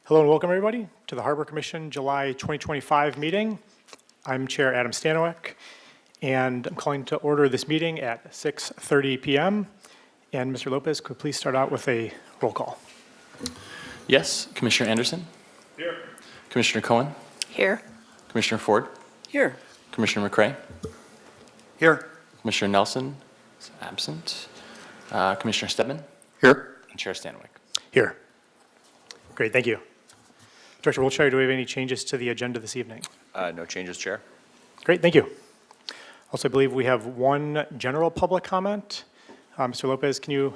Hello and welcome everybody to the Harbor Commission July 2025 meeting. I'm Chair Adam Stanowik, and I'm calling to order this meeting at 6:30 p.m. And Mr. Lopez, could please start out with a roll call? Yes, Commissioner Anderson. Here. Commissioner Cohen. Here. Commissioner Ford. Here. Commissioner McCray. Here. Commissioner Nelson is absent. Commissioner Stedman. Here. And Chair Stanowik. Here. Great, thank you. Director Wiltshire, do we have any changes to the agenda this evening? No changes, Chair. Great, thank you. Also, I believe we have one general public comment. Mr. Lopez, can you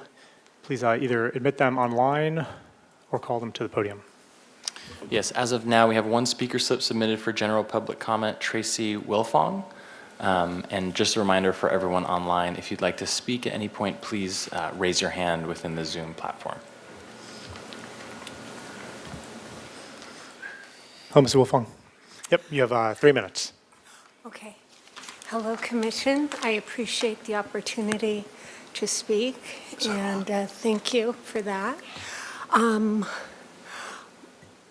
please either admit them online or call them to the podium? Yes, as of now, we have one speaker slip submitted for general public comment, Tracy Wilfong. And just a reminder for everyone online, if you'd like to speak at any point, please raise your hand within the Zoom platform. Hello, Mr. Wilfong. Yep, you have 3 minutes. Okay. Hello, Commission. I appreciate the opportunity to speak, and thank you for that.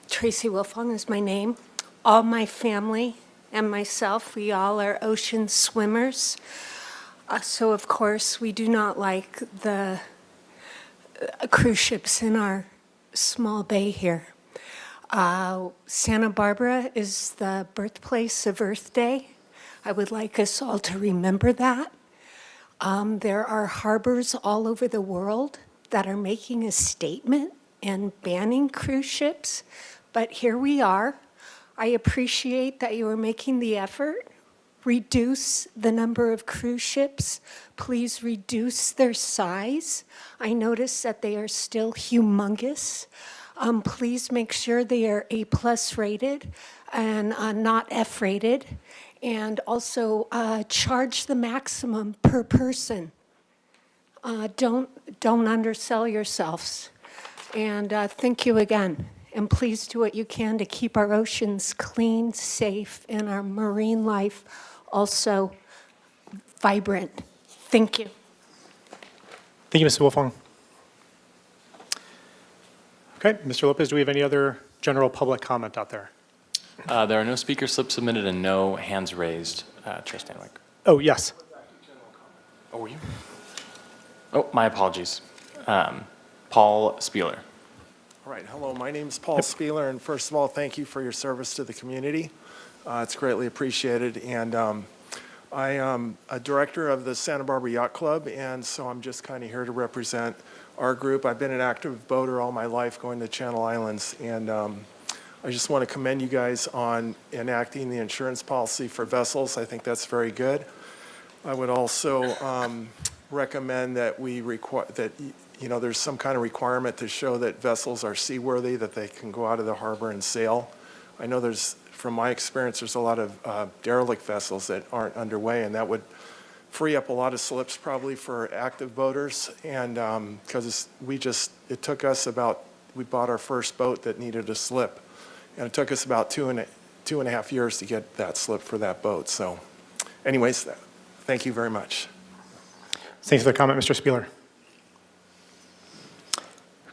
Tracy Wilfong is my name. All my family and myself, we all are ocean swimmers. So, of course, we do not like the cruise ships in our small bay here. Santa Barbara is the birthplace of Earth Day. I would like us all to remember that. There are harbors all over the world that are making a statement and banning cruise ships, but here we are. I appreciate that you are making the effort. Reduce the number of cruise ships. Please reduce their size. I notice that they are still humongous. Please make sure they are A+ rated and not F rated. And also charge the maximum per person. Don't undersell yourselves. And thank you again. And please do what you can to keep our oceans clean, safe, and our marine life also vibrant. Thank you. Thank you, Mr. Wilfong. Okay, Mr. Lopez, do we have any other general public comment out there? There are no speaker slips submitted and no hands raised, Chair Stanowik. Oh, yes. Oh, were you? Oh, my apologies. Paul Spieler. All right, hello, my name is Paul Spieler, and first of all, thank you for your service to the community. It's greatly appreciated, and I am a director of the Santa Barbara Yacht Club, and so I'm just kind of here to represent our group. I've been an active boater all my life going to Channel Islands, and I just want to commend you guys on enacting the insurance policy for vessels. I think that's very good. I would also recommend that we require that there's some kind of requirement to show that vessels are seaworthy, that they can go out of the harbor and sail. I know from my experience, there's a lot of derelict vessels that aren't underway, and that would free up a lot of slips probably for active boaters. And because it took us we bought our first boat that needed a slip, and it took us about two and a half years to get that slip for that boat. So anyways, thank you very much. Thanks for the comment, Mr. Spieler.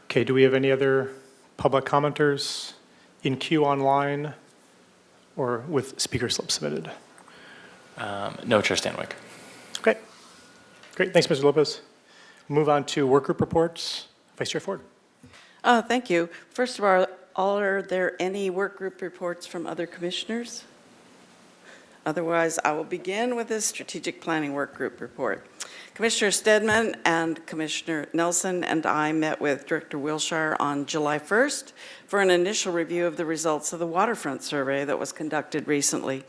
Okay, do we have any other public commenters in queue online or with speaker slips submitted? No, Chair Stanowik. Okay, great. Thanks, Mr. Lopez. Move on to work group reports. Vice Chair Ford. Thank you. First of all, are there any work group reports from other commissioners? Otherwise, I will begin with the strategic planning work group report. Commissioner Stedman and Commissioner Nelson and I met with Director Wiltshire on July 1st for an initial review of the results of the waterfront survey that was conducted recently.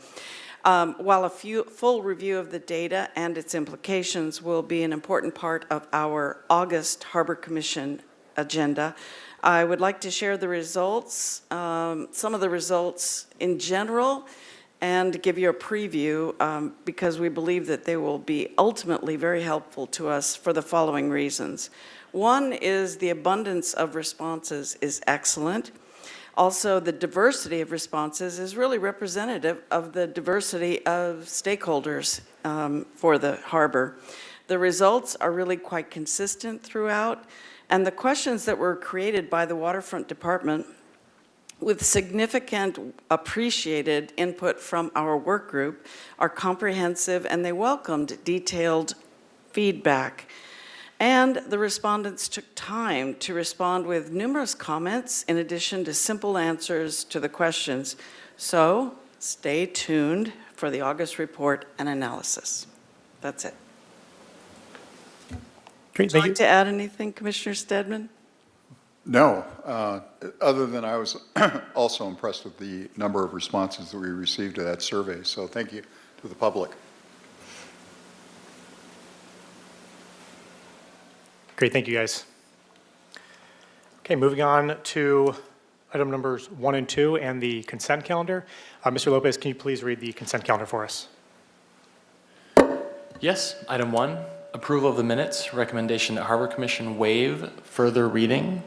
While a full review of the data and its implications will be an important part of our August Harbor Commission agenda, I would like to share the results, some of the results in general, and give you a preview because we believe that they will be ultimately very helpful to us for the following reasons. One is the abundance of responses is excellent. Also, the diversity of responses is really representative of the diversity of stakeholders for the harbor. The results are really quite consistent throughout, and the questions that were created by the Waterfront Department with significant appreciated input from our work group, are comprehensive, and they welcomed detailed feedback. And the respondents took time to respond with numerous comments in addition to simple answers to the questions. So stay tuned for the August report and analysis. That's it. Great, Would you thank you. like to add anything, Commissioner Stedman? No, other than I was also impressed with the number of responses that we received to that survey, so thank you to the public. Great, thank you, guys. Okay, moving on to item numbers 1 and 2 and the consent calendar. Mr. Lopez, can you please read the consent calendar for us? Yes, item 1, approval of the minutes, recommendation that Harbor Commission waive further reading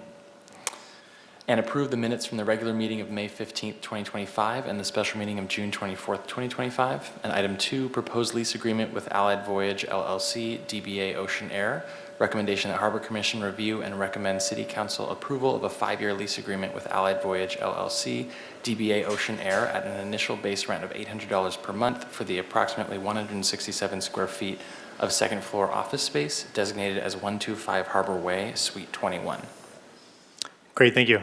and approve the minutes from the regular meeting of May 15th, 2025 and the special meeting of June 24th, 2025. And item 2, proposed lease agreement with Allied Voyage LLC, DBA Ocean Air. Recommendation that Harbor Commission review and recommend City Council approval of a 5-year lease agreement with Allied Voyage LLC, DBA Ocean Air at an initial base rent of $800 per month for the approximately 167 square feet of second floor office space designated as 125 Harbor Way, Suite 21. Great, thank you.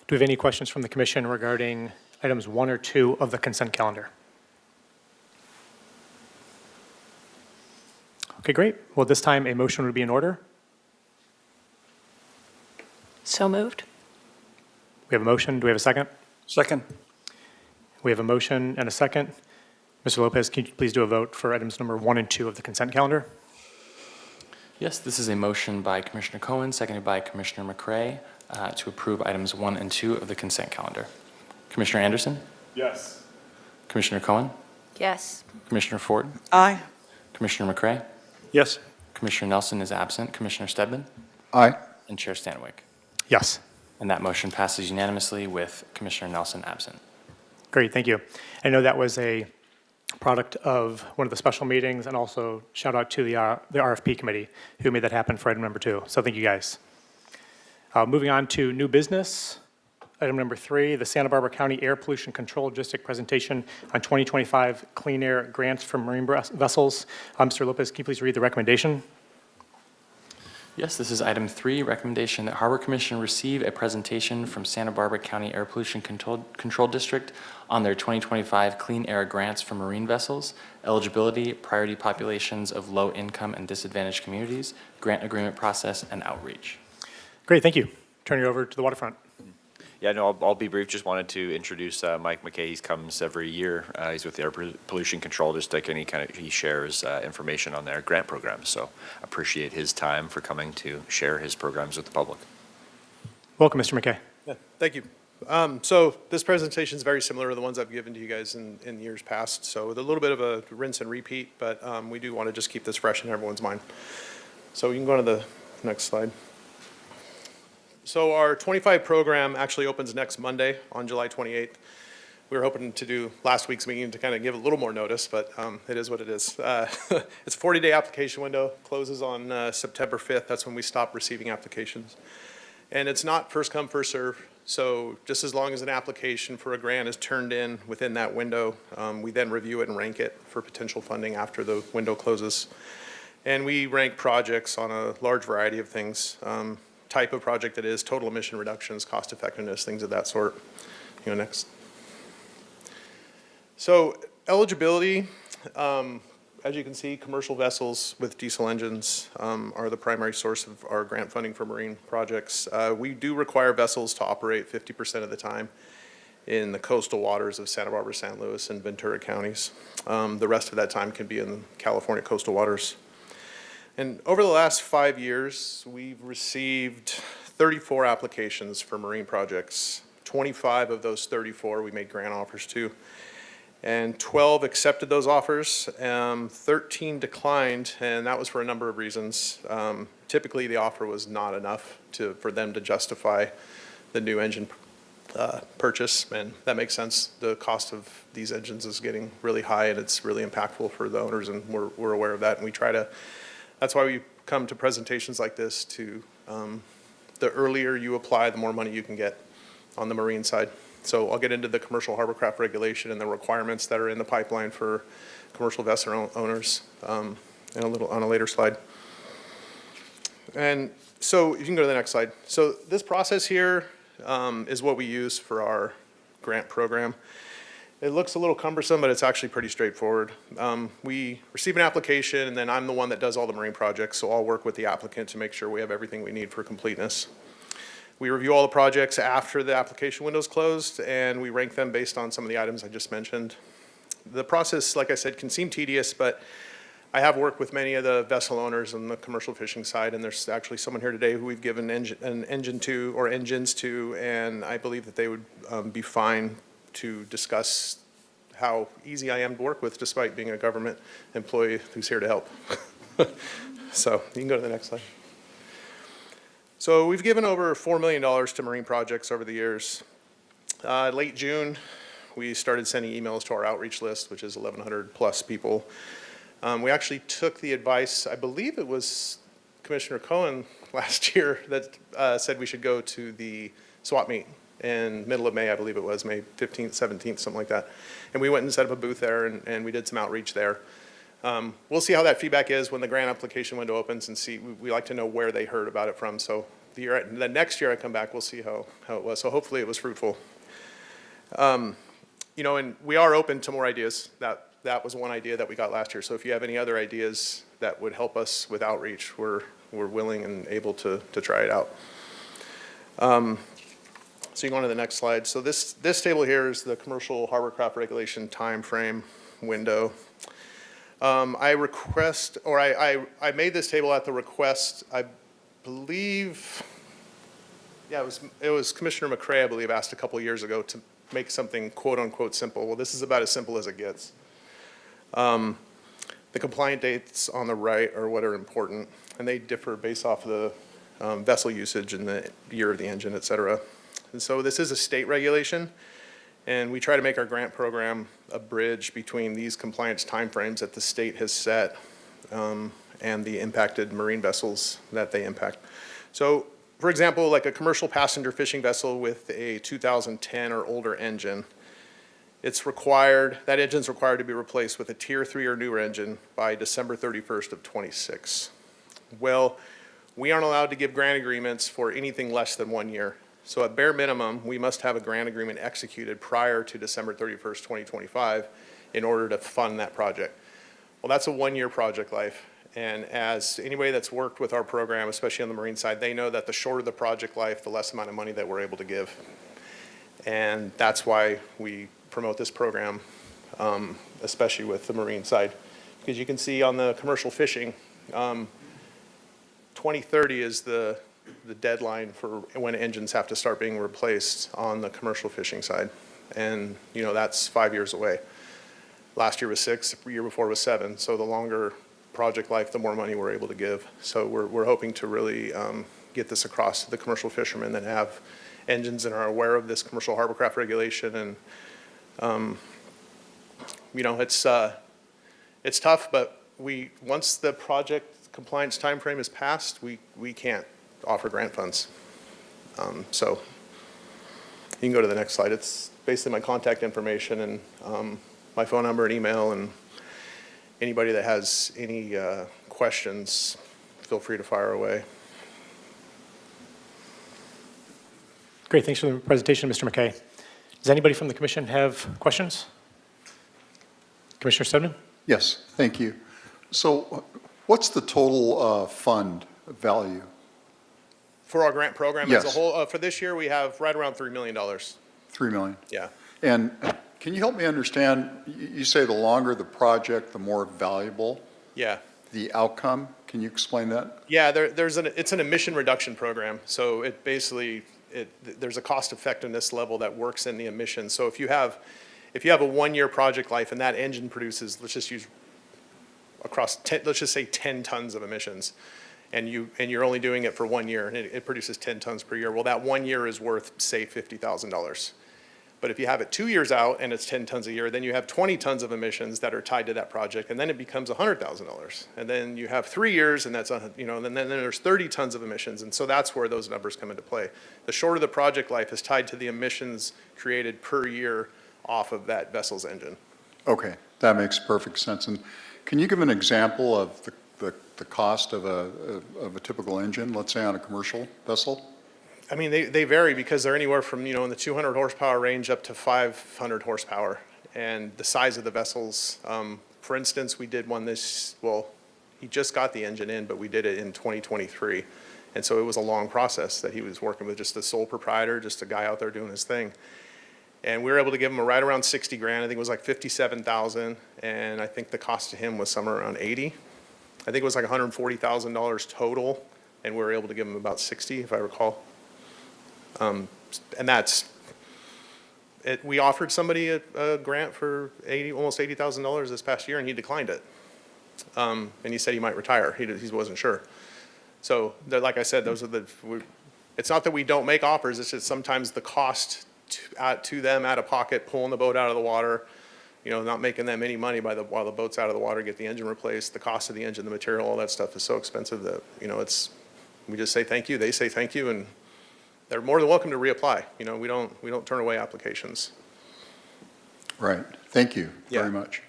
Do we have any questions from the commission regarding items 1 or 2 of the consent calendar? Okay, great. Well, this time a motion would be in order. So moved. We have a motion. Do we have a second? Second. We have a motion and a second. Mr. Lopez, can you please do a vote for items number 1 and 2 of the consent calendar? Yes, this is a motion by Commissioner Cohen, seconded by Commissioner McCray, to approve items 1 and 2 of the consent calendar. Commissioner Anderson? Yes. Commissioner Cohen? Yes. Commissioner Ford? Aye. Commissioner McCray? Yes. Commissioner Nelson is absent. Commissioner Stedman? Aye. And Chair Stanwyck. Yes. And that motion passes unanimously with Commissioner Nelson absent. Great, thank you. I know that was a product of one of the special meetings, and also shout out to the RFP committee who made that happen for item number 2. So thank you, guys. Moving on to new business. Item number 3, the Santa Barbara County Air Pollution Control District presentation on 2025 clean air grants for marine vessels. Mr. Lopez, can you please read the recommendation? Yes, this is item 3, recommendation that Harbor Commission receive a presentation from Santa Barbara County Air Pollution Control District on their 2025 clean air grants for marine vessels, eligibility, priority populations of low income and disadvantaged communities, grant agreement process, and outreach. Great, thank you. Turning it over to the waterfront. Yeah, no, I'll be brief. Just wanted to introduce Mike McKay. He comes every year. He's with the Air Pollution Control District, and he shares information on their grant programs. So appreciate his time for coming to share his programs with the public. Welcome, Mr. McKay. Yeah, thank you. So this presentation is very similar to the ones I've given to you guys in years past. So with a little bit of a rinse and repeat, but we do want to just keep this fresh in everyone's mind. So you can go to the next slide. So our 25 program actually opens next Monday on July 28th. We were hoping to do last week's meeting to kind of give a little more notice, but it is what it is. It's a 40-day application window, closes on September 5th. That's when we stop receiving applications. And it's not first come, first serve. So just as long as an application for a grant is turned in within that window, we then review it and rank it for potential funding after the window closes. And we rank projects on a large variety of things. Type of project it is, total emission reductions, cost effectiveness, things of that sort. Next. So eligibility, as you can see, commercial vessels with diesel engines are the primary source of our grant funding for marine projects. We do require vessels to operate 50% of the time in the coastal waters of Santa Barbara, San Luis, and Ventura counties. The rest of that time can be in California coastal waters. And over the last 5 years, we've received 34 applications for marine projects. 25 of those 34 we made grant offers to, and 12 accepted those offers. 13 declined, and that was for a number of reasons. Typically, the offer was not enough for them to justify the new engine purchase, and that makes sense. The cost of these engines is getting really high, and it's really impactful for the owners, and we're aware of that, and we try to. That's why we come to presentations like this to, the earlier you apply, the more money you can get on the marine side. So I'll get into the commercial hovercraft regulation and the requirements that are in the pipeline for commercial vessel owners on a later slide. And so you can go to the next slide. So this process here is what we use for our grant program. It looks a little cumbersome, but it's actually pretty straightforward. We receive an application, and then I'm the one that does all the marine projects, so I'll work with the applicant to make sure we have everything we need for completeness. We review all the projects after the application window is closed, and we rank them based on some of the items I just mentioned. The process, like I said, can seem tedious, but I have worked with many of the vessel owners on the commercial fishing side, and there's actually someone here today who we've given an engine to, or engines to, and I believe that they would be fine to discuss how easy I am to work with despite being a government employee who's here to help. So you can go to the next slide. So we've given over $4 million to marine projects over the years. Late June, we started sending emails to our outreach list, which is 1,100 plus people. We actually took the advice, I believe it was Commissioner Cohen last year that said we should go to the SWAT meet in middle of May, I believe it was, May 15th, 17th, something like that. And we went and set up a booth there and we did some outreach there. We'll see how that feedback is when the grant application window opens and see, we like to know where they heard about it from. So the next year I come back, we'll see how it was. So hopefully it was fruitful. You know, and we are open to more ideas. That was one idea that we got last year. So if you have any other ideas that would help us with outreach, we're willing and able to try it out. So you go on to the next slide. So this table here is the commercial hovercraft regulation timeframe window. I request, or I made this table at the request, I believe, yeah, it was Commissioner McCray, I believe, asked a couple years ago to make something quote unquote simple. Well, this is about as simple as it gets. The compliant dates on the right are what are important, and they differ based off of the vessel usage and the year of the engine, et cetera. And so this is a state regulation, and we try to make our grant program a bridge between these compliance timeframes that the state has set and the impacted marine vessels that they impact. So, for example, like a commercial passenger fishing vessel with a 2010 or older engine, it's required, that engine's required to be replaced with a Tier 3 or newer engine by December 31st of 26. Well, we aren't allowed to give grant agreements for anything less than 1 year. So at bare minimum, we must have a grant agreement executed prior to December 31st, 2025 in order to fund that project. Well, that's a 1-year project life. And as anybody that's worked with our program, especially on the marine side, they know that the shorter the project life, the less amount of money that we're able to give. And that's why we promote this program, especially with the marine side. Because you can see on the commercial fishing, 2030 is the deadline for when engines have to start being replaced on the commercial fishing side. And, you know, that's 5 years away. Last year was 6, the year before was 7. So the longer project life, the more money we're able to give. So we're hoping to really get this across to the commercial fishermen that have engines and are aware of this commercial hovercraft regulation. And, you know, it's tough, but once the project compliance timeframe is passed, we can't offer grant funds. So you can go to the next slide. It's basically my contact information and my phone number and email, and anybody that has any questions, feel free to fire away. Great, thanks for the presentation, Mr. McKay. Does anybody from the commission have questions? Commissioner Stedman? Yes, thank you. So what's the total fund value? For our grant program as a Yes. whole, for this year, we have right around $3 million. $3 million. Yeah. And can you help me understand, you say the longer the project, the more valuable Yeah. the outcome. Can you explain that? Yeah, it's an emission reduction program. So it basically, there's a cost effectiveness level that works in the emissions. So if you have a 1-year project life and that engine produces, let's just use across 10, let's just say 10 tons of emissions, and you're only doing it for 1 year, and it produces 10 tons per year. Well, that 1 year is worth, say, $50,000. But if you have it 2 years out and it's 10 tons a year, then you have 20 tons of emissions that are tied to that project, and then it becomes $100,000. And then you have 3 years, and that's, then there's 30 tons of emissions. And so that's where those numbers come into play. The shorter the project life is tied to the emissions created per year off of that vessel's engine. Okay, that makes perfect sense. And can you give an example of the cost of a typical engine, let's say on a commercial vessel? I mean, they vary because they're anywhere from, in the 200 horsepower range up to 500 horsepower. And the size of the vessels, for instance, we did one he just got the engine in, but we did it in 2023. And so it was a long process that he was working with, just a sole proprietor, just a guy out there doing his thing. And we were able to give him right around 60 grand. I think it was like 57,000. And I think the cost to him was somewhere around 80. I think it was like $140,000 total. And we were able to give him about 60, if I recall. And that's it. We offered somebody a grant for almost $80,000 this past year, and he declined it. And he said he might retire. He wasn't sure. So, like I said, it's not that we don't make offers. It's just sometimes the cost to them out of pocket, pulling the boat out of the water, not making them any money while the boat's out of the water, get the engine replaced. The cost of the engine, the material, all that stuff is so expensive that we just say thank you. They say thank you, and they're more than welcome to reapply. We don't turn away applications. Right. Thank you Yeah. very much.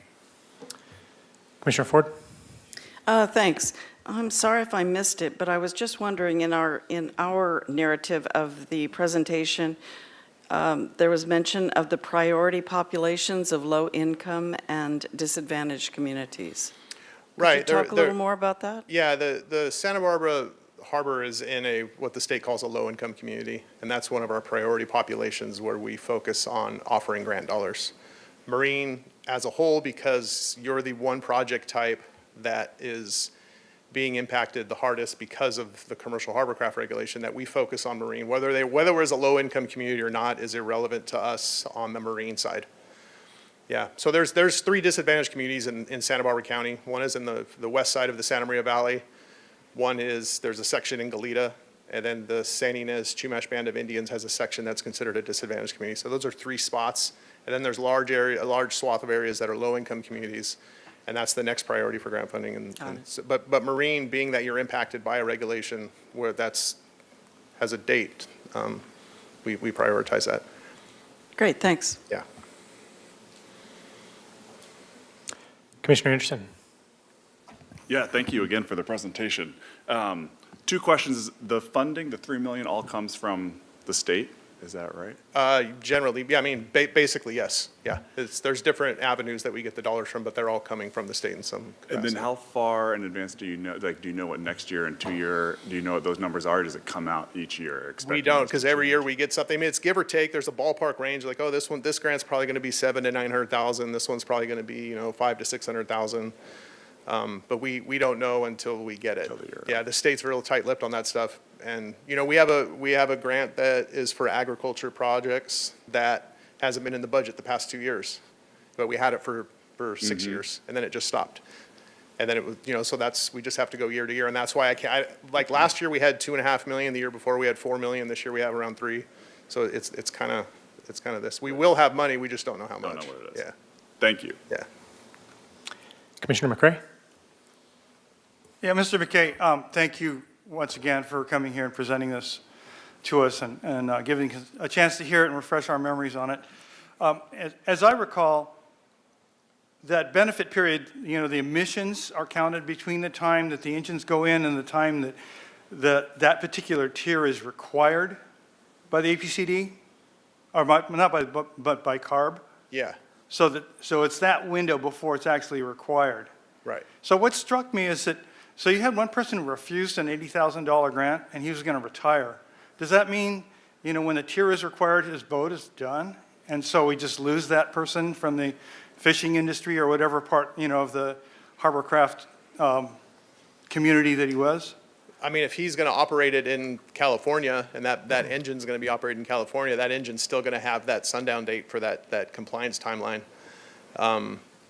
Commissioner Ford? Thanks. I'm sorry if I missed it, but I was just wondering, in our narrative of the presentation, there was mention of the priority populations of low-income and disadvantaged communities. Right. Could you talk a little more about that? Yeah, the Santa Barbara Harbor is in what the state calls a low-income community, and that's one of our priority populations where we focus on offering grant dollars. Marine as a whole, because you're the one project type that is being impacted the hardest because of the commercial hovercraft regulation, that we focus on marine. Whether we're as a low-income community or not is irrelevant to us on the marine side. Yeah, so there's 3 disadvantaged communities in Santa Barbara County. One is in the west side of the Santa Maria Valley. There's a section in Goleta, and then the San Ynez Chumash Band of Indians has a section that's considered a disadvantaged community. So those are 3 spots. And then there's a large swath of areas that are low-income communities, and that's the next priority for grant funding. But marine, being that you're impacted by a regulation where has a date, we prioritize that. Great, thanks. Yeah. Commissioner Anderson? Yeah, thank you again for the presentation. 2 questions. The funding, the $3 million, all comes from the state, is that right? Generally, yeah, I mean, basically, yes. Yeah, there's different avenues that we get the dollars from, but they're all coming from the state in some capacity. And then how far in advance do you know, do you know what next year and 2 year, do you know what those numbers are? Does it come out each year? We don't, because every year we get something. I mean, it's give or take. There's a ballpark range, like, oh, this grant's probably going to be $700,000 to $900,000. This one's probably going to be, $500,000 to $600,000. But we don't know until we get it. Yeah, the state's real tight-lipped on that stuff. And, we have a grant that is for agriculture projects that hasn't been in the budget the past 2 years. But we had it for 6 years, and then it just stopped. And then it was, so we just have to go year to year. And that's why like last year we had $2.5 million, the year before we had $4 million, this year we have around $3 million. So it's kind of this. We will have money, we just don't know how much. Don't know what it is. Yeah, Thank you. yeah. Commissioner McCray? Yeah, Mr. McKay, thank you once again for coming here and presenting this to us and giving us a chance to hear it and refresh our memories on it. As I recall, that benefit period, the emissions are counted between the time that the engines go in and the time that that particular tier is required by the APCD, or but by CARB. Yeah, So it's that window before it's actually required. right. So what struck me is that, so you had one person who refused an $80,000 grant and he was going to retire. Does that mean, when the tier is required, his boat is done? And so we just lose that person from the fishing industry or whatever part, of the hovercraft community that he was? I mean, if he's going to operate it in California and that engine's going to be operated in California, that engine's still going to have that sundown date for that compliance timeline.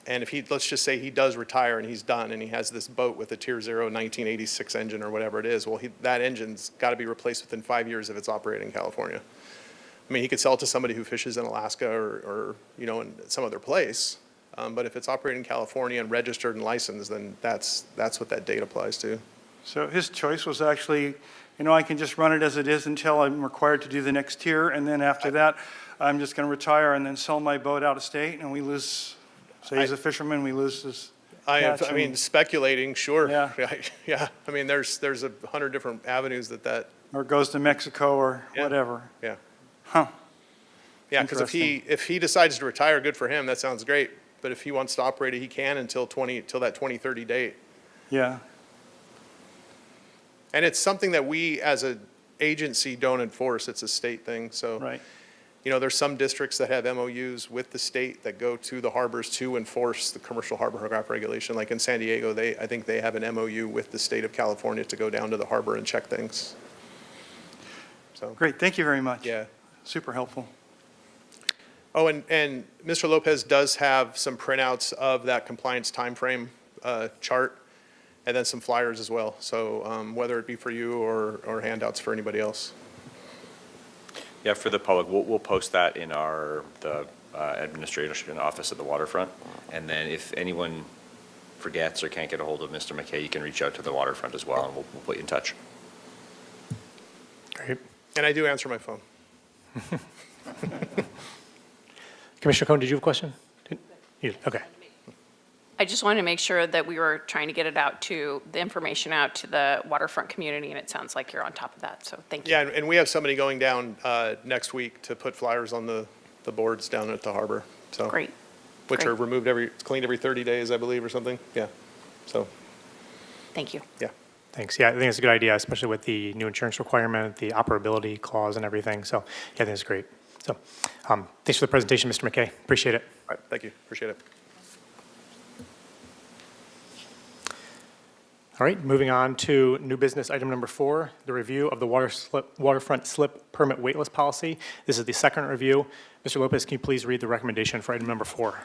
And if let's just say he does retire and he's done and he has this boat with a Tier 0 1986 engine or whatever it is, well, that engine's got to be replaced within 5 years if it's operating in California. I mean, he could sell it to somebody who fishes in Alaska or in some other place. But if it's operating in California and registered and licensed, then that's what that date applies to. So his choice was actually, I can just run it as it is until I'm required to do the next tier, and then after that, I'm just going to retire and then sell my boat out of state, and we lose, say he's a fisherman, we lose his catch. I mean, speculating, sure. Yeah. Yeah. I mean, there's 100 different avenues that. Or goes to Mexico or Yeah. whatever. Yeah. Huh. Yeah, because if he decides to retire, good for him. That sounds great. But if he wants to operate it, he can until that 2030 date. Yeah. And it's something that we as an agency don't enforce. It's a state thing. So, Right. there's some districts that have MOUs with the state that go to the harbors to enforce the commercial harbor hookup regulation. Like in San Diego, I think they have an MOU with the state of California to go down to the harbor and check things. So, Great, thank you very much. yeah. Super helpful. Oh, and Mr. Lopez does have some printouts of that compliance timeframe chart, and then some flyers as well. So whether it be for you or handouts for anybody else. Yeah, for the public, we'll post that in the administration office at the waterfront. And then if anyone forgets or can't get a hold of Mr. McKay, you can reach out to the waterfront as well, and we'll put you in touch. Great. And I do answer my phone. Commissioner Cohn, did you have a question? Okay. I just wanted to make sure that we were trying to get the information out to the waterfront community, and it sounds like you're on top of that, so thank you. Yeah, and we have somebody going down next week to put flyers on the boards down at the harbor. So Great. Which Great. are cleaned every 30 days, I believe, or something. Yeah. So, Thank you. yeah. Thanks. Yeah, I think it's a good idea, especially with the new insurance requirement, the operability clause and everything. So, yeah, I think it's great. So, thanks for the presentation, Mr. McKay. Appreciate it. All right, thank you. Appreciate it. All right, moving on to new business item number 4, the review of the waterfront slip permit waitlist policy. This is the second review. Mr. Lopez, can you please read the recommendation for item number 4?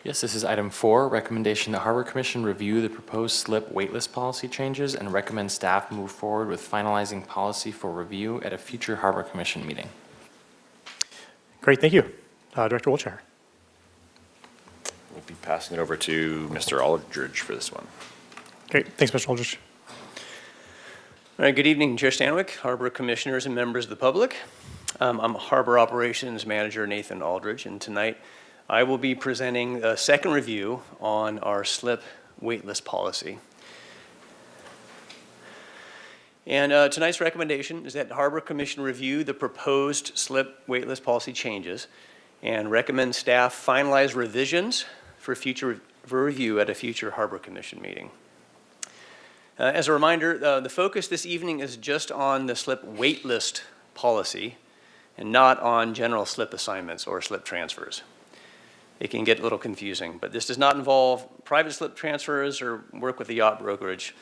Yes, this is item 4, recommendation that Harbor Commission review the proposed slip waitlist policy changes and recommend staff move forward with finalizing policy for review at a future Harbor Commission meeting. Great, thank you. Director Wiltshire. We'll be passing it over to Mr. Aldridge for this one. Great, thanks, Mr. Aldridge. All right, good evening, Chair Stanwyck, Harbor Commissioners, and members of the public. I'm Harbor Operations Manager Nathan Aldridge, and tonight I will be presenting a second review on our slip waitlist policy. And tonight's recommendation is that Harbor Commission review the proposed slip waitlist policy changes and recommend staff finalize revisions for review at a future Harbor Commission meeting. As a reminder, the focus this evening is just on the slip waitlist policy and not on general slip assignments or slip transfers. It can get a little confusing, but this does not involve private slip transfers or work with the yacht brokerage.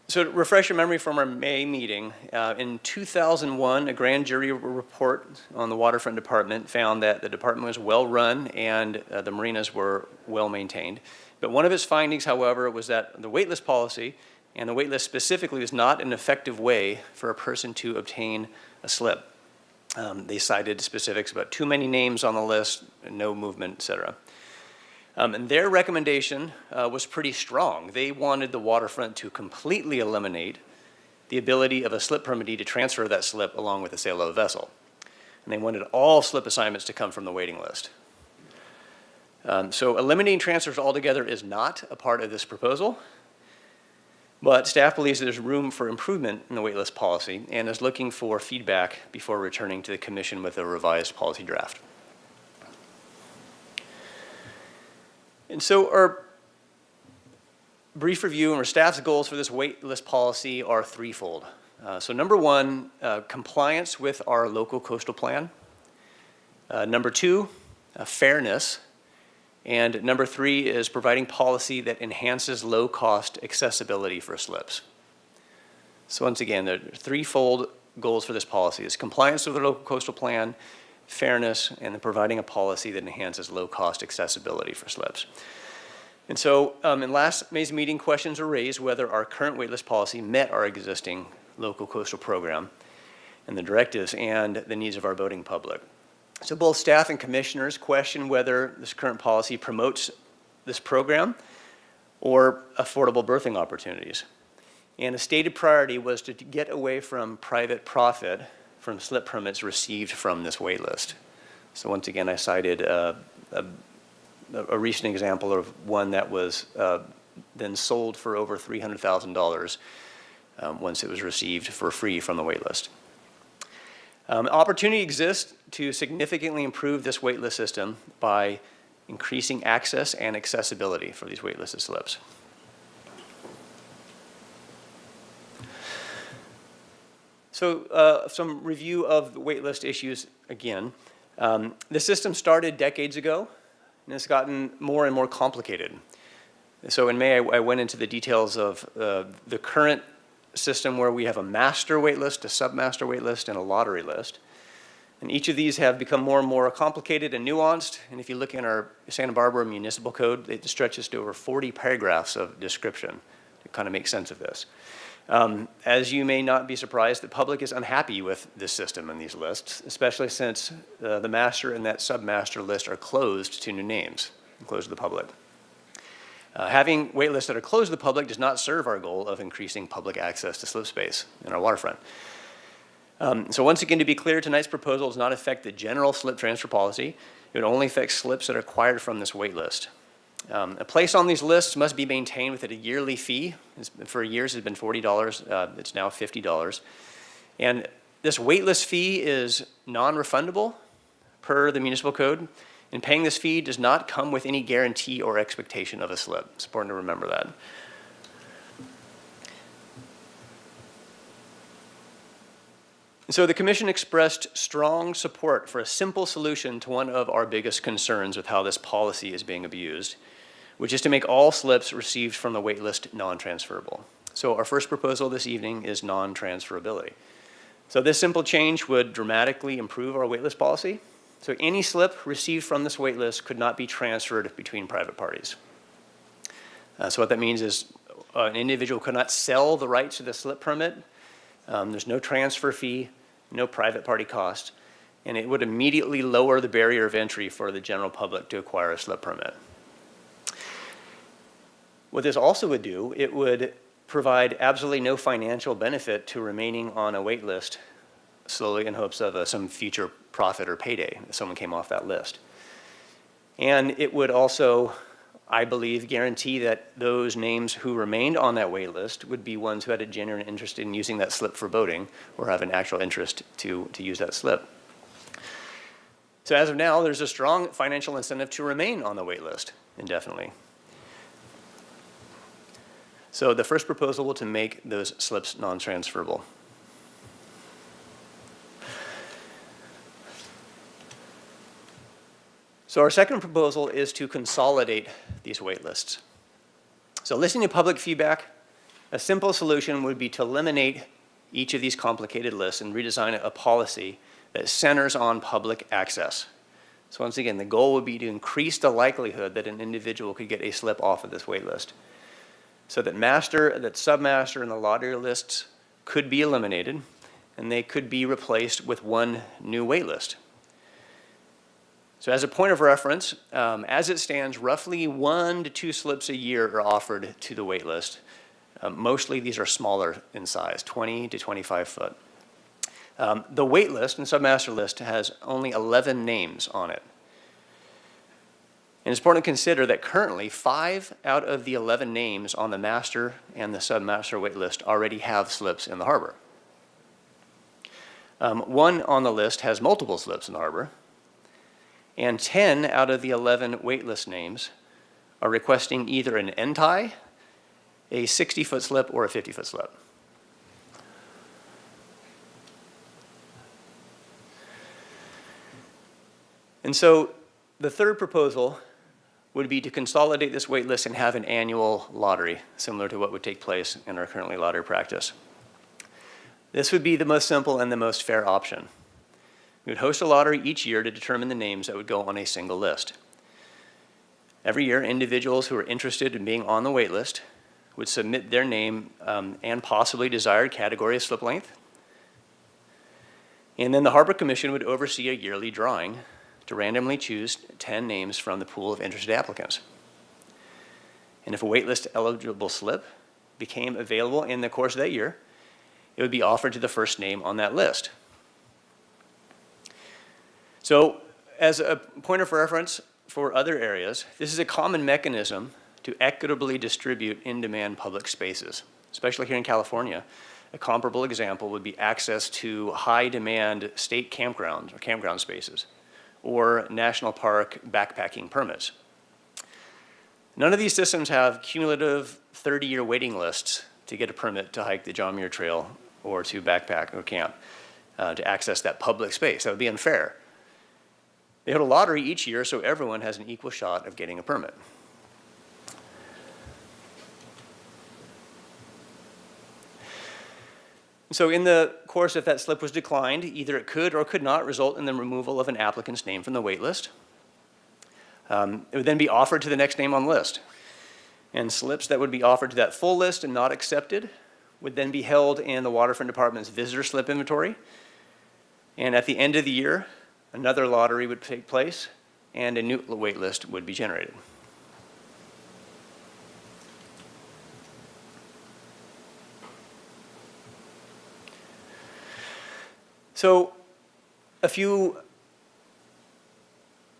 So to refresh your memory from our May meeting, in 2001, a grand jury report on the Waterfront Department found that the department was well-run and the marinas were well-maintained. But one of its findings, however, was that the waitlist policy, and the waitlist specifically, was not an effective way for a person to obtain a slip. They cited specifics about too many names on the list, no movement, et cetera. And their recommendation was pretty strong. They wanted the waterfront to completely eliminate the ability of a slip permittee to transfer that slip along with the sale of a vessel. And they wanted all slip assignments to come from the waiting list. So eliminating transfers altogether is not a part of this proposal, but staff believes there's room for improvement in the waitlist policy and is looking for feedback before returning to the commission with a revised policy draft. And so our brief review and our staff's goals for this waitlist policy are threefold. So number one, compliance with our local coastal plan. Number two, fairness. And number three is providing policy that enhances low-cost accessibility for slips. So once again, there are threefold goals for this policy. It's compliance with the local coastal plan, fairness, and then providing a policy that enhances low-cost accessibility for slips. And so in last May's meeting, questions were raised whether our current waitlist policy met our existing local coastal program. and the directives and the needs of our voting public. So both staff and commissioners question whether this current policy promotes this program or affordable birthing opportunities. And a stated priority was to get away from private profit from SLIP permits received from this wait list. So once again, I cited a recent example of one that was then sold for over $300,000 once it was received for free from the wait list. Opportunity exists to significantly improve this waitlist system by increasing access and accessibility for these waitlisted slips. So some review of the waitlist issues again. The system started decades ago, and it's gotten more and more complicated. So in May, I went into the details of the current system where we have a master waitlist, a submaster waitlist, and a lottery list. And each of these have become more and more complicated and nuanced. And if you look in our Santa Barbara Municipal Code, it stretches to over 40 paragraphs of description to kind of make sense of this. As you may not be surprised, the public is unhappy with this system and these lists, especially since the master and that submaster list are closed to new names, and closed to the public. Having waitlists that are closed to the public does not serve our goal of increasing public access to slip space in our waterfront. So once again, to be clear, tonight's proposal does not affect the general slip transfer policy. It would only affect slips that are acquired from this waitlist. A place on these lists must be maintained with a yearly fee. For years, it's been $40. It's now $50. And this waitlist fee is non-refundable per the municipal code. And paying this fee does not come with any guarantee or expectation of a slip. It's important to remember that. So the commission expressed strong support for a simple solution to one of our biggest concerns with how this policy is being abused, which is to make all slips received from the waitlist non-transferable. So our first proposal this evening is non-transferability. So this simple change would dramatically improve our waitlist policy. So any slip received from this waitlist could not be transferred between private parties. So what that means is an individual could not sell the rights to the slip permit. There's no transfer fee, no private party cost, and it would immediately lower the barrier of entry for the general public to acquire a slip permit. What this also would do, it would provide absolutely no financial benefit to remaining on a wait list solely in hopes of some future profit or payday if someone came off that list. And it would also, I believe, guarantee that those names who remained on that wait list would be ones who had a genuine interest in using that slip for voting or have an actual interest to use that slip. So as of now, there's a strong financial incentive to remain on the wait list indefinitely. So the first proposal was to make those slips non-transferable. So our second proposal is to consolidate these wait lists. So listening to public feedback, a simple solution would be to eliminate each of these complicated lists and redesign a policy that centers on public access. So once again, the goal would be to increase the likelihood that an individual could get a slip off of this wait list. So that master, that submaster, and the lottery lists could be eliminated, and they could be replaced with one new wait list. So as a point of reference, as it stands, roughly 1 to 2 slips a year are offered to the wait list. Mostly these are smaller in size, 20 to 25 foot. The wait list and submaster list has only 11 names on it. And it's important to consider that currently 5 out of the 11 names on the master and the submaster wait list already have slips in the harbor. One on the list has multiple slips in the harbor, and 10 out of the 11 waitlist names are requesting either an end-tie, a 60-foot slip, or a 50-foot slip. And so the third proposal would be to consolidate this wait list and have an annual lottery, similar to what would take place in our currently lottery practice. This would be the most simple and the most fair option. We would host a lottery each year to determine the names that would go on a single list. Every year, individuals who are interested in being on the wait list would submit their name and possibly desired category of slip length. And then the Harbor Commission would oversee a yearly drawing to randomly choose 10 names from the pool of interested applicants. And if a waitlist eligible slip became available in the course of that year, it would be offered to the first name on that list. So, as a point of reference for other areas, this is a common mechanism to equitably distribute in-demand public spaces, especially here in California. A comparable example would be access to high-demand state campgrounds or campground spaces, or national park backpacking permits. None of these systems have cumulative 30-year waiting lists to get a permit to hike the John Muir Trail or to backpack or camp to access that public space. That would be unfair. They hold a lottery each year so everyone has an equal shot of getting a permit. So in the course, if that slip was declined, either it could or could not result in the removal of an applicant's name from the wait list. It would then be offered to the next name on the list. And slips that would be offered to that full list and not accepted would then be held in the Waterfront Department's visitor slip inventory. And at the end of the year, another lottery would take place and a new wait list would be generated. So a few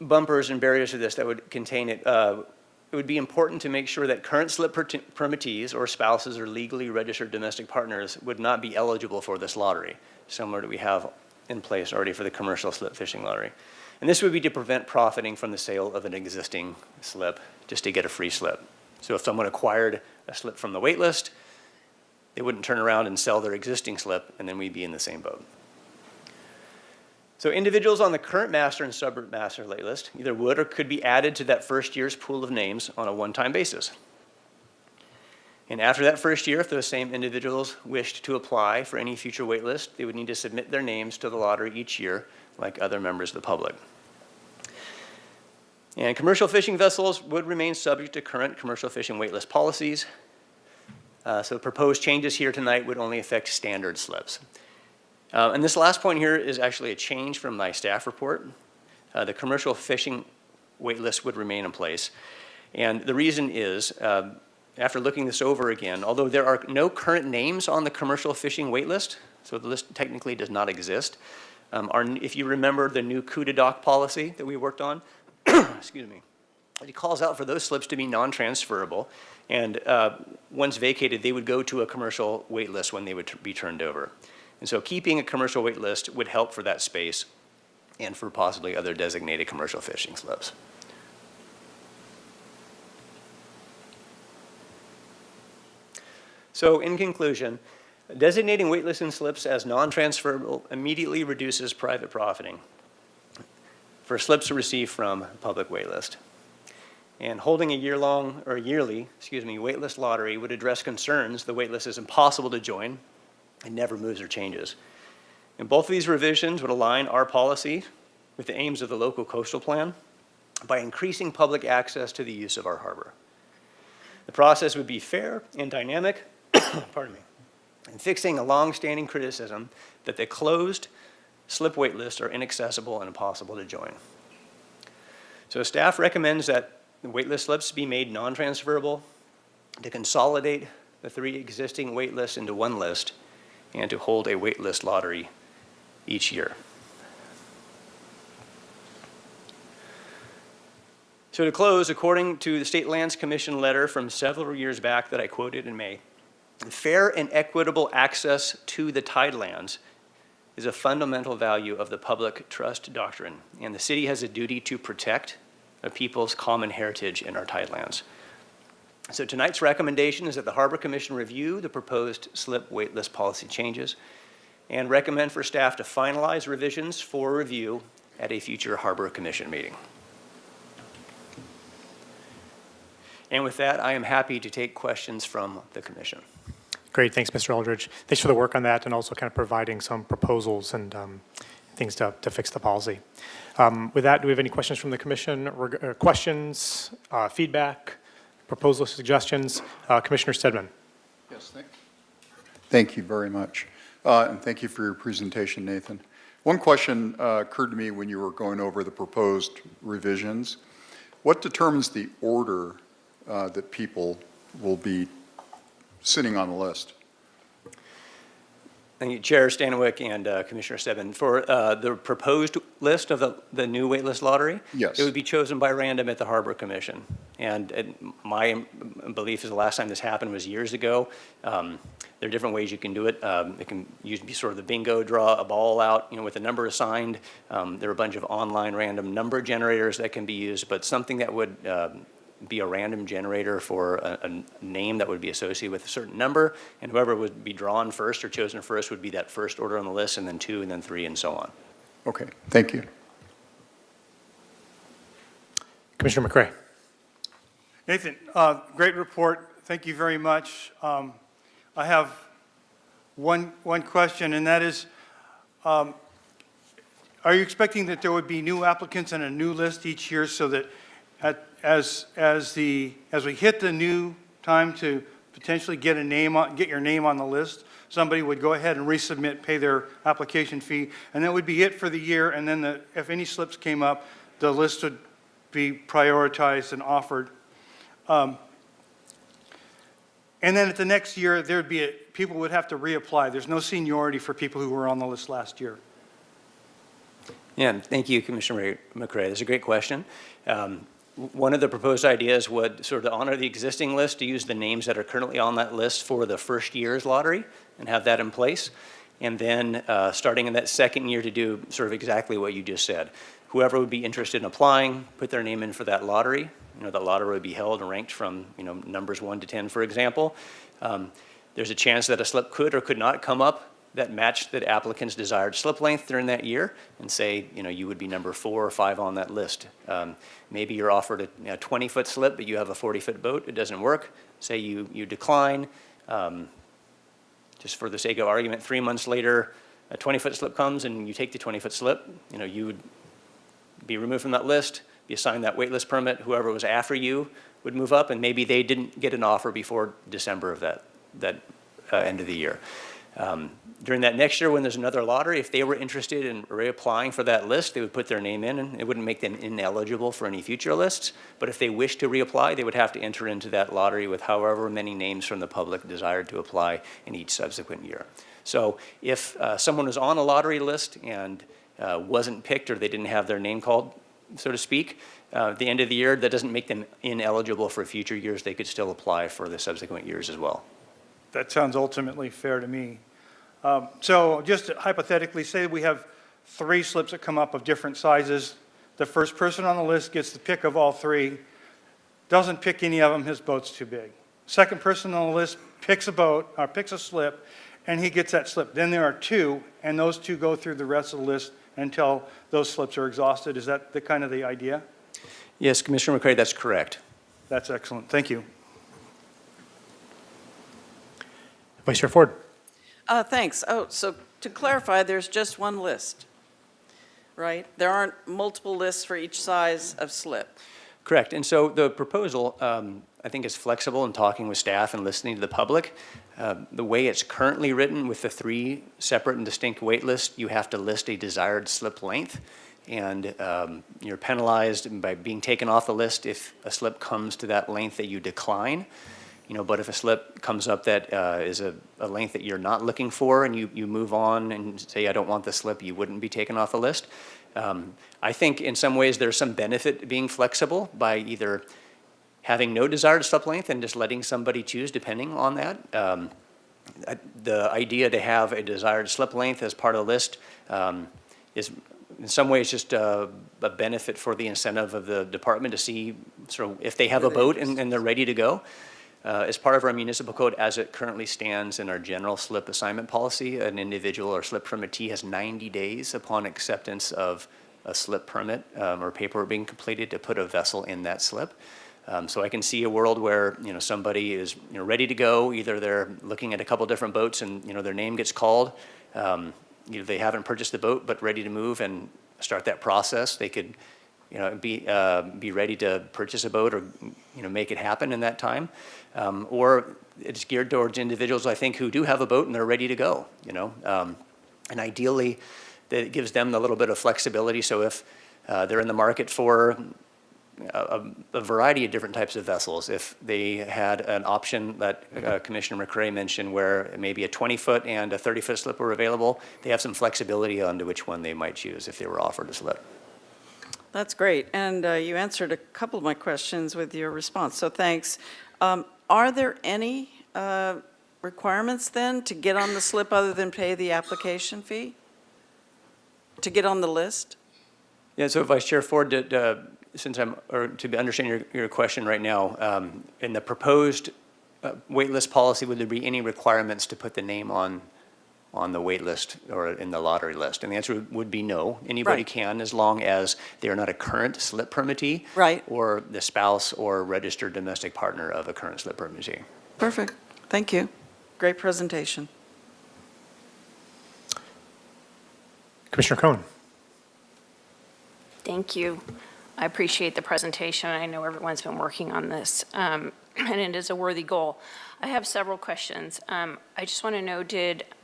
bumpers and barriers to this that would contain it. It would be important to make sure that current slip permittees or spouses or legally registered domestic partners would not be eligible for this lottery, similar to what we have in place already for the commercial slip fishing lottery. And this would be to prevent profiting from the sale of an existing slip just to get a free slip. So if someone acquired a slip from the wait list, they wouldn't turn around and sell their existing slip, and then we'd be in the same boat. So individuals on the current master and sub-master wait list either would or could be added to that first year's pool of names on a one-time basis. And after that first year, if those same individuals wished to apply for any future wait list, they would need to submit their names to the lottery each year like other members of the public. And commercial fishing vessels would remain subject to current commercial fishing wait list policies. So proposed changes here tonight would only affect standard slips. And this last point here is actually a change from my staff report. The commercial fishing wait list would remain in place. And the reason is, after looking this over again, although there are no current names on the commercial fishing wait list, so the list technically does not exist, if you remember the new coup de dock policy that we worked on, excuse me, it calls out for those slips to be non-transferable. And once vacated, they would go to a commercial wait list when they would be turned over. And so keeping a commercial wait list would help for that space and for possibly other designated commercial fishing slips. So in conclusion, designating wait lists and slips as non-transferable immediately reduces private profiting for slips received from public wait list. And holding a yearly wait list lottery would address concerns the wait list is impossible to join. It never moves or changes. And both of these revisions would align our policy with the aims of the local coastal plan by increasing public access to the use of our harbor. The process would be fair and dynamic, pardon me, and fixing a long-standing criticism that the closed slip wait lists are inaccessible and impossible to join. So staff recommends that the wait list slips be made non-transferable, to consolidate the 3 existing wait lists into one list, and to hold a wait list lottery each year. So to close, according to the State Lands Commission letter from several years back that I quoted in May, fair and equitable access to the tidelands is a fundamental value of the public trust doctrine, and the city has a duty to protect a people's common heritage in our tidelands. So tonight's recommendation is that the Harbor Commission review the proposed slip wait list policy changes and recommend for staff to finalize revisions for review at a future Harbor Commission meeting. And with that, I am happy to take questions from the commission. Great, thanks, Mr. Eldridge. Thanks for the work on that and also kind of providing some proposals and things to fix the policy. With that, do we have any questions from the commission? Questions, feedback, proposals, suggestions? Commissioner Stedman. Yes, thank you very much. And thank you for your presentation, Nathan. One question occurred to me when you were going over the proposed revisions. What determines the order that people will be sitting on the list? Thank you, Chair Stanwyck and Commissioner Stebbins. For the proposed list of the new waitlist lottery, Yes. it would be chosen by random at the Harbor Commission. And my belief is the last time this happened was years ago. There are different ways you can do it. It can usually be sort of the bingo, draw a ball out, with a number assigned. There are a bunch of online random number generators that can be used, but something that would be a random generator for a name that would be associated with a certain number, and whoever would be drawn first or chosen first would be that first order on the list, and then 2, and then 3, and so on. Okay, thank you. Commissioner McCray. Nathan, great report. Thank you very much. I have one question, and that is, are you expecting that there would be new applicants and a new list each year so that as we hit the new time to potentially get your name on the list, somebody would go ahead and resubmit, pay their application fee, and that would be it for the year, and then if any slips came up, the list would be prioritized and offered. And then at the next year, people would have to reapply. There's no seniority for people who were on the list last year. Yeah, thank you, Commissioner McCray. That's a great question. One of the proposed ideas would sort of honor the existing list, to use the names that are currently on that list for the first year's lottery and have that in place. And then starting in that second year to do sort of exactly what you just said. Whoever would be interested in applying, put their name in for that lottery. That lottery would be held and ranked from, numbers 1 to 10, for example. There's a chance that a slip could or could not come up that matched the applicant's desired slip length during that year, and say, you would be number 4 or 5 on that list. Maybe you're offered a 20-foot slip, but you have a 40-foot boat. It doesn't work. Say you decline. Just for the sake of argument, 3 months later, a 20-foot slip comes and you take the 20-foot slip. You would be removed from that list, be assigned that waitlist permit. Whoever was after you would move up, and maybe they didn't get an offer before December of that end of the year. During that next year, when there's another lottery, if they were interested in reapplying for that list, they would put their name in, and it wouldn't make them ineligible for any future lists. But if they wished to reapply, they would have to enter into that lottery with however many names from the public desired to apply in each subsequent year. So if someone was on a lottery list and wasn't picked, or they didn't have their name called, so to speak, at the end of the year, that doesn't make them ineligible for future years. They could still apply for the subsequent years as well. That sounds ultimately fair to me. So just hypothetically, say we have 3 slips that come up of different sizes. The first person on the list gets the pick of all 3, doesn't pick any of them, his boat's too big. Second person on the list picks a slip, and he gets that slip. Then there are 2, and those 2 go through the rest of the list until those slips are exhausted. Is that the idea? Yes, Commissioner McCray, that's correct. That's excellent. Thank you. Vice Chair Ford. Thanks. Oh, so to clarify, there's just one list, right? There aren't multiple lists for each size of slip. Correct. And so the proposal, I think, is flexible in talking with staff and listening to the public. The way it's currently written, with the 3 separate and distinct wait lists, you have to list a desired slip length, and you're penalized by being taken off the list if a slip comes to that length that you decline. But if a slip comes up that is a length that you're not looking for, and you move on and say, I don't want the slip, you wouldn't be taken off the list. I think in some ways there's some benefit to being flexible by either having no desired slip length and just letting somebody choose depending on that. The idea to have a desired slip length as part of the list is in some ways just a benefit for the incentive of the department to see sort of if they have a boat and they're ready to go. As part of our municipal code, as it currently stands in our general slip assignment policy, an individual or slip permittee has 90 days upon acceptance of a slip permit or paperwork being completed to put a vessel in that slip. So I can see a world where somebody is ready to go. Either they're looking at a couple different boats and their name gets called. They haven't purchased the boat but ready to move and start that process. They could be ready to purchase a boat or make it happen in that time. Or it's geared towards individuals, I think, who do have a boat and they're ready to go. And ideally, that gives them a little bit of flexibility. So if they're in the market for a variety of different types of vessels, if they had an option that Commissioner McCray mentioned where maybe a 20-foot and a 30-foot slip were available, they have some flexibility on to which one they might choose if they were offered a slip. That's great, and you answered a couple of my questions with your response, so thanks. Are there any requirements then to get on the slip other than pay the application fee? To get on the list? Yeah, so Vice Chair Ford, since to understand your question right now, in the proposed wait list policy, would there be any requirements to put the name on the wait list or in the lottery list? And the answer would be no. Anybody Right. can, as long as they are not a current slip permittee. Right. Or the spouse or registered domestic partner of a current slip permittee. Perfect, thank you. Great presentation. Commissioner Cohen. Thank you. I appreciate the presentation. I know everyone's been working on this, and it is a worthy goal. I have several questions. I just want to know,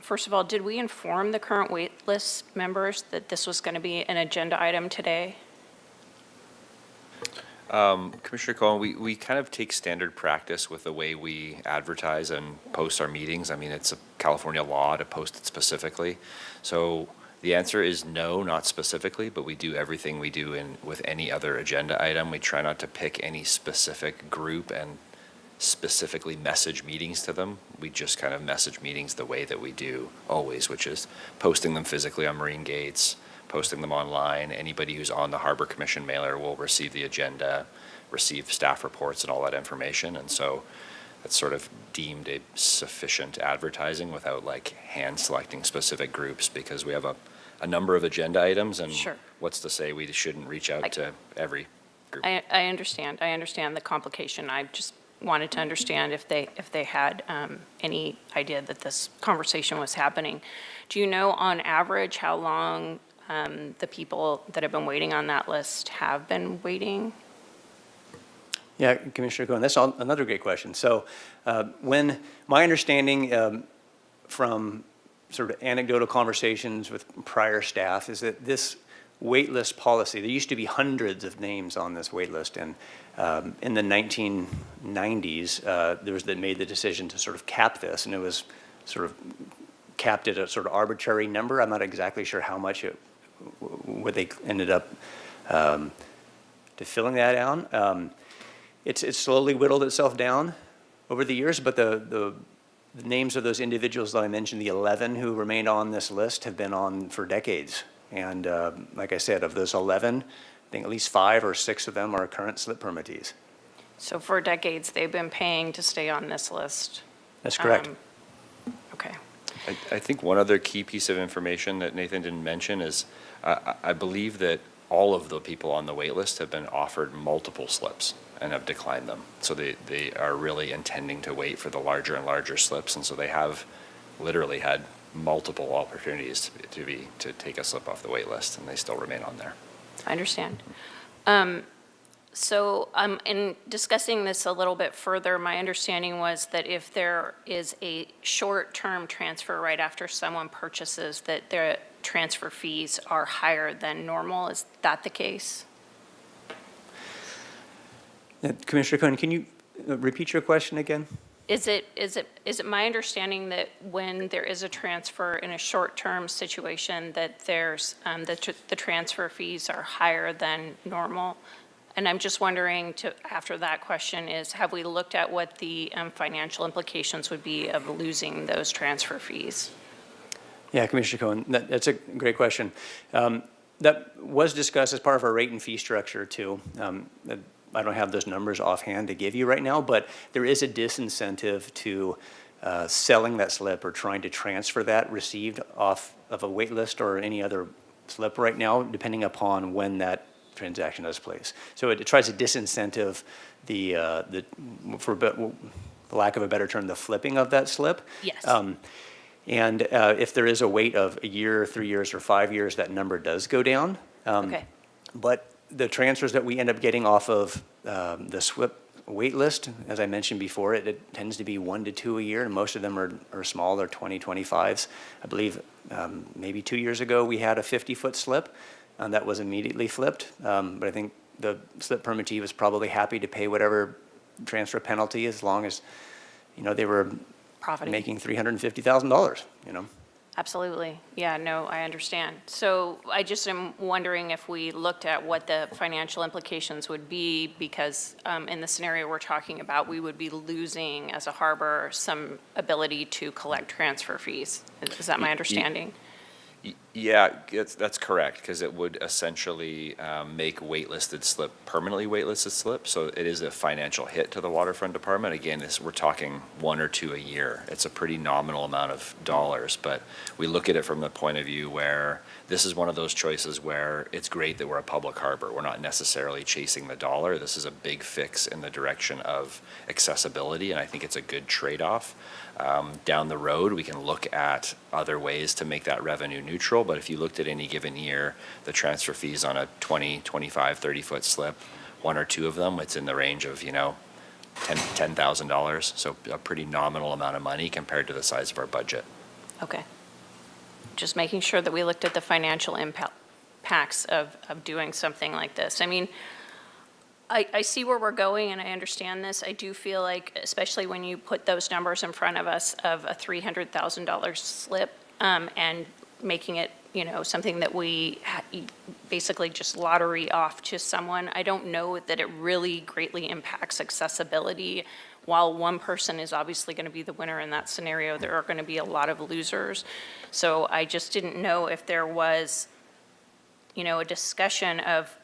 first of all, did we inform the current wait list members that this was going to be an agenda item today? Commissioner Cohen, we kind of take standard practice with the way we advertise and post our meetings. I mean, it's a California law to post it specifically. So the answer is no, not specifically, but we do everything we do with any other agenda item. We try not to pick any specific group and specifically message meetings to them. We just kind of message meetings the way that we do always, which is posting them physically on Marine Gates, posting them online. Anybody who's on the Harbor Commission mailer will receive the agenda, receive staff reports and all that information. And so that's sort of deemed a sufficient advertising without like hand selecting specific groups, because we have a number of agenda items, and Sure. what's to say we shouldn't reach out to every group? I understand. I understand the complication. I just wanted to understand if they had any idea that this conversation was happening. Do you know on average how long the people that have been waiting on that list have been waiting? Yeah, Commissioner Cohen, that's another great question. So when my understanding from sort of anecdotal conversations with prior staff is that this wait list policy, there used to be hundreds of names on this wait list, and in the 1990s, there was that made the decision to sort of cap this, and it was sort of capped at a sort of arbitrary number. I'm not exactly sure how much what they ended up to filling that down. It's slowly whittled itself down over the years, but the names of those individuals that I mentioned, the 11 who remained on this list, have been on for decades. And like I said, of those 11, I think at least 5 or 6 of them are current slip permittees. So for decades, they've been paying to stay on this list. That's correct. Okay. I think one other key piece of information that Nathan didn't mention is I believe that all of the people on the wait list have been offered multiple slips and have declined them. So they are really intending to wait for the larger and larger slips, and so they have literally had multiple opportunities to take a slip off the wait list, and they still remain on there. I understand. So in discussing this a little bit further, my understanding was that if there is a short-term transfer right after someone purchases, that their transfer fees are higher than normal. Is that the case? Commissioner Cohen, can you repeat your question again? Is it my understanding that when there is a transfer in a short-term situation, that there's, the transfer fees are higher than normal? And I'm just wondering, after that question is, have we looked at what the financial implications would be of losing those transfer fees? Yeah, Commissioner Cohen, that's a great question. That was discussed as part of our rate and fee structure too. I don't have those numbers offhand to give you right now, but there is a disincentive to selling that slip or trying to transfer that received off of a wait list or any other slip right now, depending upon when that transaction does place. So it tries to disincentive for lack of a better term, the flipping of that slip. Yes. And if there is a wait of a year, 3 years, or 5 years, that number does go down. Okay. But the transfers that we end up getting off of the SWIP wait list, as I mentioned before, it tends to be 1 to 2 a year, and most of them are small, they're 20, 25s. I believe Maybe 2 years ago, we had a 50-foot slip, and that was immediately flipped. But I think the slip permittee was probably happy to pay whatever transfer penalty as long as, they were Profiting. making $350,000, Absolutely. Yeah, no, I understand. So I just am wondering if we looked at what the financial implications would be, because in the scenario we're talking about, we would be losing, as a harbor, some ability to collect transfer fees. Is that my understanding? Yeah, that's correct, because it would essentially make waitlisted slip permanently waitlisted slip. So it is a financial hit to the waterfront department. Again, we're talking 1 or 2 a year. It's a pretty nominal amount of dollars, but we look at it from the point of view where this is one of those choices where it's great that we're a public harbor. We're not necessarily chasing the dollar. This is a big fix in the direction of accessibility, and I think it's a good trade-off. Down the road, we can look at other ways to make that revenue neutral, but if you looked at any given year, the transfer fees on a 20, 25, 30-foot slip, 1 or 2 of them, it's in the range of, $10,000. So a pretty nominal amount of money compared to the size of our budget. Okay. Just making sure that we looked at the financial impacts of doing something like this. I mean, I see where we're going, and I understand this. I do feel like, especially when you put those numbers in front of us of a $300,000 slip, and making it, something that we basically just lottery off to someone, I don't know that it really greatly impacts accessibility. While one person is obviously going to be the winner in that scenario, there are going to be a lot of losers. So I just didn't know if there was, a discussion of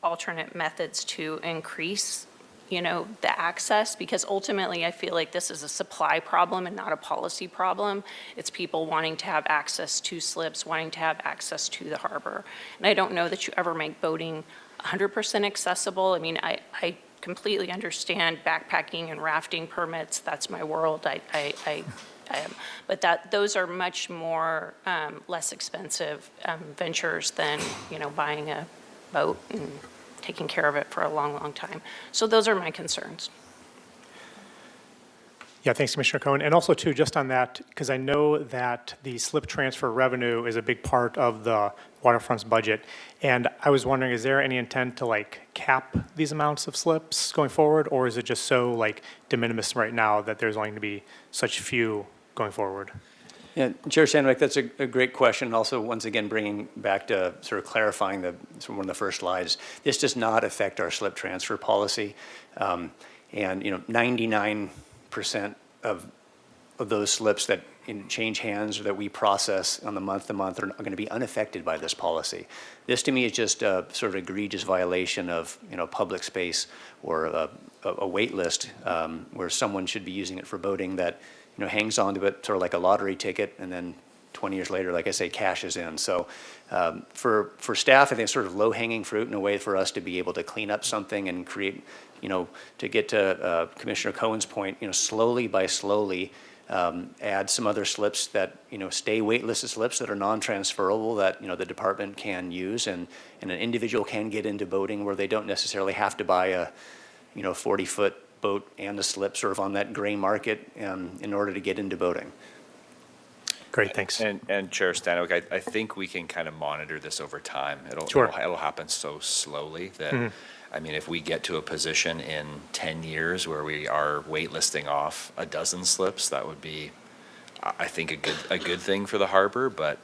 alternate methods to increase, the access, because ultimately I feel like this is a supply problem and not a policy problem. It's people wanting to have access to slips, wanting to have access to the harbor. And I don't know that you ever make boating 100% accessible. I mean, I completely understand backpacking and rafting permits. That's my world. But those are much more less expensive ventures than, buying a boat and taking care of it for a long, long time. So those are my concerns. Yeah, thanks, Commissioner Cohen. And also, too, just on that, because I know that the slip transfer revenue is a big part of the waterfront's budget. And I was wondering, is there any intent to cap these amounts of slips going forward? Or is it just so de minimis right now that there's going to be such few going forward? Yeah, Chair Sandwick, that's a great question. Also, once again, bringing back to sort of clarifying one of the first slides, this does not affect our slip transfer policy. And 99% of those slips that change hands or that we process on the month-to-month are going to be unaffected by this policy. This, to me, is just a sort of egregious violation of public space or a wait list where someone should be using it for boating that hangs on to it sort of like a lottery ticket, and then 20 years later, like I say, cashes in. So for staff, I think it's sort of low-hanging fruit in a way for us to be able to clean up something and create, to get to Commissioner Cohen's point, slowly by slowly add some other slips that, stay waitlisted slips that are non-transferable that, the department can use, and an individual can get into boating where they don't necessarily have to buy a, 40-foot boat and a slip sort of on that gray market in order to get into boating. Great, thanks. And Chair Stanwyck, I think we can kind of monitor this over time. Sure. It'll happen so slowly that, I mean, if we get to a position in 10 years where we are waitlisting off a dozen slips, that would be, I think, a good thing for the harbor, but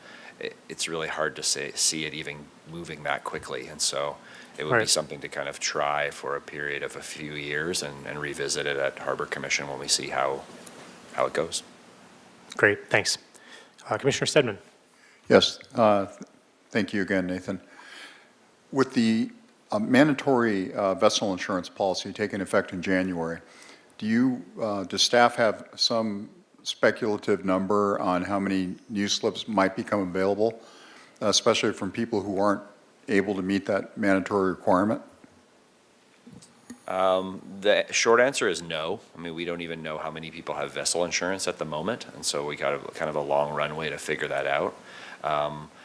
it's really hard to see it even moving that quickly. And so it would be something to kind of try for a period of a few years and revisit it at Harbor Commission when we see how it goes. Great, thanks. Commissioner Stedman. Yes, thank you again, Nathan. With the mandatory vessel insurance policy taking effect in January, does staff have some speculative number on how many new slips might become available, especially from people who aren't able to meet that mandatory requirement? The short answer is no. I mean, we don't even know how many people have vessel insurance at the moment, and so we got kind of a long runway to figure that out.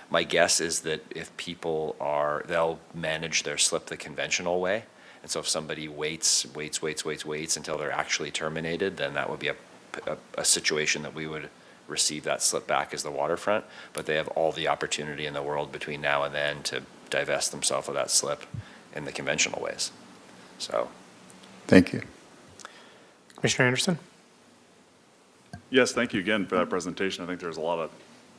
My guess is that if people they'll manage their slip the conventional way, and so if somebody waits until they're actually terminated, then that would be a situation that we would receive that slip back as the waterfront, but they have all the opportunity in the world between now and then to divest themselves of that slip in the conventional ways. So, Thank you. Commissioner Anderson? Yes, thank you again for that presentation. I think there's a lot of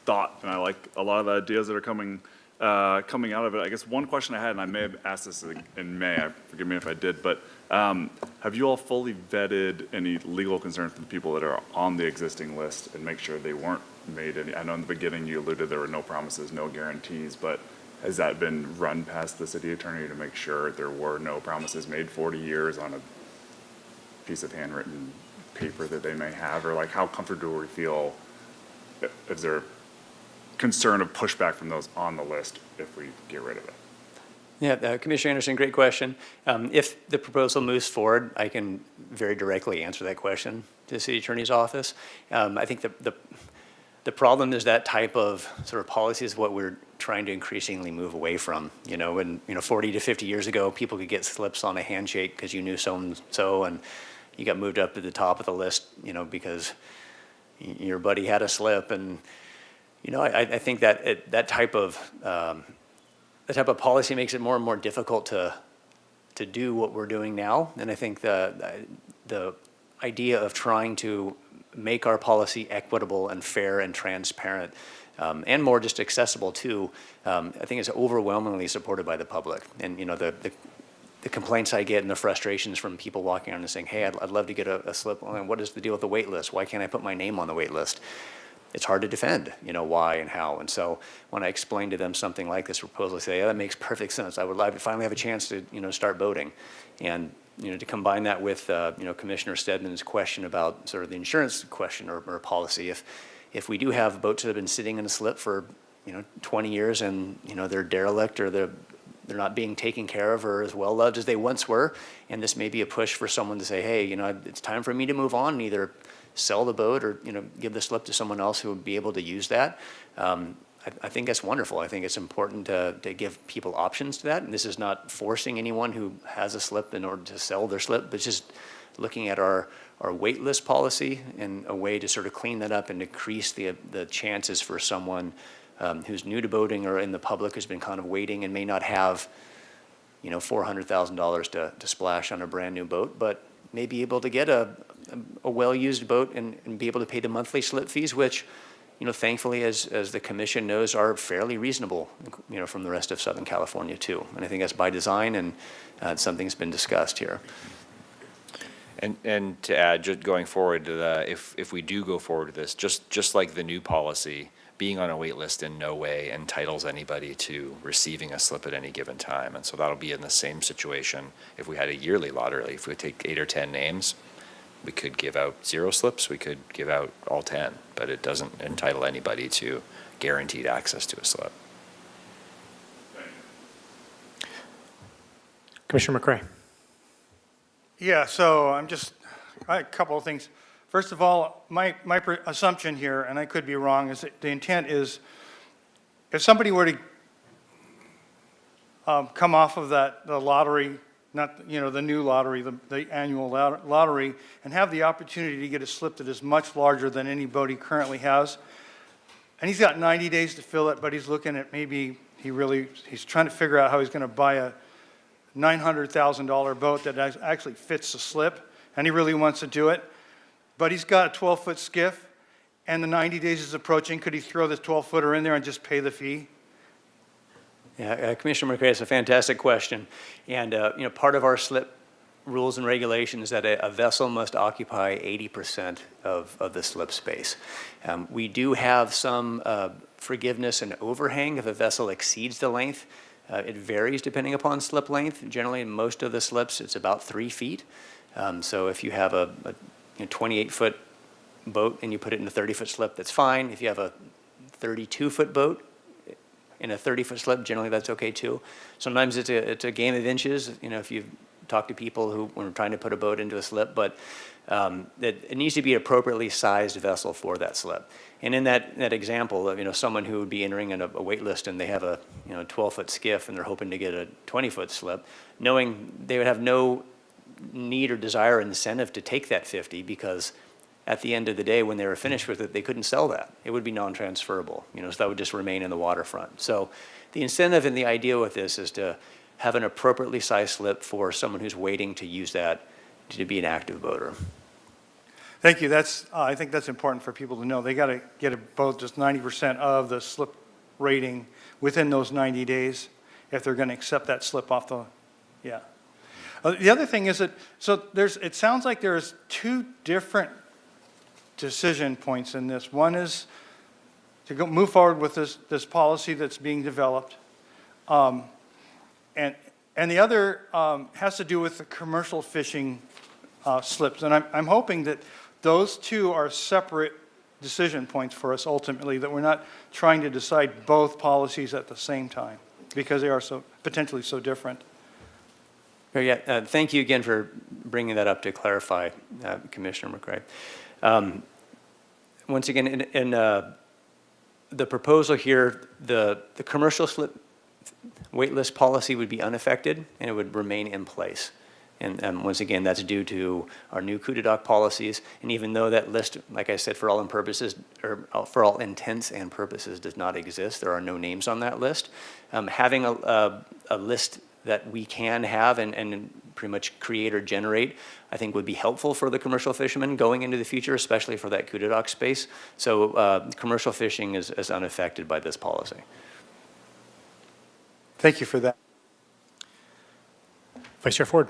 thought, and I like a lot of the ideas that are coming out of it. I guess one question I had, and I may have asked this in May, forgive me if I did, but have you all fully vetted any legal concerns for the people that are on the existing list and make sure they weren't made any? I know in the beginning you alluded there were no promises, no guarantees, but has that been run past the city attorney to make sure there were no promises made 40 years on a piece of handwritten paper that they may have? Or like, how comfortable do we feel? Is there concern of pushback from those on the list if we get rid of it? Yeah, Commissioner Anderson, great question. If the proposal moves forward, I can very directly answer that question to the city attorney's office. I think the problem is that type of sort of policy is what we're trying to increasingly move away from. When 40 to 50 years ago, people could get slips on a handshake because you knew so-and-so, and you got moved up to the top of the list, because your buddy had a slip. And, I think that that type of policy makes it more and more difficult to do what we're doing now. And I think the idea of trying to make our policy equitable and fair and transparent, and more just accessible too, I think is overwhelmingly supported by the public. And the complaints I get and the frustrations from people walking around and saying, hey, I'd love to get a slip. Well, what is the deal with the wait list? Why can't I put my name on the wait list? It's hard to defend, why and how. And so when I explain to them something like this proposal, I say, yeah, that makes perfect sense. I would like to finally have a chance to, start voting. And, to combine that with, Commissioner Stedman's question about sort of the insurance question or policy. If we do have boats that have been sitting in a slip for, 20 years and, they're derelict or they're not being taken care of or as well loved as they once were, and this may be a push for someone to say, hey, it's time for me to move on and either sell the boat or, give the slip to someone else who would be able to use that. I think that's wonderful. I think it's important to give people options to that. And this is not forcing anyone who has a slip in order to sell their slip, but just looking at our wait list policy and a way to sort of clean that up and decrease the chances for someone who's new to boating or in the public who's been kind of waiting and may not have, $400,000 to splash on a brand new boat, but may be able to get a well-used boat and be able to pay the monthly slip fees, which, thankfully, as the commission knows, are fairly reasonable, from the rest of Southern California too. And I think that's by design, and something's been discussed here. And to add, just going forward to if we do go forward with this, just like the new policy, being on a wait list in no way entitles anybody to receiving a slip at any given time. And so that'll be in the same situation if we had a yearly lottery. If we take 8 or 10 names, we could give out 0 slips, we could give out all 10, but it doesn't entitle anybody to guaranteed access to a slip. Commissioner McCray? Yeah, so a couple of things. First of all, my assumption here, and I could be wrong, is that the intent is if somebody were to come off of the lottery, not, the new lottery, the annual lottery, and have the opportunity to get a slip that is much larger than any boat he currently has, and he's got 90 days to fill it, but he's looking at maybe he's trying to figure out how he's going to buy a $900,000 boat that actually fits the slip, and he really wants to do it. But he's got a 12-foot skiff, and the 90 days is approaching. Could he throw the 12-footer in there and just pay the fee? Yeah, Commissioner McCray, it's a fantastic question. And, part of our slip rules and regulations is that a vessel must occupy 80% of the slip space. We do have some forgiveness and overhang if a vessel exceeds the length. It varies depending upon slip length. Generally, in most of the slips, it's about 3 feet. So if you have a 28-foot boat and you put it in a 30-foot slip, that's fine. If you have a 32-foot boat in a 30-foot slip, generally that's okay too. Sometimes it's a game of inches, if you talk to people who are trying to put a boat into a slip, but it needs to be an appropriately sized vessel for that slip. And in that example of, someone who would be entering in a wait list and they have a 12-foot skiff and they're hoping to get a 20-foot slip, knowing they would have no need or desire or incentive to take that 50 because at the end of the day, when they were finished with it, they couldn't sell that. It would be non-transferable, so that would just remain in the waterfront. So the incentive and the idea with this is to have an appropriately sized slip for someone who's waiting to use that to be an active boater. Thank you. I think that's important for people to know. They got to get a boat just 90% of the slip rating within those 90 days if they're going to accept that slip off the, yeah. The other thing is that, so it sounds like there's two different decision points in this. One is to move forward with this policy that's being developed. And the other has to do with the commercial fishing slips. And I'm hoping that those two are separate decision points for us ultimately, that we're not trying to decide both policies at the same time, because they are so potentially so different. Yeah, thank you again for bringing that up to clarify, Commissioner McCray. Once again, in the proposal here, the commercial slip waitlist policy would be unaffected and it would remain in place. And once again, that's due to our new CUDADOC policies. And even though that list, like I said, for all intents and purposes does not exist, there are no names on that list. Having a list that we can have and pretty much create or generate, I think would be helpful for the commercial fishermen going into the future, especially for that CUDADOC space. So commercial fishing is unaffected by this policy. Thank you for that. Vice Chair Ford.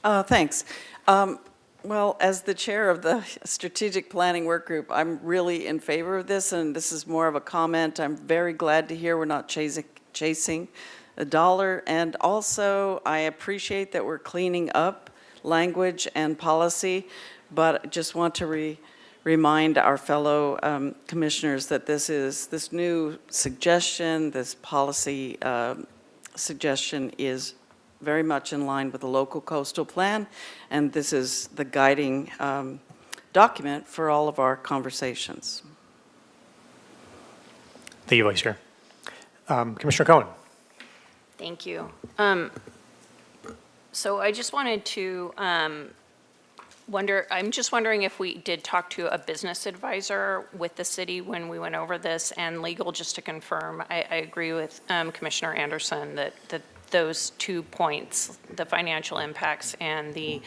Thanks. Well, as the chair of the Strategic Planning Work Group, I'm really in favor of this, and this is more of a comment. I'm very glad to hear we're not chasing a dollar, and also I appreciate that we're cleaning up language and policy, but I just want to remind our fellow commissioners that this new suggestion, this policy suggestion is very much in line with the local coastal plan, and this is the guiding document for all of our conversations. Thank you, Vice Chair. Commissioner Cohen. Thank you. So I just wanted to I'm just wondering if we did talk to a business advisor with the city when we went over this, and legal, just to confirm. I agree with Commissioner Anderson that those 2 points, the financial impacts and the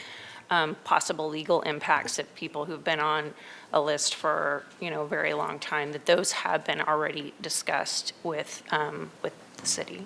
possible legal impacts of people who've been on a list for a very long time, that those have been already discussed with the city.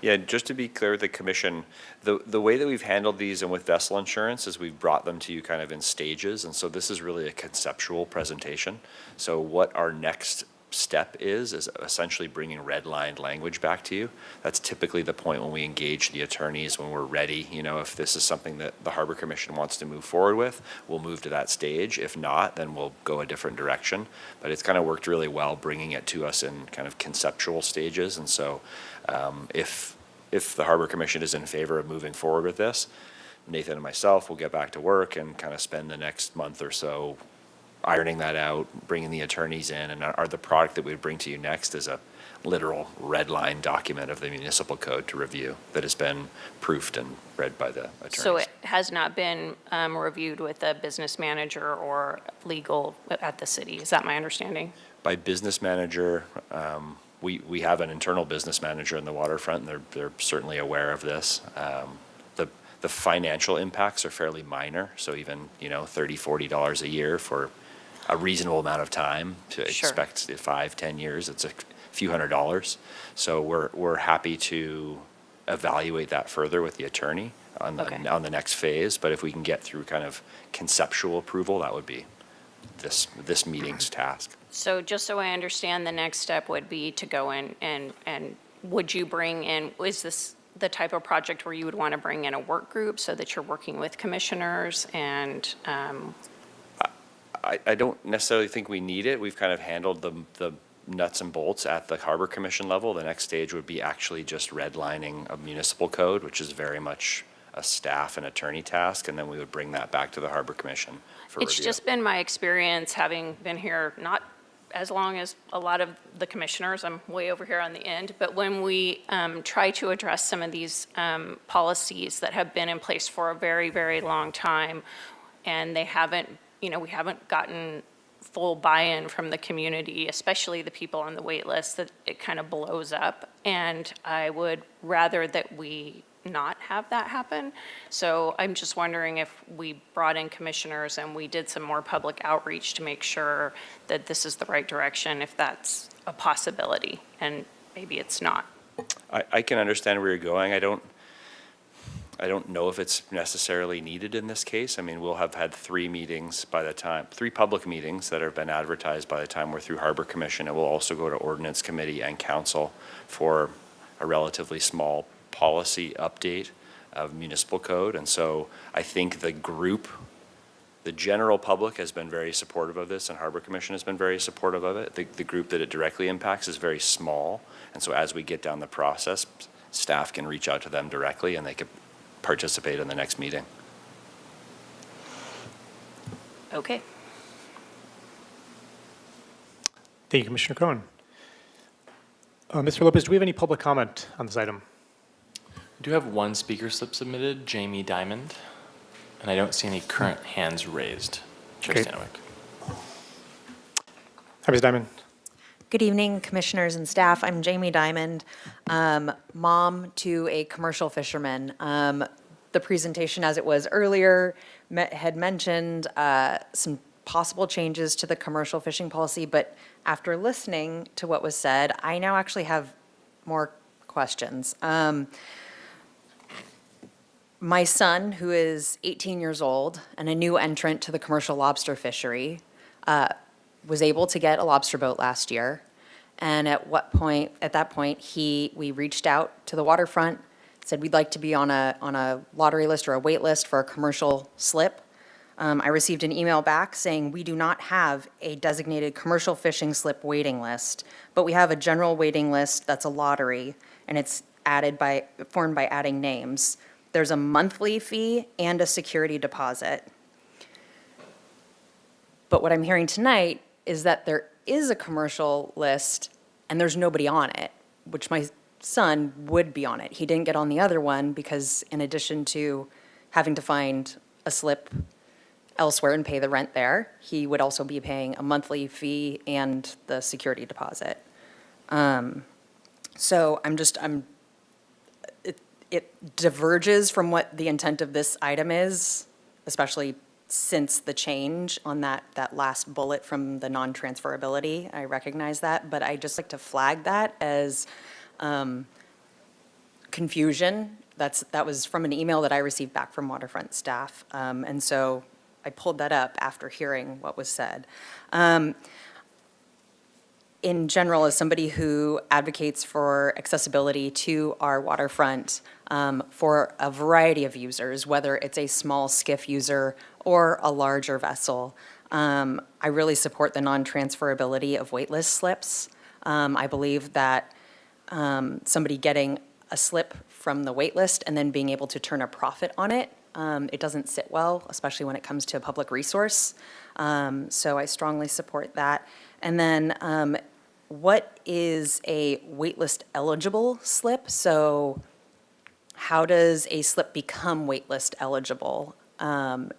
Yeah, just to be clear with the commission, the way that we've handled these and with vessel insurance is we've brought them to you kind of in stages. And so this is really a conceptual presentation. So what our next step is essentially bringing redlined language back to you. That's typically the point when we engage the attorneys, when we're ready. If this is something that the Harbor Commission wants to move forward with, we'll move to that stage. If not, then we'll go a different direction. But it's kind of worked really well bringing it to us in kind of conceptual stages. And so if the Harbor Commission is in favor of moving forward with this, Nathan and myself will get back to work and kind of spend the next month or so ironing that out, bringing the attorneys in, and the product that we bring to you next is a literal red line document of the municipal code to review that has been proofed and read by the attorneys. So it has not been reviewed with a business manager or legal at the city. Is that my understanding? By business manager, we have an internal business manager in the waterfront, and they're certainly aware of this. The financial impacts are fairly minor, so even $30, $40 a year for a reasonable amount of time to expect 5-10 years, it's a few $100s. So we're happy to evaluate that further with the attorney on the next phase. But if we can get through kind of conceptual approval, that would be this meeting's task. So just so I understand, the next step would be to go in and would you bring in, is this the type of project where you would want to bring in a work group so that you're working with commissioners and I don't necessarily think we need it. We've kind of handled the nuts and bolts at the Harbor Commission level. The next stage would be actually just redlining a municipal code, which is very much a staff and attorney task, and then we would bring that back to the Harbor Commission for it's review. just been my experience, having been here not as long as a lot of the commissioners, I'm way over here on the end, but when we try to address some of these policies that have been in place for a very, very long time, and they haven't we haven't gotten full buy-in from the community, especially the people on the wait list, that it kind of blows up. And I would rather that we not have that happen. So I'm just wondering if we brought in commissioners and we did some more public outreach to make sure that this is the right direction, if that's a possibility, and maybe it's not. I can understand where you're going. I don't know if it's necessarily needed in this case. I mean, we'll have had three public meetings that have been advertised by the time we're through Harbor Commission. It will also go to Ordinance Committee and Council for a relatively small policy update of municipal code. And so I think the general public has been very supportive of this, and Harbor Commission has been very supportive of it. The group that it directly impacts is very small. And so as we get down the process, staff can reach out to them directly and they could participate in the next meeting. Okay. Thank you, Commissioner Cohen. Mr. Lopez, do we have any public comment on this item? We do have one speaker slip submitted, Jamie Diamond, and I don't see any current hands raised. Chair Okay. Stanwyck. Hi, Ms. Diamond. Good evening, commissioners and staff. I'm Jamie Diamond, mom to a commercial fisherman. The presentation, as it was earlier, had mentioned some possible changes to the commercial fishing policy, but after listening to what was said, I now actually have more questions. My son, who is 18 years old and a new entrant to the commercial lobster fishery, was able to get a lobster boat last year. And at that point, we reached out to the waterfront, said we'd like to be on a lottery list or a wait list for a commercial slip. I received an email back saying we do not have a designated commercial fishing slip waiting list, but we have a general waiting list that's a lottery, and it's formed by adding names. There's a monthly fee and a security deposit. But what I'm hearing tonight is that there is a commercial list and there's nobody on it, which my son would be on it. He didn't get on the other one because in addition to having to find a slip elsewhere and pay the rent there, he would also be paying a monthly fee and the security deposit. So it diverges from what the intent of this item is, especially since the change on that last bullet from the non-transferability. I recognize that, but I just like to flag that as confusion. That was from an email that I received back from waterfront staff. And so I pulled that up after hearing what was said. In general, as somebody who advocates for accessibility to our waterfront for a variety of users, whether it's a small skiff user or a larger vessel, I really support the non-transferability of waitlist slips. I believe that somebody getting a slip from the waitlist and then being able to turn a profit on it, it doesn't sit well, especially when it comes to a public resource. So I strongly support that. And then what is a waitlist eligible slip? So how does a slip become waitlist eligible? And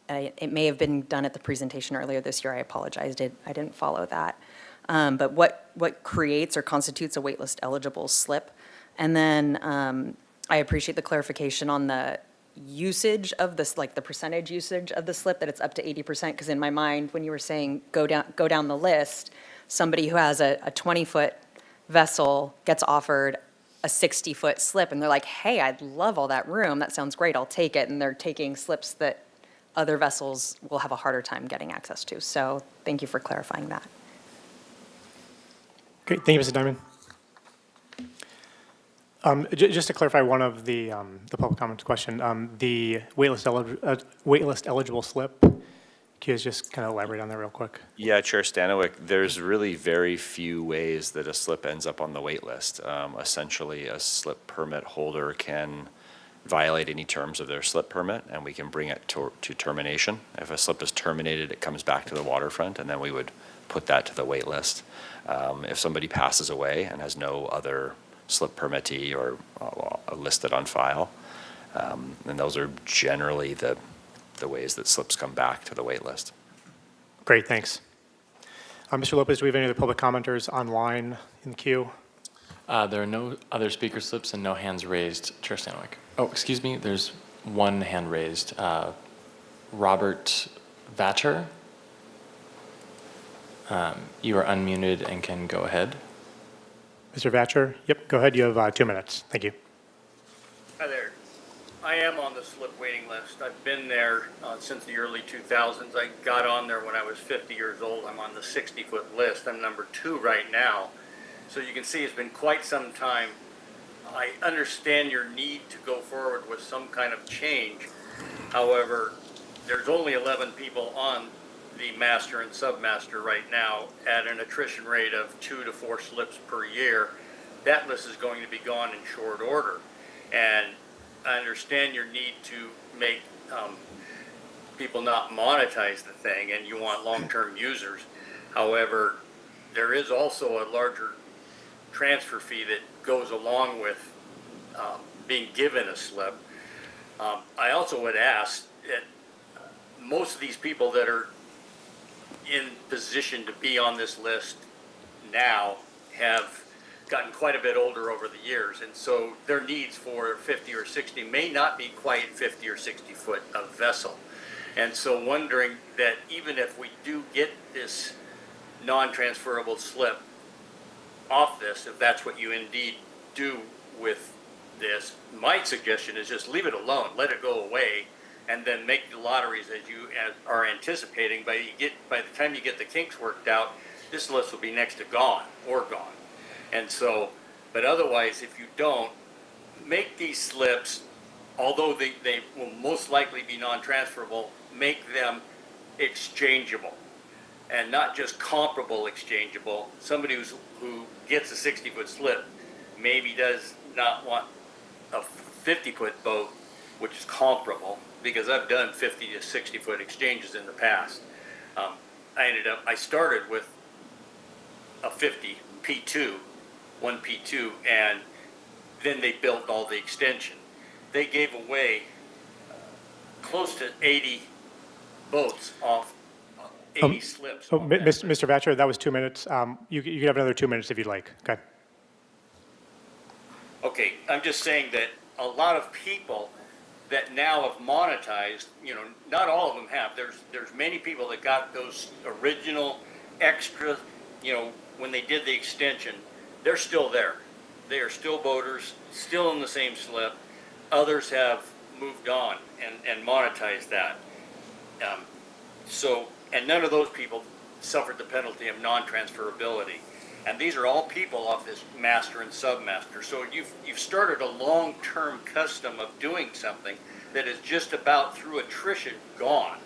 it may have been done at the presentation earlier this year. I apologize. I didn't follow that. But what creates or constitutes a waitlist eligible slip? And then I appreciate the clarification on the usage of this, like the percentage usage of the slip, that it's up to 80%. Because in my mind, when you were saying go down the list, somebody who has a 20-foot vessel gets offered a 60-foot slip, and they're like, hey, I'd love all that room. That sounds great. I'll take it. And they're taking slips that other vessels will have a harder time getting access to. So thank you for clarifying that. Great, thank you, Mrs. Diamond. Just to clarify one of the public comment question, the waitlist eligible slip, can you guys just kind of elaborate on that real quick? Yeah, Chair Stanwyck, there's really very few ways that a slip ends up on the wait list. Essentially, a slip permit holder can violate any terms of their slip permit, and we can bring it to termination. If a slip is terminated, it comes back to the waterfront, and then we would put that to the wait list. If somebody passes away and has no other slip permittee or listed on file, then those are generally the the ways that slips come back to the wait list. Great, thanks. Mr. Lopez, do we have any other public commenters online in the queue? There are no other speaker slips and no hands raised, Chair Stanwyck. Oh, excuse me, there's one hand raised. Robert Vatcher. You are unmuted and can go ahead. Mr. Vatcher, yep, go ahead, you have 2 minutes. Thank you. Hi there. I am on the slip waiting list. I've been there since the early 2000s. I got on there when I was 50 years old. I'm on the 60-foot list. I'm number 2 right now. So you can see it's been quite some time. I understand your need to go forward with some kind of change. However, there's only 11 people on the master and submaster right now at an attrition rate of 2 to 4 slips per year. That list is going to be gone in short order. And I understand your need to make people not monetize the thing, and you want long-term users. However, there is also a larger transfer fee that goes along with being given a slip. I also would ask that most of these people that are in position to be on this list now have gotten quite a bit older over the years, and so their needs for 50 or 60 may not be quite 50 or 60 foot of vessel. And so wondering that even if we do get this non-transferable slip off this, if that's what you indeed do with this, my suggestion is just leave it alone, let it go away, and then make the lotteries as you are anticipating. By the time you get the kinks worked out, this list will be next to gone or gone. And so, but otherwise, if you don't, make these slips, although they will most likely be non-transferable, make them exchangeable. And not just comparable exchangeable. Somebody who gets a 60-foot slip maybe does not want a 50-foot boat, which is comparable, because I've done 50 to 60-foot exchanges in the past. I started with a 50 P2, one P2, and then they built all the extension. They gave away close to 80 boats off 80 slips. Oh, Mr. Vatcher, that was 2 minutes. You could have another 2 minutes if you'd like. Okay. Okay, I'm just saying that a lot of people that now have monetized, not all of them have. There's many people that got those original extra, when they did the extension, they're still there. They are still boaters, still in the same slip. Others have moved on and monetized that. And none of those people suffered the penalty of non-transferability. And these are all people off this master and submaster. So you've started a long-term custom of doing something that is just about through attrition gone.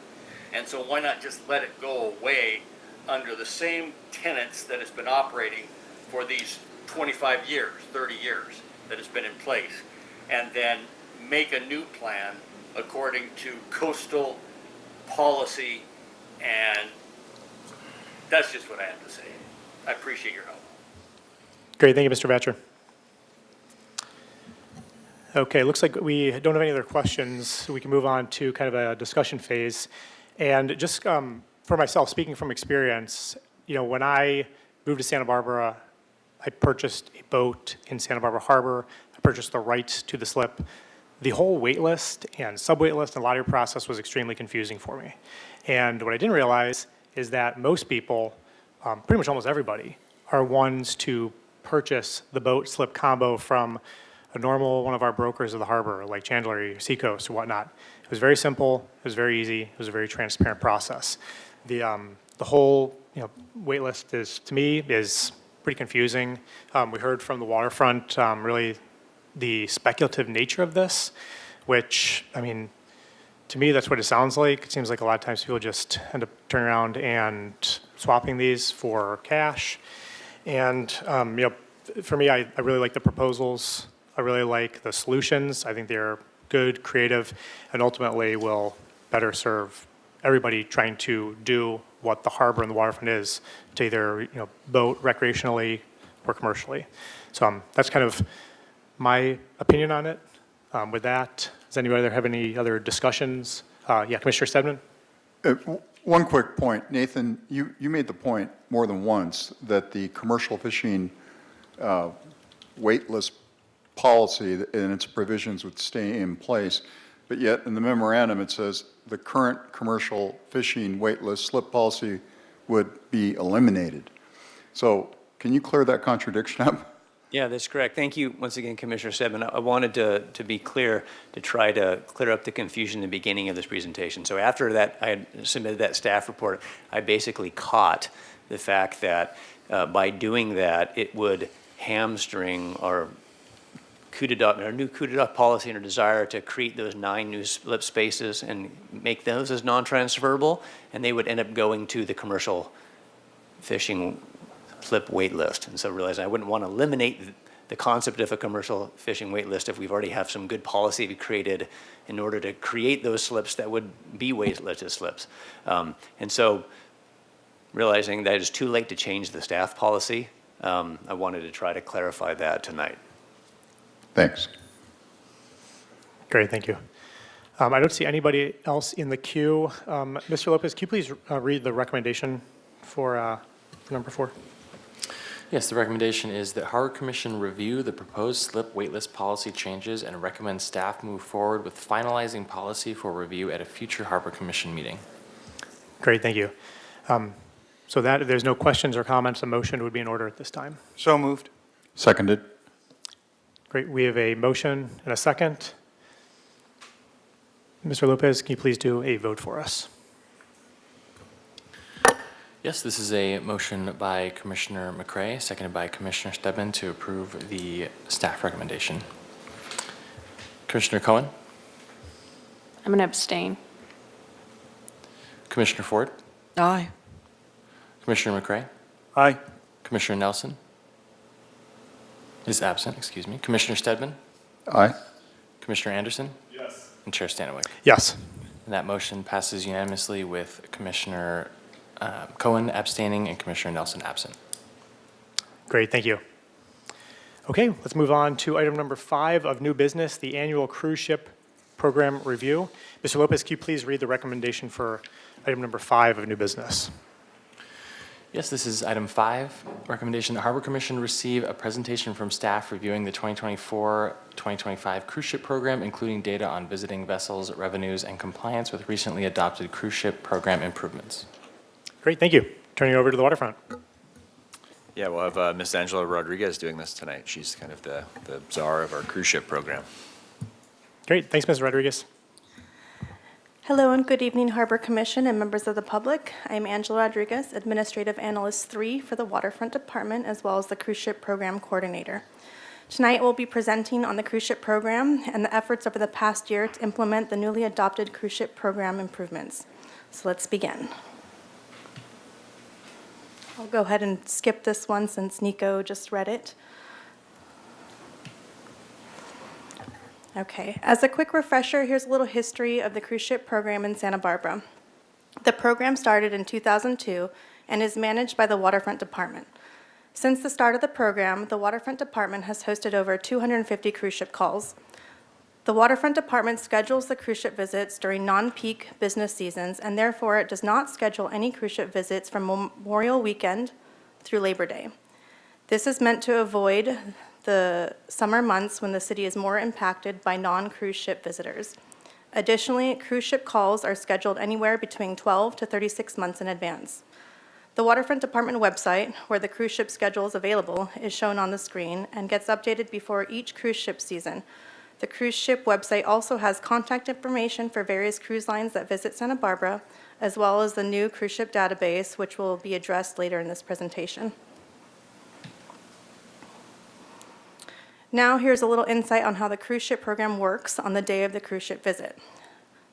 And so why not just let it go away under the same tenets that it's been operating for these 25 years, 30 years that it's been in place, and then make a new plan according to coastal policy, and that's just what I have to say. I appreciate your help. Great, thank you, Mr. Vatcher. Okay, looks like we don't have any other questions, so we can move on to kind of a discussion phase. And just for myself, speaking from experience, when I moved to Santa Barbara, I purchased a boat in Santa Barbara Harbor. I purchased the rights to the slip. The whole wait list and subwait list and lottery process was extremely confusing for me. And what I didn't realize is that most people, pretty much almost everybody, are ones to purchase the boat slip combo from a normal one of our brokers of the harbor, like Chandler or Seacoast or whatnot. It was very simple. It was very easy. It was a very transparent process. The whole wait list is, to me, is pretty confusing. We heard from the waterfront really the speculative nature of this, which, to me, that's what it sounds like. It seems like a lot of times people just end up turning around and swapping these for cash. And, for me, I really like the proposals. I really like the solutions. I think they're good, creative, and ultimately will better serve everybody trying to do what the harbor and the waterfront is to either, boat recreationally or commercially. So that's kind of my opinion on it. With that, does anybody have any other discussions Yeah, Commissioner Stedman? One quick point. Nathan, you made the point more than once that the commercial fishing waitlist policy and its provisions would stay in place, but yet in the memorandum it says the current commercial fishing waitlist slip policy would be eliminated. So can you clear that contradiction up? Yeah, that's correct. Thank you once again, Commissioner Stedman. I wanted to be clear, to try to clear up the confusion in the beginning of this presentation. So after that, I had submitted that staff report, I basically caught the fact that by doing that, it would hamstring our new coup d'etat policy and our desire to create those 9 new slip spaces and make those as non-transferable, and they would end up going to the commercial fishing slip wait list. And so I realized I wouldn't want to eliminate the concept of a commercial fishing wait list if we've already have some good policy we created in order to create those slips that would be waitlisted slips. And so realizing that it's too late to change the staff policy, I wanted to try to clarify that tonight. Thanks. Great, thank you. I don't see anybody else in the queue. Mr. Lopez, can you please read the recommendation for number 4? Yes, the recommendation is that Harbor Commission review the proposed slip waitlist policy changes and recommend staff move forward with finalizing policy for review at a future Harbor Commission meeting. Great, thank you. So that, if there's no questions or comments, a motion would be in order at this time. So moved. Seconded. Great, we have a motion and a second. Mr. Lopez, can you please do a vote for us? Yes, this is a motion by Commissioner McCray, seconded by Commissioner Stedman to approve the staff recommendation. Commissioner Cohen? I'm going to abstain. Commissioner Ford? Aye. Commissioner McCray? Aye. Commissioner Nelson? Is absent, excuse me. Commissioner Stedman? Aye. Commissioner Anderson? Yes. And Chair Stanwyck. Yes. And that motion passes unanimously with Commissioner Cohen abstaining and Commissioner Nelson absent. Great, thank you. Okay, let's move on to item number 5 of new business, the annual cruise ship program review. Mr. Lopez, can you please read the recommendation for item number 5 of new business? Yes, this is item 5. Recommendation that Harbor Commission receive a presentation from staff reviewing the 2024-2025 cruise ship program, including data on visiting vessels, revenues, and compliance with recently adopted cruise ship program improvements. Great, thank you. Turning it over to the waterfront. Yeah, we'll have Ms. Angela Rodriguez doing this tonight. She's kind of the czar of our cruise ship program. Great, thanks, Ms. Rodriguez. Hello and good evening, Harbor Commission and members of the public. I am Angela Rodriguez, Administrative Analyst 3 for the Waterfront Department, as well as the Cruise Ship Program Coordinator. Tonight, we'll be presenting on the cruise ship program and the efforts over the past year to implement the newly adopted cruise ship program improvements. So let's begin. I'll go ahead and skip this one since Nico just read it. Okay, as a quick refresher, here's a little history of the cruise ship program in Santa Barbara. The program started in 2002 and is managed by the Waterfront Department. Since the start of the program, the Waterfront Department has hosted over 250 cruise ship calls. The Waterfront Department schedules the cruise ship visits during non-peak business seasons, and therefore it does not schedule any cruise ship visits from Memorial Weekend through Labor Day. This is meant to avoid the summer months when the city is more impacted by non-cruise ship visitors. Additionally, cruise ship calls are scheduled anywhere between 12 to 36 months in advance. The Waterfront Department website, where the cruise ship schedule is available, is shown on the screen and gets updated before each cruise ship season. The cruise ship website also has contact information for various cruise lines that visit Santa Barbara, as well as the new cruise ship database, which will be addressed later in this presentation. Now here's a little insight on how the cruise ship program works on the day of the cruise ship visit.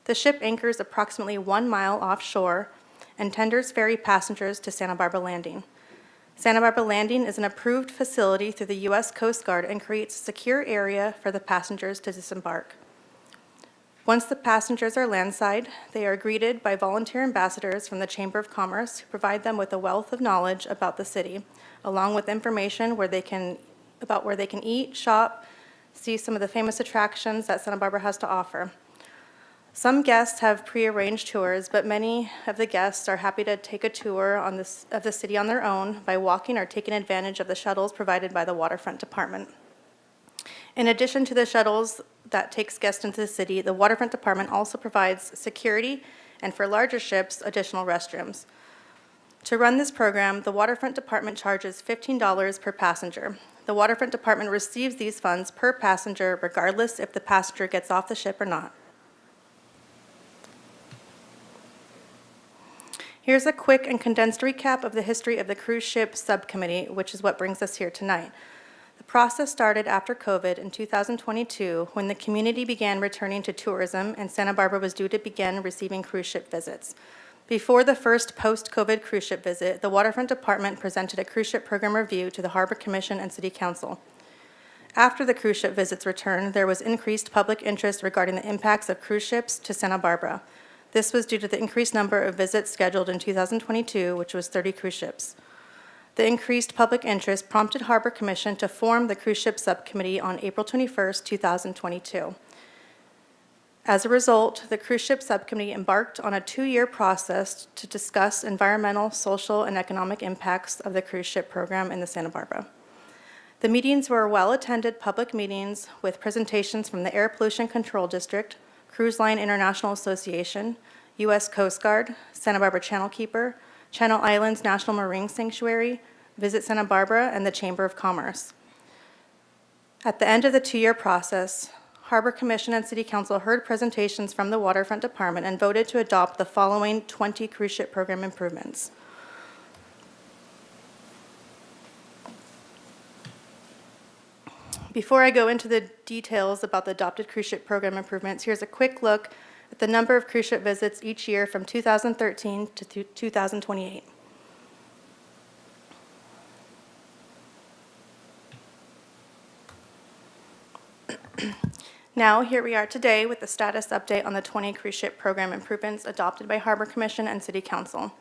The ship anchors approximately 1 mile offshore and tenders ferry passengers to Santa Barbara Landing. Santa Barbara Landing is an approved facility through the U.S. Coast Guard and creates a secure area for the passengers to disembark. Once the passengers are landside, they are greeted by volunteer ambassadors from the Chamber of Commerce who provide them with a wealth of knowledge about the city, along with information about where they can eat, shop, see some of the famous attractions that Santa Barbara has to offer. Some guests have prearranged tours, but many of the guests are happy to take a tour of the city on their own by walking or taking advantage of the shuttles provided by the Waterfront Department. In addition to the shuttles that takes guests into the city, the Waterfront Department also provides security and, for larger ships, additional restrooms. To run this program, the Waterfront Department charges $15 per passenger. The Waterfront Department receives these funds per passenger regardless if the passenger gets off the ship or not. Here's a quick and condensed recap of the history of the cruise ship subcommittee, which is what brings us here tonight. The process started after COVID in 2022, when the community began returning to tourism and Santa Barbara was due to begin receiving cruise ship visits. Before the first post-COVID cruise ship visit, the Waterfront Department presented a cruise ship program review to the Harbor Commission and City Council. After the cruise ship visits returned, there was increased public interest regarding the impacts of cruise ships to Santa Barbara. This was due to the increased number of visits scheduled in 2022, which was 30 cruise ships. The increased public interest prompted Harbor Commission to form the Cruise Ship Subcommittee on April 21st, 2022. As a result, the Cruise Ship Subcommittee embarked on a 2-year process to discuss environmental, social, and economic impacts of the cruise ship program in the Santa Barbara. The meetings were well-attended public meetings with presentations from the Air Pollution Control District, Cruise Line International Association, U.S. Coast Guard, Santa Barbara Channel Keeper, Channel Islands National Marine Sanctuary, Visit Santa Barbara, and the Chamber of Commerce. At the end of the 2-year process, Harbor Commission and City Council heard presentations from the Waterfront Department and voted to adopt the following 20 cruise ship program improvements. Before I go into the details about the adopted cruise ship program improvements, here's a quick look at the number of cruise ship visits each year from 2013 to 2028. Now, here we are today with the status update on the 20 cruise ship program improvements adopted by Harbor Commission and City Council.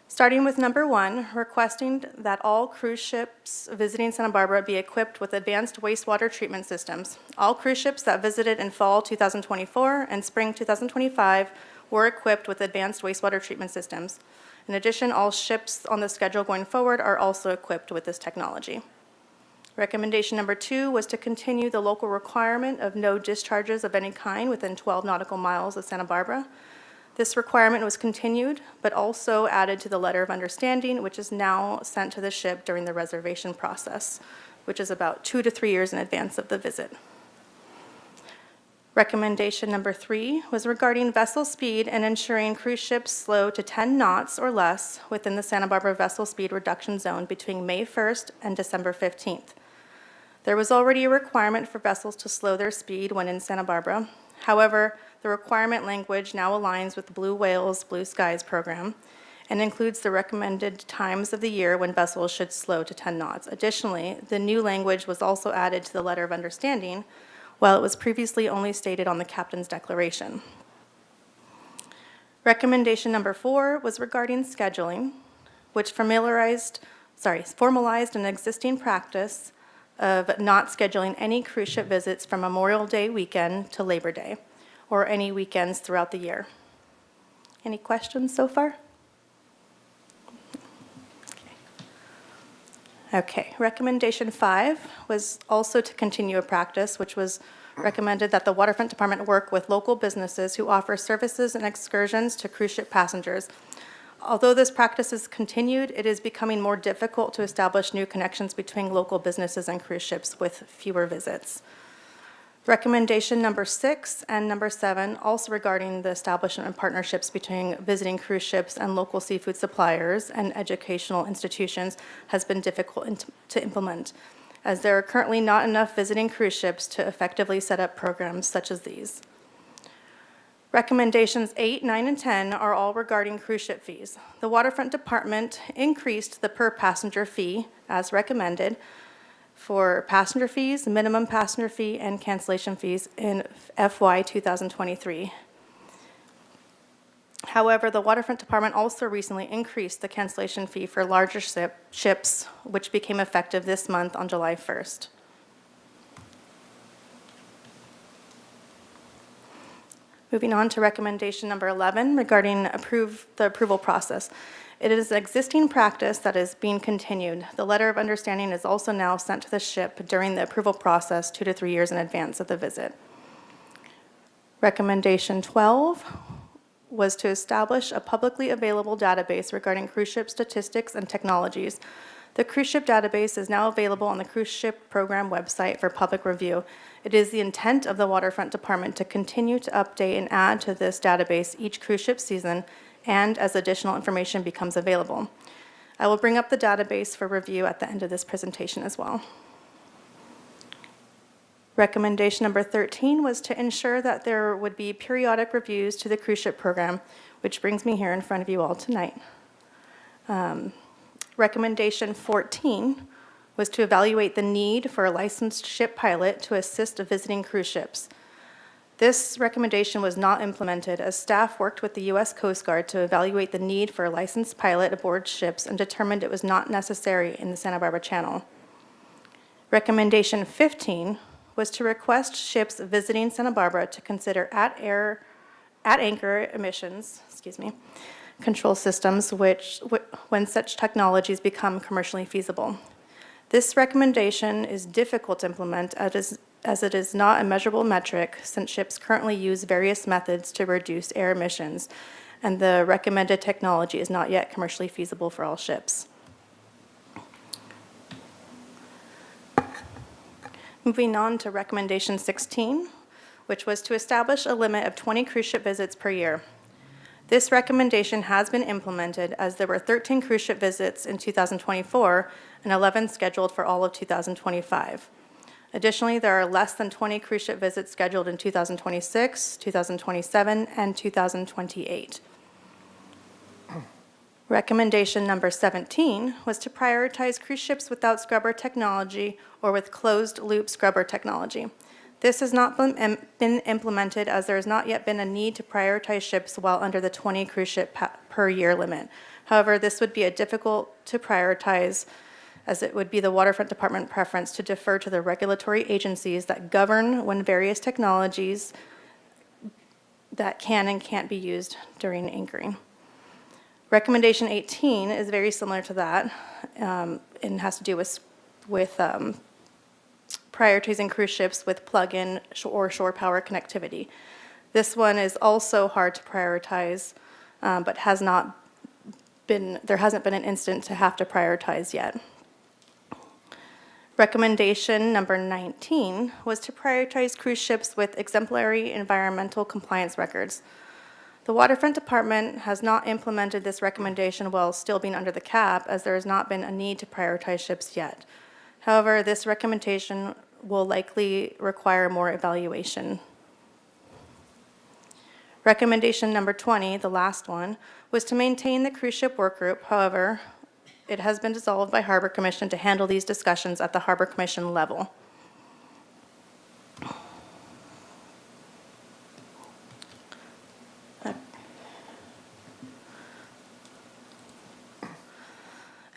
Starting with number 1, requesting that all cruise ships visiting Santa Barbara be equipped with advanced wastewater treatment systems. All cruise ships that visited in fall 2024 and spring 2025 were equipped with advanced wastewater treatment systems. In addition, all ships on the schedule going forward are also equipped with this technology. Recommendation number 2 was to continue the local requirement of no discharges of any kind within 12 nautical miles of Santa Barbara. This requirement was continued, but also added to the letter of understanding, which is now sent to the ship during the reservation process, which is about 2 to 3 years in advance of the visit. Recommendation number 3 was regarding vessel speed and ensuring cruise ships slow to 10 knots or less within the Santa Barbara vessel speed reduction zone between May 1st and December 15th. There was already a requirement for vessels to slow their speed when in Santa Barbara. However, the requirement language now aligns with the Blue Whales Blue Skies program and includes the recommended times of the year when vessels should slow to 10 knots. Additionally, the new language was also added to the letter of understanding, while it was previously only stated on the captain's declaration. Recommendation number 4 was regarding scheduling, which formalized an existing practice of not scheduling any cruise ship visits from Memorial Day weekend to Labor Day, or any weekends throughout the year. Any questions so far? Okay. Recommendation 5 was also to continue a practice which was recommended that the Waterfront Department work with local businesses who offer services and excursions to cruise ship passengers. Although this practice is continued, it is becoming more difficult to establish new connections between local businesses and cruise ships with fewer visits. Recommendation number 6 and number 7, also regarding the establishment of partnerships between visiting cruise ships and local seafood suppliers and educational institutions, has been difficult to implement, as there are currently not enough visiting cruise ships to effectively set up programs such as these. Recommendations 8, 9, and 10 are all regarding cruise ship fees. The Waterfront Department increased the per passenger fee as recommended for passenger fees, minimum passenger fee, and cancellation fees in FY 2023. However, the Waterfront Department also recently increased the cancellation fee for larger ships, which became effective this month on July 1st. Moving on to recommendation number 11 regarding the approval process. It is existing practice that is being continued. The letter of understanding is also now sent to the ship during the approval process 2 to 3 years in advance of the visit. Recommendation 12 was to establish a publicly available database regarding cruise ship statistics and technologies. The cruise ship database is now available on the cruise ship program website for public review. It is the intent of the Waterfront Department to continue to update and add to this database each cruise ship season and as additional information becomes available. I will bring up the database for review at the end of this presentation as well. Recommendation number 13 was to ensure that there would be periodic reviews to the cruise ship program, which brings me here in front of you all tonight. Recommendation 14 was to evaluate the need for a licensed ship pilot to assist visiting cruise ships. This recommendation was not implemented as staff worked with the U.S. Coast Guard to evaluate the need for a licensed pilot aboard ships and determined it was not necessary in the Santa Barbara Channel. Recommendation 15 was to request ships visiting Santa Barbara to consider at anchor emissions, control systems when such technologies become commercially feasible. This recommendation is difficult to implement as it is not a measurable metric since ships currently use various methods to reduce air emissions, and the recommended technology is not yet commercially feasible for all ships. Moving on to recommendation 16, which was to establish a limit of 20 cruise ship visits per year. This recommendation has been implemented as there were 13 cruise ship visits in 2024 and 11 scheduled for all of 2025. Additionally, there are less than 20 cruise ship visits scheduled in 2026, 2027, and 2028. Recommendation number 17 was to prioritize cruise ships without scrubber technology or with closed-loop scrubber technology. This has not been implemented as there has not yet been a need to prioritize ships while under the 20 cruise ship per year limit. However, this would be a difficult to prioritize as it would be the Waterfront Department preference to defer to the regulatory agencies that govern when various technologies that can and can't be used during anchoring. Recommendation 18 is very similar to that and has to do with prioritizing cruise ships with plug-in or shore power connectivity. This one is also hard to prioritize, but there hasn't been an incident to have to prioritize yet. Recommendation number 19 was to prioritize cruise ships with exemplary environmental compliance records. The Waterfront Department has not implemented this recommendation while still being under the cap, as there has not been a need to prioritize ships yet. However, this recommendation will likely require more evaluation. Recommendation number 20, the last one, was to maintain the cruise ship work group. However, it has been dissolved by Harbor Commission to handle these discussions at the Harbor Commission level.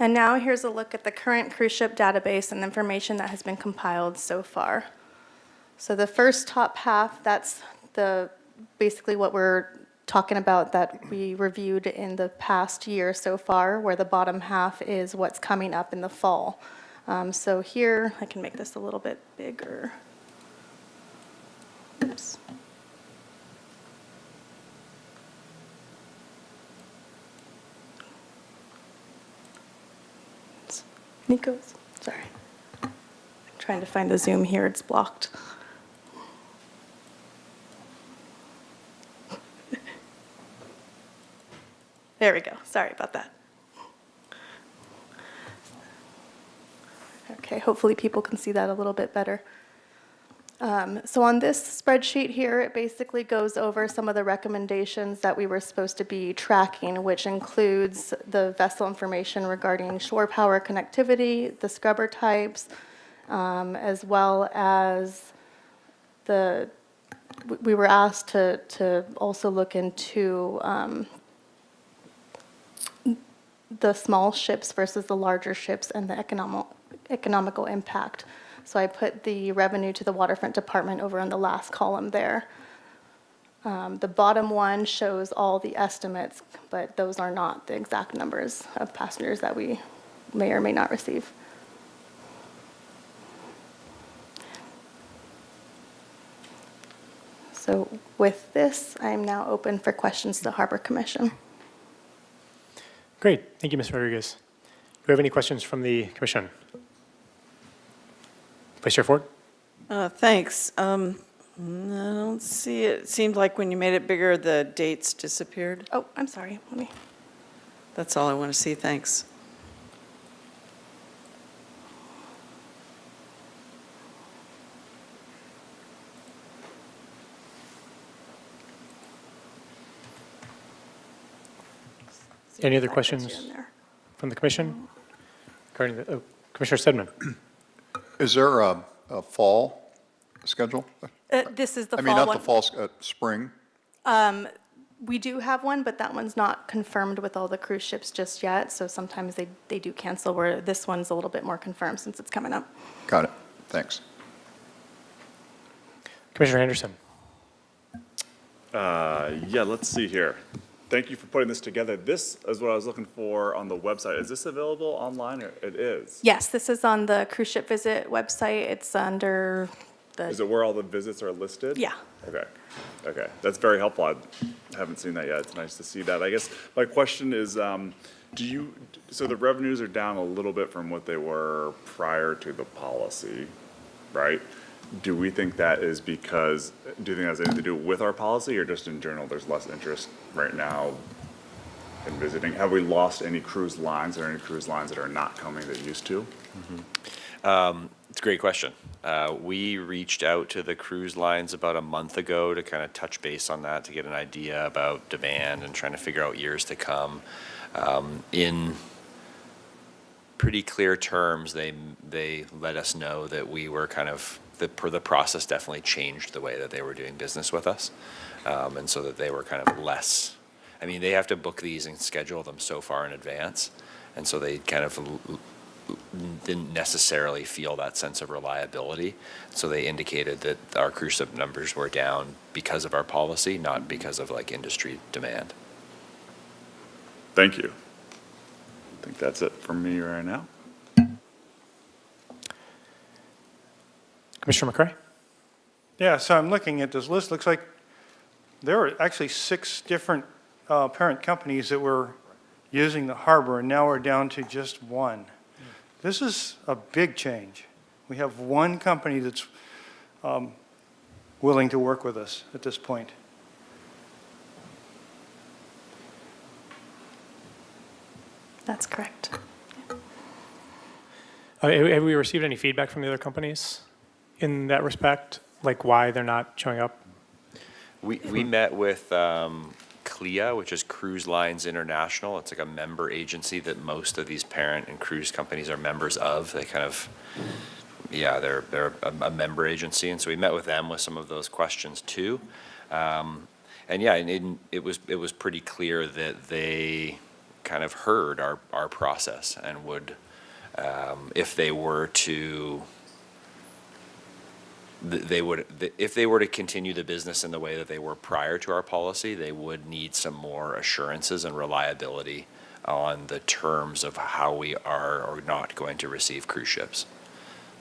And now here's a look at the current cruise ship database and the information that has been compiled so far. So the first top half, that's basically what we're talking about that we reviewed in the past year so far, where the bottom half is what's coming up in the fall. So here, I can make this a little bit bigger. Oops. Nico's, sorry. I'm trying to find the Zoom here, it's blocked. There we go, sorry about that. Okay, hopefully people can see that a little bit better. So on this spreadsheet here, it basically goes over some of the recommendations that we were supposed to be tracking, which includes the vessel information regarding shore power connectivity, the scrubber types, as well as we were asked to also look into the small ships versus the larger ships and the economical impact. So I put the revenue to the Waterfront Department over on the last column there. The bottom one shows all the estimates, but those are not the exact numbers of passengers that we may or may not receive. So with this, I am now open for questions to the Harbor Commission. Great. Thank you, Ms. Rodriguez. Do we have any questions from the commission? Vice Chair Ford? Thanks. I don't see it. It seemed like when you made it bigger, the dates disappeared. Oh, I'm sorry. Let me. That's all I want to see. Thanks. Any other That gets questions you in there. from the commission? Regarding the, Commissioner Stedman? Is there a fall schedule? This is the I fall mean, not one. the fall, spring? We do have one, but that one's not confirmed with all the cruise ships just yet. So sometimes they do cancel, where this one's a little bit more confirmed since it's coming up. Got it. Thanks. Commissioner Anderson? Yeah, let's see here. Thank you for putting this together. This is what I was looking for on the website. Is this available online, or it is? Yes, this is on the cruise ship visit website. It's under Is the, it where all the visits are listed? yeah. Okay, okay, that's very helpful. I haven't seen that yet. It's nice to see that. I guess my question is, so the revenues are down a little bit from what they were prior to the policy, right? Do we think that is because, do you think that has anything to do with our policy, or just in general, there's less interest right now in visiting? Have we lost any cruise lines, or any cruise lines that are not coming that used to? It's a great question. We reached out to the cruise lines about a month ago to kind of touch base on that, to get an idea about demand and trying to figure out years to come. In pretty clear terms, they let us know that we were kind of, the process definitely changed the way that they were doing business with us. And so that they were kind of less, I mean, they have to book these and schedule them so far in advance. And so they kind of didn't necessarily feel that sense of reliability. So they indicated that our cruise ship numbers were down because of our policy, not because of like industry demand. Thank you. I think that's it from me right now. Commissioner McCray? Yeah, so I'm looking at this list. Looks like there were actually 6 different parent companies that were using the harbor, and now we're down to just 1. This is a big change. We have 1 company that's willing to work with us at this point. That's correct. Have we received any feedback from the other companies in that respect? Like why they're not showing up? We met with CLIA, which is Cruise Lines International. It's like a member agency that most of these parent and cruise companies are members of. They kind of, yeah, they're a member agency, and so we met with them with some of those questions too. And yeah, it was pretty clear that they kind of heard our process and would, if they were to continue the business in the way that they were prior to our policy, they would need some more assurances and reliability on the terms of how we are or not going to receive cruise ships.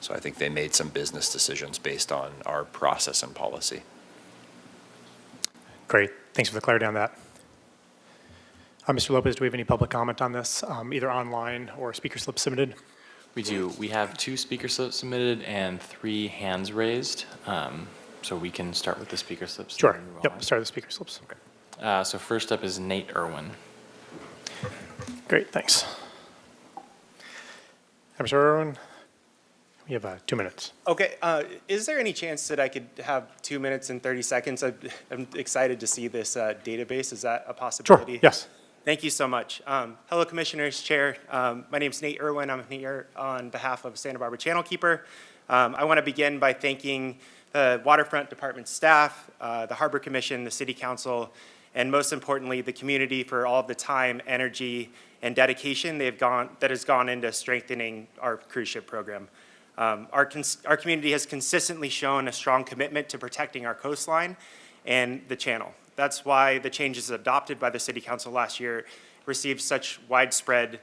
So I think they made some business decisions based on our process and policy. Great. Thanks for the clarity on that. Mr. Lopez, do we have any public comment on this, either online or speaker slip submitted? We do. We have 2 speaker slips submitted and 3 hands raised. So we can start with the speaker slips. Sure. Yep, start with the speaker slips. Okay. So first up is Nate Irwin. Great, thanks. Mr. Irwin, we have 2 minutes. Okay, is there any chance that I could have 2 minutes and 30 seconds? I'm excited to see this database. Is that a possibility? Sure, yes. Thank you so much. Hello, Commissioners, Chair. My name is Nate Irwin. I'm here on behalf of Santa Barbara Channel Keeper. I want to begin by thanking the Waterfront Department staff, the Harbor Commission, the City Council, and most importantly, the community for all of the time, energy, and dedication that has gone into strengthening our cruise ship program. Our community has consistently shown a strong commitment to protecting our coastline, and the channel. That's why the changes adopted by the City Council last year received such widespread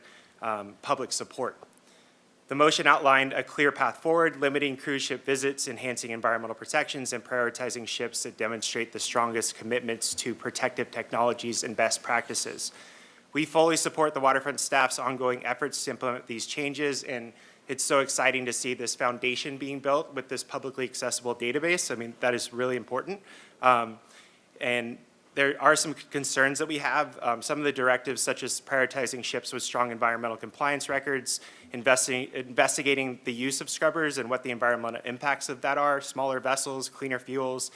public support. The motion outlined a clear path forward, limiting cruise ship visits, enhancing environmental protections, and prioritizing ships that demonstrate the strongest commitments to protective technologies and best practices. We fully support the waterfront staff's ongoing efforts to implement these changes, and it's so exciting to see this foundation being built with this publicly accessible database. I mean, that is really important. And there are some concerns that we have. Some of the directives, such as prioritizing ships with strong environmental compliance records, investigating the use of scrubbers and what the environmental impacts of that are, smaller vessels, cleaner fuels.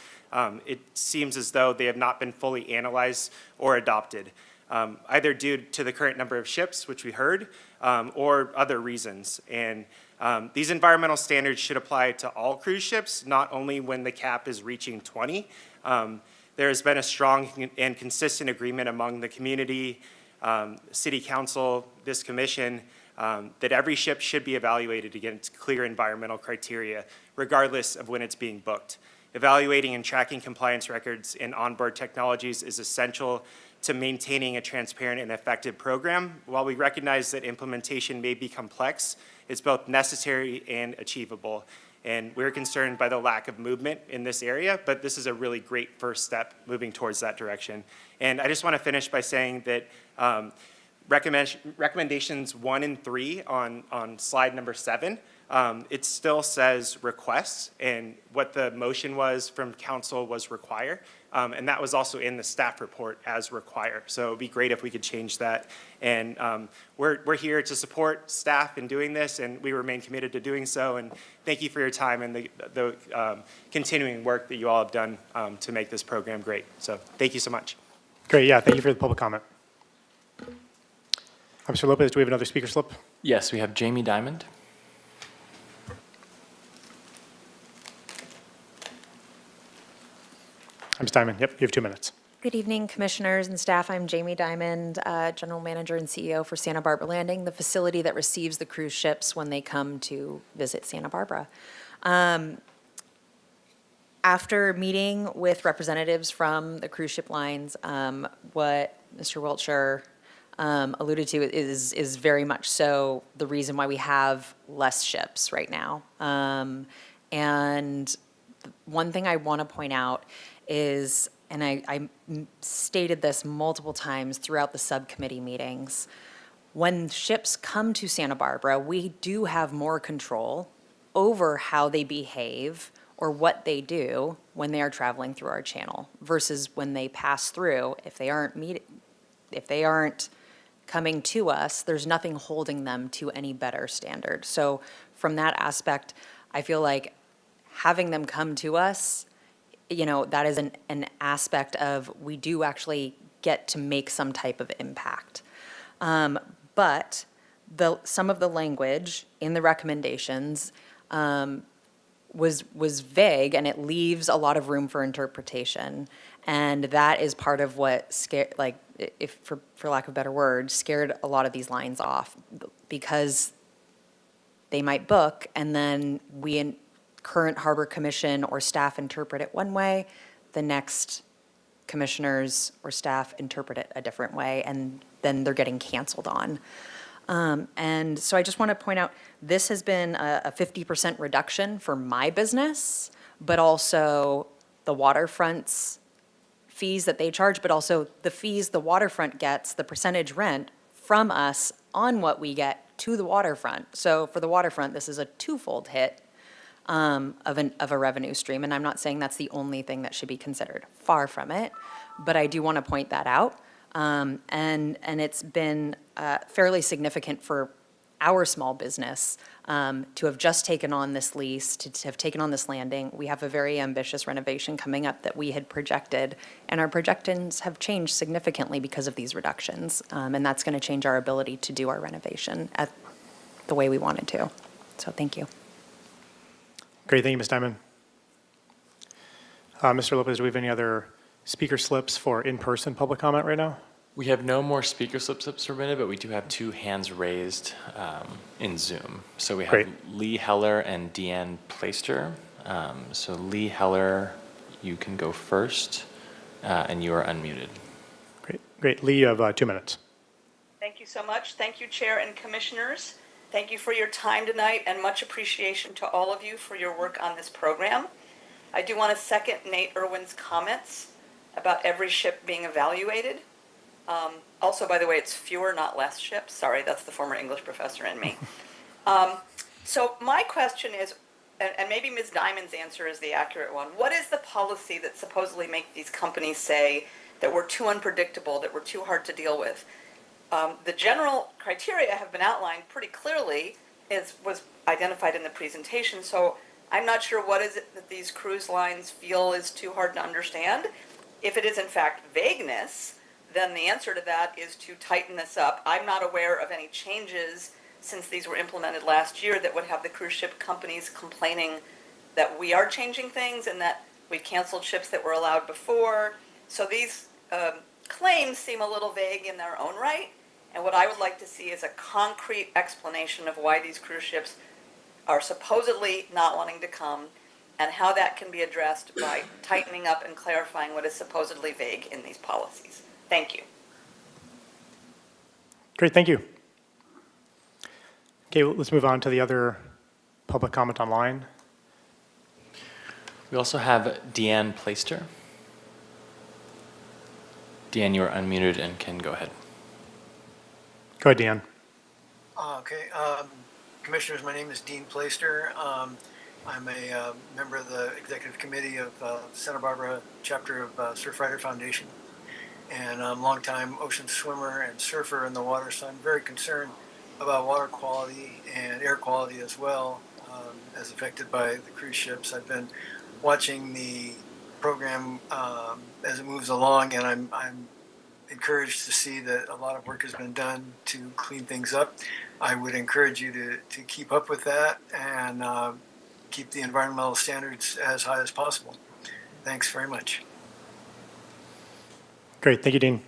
It seems as though they have not been fully analyzed or adopted, either due to the current number of ships, which we heard, or other reasons. And these environmental standards should apply to all cruise ships, not only when the cap is reaching 20. There has been a strong and consistent agreement among the community, City Council, this commission, that every ship should be evaluated against clear environmental criteria, regardless of when it's being booked. Evaluating and tracking compliance records and onboard technologies is essential to maintaining a transparent and effective program. While we recognize that implementation may be complex, it's both necessary and achievable. And we're concerned by the lack of movement in this area, but this is a really great first step moving towards that direction. And I just want to finish by saying that recommendations 1 and 3 on slide number 7, it still says requests, and what the motion was from council was require. And that was also in the staff report as require. So it'd be great if we could change that. And we're here to support staff in doing this, and we remain committed to doing so. And thank you for your time and the continuing work that you all have done to make this program great. So thank you so much. Great, yeah, thank you for the public comment. Mr. Lopez, do we have another speaker slip? Yes, we have Jamie Diamond. Ms. Diamond, yep, you have 2 minutes. Good evening, commissioners and staff. I'm Jamie Diamond, General Manager and CEO for Santa Barbara Landing, the facility that receives the cruise ships when they come to visit Santa Barbara. After meeting with representatives from the cruise ship lines, what Mr. Wiltshire alluded to is very much so the reason why we have less ships right now. And one thing I want to point out is, and I stated this multiple times throughout the subcommittee meetings, when ships come to Santa Barbara, we do have more control over how they behave or what they do when they are traveling through our channel versus when they pass through. If they aren't coming to us, there's nothing holding them to any better standard. So from that aspect, I feel like having them come to us, you know, that is an aspect of we do actually get to make some type of impact. But some of the language in the recommendations was vague, and it leaves a lot of room for interpretation. And that is part of what scared, like, if for lack of a better word, scared a lot of these lines off, because they might book and then we in current Harbor Commission or staff interpret it one way, the next commissioners or staff interpret it a different way, and then they're getting canceled on. And so I just want to point out, this has been a 50% reduction for my business, but also the waterfront's fees that they charge, but also the fees the waterfront gets, the percentage rent from us on what we get to the waterfront. So for the waterfront, this is a twofold hit of a revenue stream. And I'm not saying that's the only thing that should be considered. Far from it. But I do want to point that out. And it's been fairly significant for our small business to have just taken on this lease, to have taken on this landing. We have a very ambitious renovation coming up that we had projected, and our projections have changed significantly because of these reductions. And that's going to change our ability to do our renovation at the way we wanted to. So thank you. Great, thank you, Ms. Diamond. Mr. Lopez, do we have any other speaker slips for in-person public comment right now? We have no more speaker slips submitted, but we do have 2 hands raised in Zoom. So we have Great. Lee Heller and Deanne Plaister. So Lee Heller, you can go first. and you are unmuted. Great. Lee, you have 2 minutes. Thank you so much. Thank you, Chair and Commissioners. Thank you for your time tonight and much appreciation to all of you for your work on this program. I do want to second Nate Irwin's comments about every ship being evaluated. Also, by the way, it's fewer, not less ships. Sorry, that's the former English professor in me. So my question is, and maybe Ms. Diamond's answer is the accurate one, what is the policy that supposedly makes these companies say that we're too unpredictable, that we're too hard to deal with? The general criteria have been outlined pretty clearly, was identified in the presentation, so I'm not sure what is it that these cruise lines feel is too hard to understand. If it is in fact vagueness, then the answer to that is to tighten this up. I'm not aware of any changes since these were implemented last year that would have the cruise ship companies complaining that we are changing things and that we've canceled ships that were allowed before. So these claims seem a little vague in their own right. And what I would like to see is a concrete explanation of why these cruise ships are supposedly not wanting to come and how that can be addressed by tightening up and clarifying what is supposedly vague in these policies. Thank you. Great, thank you. Okay, let's move on to the other public comment online. We also have Deanne Plaister. Deanne, you are unmuted and can go ahead. Go ahead, Deanne. Okay. Commissioners, my name is Dean Plaister. I'm a member of the executive committee of Santa Barbara chapter of Surf Rider Foundation. And I'm a longtime ocean swimmer and surfer in the water, so I'm very concerned about water quality and air quality as well, as affected by the cruise ships. I've been watching the program as it moves along, and I'm encouraged to see that a lot of work has been done to clean things up. I would encourage you to keep up with that and keep the environmental standards as high as possible. Thanks very much. Great, thank you, Dean.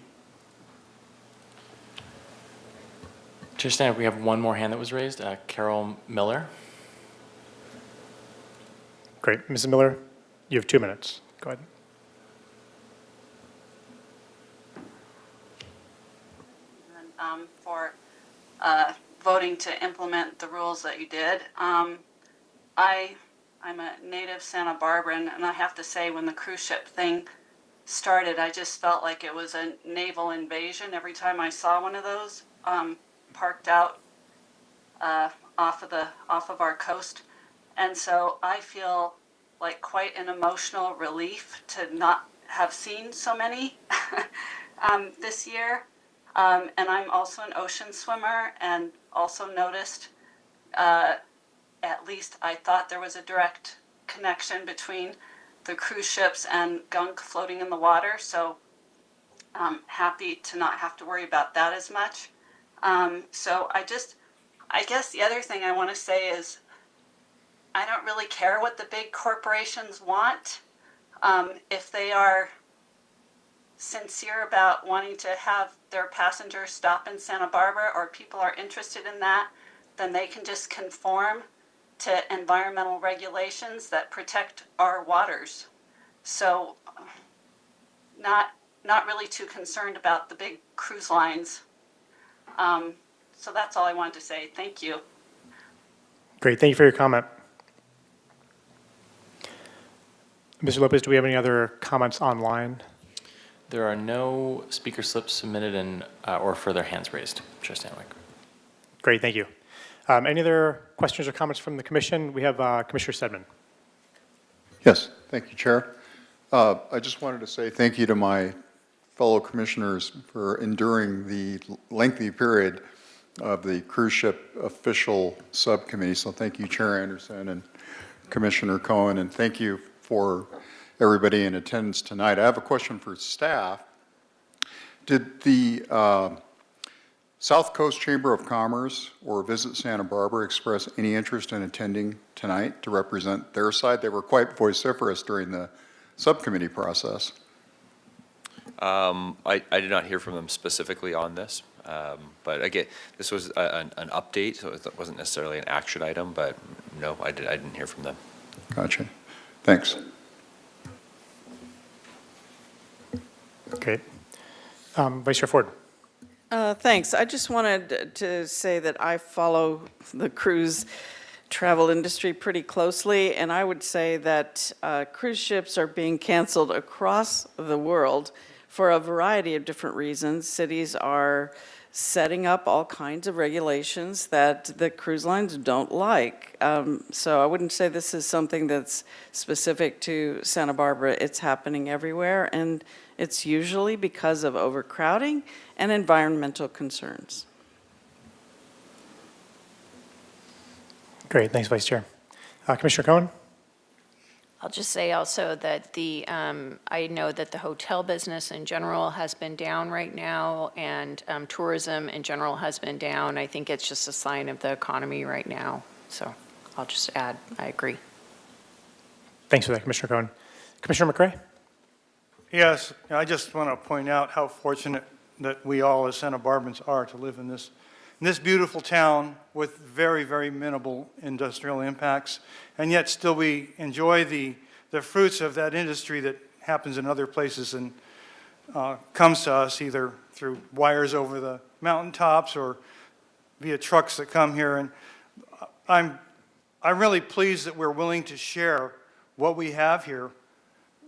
Chair Stanhope, we have one more hand that was raised. Carol Miller. Great, Mrs. Miller, you have 2 minutes. Go ahead. For voting to implement the rules that you did. I'm a native Santa Barbaran, and I have to say, when the cruise ship thing started, I just felt like it was a naval invasion every time I saw one of those parked out off of our coast. And so I feel like quite an emotional relief to not have seen so many this year. And I'm also an ocean swimmer, and also noticed, at least I thought there was a direct connection between the cruise ships and gunk floating in the water. So I'm happy to not have to worry about that as much. So I guess the other thing I want to say is, I don't really care what the big corporations want. If they are sincere about wanting to have their passengers stop in Santa Barbara, or people are interested in that, then they can just conform to environmental regulations that protect our waters. So not really too concerned about the big cruise lines. So that's all I wanted to say. Thank you. Great, thank you for your comment. Mr. Lopez, do we have any other comments online? There are no speaker slips submitted and or further hands raised. Chair Stanwyck. Great, thank you. Any other questions or comments from the commission? We have Commissioner Stedman. Yes, thank you, Chair. I just wanted to say thank you to my fellow commissioners for enduring the lengthy period of the cruise ship official subcommittee. So thank you, Chair Anderson and Commissioner Cohen, and thank you for everybody in attendance tonight. I have a question for staff. Did the South Coast Chamber of Commerce or Visit Santa Barbara express any interest in attending tonight to represent their side? They were quite vociferous during the subcommittee process. I did not hear from them specifically on this, but again, this was an update, so it wasn't necessarily an action item, but no, I didn't hear from them. Gotcha. Thanks. Great. Vice Chair Ford. Thanks. I just wanted to say that I follow the cruise travel industry pretty closely, and I would say that cruise ships are being canceled across the world for a variety of different reasons. Cities are setting up all kinds of regulations that the cruise lines don't like. So I wouldn't say this is something that's specific to Santa Barbara. It's happening everywhere, and it's usually because of overcrowding and environmental concerns. Great, thanks, Vice Chair. Commissioner Cohen? I'll just say also that I know that the hotel business in general has been down right now, and tourism in general has been down. I think it's just a sign of the economy right now. So I'll just add, I agree. Thanks for that, Commissioner Cohen. Commissioner McRae? Yes, I just want to point out how fortunate that we all as Santa Barbans are to live in this beautiful town with very, very minimal industrial impacts, and yet still we enjoy the fruits of that industry that happens in other places and comes to us either through wires over the mountaintops or via trucks that come here. And I'm really pleased that we're willing to share what we have here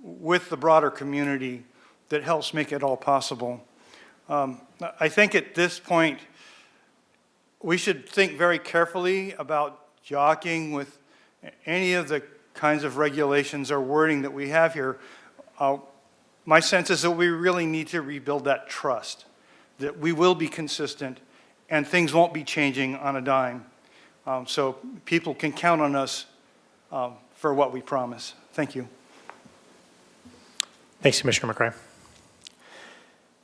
with the broader community that helps make it all possible. I think at this point, we should think very carefully about jockeying with any of the kinds of regulations or wording that we have here. My sense is that we really need to rebuild that trust, that we will be consistent and things won't be changing on a dime. So people can count on us for what we promise. Thank you. Thanks, Commissioner McRae.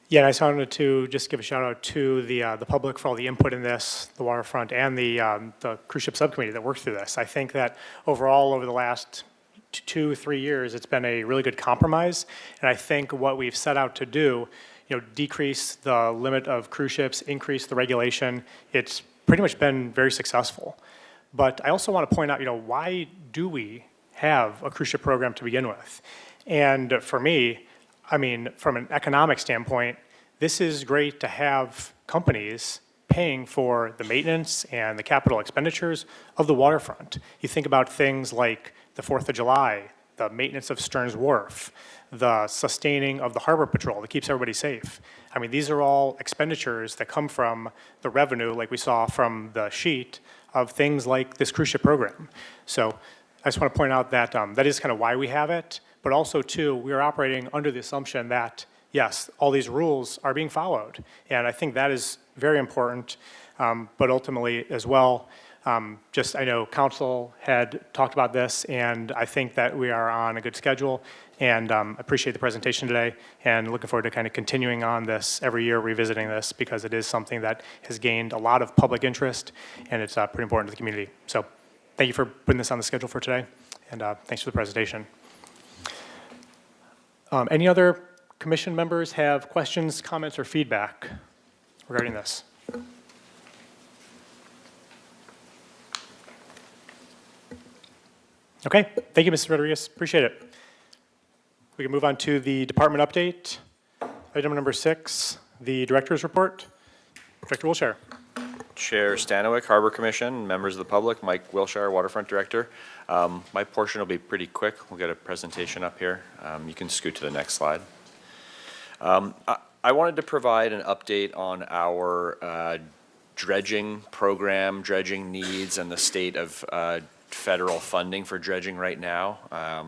Yeah, and I just wanted to just give a shout out to the public for all the input in this, the waterfront, and the cruise ship subcommittee that worked through this. I think that overall, over the last 2-3 years, it's been a really good compromise. And I think what we've set out to do, decrease the limit of cruise ships, increase the regulation, it's pretty much been very successful. But I also want to point out, why do we have a cruise ship program to begin with? And for me, from an economic standpoint, this is great to have companies paying for the maintenance and the capital expenditures of the waterfront. You think about things like the 4th of July, the maintenance of Stearns Wharf, the sustaining of the harbor patrol that keeps everybody safe. These are all expenditures that come from the revenue, like we saw from the sheet, of things like this cruise ship program. So I just want to point out that that is kind of why we have it. But also, too, we are operating under the assumption that, yes, all these rules are being followed. And I think that is very important. But ultimately, as well, I know Council had talked about this, and I think that we are on a good schedule. And appreciate the presentation today, and looking forward to kind of continuing on this every year, revisiting this, because it is something that has gained a lot of public interest, and it's pretty important to the community. So thank you for putting this on the schedule for today, and thanks for the presentation. Any other commission members have questions, comments, or feedback regarding this? Okay, thank you, Mrs. Rodriguez. Appreciate it. We can move on to the department update. Item number 6, the director's report. Director Wilshire. Chair Stanowicz, Harbor Commission, members of the public, Mike Wilshire, Waterfront Director. My portion will be pretty quick. We'll get a presentation up here. You can scoot to the next slide. I wanted to provide an update on our dredging program, dredging needs, and the state of federal funding for dredging right now.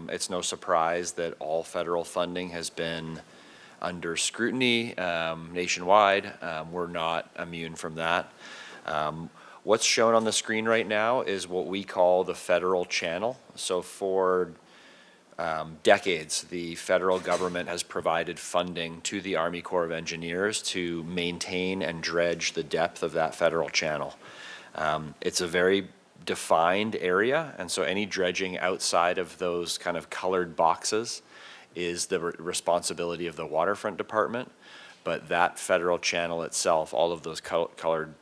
It's no surprise that all federal funding has been under scrutiny nationwide. We're not immune from that. What's shown on the screen right now is what we call the federal channel. So for decades, the federal government has provided funding to the Army Corps of Engineers to maintain and dredge the depth of that federal channel. It's a very defined area, and so any dredging outside of those kind of colored boxes is the responsibility of the Waterfront Department. But that federal channel itself, all of those colored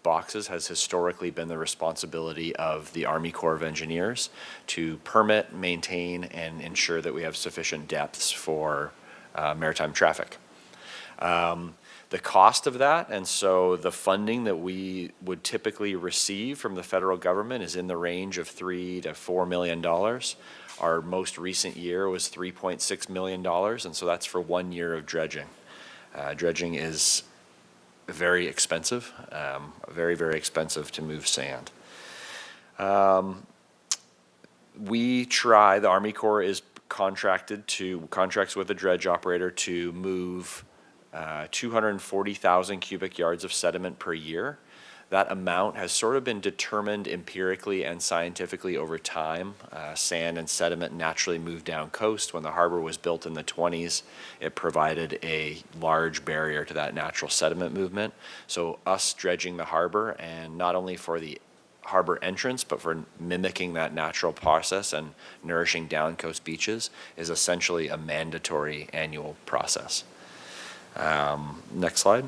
boxes, has historically been the responsibility of the Army Corps of Engineers to permit, maintain, and ensure that we have sufficient depths for maritime traffic. The cost of that, and so the funding that we would typically receive from the federal government is in the range of $3 to $4 million. Our most recent year was $3.6 million, and so that's for 1 year of dredging. Dredging is very expensive, very, very expensive to move sand. The Army Corps is contracts with a dredge operator to move 240,000 cubic yards of sediment per year. That amount has sort of been determined empirically and scientifically over time. Sand and sediment naturally move down coast. When the harbor was built in the 20s, it provided a large barrier to that natural sediment movement. So us dredging the harbor, and not only for the harbor entrance, but for mimicking that natural process and nourishing down coast beaches, is essentially a mandatory annual process. Next slide.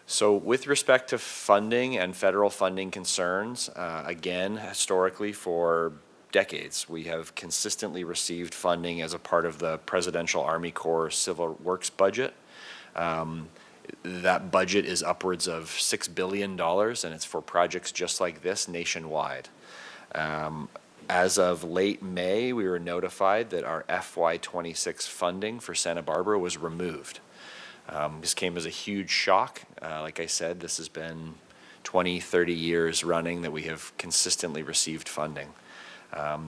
So with respect to funding and federal funding concerns, again, historically for decades, we have consistently received funding as a part of the Presidential Army Corps Civil Works budget. That budget is upwards of $6 billion, and it's for projects just like this nationwide. As of late May, we were notified that our FY26 funding for Santa Barbara was removed. This came as a huge shock. Like I said, this has been 20, 30 years running that we have consistently received funding.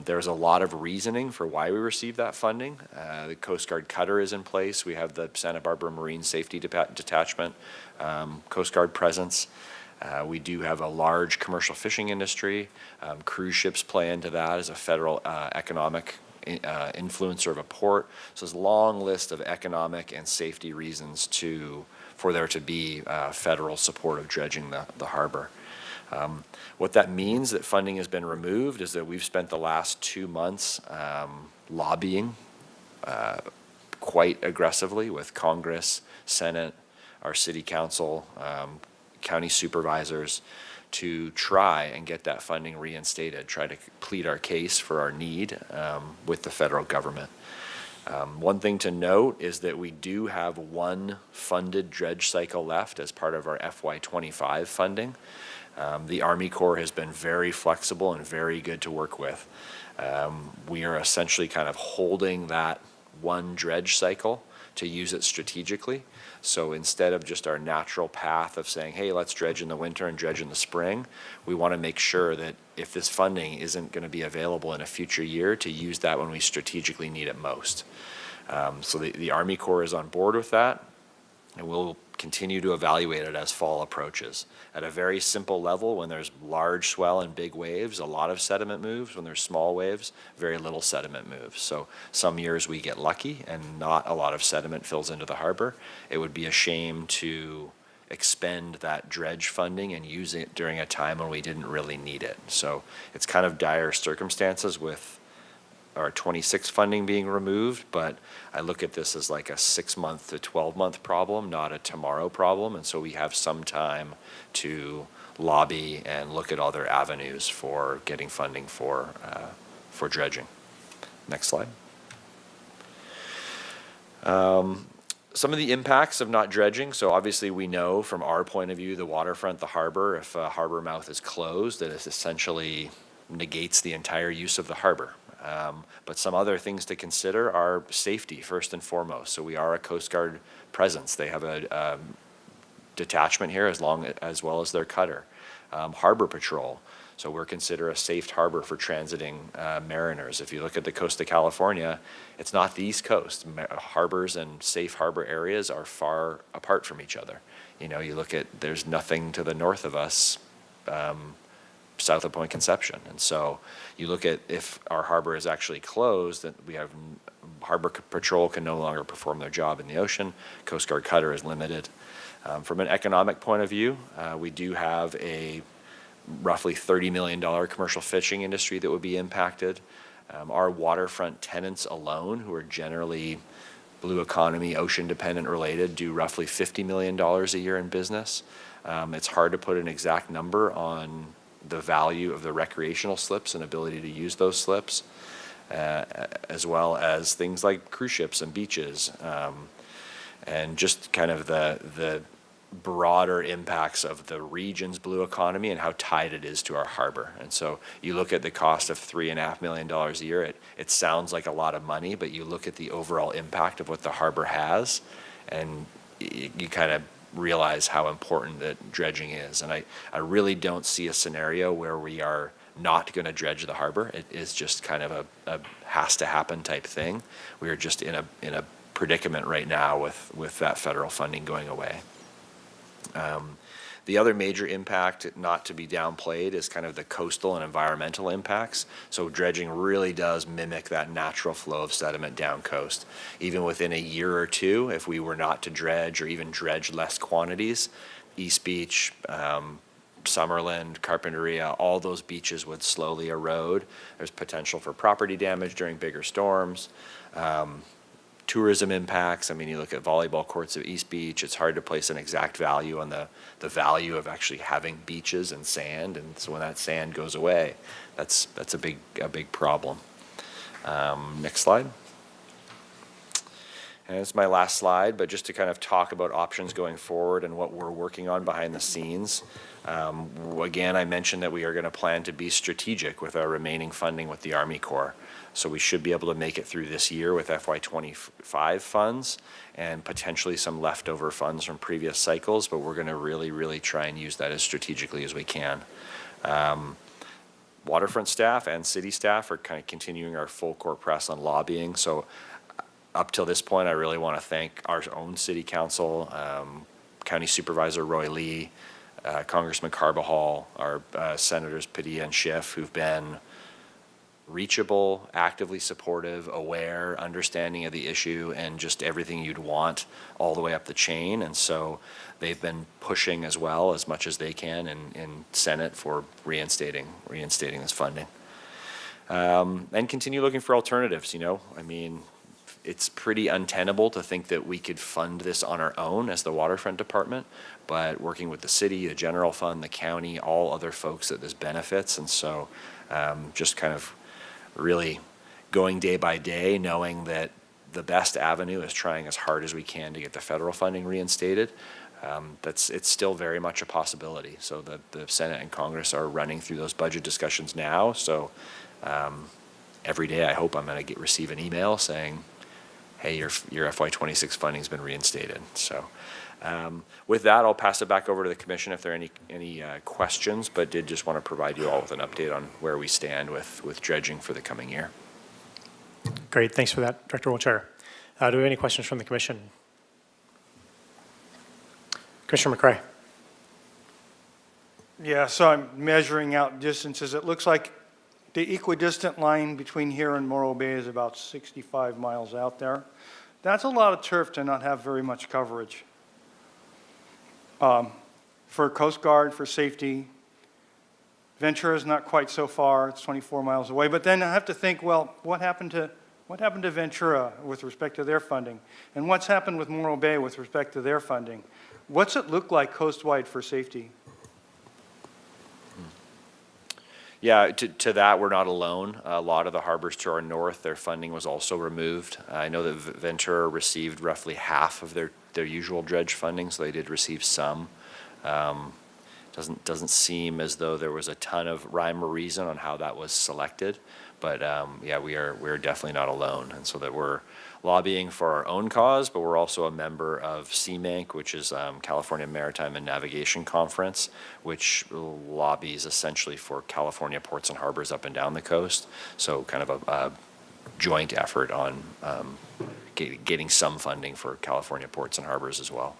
There's a lot of reasoning for why we received that funding. The Coast Guard cutter is in place. We have the Santa Barbara Marine Safety Detachment, Coast Guard presence. We do have a large commercial fishing industry. Cruise ships play into that as a federal economic influencer of a port. So there's a long list of economic and safety reasons for there to be federal support of dredging the harbor. What that means that funding has been removed is that we've spent the last 2 months lobbying quite aggressively with Congress, Senate, our city council, county supervisors, to try and get that funding reinstated, try to plead our case for our need with the federal government. One thing to note is that we do have one funded dredge cycle left as part of our FY25 funding. The Army Corps has been very flexible and very good to work with. We are essentially kind of holding that one dredge cycle to use it strategically. So instead of just our natural path of saying, hey, let's dredge in the winter and dredge in the spring, we want to make sure that if this funding isn't going to be available in a future year, to use that when we strategically need it most. So the Army Corps is on board with that, and we'll continue to evaluate it as fall approaches. At a very simple level, when there's large swell and big waves, a lot of sediment moves. When there's small waves, very little sediment moves. So some years we get lucky and not a lot of sediment fills into the harbor. It would be a shame to expend that dredge funding and use it during a time when we didn't really need it. So it's kind of dire circumstances with our 26 funding being removed, but I look at this as like a 6-month to 12-month problem, not a tomorrow problem. And so we have some time to lobby and look at other avenues for getting funding for dredging. Next slide. Some of the impacts of not dredging. So obviously we know from our point of view, the waterfront, the harbor, if a harbor mouth is closed, that it essentially negates the entire use of the harbor. But some other things to consider are safety, first and foremost. So we are a Coast Guard presence. They have a detachment here as well as their cutter. Harbor patrol. So we're considered a safe harbor for transiting mariners. If you look at the coast of California, it's not the East Coast. Harbors and safe harbor areas are far apart from each other. You know, you look at, there's nothing to the north of us south of Point Conception. And so you look at if our harbor is actually closed, that we have harbor patrol can no longer perform their job in the ocean. Coast Guard cutter is limited. From an economic point of view, we do have a roughly $30 million commercial fishing industry that would be impacted. Our waterfront tenants alone, who are generally blue economy, ocean dependent related, do roughly $50 million a year in business. It's hard to put an exact number on the value of the recreational slips and ability to use those slips. as well as things like cruise ships and beaches, and just kind of the broader impacts of the region's blue economy and how tied it is to our harbor. And so you look at the cost of $3.5 million a year, it sounds like a lot of money, but you look at the overall impact of what the harbor has, and you kind of realize how important that dredging is. And I really don't see a scenario where we are not going to dredge the harbor. It is just kind of a has to happen type thing. We are just in a predicament right now with that federal funding going away. The other major impact, not to be downplayed, is kind of the coastal and environmental impacts. So dredging really does mimic that natural flow of sediment down coast. Even within a year or two, if we were not to dredge or even dredge less quantities, East Beach, Summerland, Carpinteria, all those beaches would slowly erode. There's potential for property damage during bigger storms. Tourism impacts. I mean, you look at volleyball courts at East Beach, it's hard to place an exact value on the value of actually having beaches and sand. And so when that sand goes away, that's a big problem. Next slide. And it's my last slide, but just to kind of talk about options going forward and what we're working on behind the scenes. Again, I mentioned that we are going to plan to be strategic with our remaining funding with the Army Corps. So we should be able to make it through this year with FY25 funds and potentially some leftover funds from previous cycles, but we're going to really try and use that as strategically as we can. Waterfront staff and city staff are kind of continuing our full court press on lobbying. So up till this point, I really want to thank our own city council, County Supervisor Roy Lee, Congressman Carbajal, our Senators Padilla and Schiff, who've been reachable, actively supportive, aware, understanding of the issue, and just everything you'd want all the way up the chain. And so they've been pushing as well as much as they can in Senate for reinstating this funding. And continue looking for alternatives, you know. I mean, it's pretty untenable to think that we could fund this on our own as the waterfront department, but working with the city, the general fund, the county, all other folks that this benefits. And so just kind of really going day by day, knowing that the best avenue is trying as hard as we can to get the federal funding reinstated. It's still very much a possibility. So the Senate and Congress are running through those budget discussions now. So every day I hope I'm going to receive an email saying, hey, your FY26 funding's been reinstated. So with that, I'll pass it back over to the commission if there are any questions, but did just want to provide you all with an update on where we stand with dredging for the coming year. Great, thanks for that, Director Wiltshire. Do we have any questions from the commission? Commissioner McCray. Yeah, so I'm measuring out distances. It looks like the equidistant line between here and Morro Bay is about 65 miles out there. That's a lot of turf to not have very much coverage. For Coast Guard, for safety, Ventura is not quite so far. It's 24 miles away. But then I have to think, well, what happened to Ventura with respect to their funding? And what's happened with Morro Bay with respect to their funding? What's it look like coast-wide for safety? Yeah, to that, we're not alone. A lot of the harbors to our north, their funding was also removed. I know that Ventura received roughly half of their usual dredge funding, so they did receive some. Doesn't seem as though there was a ton of rhyme or reason on how that was selected, but yeah, we're definitely not alone, and so that we're lobbying for our own cause, but we're also a member of CMANC, which is California Maritime and Navigation Conference, which lobbies essentially for California ports and harbors up and down the coast. So kind of a joint effort on getting some funding for California ports and harbors as well.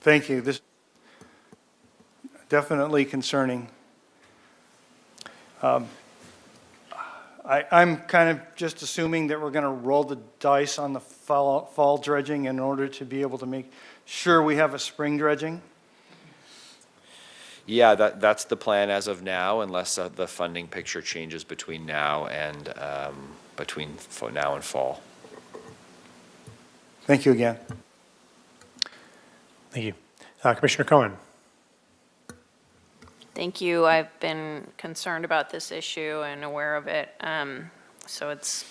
Thank you. This is definitely concerning. I'm kind of just assuming that we're going to roll the dice on the fall dredging in order to be able to make sure we have a spring dredging. Yeah, that's the plan as of now, unless the funding picture changes between now and fall. Thank you again. Thank you. Commissioner Cohen. Thank you. I've been concerned about this issue and aware of it. So it's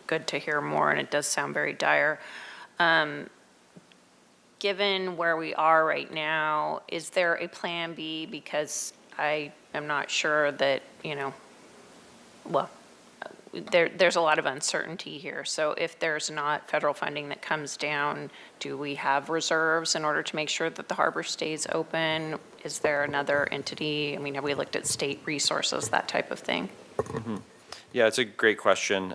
good to hear more, and it does sound very dire. Given where we are right now, is there a plan B? Because I am not sure that, there's a lot of uncertainty here. So if there's not federal funding that comes down, do we have reserves in order to make sure that the harbor stays open? Is there another entity? I mean, have we looked at state resources, that type of thing? Yeah, it's a great question.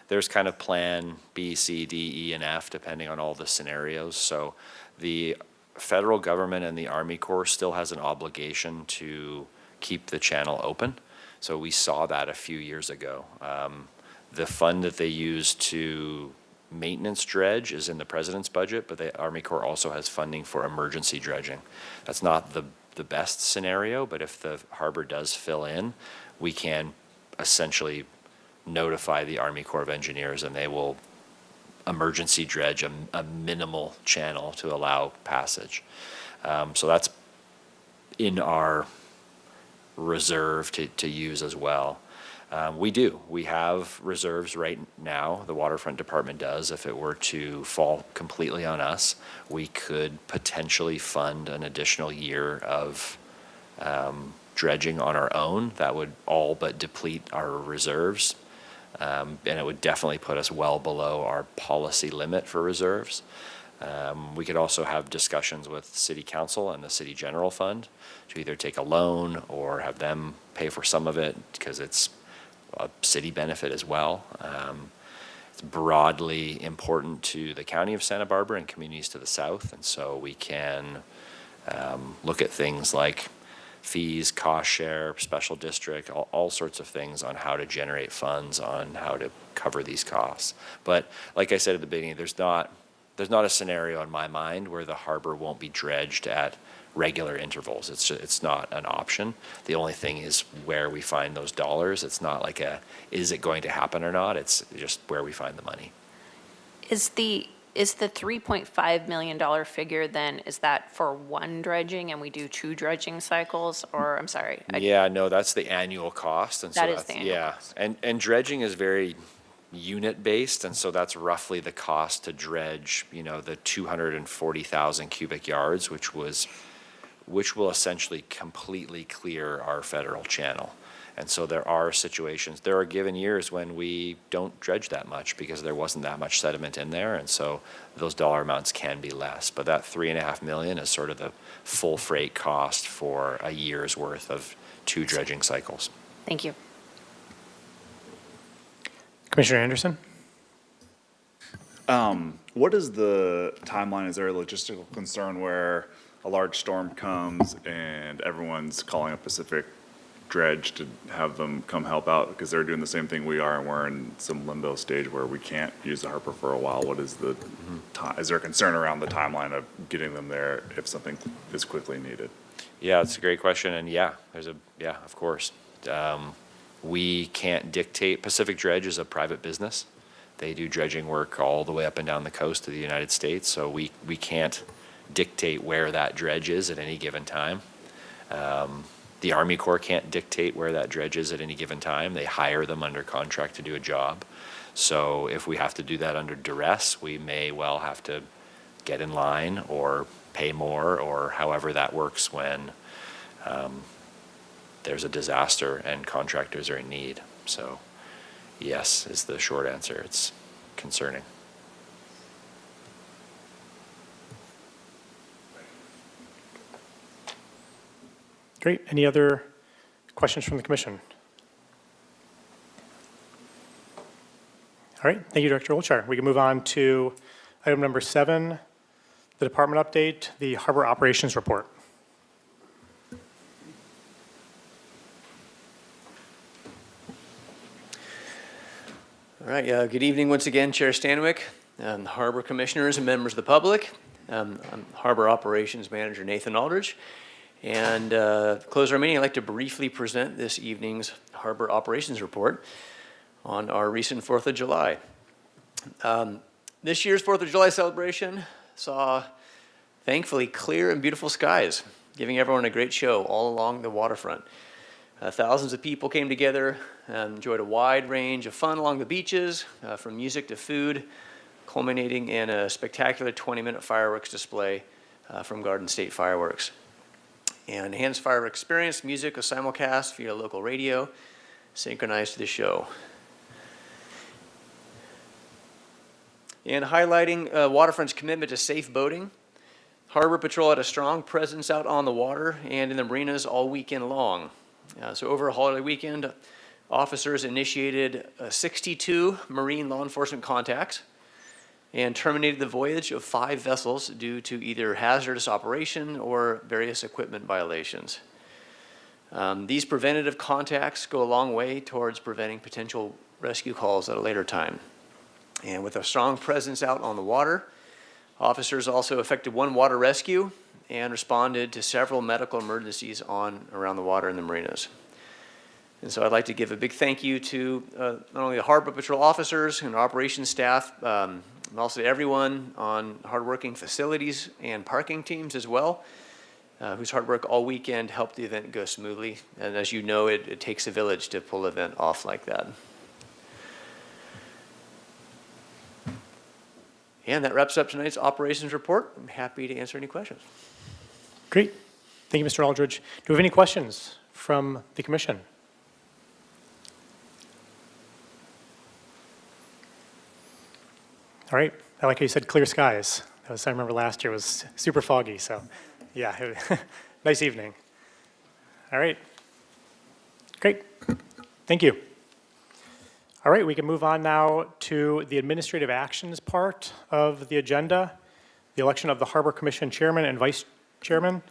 There's kind of plan B, C, D, E, and F, depending on all the scenarios. So the federal government and the Army Corps still has an obligation to keep the channel open. So we saw that a few years ago. The fund that they use to maintenance dredge is in the president's budget, but the Army Corps also has funding for emergency dredging. That's not the best scenario, but if the harbor does fill in, we can essentially notify the Army Corps of Engineers, and they will emergency dredge a minimal channel to allow passage. So that's in our reserve to use as well. We have reserves right now. The Waterfront Department does. If it were to fall completely on us, we could potentially fund an additional year of dredging on our own. That would all but deplete our reserves. And it would definitely put us well below our policy limit for reserves. We could also have discussions with City Council and the City General Fund to either take a loan or have them pay for some of it, because it's a city benefit as well. It's broadly important to the County of Santa Barbara and communities to the south, and so we can look at things like fees, cost share, special district, all sorts of things on how to generate funds, on how to cover these costs. But like I said at the beginning, there's not a scenario in my mind where the harbor won't be dredged at regular intervals. It's not an option. The only thing is where we find those dollars. It's not like is it going to happen or not? It's just where we find the money. Is the $3.5 million figure then, is that for one dredging and we do 2 dredging cycles? Or, I'm sorry. Yeah, no, that's the annual cost. And so That is that's, the annual yeah. cost. And dredging is very unit-based, and so that's roughly the cost to dredge, the 240,000 cubic yards, which will essentially completely clear our federal channel. And so there are given years when we don't dredge that much because there wasn't that much sediment in there, and so those dollar amounts can be less. But that $3.5 million is sort of the full freight cost for a year's worth of 2 dredging cycles. Thank you. Commissioner Anderson? What is the timeline? Is there a logistical concern where a large storm comes and everyone's calling a Pacific Dredge to have them come help out because they're doing the same thing we are, and we're in some limbo stage where we can't use the harbor for a while? What is the is there a concern around the timeline of getting them there if something is quickly needed? Yeah, it's a great question, and of course. We can't dictate. Pacific Dredge is a private business. They do dredging work all the way up and down the coast of the United States, so we can't dictate where that dredge is at any given time. The Army Corps can't dictate where that dredge is at any given time. They hire them under contract to do a job. So if we have to do that under duress, we may well have to get in line or pay more, or however that works when there's a disaster and contractors are in need. So yes is the short answer. It's concerning. Great. Any other questions from the commission? All right. Thank you, Director Wiltshire. We can move on to item number 7, the department update, the Harbor Operations Report. All right, good evening once again, Chair Stanwyck, Harbor Commissioners and members of the public. I'm Harbor Operations Manager Nathan Aldridge. And to close our meeting, I'd like to briefly present this evening's Harbor Operations Report on our recent 4th of July. This year's 4th of July celebration saw, thankfully, clear and beautiful skies. giving everyone a great show all along the waterfront. Thousands of people came together and enjoyed a wide range of fun along the beaches, from music to food, culminating in a spectacular 20-minute fireworks display from Garden State Fireworks. And Enhanced Fire Experience music was simulcast via local radio, synchronized to the show. And highlighting Waterfront's commitment to safe boating, Harbor Patrol had a strong presence out on the water and in the marinas all weekend long. So over a holiday weekend, officers initiated 62 marine law enforcement contacts and terminated the voyage of 5 vessels due to either hazardous operation or various equipment violations. These preventative contacts go a long way towards preventing potential rescue calls at a later time. And with a strong presence out on the water, officers also effected 1 water rescue and responded to several medical emergencies around the water in the marinas. And so I'd like to give a big thank you to not only the Harbor Patrol officers and operations staff, but also to everyone on hardworking facilities and parking teams as well, whose hard work all weekend helped the event go smoothly. And as you know, it takes a village to pull an event off like that. And that wraps up tonight's operations report. I'm happy to answer any questions. Great. Thank you, Mr. Aldridge. Do we have any questions from the commission? All right. I like how you said clear skies. That was, I remember last year was super foggy, so yeah, nice evening. All right. Great. Thank you. All right, we can move on now to the administrative actions part of the agenda, the election of the Harbor Commission Chairman and Vice Chairman.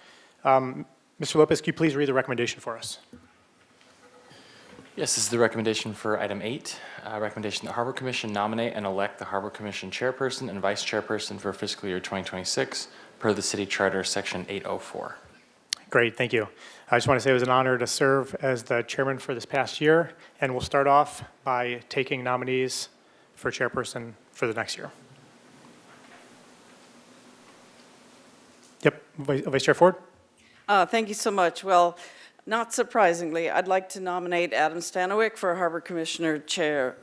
Mr. Lopez, can you please read the recommendation for us? Yes, this is the recommendation for item 8. Recommendation the Harbor Commission nominate and elect the Harbor Commission Chairperson and Vice Chairperson for fiscal year 2026 per the City Charter, Section 804. Great, thank you. I just want to say it was an honor to serve as the chairman for this past year, and we'll start off by taking nominees for chairperson for the next year. Yep, Vice Chair Ford? Thank you so much. Well, not surprisingly, I'd like to nominate Adam Stanowick for Harbor Commission Chair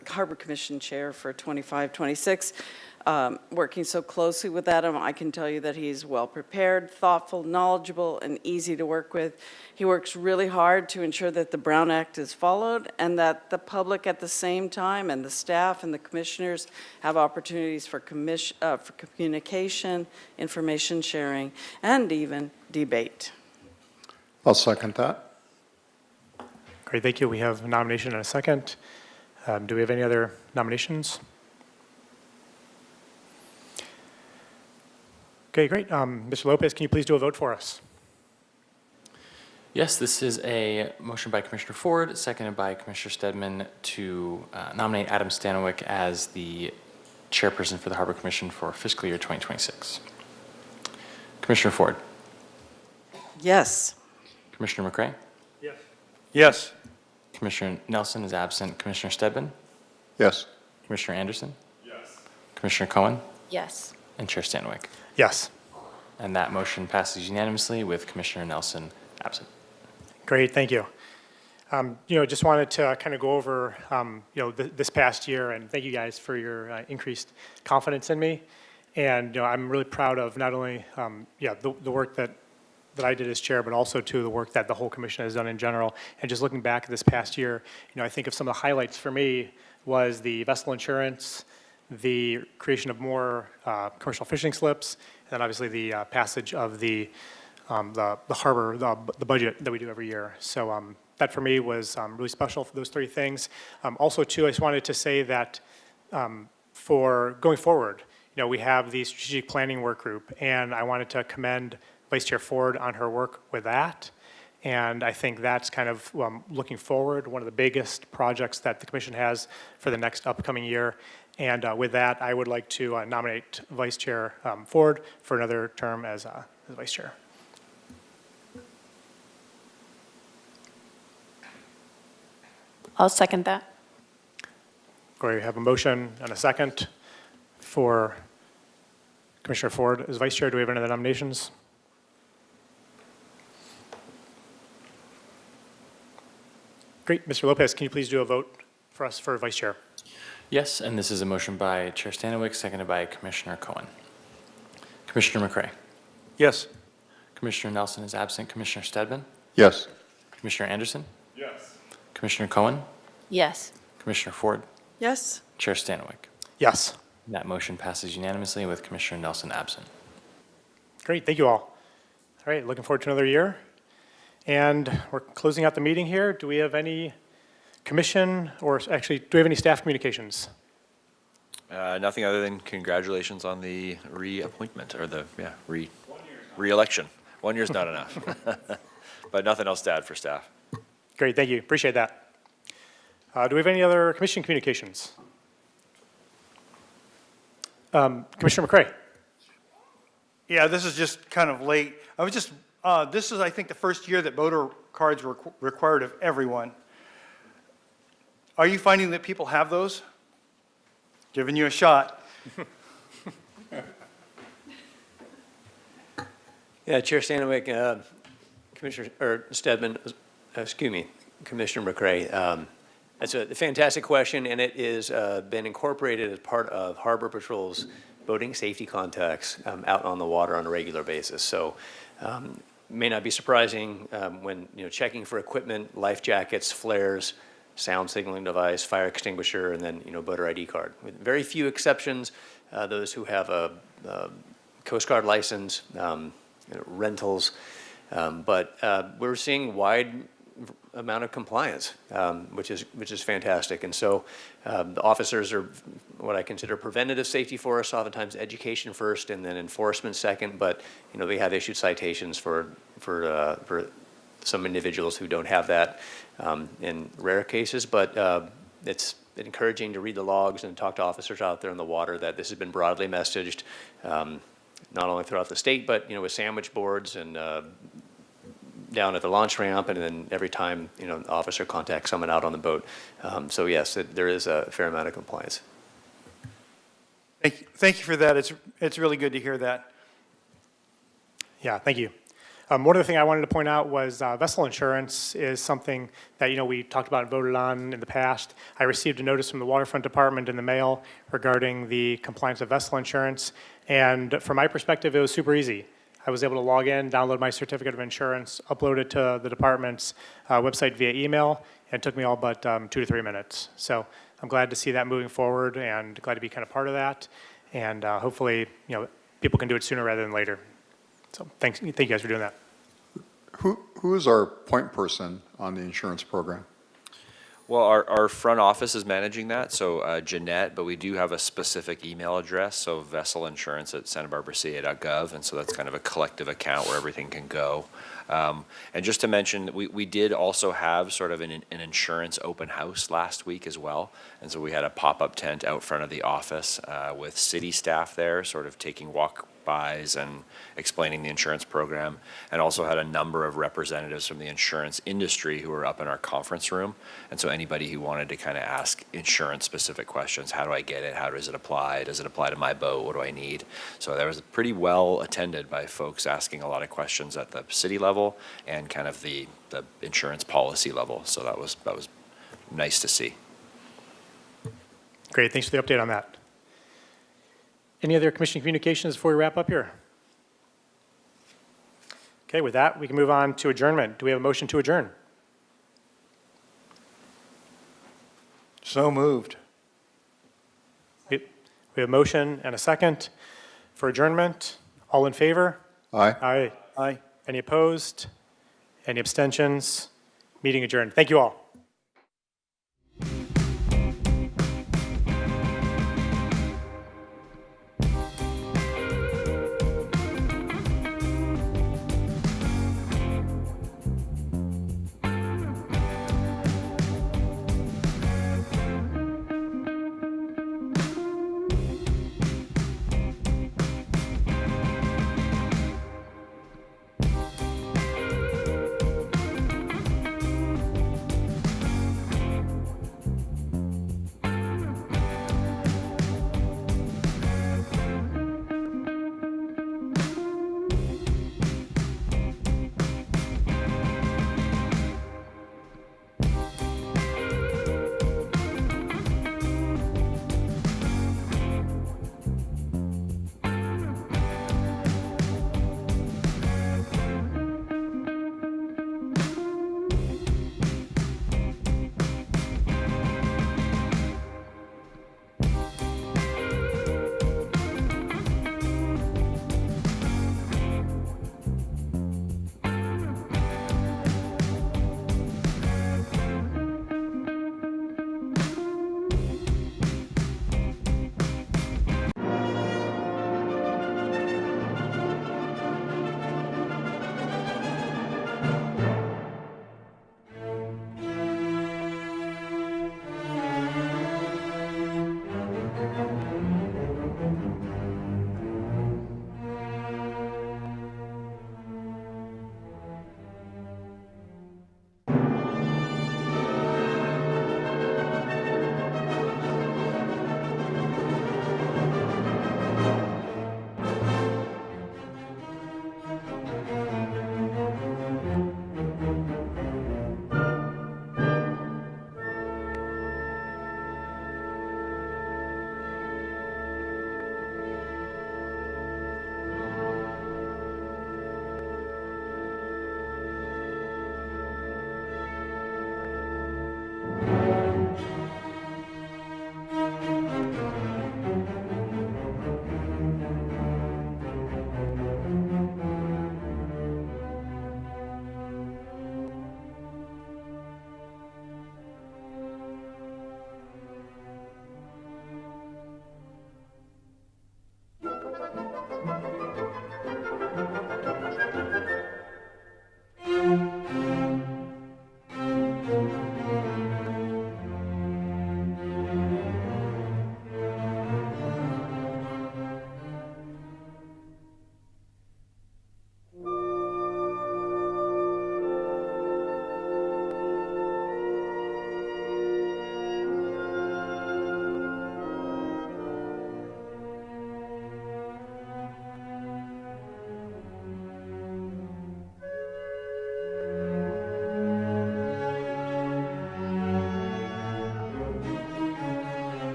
for 25-26. Working so closely with Adam, I can tell you that he's well-prepared, thoughtful, knowledgeable, and easy to work with. He works really hard to ensure that the Brown Act is followed and that the public at the same time and the staff and the commissioners have opportunities for communication, information sharing, and even debate. I'll second that. Great, thank you. We have a nomination and a second. Do we have any other nominations? Okay, great. Mr. Lopez, can you please do a vote for us? Yes, this is a motion by Commissioner Ford, seconded by Commissioner Stedman to nominate Adam Stanowick as the chairperson for the Harbor Commission for fiscal year 2026. Commissioner Ford. Yes. Commissioner McCray. Yes. Yes. Commissioner Nelson is absent. Commissioner Stedman. Yes. Commissioner Anderson. Yes. Commissioner Cohen. Yes. And Chair Stanowick. Yes. And that motion passes unanimously with Commissioner Nelson absent. Great, thank you. Just wanted to kind of go over, this past year, and thank you guys for your increased confidence in me. And, I'm really proud of not only, the work that I did as chair, but also to the work that the whole commission has done in general. And just looking back at this past year, I think of some of the highlights for me was the vessel insurance, the creation of more commercial fishing slips, and then obviously the passage of the harbor, the budget that we do every year. So that for me was really special for those 3 things. Also, too, I just wanted to say that for going forward, we have the strategic planning work group, and I wanted to commend Vice Chair Ford on her work with that. And I think that's kind of, looking forward, one of the biggest projects that the commission has for the next upcoming year. And with that, I would like to nominate Vice Chair Ford for another term as Vice Chair. I'll second that. We have a motion and a second for Commissioner Ford as Vice Chair. Do we have any other nominations? Great. Mr. Lopez, can you please do a vote for us for vice chair? Yes, and this is a motion by Chair Stanowicz, seconded by Commissioner Cohen. Commissioner McCray. Yes. Commissioner Nelson is absent. Commissioner Stedman? Yes. Commissioner Anderson? Yes. Commissioner Cohen? Yes. Commissioner Ford? Yes? Chair Stanowicz. Yes. That motion passes unanimously with Commissioner Nelson absent. Great. Thank you all. All right. Looking forward to another year. And we're closing out the meeting here. Do we have any commission, or actually, do we have any staff communications? Nothing other than congratulations on the reappointment, or the, re-election. 1 year's not enough. But nothing else to add for staff. Great. Thank you. Appreciate that. Do we have any other commission communications? Commissioner McCray. Yeah, this is just kind of late. This is, I think, the first year that voter cards were required of everyone. Are you finding that people have those? Giving you a shot. Yeah, Chair Stanowicz, Commissioner, or Stedman, excuse me, Commissioner McCray. That's a fantastic question, and it is been incorporated as part of Harbor Patrol's boating safety contacts out on the water on a regular basis. So may not be surprising when checking for equipment, life jackets, flares, sound signaling device, fire extinguisher, and then voter ID card. With very few exceptions, those who have a Coast Guard license, rentals, but we're seeing wide amount of compliance, which is fantastic. And so the officers are what I consider preventative safety for us, oftentimes education first and then enforcement second, but we have issued citations for some individuals who don't have that in rare cases, but it's encouraging to read the logs and talk to officers out there in the water that this has been broadly messaged, not only throughout the state, but with sandwich boards and down at the launch ramp, and then every time the officer contacts someone out on the boat. So yes, there is a fair amount of compliance. Thank you for that. It's really good to hear that. Yeah, thank you. One other thing I wanted to point out was vessel insurance is something that we talked about and voted on in the past. I received a notice from the Waterfront Department in the mail regarding the compliance of vessel insurance, and from my perspective, it was super easy. I was able to log in, download my certificate of insurance, upload it to the department's website via email, and it took me all but 2 to 3 minutes. So I'm glad to see that moving forward, and glad to be kind of part of that. And hopefully, people can do it sooner rather than later. So thank you guys for doing that. Who is our point person on the insurance program? Well, our front office is managing that, so Jeanette, but we do have a specific email address, so vesselinsurance@santabarbaraca.gov, and so that's kind of a collective account where everything can go. And just to mention, we did also have sort of an insurance open house last week as well, and so we had a pop-up tent out front of the office with city staff there, sort of taking walk-bys and explaining the insurance program, and also had a number of representatives from the insurance industry who were up in our conference room. And so anybody who wanted to kind of ask insurance-specific questions, how do I get it? How does it apply? Does it apply to my boat? What do I need? So that was pretty well attended by folks asking a lot of questions at the city level and kind of the insurance policy level. So that was nice to see. Great, thanks for the update on that. Any other commission communications before we wrap up here? Okay, with that, we can move on to adjournment. Do we have a motion to adjourn? So moved. We have a motion and a second for adjournment. All in favor? Aye. Aye. Aye. Any opposed? Any abstentions? Meeting adjourned. Thank you all.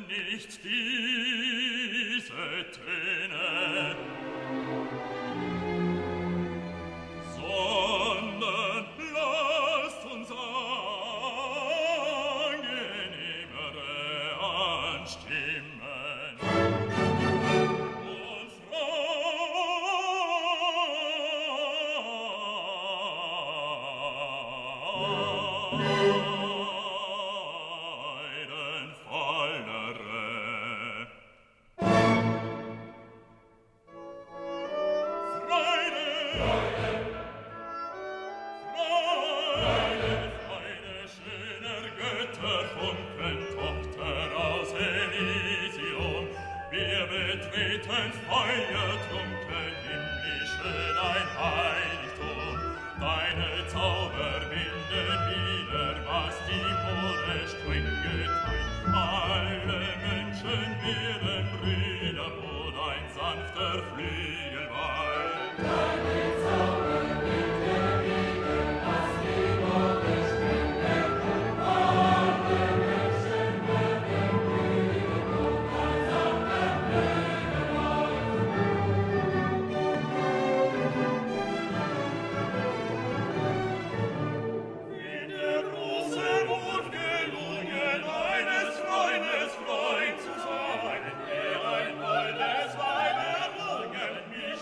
nicht diese Töne, sondern lasst uns angenehmere anstimmen. Und freudenvollere. Freude, schöner Götter, Funken, Tochter aus Elysium. Wir betreten feuertrunken, himmlische dein Heiligtum. Deine Zauber binden wieder, was die Mode streng geteilt. Alle Menschen werden Brüder, wo dein sanfter Flügel weilt. Deine Zauber binden wieder, was die Mode streng geteilt. Alle Menschen werden Brüder, wo dein sanfter Flügel weilt. Wie der große Wurf gelungen, eines Freundes Freund zu sein, der ein holdes Weib errungen, mich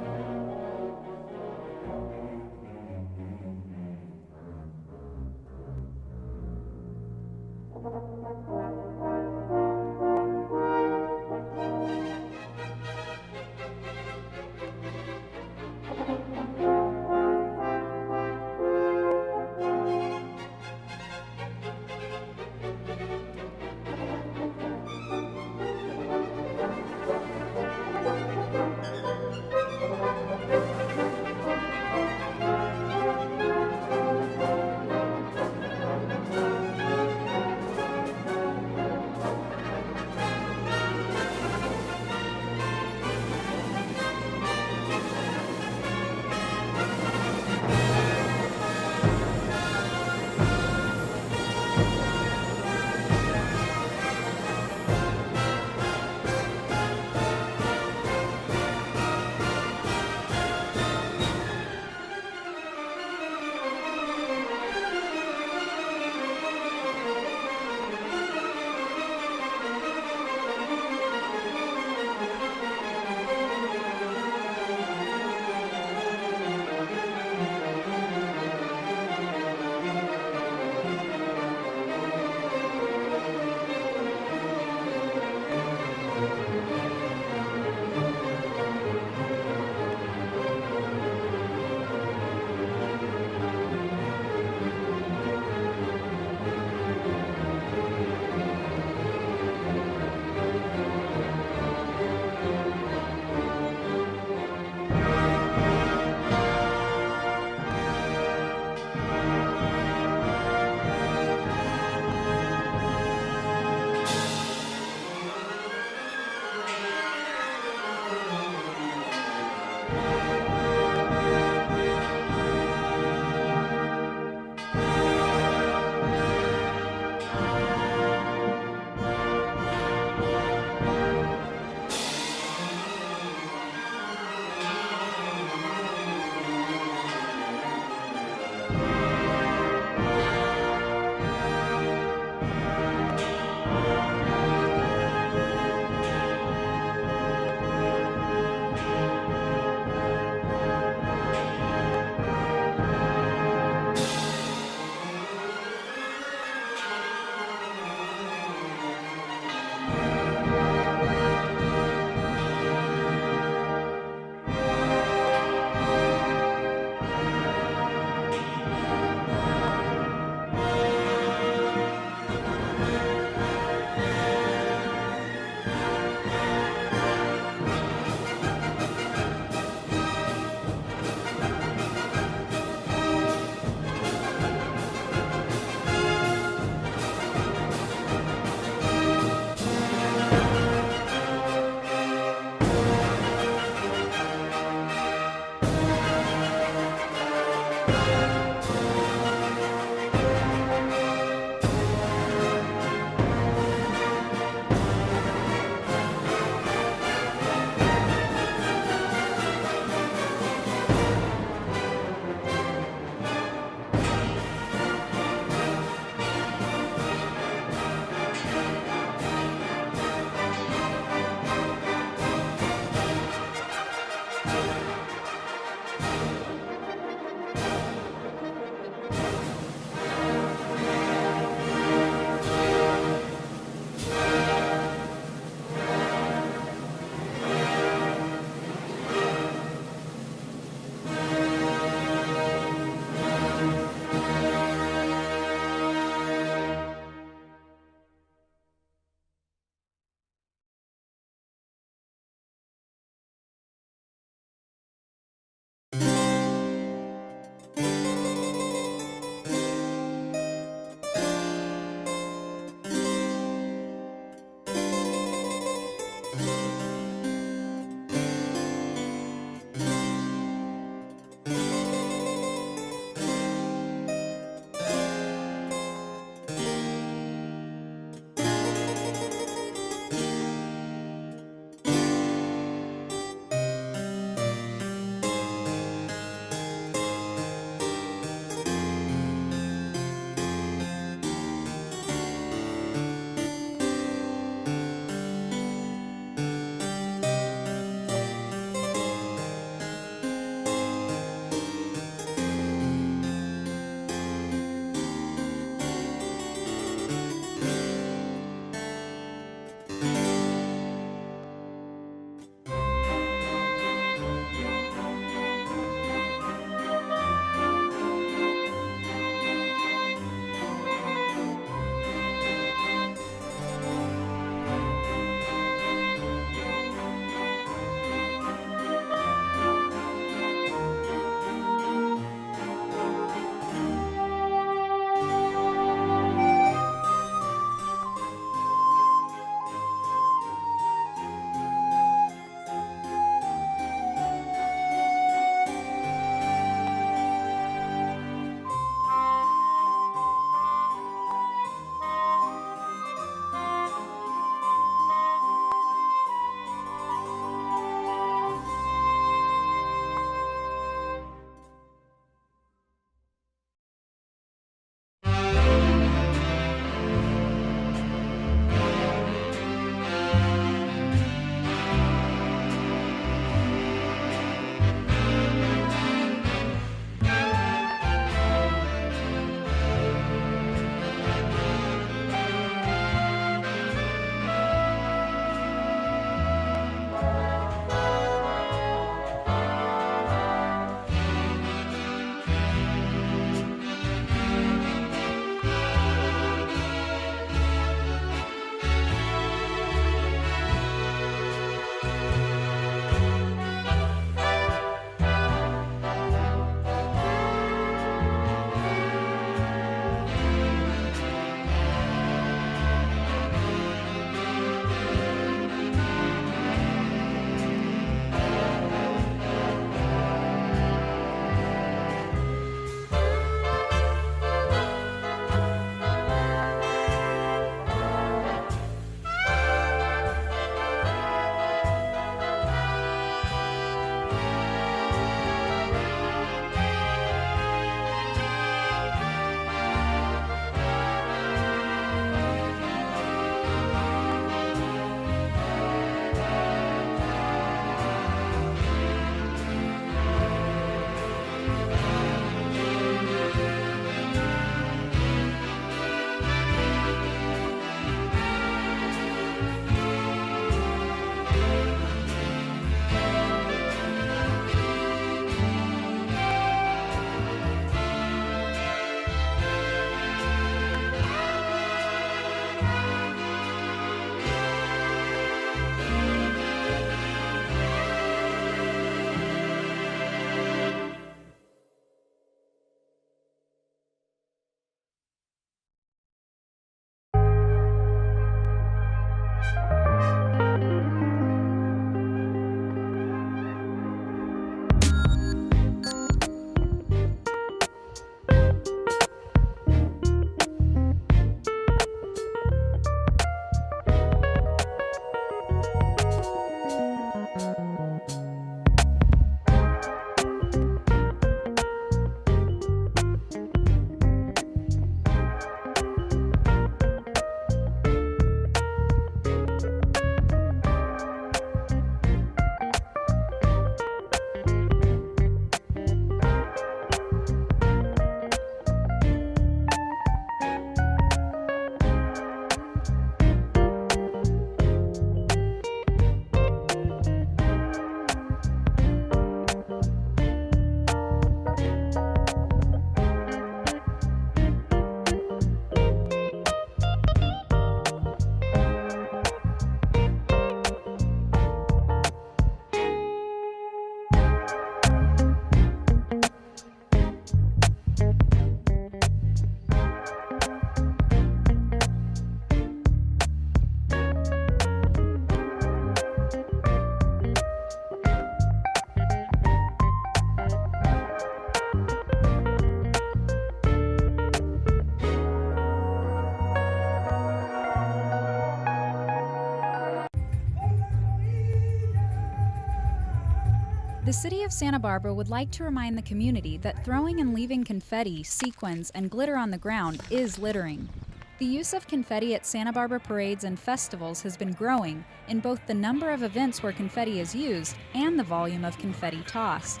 The City of Santa Barbara would like to remind the community that throwing and leaving confetti, sequins, and glitter on the ground is littering. The use of confetti at Santa Barbara parades and festivals has been growing in both the number of events where confetti is used and the volume of confetti tossed.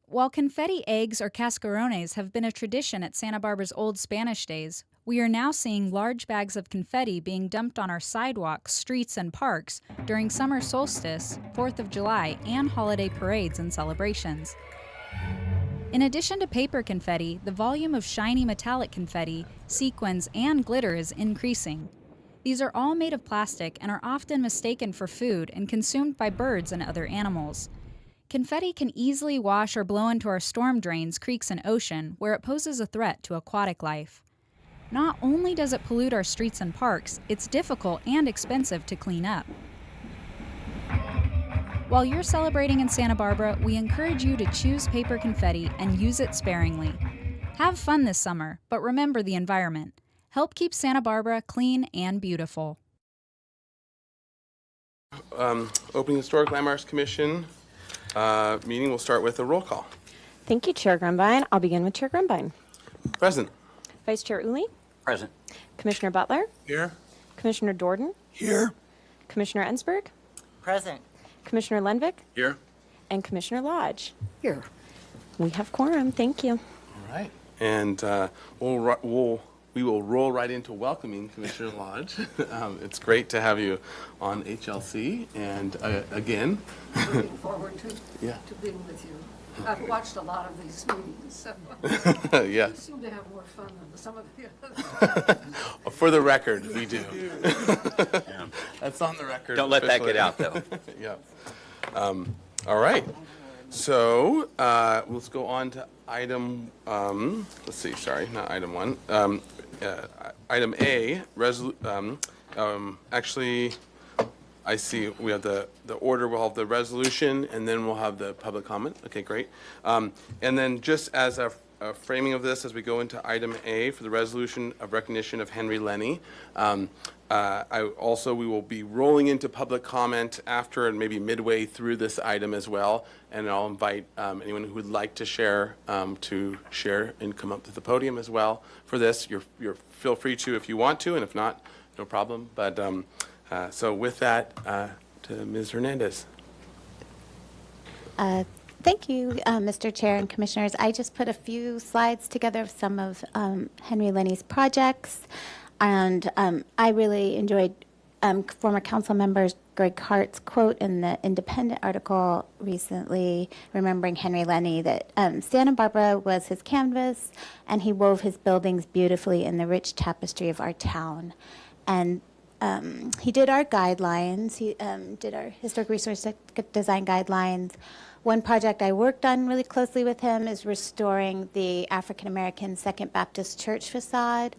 While confetti eggs or cascarones have been a tradition at Santa Barbara's old Spanish days, we are now seeing large bags of confetti being dumped on our sidewalks, streets, and parks during summer solstice, 4th of July, and holiday parades and celebrations. In addition to paper confetti, the volume of shiny metallic confetti, sequins, and glitter is increasing. These are all made of plastic and are often mistaken for food and consumed by birds and other animals. Confetti can easily wash or blow into our storm drains, creeks, and ocean, where it poses a threat to aquatic life. Not only does it pollute our streets and parks, it's difficult and expensive to clean up. While you're celebrating in Santa Barbara, we encourage you to choose paper confetti and use it sparingly. Have fun this summer, but remember the environment. Help keep Santa Barbara clean and beautiful. Opening Historic Landmarks Commission meeting will start with a roll call. Thank you, Chair Grumbine. I'll begin with Chair Grumbine. Present. Vice Chair Uli. Present. Commissioner Butler. Here. Commissioner Dorden. Here. Commissioner Ensberg. Present. Commissioner Lenvik. Here. And Commissioner Lodge. Here. We have quorum. Thank you. All right. And we will roll right into welcoming Commissioner Lodge. It's great to have you on HLC, and again. Looking forward to being with you. I've watched a lot of these meetings, so Yeah. you seem to have more fun than some of the others. For the record, we do. That's on the record. Don't let that officially. get out, though. Yeah. All right. So let's go on to item, let's see, sorry, not item one. Item A, actually, I see we have the order, we'll have the resolution, and then we'll have the public comment. Okay, great. And then just as a framing of this, as we go into item A for the resolution of recognition of Henry Lenny, we will be rolling into public comment after and maybe midway through this item as well. And I'll invite anyone who would like to share and come up to the podium as well for this. You're feel free to if you want to, and if not, no problem. But so with that, to Ms. Hernandez. Thank you, Mr. Chair and Commissioners. I just put a few slides together of some of Henry Lenny's projects, and I really enjoyed former council member Greg Hart's quote in the Independent article recently, remembering Henry Lenny, that Santa Barbara was his canvas, and he wove his buildings beautifully in the rich tapestry of our town. And he did our guidelines. He did our historic resource design guidelines. One project I worked on really closely with him is restoring the African American Second Baptist Church facade,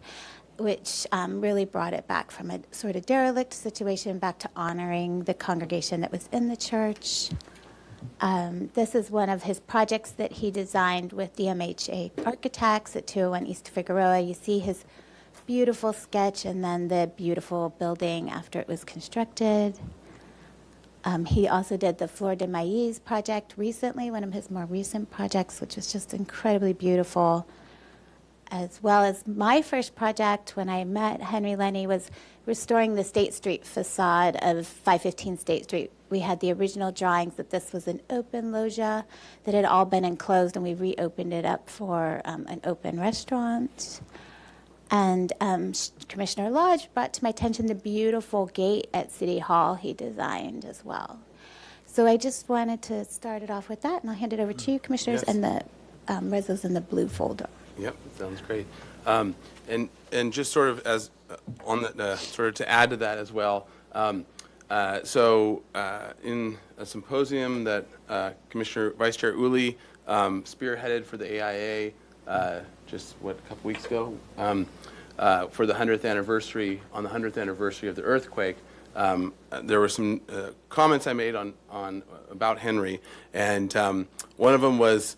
which really brought it back from a sort of derelict situation back to honoring the congregation that was in the church. This is one of his projects that he designed with DMHA Architects at 201 East Figueroa. You see his beautiful sketch and then the beautiful building after it was constructed. He also did the Flor de Maíz project recently, one of his more recent projects, which was just incredibly beautiful. As well as my first project when I met Henry Lenny was restoring the State Street facade of 515 State Street. We had the original drawings that this was an open loggia that had all been enclosed, and we reopened it up for an open restaurant. And Commissioner Lodge brought to my attention the beautiful gate at City Hall he designed as well. So I just wanted to start it off with that, and I'll hand it over to you, Commissioners, Yes. and the resos in the blue folder. Yep, sounds great. And just sort of as on the sort of to add to that as well. In a symposium that Vice Chair Uli spearheaded for the AIA just a couple weeks ago for the 100th anniversary on the 100th anniversary of the earthquake. There were some comments I made on about Henry, and one of them was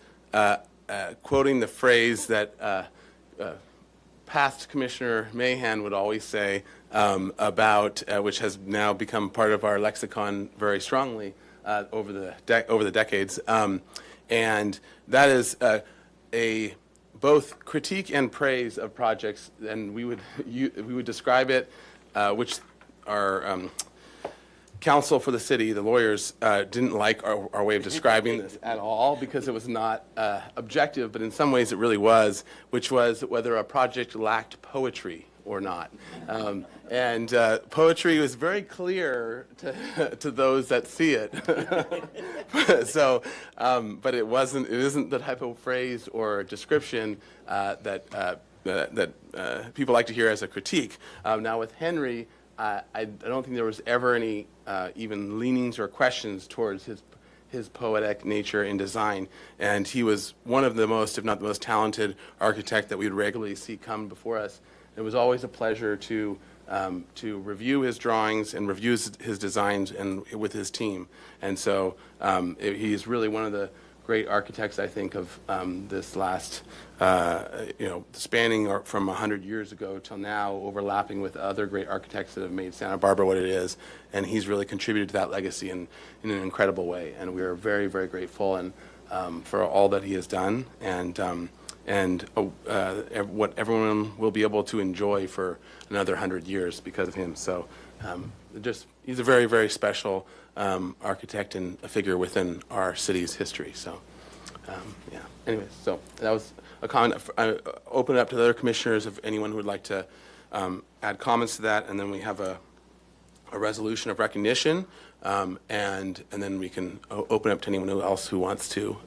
quoting the phrase that past Commissioner Mahan would always say about, which has now become part of our lexicon very strongly, over the decades. And that is a both critique and praise of projects, and we would describe it, which our counsel for the city, the lawyers, didn't like our way of describing this at all because it was not objective, but in some ways it really was, which was whether a project lacked poetry or not. And poetry was very clear to those that see it. So, but it isn't the type of phrase or description that people like to hear as a critique. Now with Henry, I don't think there was ever any even leanings or questions towards his poetic nature in design. And he was one of the most, if not the most talented architect that we'd regularly see come before us. It was always a pleasure to review his drawings and review his designs and with his team. And so he's really one of the great architects, I think, of this last, spanning from 100 years ago till now, overlapping with other great architects that have made Santa Barbara what it is. And he's really contributed to that legacy in an incredible way. And we are very, very grateful for all that he has done. And what everyone will be able to enjoy for another 100 years because of him. So he's a very, very special architect and a figure within our city's history. So, Anyways, so that was a comment. I open it up to the other commissioners if anyone who would like to add comments to that, and then we have a resolution of recognition, and then we can open up to anyone else who wants to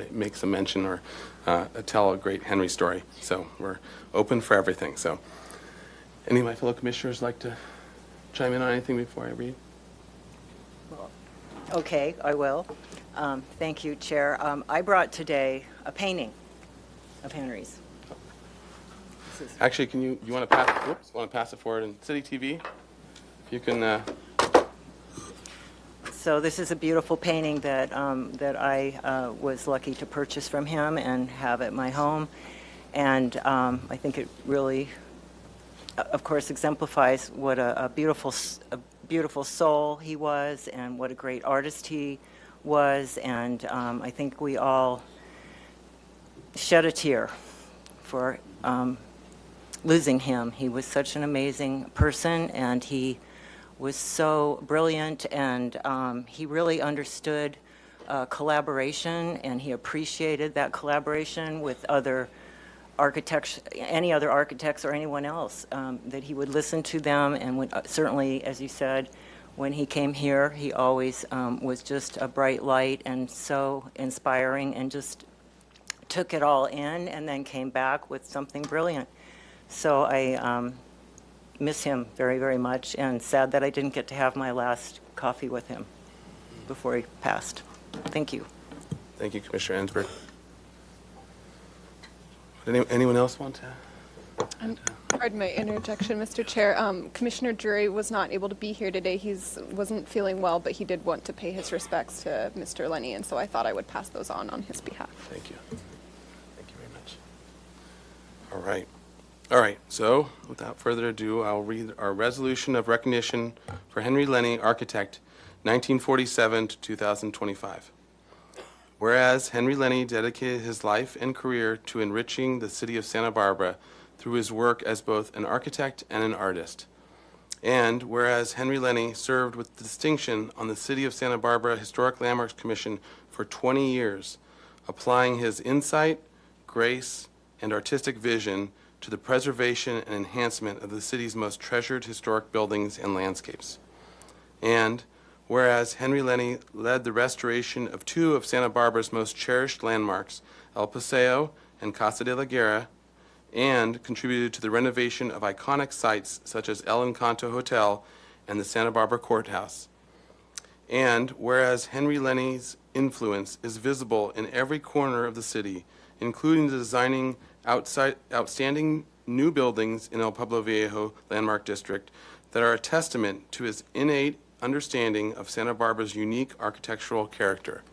make some mention or tell a great Henry story. So we're open for everything. So any of my fellow commissioners like to chime in on anything before I read? Okay, I will. Thank you, Chair. I brought today a painting of Henry's. Actually, you want to pass it forward in City TV? If you can. So this is a beautiful painting that I was lucky to purchase from him and have at my home. And I think it really, of course, exemplifies what a beautiful soul he was and what a great artist he was. And I think we all shed a tear for losing him. He was such an amazing person, and he was so brilliant, and he really understood collaboration, and he appreciated that collaboration with other architects, any other architects or anyone else, that he would listen to them. And would, certainly, as you said, when he came here, he always was just a bright light and so inspiring, and just took it all in and then came back with something brilliant. So I miss him very, very much, and sad that I didn't get to have my last coffee with him before he passed. Thank you. Thank you, Commissioner Ensberg. Anyone else want to? Pardon my interjection, Mr. Chair. Commissioner Drury was not able to be here today. He wasn't feeling well, but he did want to pay his respects to Mr. Lenny, and so I thought I would pass those on his behalf. Thank you. Thank you very much. All right. All right, so without further ado, I'll read our resolution of recognition for Henry Lenny, architect, 1947 to 2025. Whereas Henry Lenny dedicated his life and career to enriching the city of Santa Barbara through his work as both an architect and an artist. And whereas Henry Lenny served with distinction on the City of Santa Barbara Historic Landmarks Commission for 20 years, applying his insight, grace, and artistic vision to the preservation and enhancement of the city's most treasured historic buildings and landscapes. And whereas Henry Lenny led the restoration of two of Santa Barbara's most cherished landmarks, El Paseo and Casa de la Guerra, and contributed to the renovation of iconic sites such as El Encanto Hotel and the Santa Barbara Courthouse. And whereas Henry Lenny's influence is visible in every corner of the city, including the designing outstanding new buildings in El Pueblo Viejo Landmark District that are a testament to his innate understanding of Santa Barbara's unique architectural character.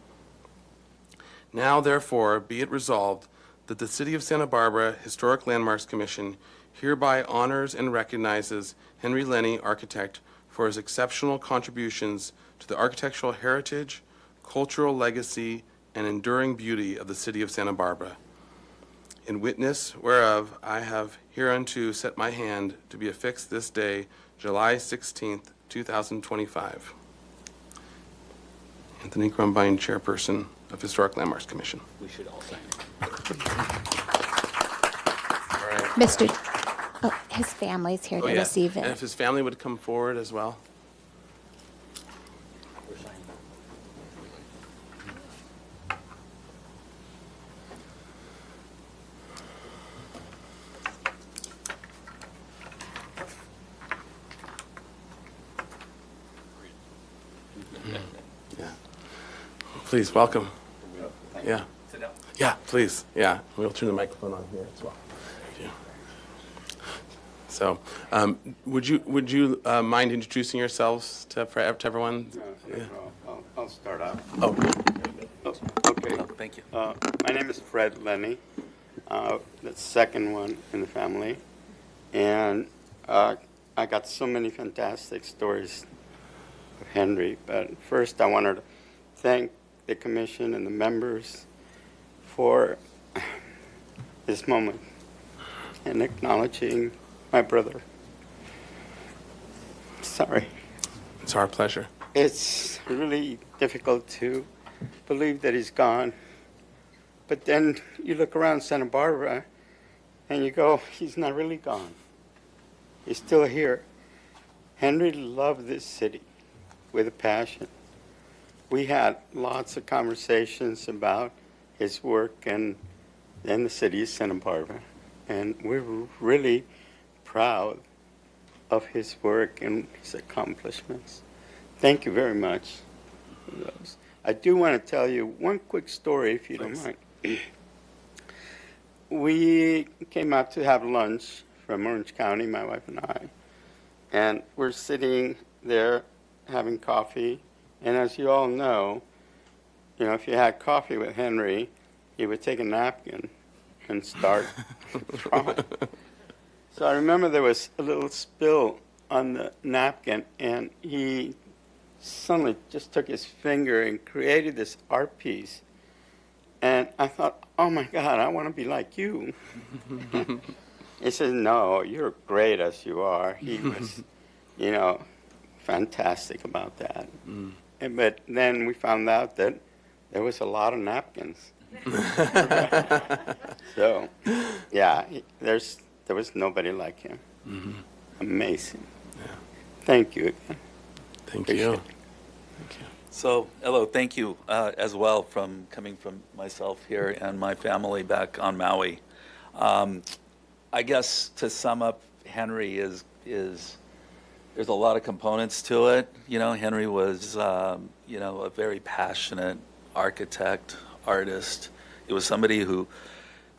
Now, therefore, be it resolved that the City of Santa Barbara Historic Landmarks Commission hereby honors and recognizes Henry Lenny, architect, for his exceptional contributions to the architectural heritage, cultural legacy, and enduring beauty of the city of Santa Barbara. In witness whereof I have hereunto set my hand to be affixed this day, July 16th, 2025. Anthony Grumbine, Chairperson of Historic Landmarks Commission. We should all sign. Mr. Oh, his family's here to receive And it. if his family would come forward as well. Yeah. Please, welcome. Yeah. Yeah, please. Yeah, we'll turn the microphone on here as well. Thank you. So, would you mind introducing yourselves to everyone? Yeah. I'll start out. Oh. Okay. Thank you. My name is Fred Lenny, the second one in the family, and I got so many fantastic stories of Henry. But first, I wanted to thank the commission and the members for this moment and acknowledging my brother. Sorry. It's our pleasure. It's really difficult to believe that he's gone. But then you look around Santa Barbara and you go, he's not really gone. He's still here. Henry loved this city with a passion. We had lots of conversations about his work and the city of Santa Barbara. And we're really proud of his work and his accomplishments. Thank you very much for those. I do want to tell you one quick story, if you don't mind. We came out to have lunch from Orange County, my wife and I, and we're sitting there having coffee. And as you all know, if you had coffee with Henry, he would take a napkin and start drawing. So I remember there was a little spill on the napkin, and he suddenly just took his finger and created this art piece. And I thought, oh my God, I want to be like you. He said, no, you're great as you are. He was, fantastic about that. But then we found out that there was a lot of napkins. So, yeah, there was nobody like him. Mm-hmm. Amazing. Yeah. Thank you again. Thank Appreciate you. it. So, hello, thank you as well coming from myself here and my family back on Maui. I guess to sum up, Henry is there's a lot of components to it. Henry was, a very passionate architect, artist. He was somebody who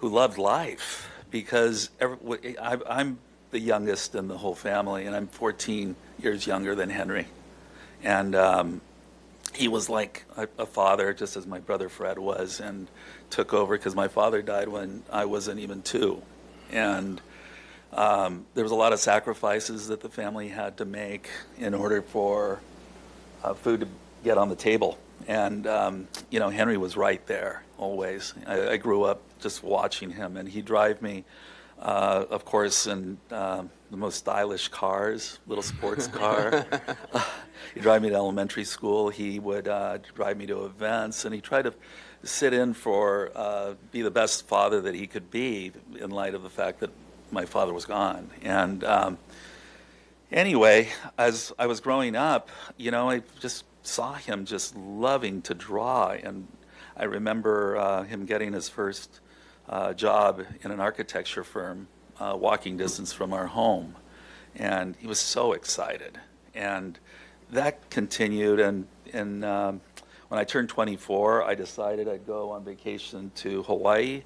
loved life because I'm the youngest in the whole family, and I'm 14 years younger than Henry. And he was like a father, just as my brother Fred was, and took over because my father died when I wasn't even 2. And there was a lot of sacrifices that the family had to make in order for food to get on the table. And, Henry was right there always. I grew up just watching him, and he'd drive me, of course, in the most stylish cars, little sports car. He'd drive me to elementary school. He would drive me to events, and he tried to sit in for, be the best father that he could be in light of the fact that my father was gone. And anyway, as I was growing up, I just saw him just loving to draw. And I remember him getting his first job in an architecture firm, walking distance from our home. And he was so excited. And that continued. And when I turned 24, I decided I'd go on vacation to Hawaii,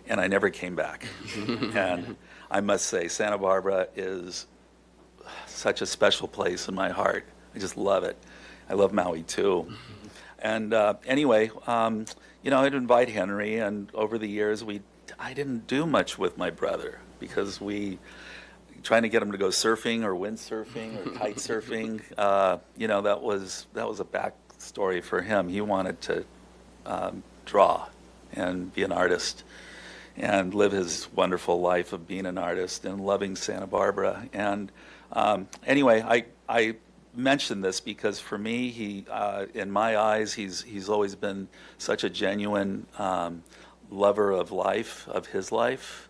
and I never came back. And I must say, Santa Barbara is such a special place in my heart. I just love it. I love Maui too. And anyway, I'd invite Henry, and over the years, I didn't do much with my brother because we trying to get him to go surfing or windsurfing or kite surfing. You know, that was a backstory for him. He wanted to draw and be an artist and live his wonderful life of being an artist and loving Santa Barbara. And anyway, I mentioned this because for me, he, in my eyes, he's always been such a genuine lover of life, of his life.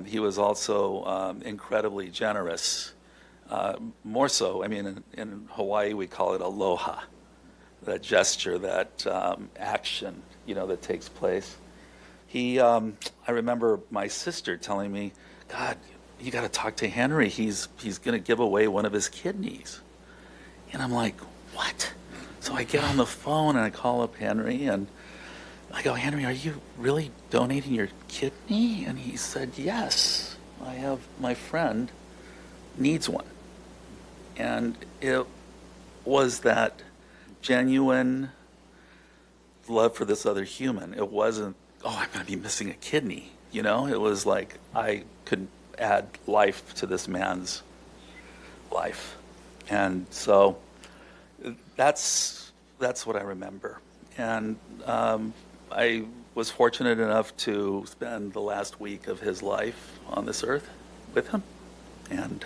He was also incredibly generous, more so. I mean, in Hawaii, we call it aloha, that gesture, that action, you know, that takes place. He, I remember my sister telling me, God, you got to talk to Henry. He's going to give away one of his kidneys. And I'm like, what? So I get on the phone and I call up Henry and I go, Henry, are you really donating your kidney? And he said, yes, I have, my friend needs one. And it was that genuine love for this other human. It wasn't, oh, I'm going to be missing a kidney. You know, it was like I could add life to this man's life. And so that's what I remember. And I was fortunate enough to spend the last week of his life on this earth with him. And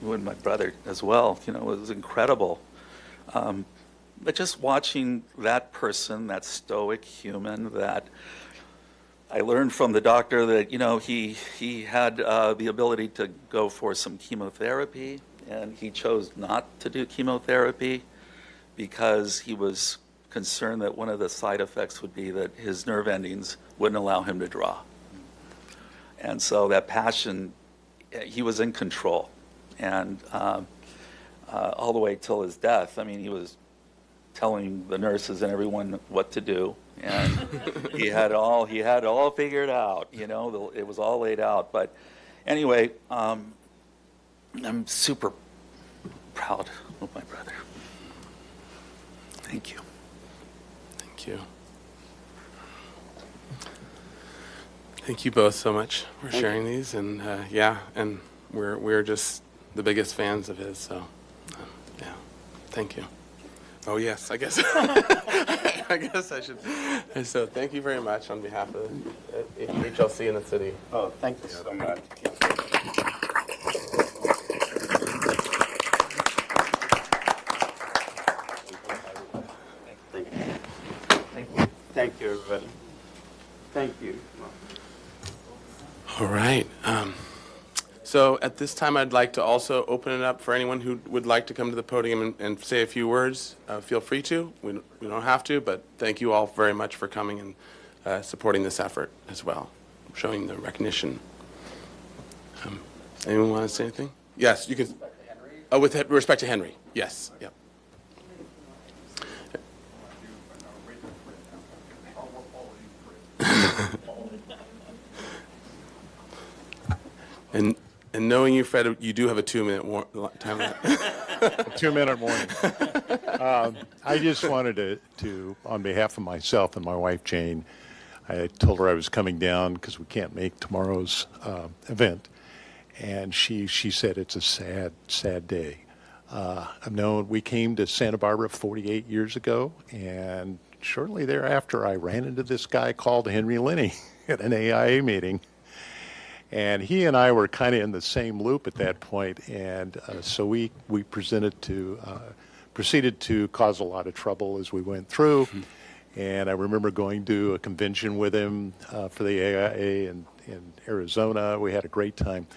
with my brother as well, you know, it was incredible. But just watching that person, that stoic human, that I learned from the doctor that, you know, he had the ability to go for some chemotherapy, and he chose not to do chemotherapy because he was concerned that one of the side effects would be that his nerve endings wouldn't allow him to draw. And so that passion, he was in control. And all the way till his death, I mean, he was telling the nurses and everyone what to do. And he had it all figured out, you know, it was all laid out. But anyway, I'm super proud of my brother. Thank you. Thank you. Thank you both so much for sharing these. And yeah, and we're just the biggest fans of his. So yeah, thank you. Oh yes, I guess. I guess I should. So thank you very much on behalf of HLC in the city. Oh, thank you so much. Thank you, everybody. Thank you. All right. So at this time, I'd like to also open it up for anyone who would like to come to the podium and say a few words. Feel free to. We don't have to, but thank you all very much for coming and supporting this effort as well, showing the recognition. Anyone want to say anything? Yes, you can. Oh, with respect to Henry. Yes. Yep. And knowing you, Fred, you do have a 2-minute time limit. 2-minute warning. I just wanted to, on behalf of myself and my wife, Jane, I told her I was coming down because we can't make tomorrow's event. And she said it's a sad, sad day. We came to Santa Barbara 48 years ago, and shortly thereafter, I ran into this guy called Henry Lenny at an AIA meeting. And he and I were kind of in the same loop at that point, and so we proceeded to cause a lot of trouble as we went through. And I remember going to a convention with him for the AIA in Arizona. We had a great time.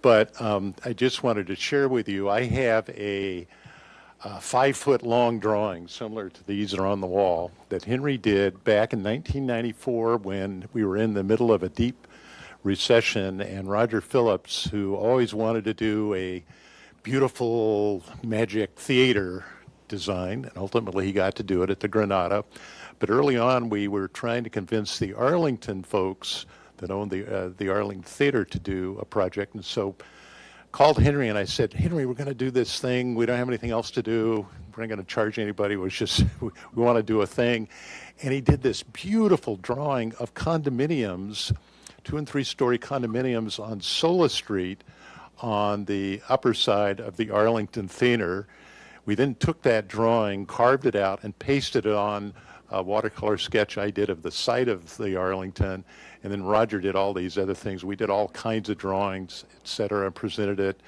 But I just wanted to share with you, I have a 5-foot-long drawing similar to these that are on the wall that Henry did back in 1994 when we were in the middle of a deep recession, and Roger Phillips, who always wanted to do a beautiful magic theater design, and ultimately he got to do it at the Granada. But early on, we were trying to convince the Arlington folks that owned the Arlington Theater to do a project, and so called Henry and I said, Henry, we're going to do this thing. We don't have anything else to do. We're not going to charge anybody. It was just we want to do a thing. And he did this beautiful drawing of condominiums 2- and 3-story condominiums on Sola Street on the upper side of the Arlington Theater. We then took that drawing, carved it out, and pasted it on a watercolor sketch I did of the site of the Arlington, and then Roger did all these other things. We did all kinds of drawings, et cetera, and presented it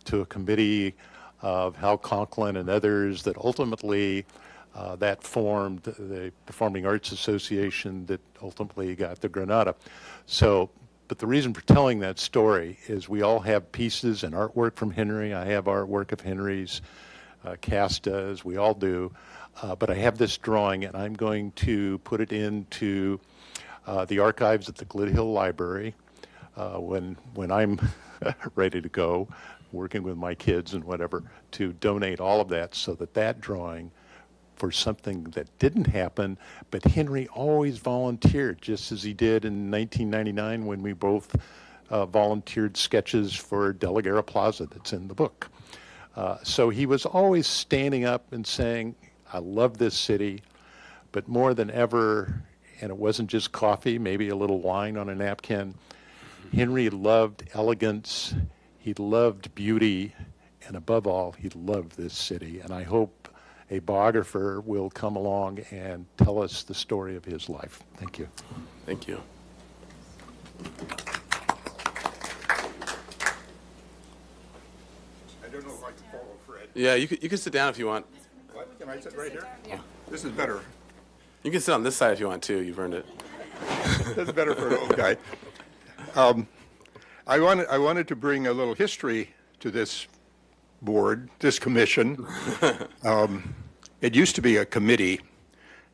to a committee of Hal Conklin and others that ultimately that formed the Performing Arts Association that ultimately got the Granada. So, but the reason for telling that story is we all have pieces and artwork from Henry. I have artwork of Henry's, Cass does, we all do. But I have this drawing, and I'm going to put it into the archives at the Glid Hill Library when I'm ready to go, working with my kids and whatever, to donate all of that so that that drawing for something that didn't happen, but Henry always volunteered, just as he did in 1999 when we both volunteered sketches for De La Guerra Plaza that's in the book. So he was always standing up and saying, I love this city, but more than ever, and it wasn't just coffee, maybe a little wine on a napkin, Henry loved elegance, he loved beauty, and above all, he loved this city. And I hope a biographer will come along and tell us the story of his life. Thank you. Thank you. I don't know if I can follow Fred. Yeah, you can sit down if you want. What? Can I sit right here? Yeah. This is better. You can sit on this side if you want too. You've earned it. That's better for an old guy. I wanted to bring a little history to this board, this commission. It used to be a committee.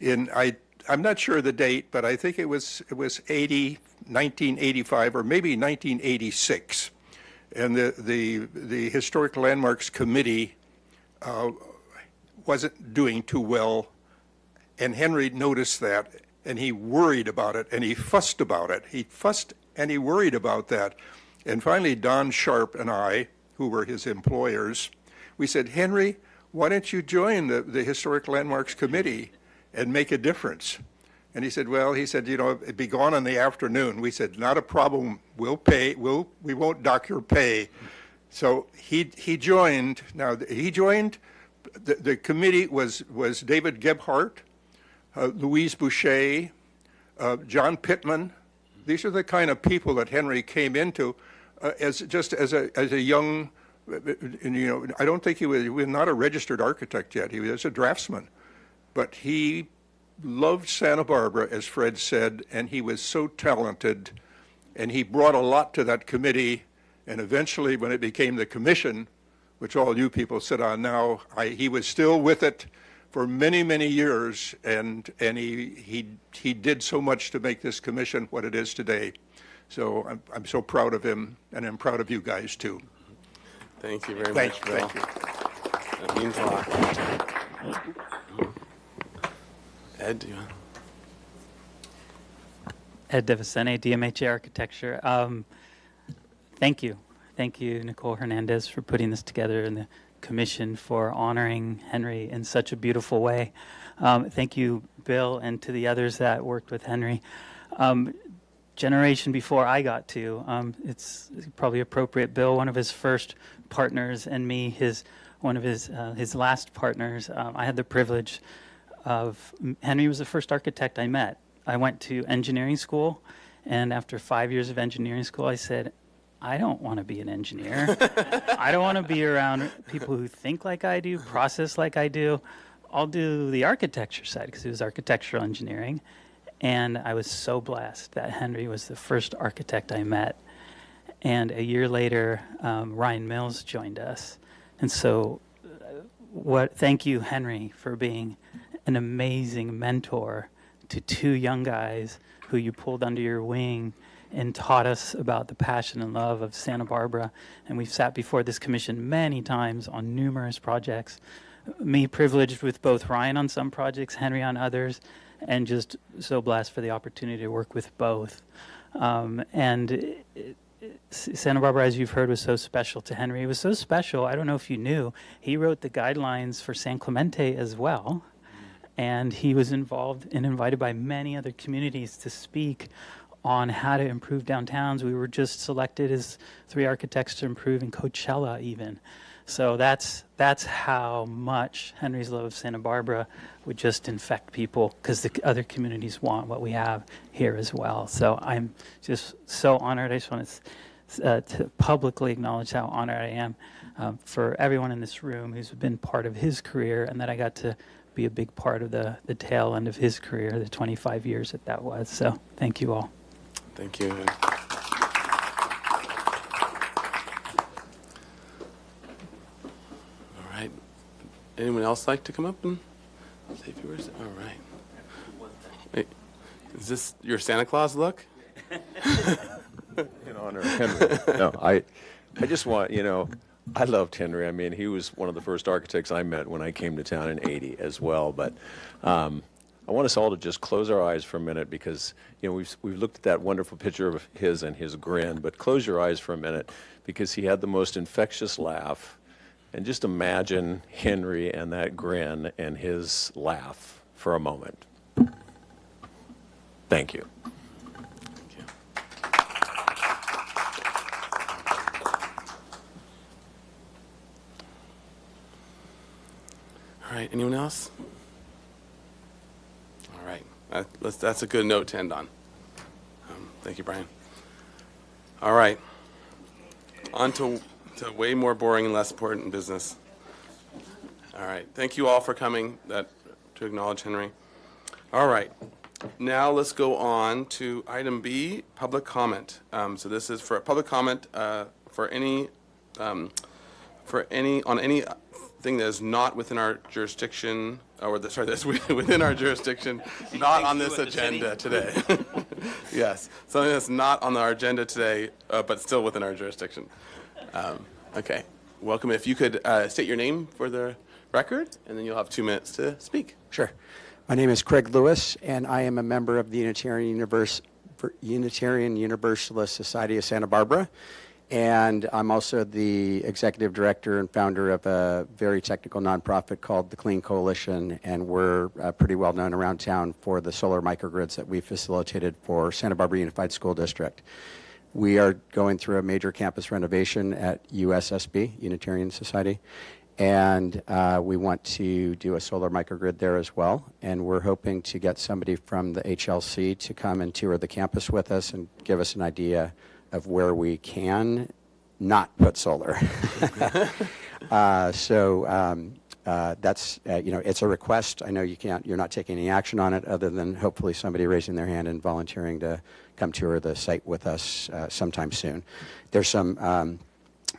I'm not sure the date, but I think it was 1985 or maybe 1986. And the Historic Landmarks Committee wasn't doing too well, and Henry noticed that, and he worried about it, and he fussed about it. He fussed and he worried about that. And finally, Don Sharp and I, who were his employers, we said, Henry, why don't you join the Historic Landmarks Committee and make a difference? And he said, well, it'd be gone in the afternoon. We said, not a problem, we'll pay, we won't dock your pay. So he joined. Now, he joined, the committee was David Gebhardt, Louise Boucher, John Pittman. These are the kind of people that Henry came into as a young, I don't think he was not a registered architect yet. He was a draftsman. But he loved Santa Barbara, as Fred said, and he was so talented, and he brought a lot to that committee. And eventually, when it became the commission, which all you people sit on now, he was still with it for many, many years, and he did so much to make this commission what it is today. So I'm so proud of him, and I'm proud of you guys too. Thank you very much, Bill. Thank you. That means a lot. Ed, do you want? Ed DeVicene, DMHA Architecture. Thank you. Thank you, Nicole Hernandez, for putting this together, and the commission for honoring Henry in such a beautiful way. Thank you, Bill, and to the others that worked with Henry. Generation before I got to, it's probably appropriate, Bill, one of his first partners, and me, one of his last partners. I had the privilege of, Henry was the first architect I met. I went to engineering school, and after 5 years of engineering school, I said, I don't want to be an engineer. I don't want to be around people who think like I do, process like I do. I'll do the architecture side, because it was architectural engineering. And I was so blessed that Henry was the first architect I met. And a year later, Ryan Mills joined us. And so thank you, Henry, for being an amazing mentor to two young guys who you pulled under your wing and taught us about the passion and love of Santa Barbara. And we've sat before this commission many times on numerous projects. Me privileged with both Ryan on some projects, Henry on others, and just so blessed for the opportunity to work with both. Santa Barbara, as you've heard, was so special to Henry. It was so special, I don't know if you knew, he wrote the guidelines for San Clemente as well. And he was involved and invited by many other communities to speak on how to improve downtowns. We were just selected as 3 architects to improve in Coachella even. So that's how much Henry's Love of Santa Barbara would just infect people, because the other communities want what we have here as well. So I'm just so honored. I just want to publicly acknowledge how honored I am for everyone in this room who's been part of his career, and that I got to be a big part of the tail end of his career, the 25 years that was. So thank you all. Thank you. All right. Anyone else like to come up and say a few words? All right. Wait, is this your Santa Claus look? In honor of Henry. No, I just want, I loved Henry. I mean, he was one of the first architects I met when I came to town in '80 as well. But I want us all to just close our eyes for a minute, because, we've looked at that wonderful picture of his and his grin, but close your eyes for a minute, because he had the most infectious laugh. And just imagine Henry and that grin and his laugh for a moment. Thank you. All right, anyone else? All right, that's a good note to end on. Thank you, Brian. All right, on to way more boring and less important business. All right, thank you all for coming to acknowledge Henry. All right, now let's go on to item B, public comment. So this is for a public comment on anything that is not within our jurisdiction, that's within our jurisdiction, not on this agenda today. Yes, something that's not on our agenda today, but still within our jurisdiction. Okay, welcome. If you could state your name for the record, and then you'll have 2 minutes to speak. Sure. My name is Craig Lewis, and I am a member of the Unitarian Universalist Society of Santa Barbara. And I'm also the executive director and founder of a very technical nonprofit called the Clean Coalition, and we're pretty well known around town for the solar microgrids that we facilitated for Santa Barbara Unified School District. We are going through a major campus renovation at USSB, Unitarian Society, and we want to do a solar microgrid there as well. And we're hoping to get somebody from the HLC to come and tour the campus with us and give us an idea of where we can not put solar. That's, it's a request. I know you're not taking any action on it other than hopefully somebody raising their hand and volunteering to come tour the site with us sometime soon. There's some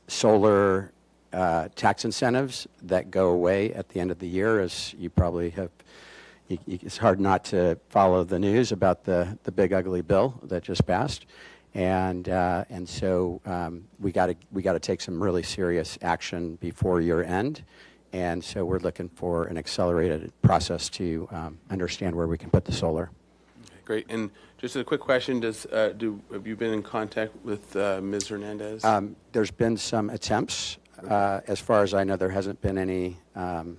solar tax incentives that go away at the end of the year, as you probably have. It's hard not to follow the news about the big ugly bill that just passed. And so we got to take some really serious action before year end, and so we're looking for an accelerated process to understand where we can put the solar. Okay, great. And just a quick question: have you been in contact with Ms. Hernandez? There's been some attempts. As far as I know, there hasn't been any. I'm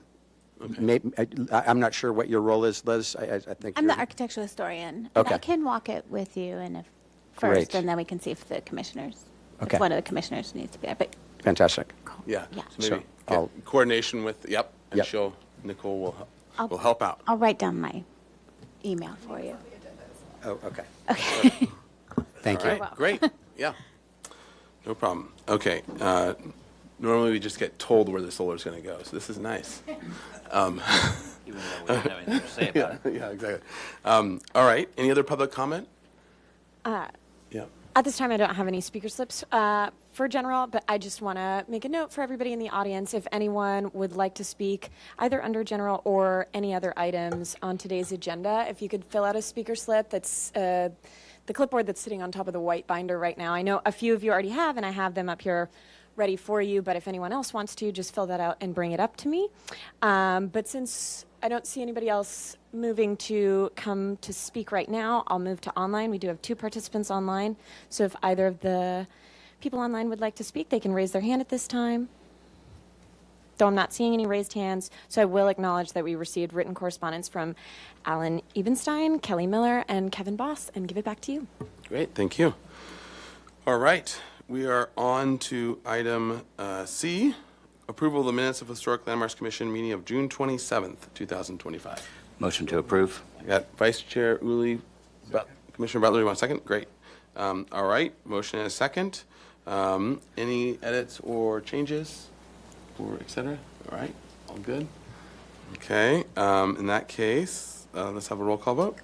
not sure what your role is, Liz. I think I'm the architectural historian. Okay. And I can walk it with you first, Great. and then we can see if the commissioners, Okay. if one of the commissioners needs to be there. But Fantastic. Yeah. Yeah. So maybe So get coordination with, and Yep. Nicole I'll- will help out. I'll write down my email for you. Oh, okay. Okay. Thank All you. right, great. Yeah. No problem. Okay. Normally we just get told where the solar is going to go, so this is nice. Even though we don't have anything to say about it. Yeah, exactly. All right. Any other public comment? Yeah. At this time, I don't have any speaker slips for general, but I just want to make a note for everybody in the audience. If anyone would like to speak either under general or any other items on today's agenda, if you could fill out a speaker slip, that's the clipboard that's sitting on top of the white binder right now. I know a few of you already have, and I have them up here ready for you, but if anyone else wants to, just fill that out and bring it up to me. But since I don't see anybody else moving to come to speak right now, I'll move to online. We do have 2 participants online, so if either of the people online would like to speak, they can raise their hand at this time. Though I'm not seeing any raised hands, so I will acknowledge that we received written correspondence from Alan Ebenstein, Kelly Miller, and Kevin Boss, and give it back to you. Great, thank you. All right, we are on to item C, approval of the minutes of Historic Landmarks Commission meeting of June 27th, 2025. Motion to approve. I got Vice Chair Uli, Commissioner Butler, you want a second? Great. All right, motion and a second. Any edits or changes or et cetera? All right, all good? Okay, in that case, let's have a roll call vote.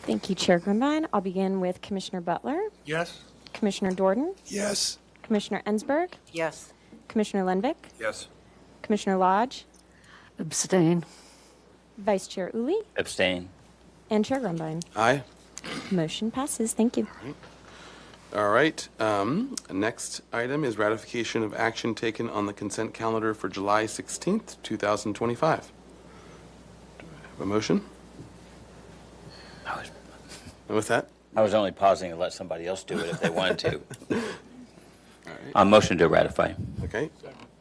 Thank you, Chair Grumbine. I'll begin with Commissioner Butler, Yes? Commissioner Dorden, Yes. Commissioner Ensberg, Yes. Commissioner Lenvik, Yes. Commissioner Lodge, Abstain. Vice Chair Uli, Abstain. and Chair Grumbine. Aye. Motion passes. Thank you. All right, next item is ratification of action taken on the consent calendar for July 16th, 2025. Do I have a motion? And with that? I was only pausing to let somebody else do it if they wanted to. Motion to ratify. Okay,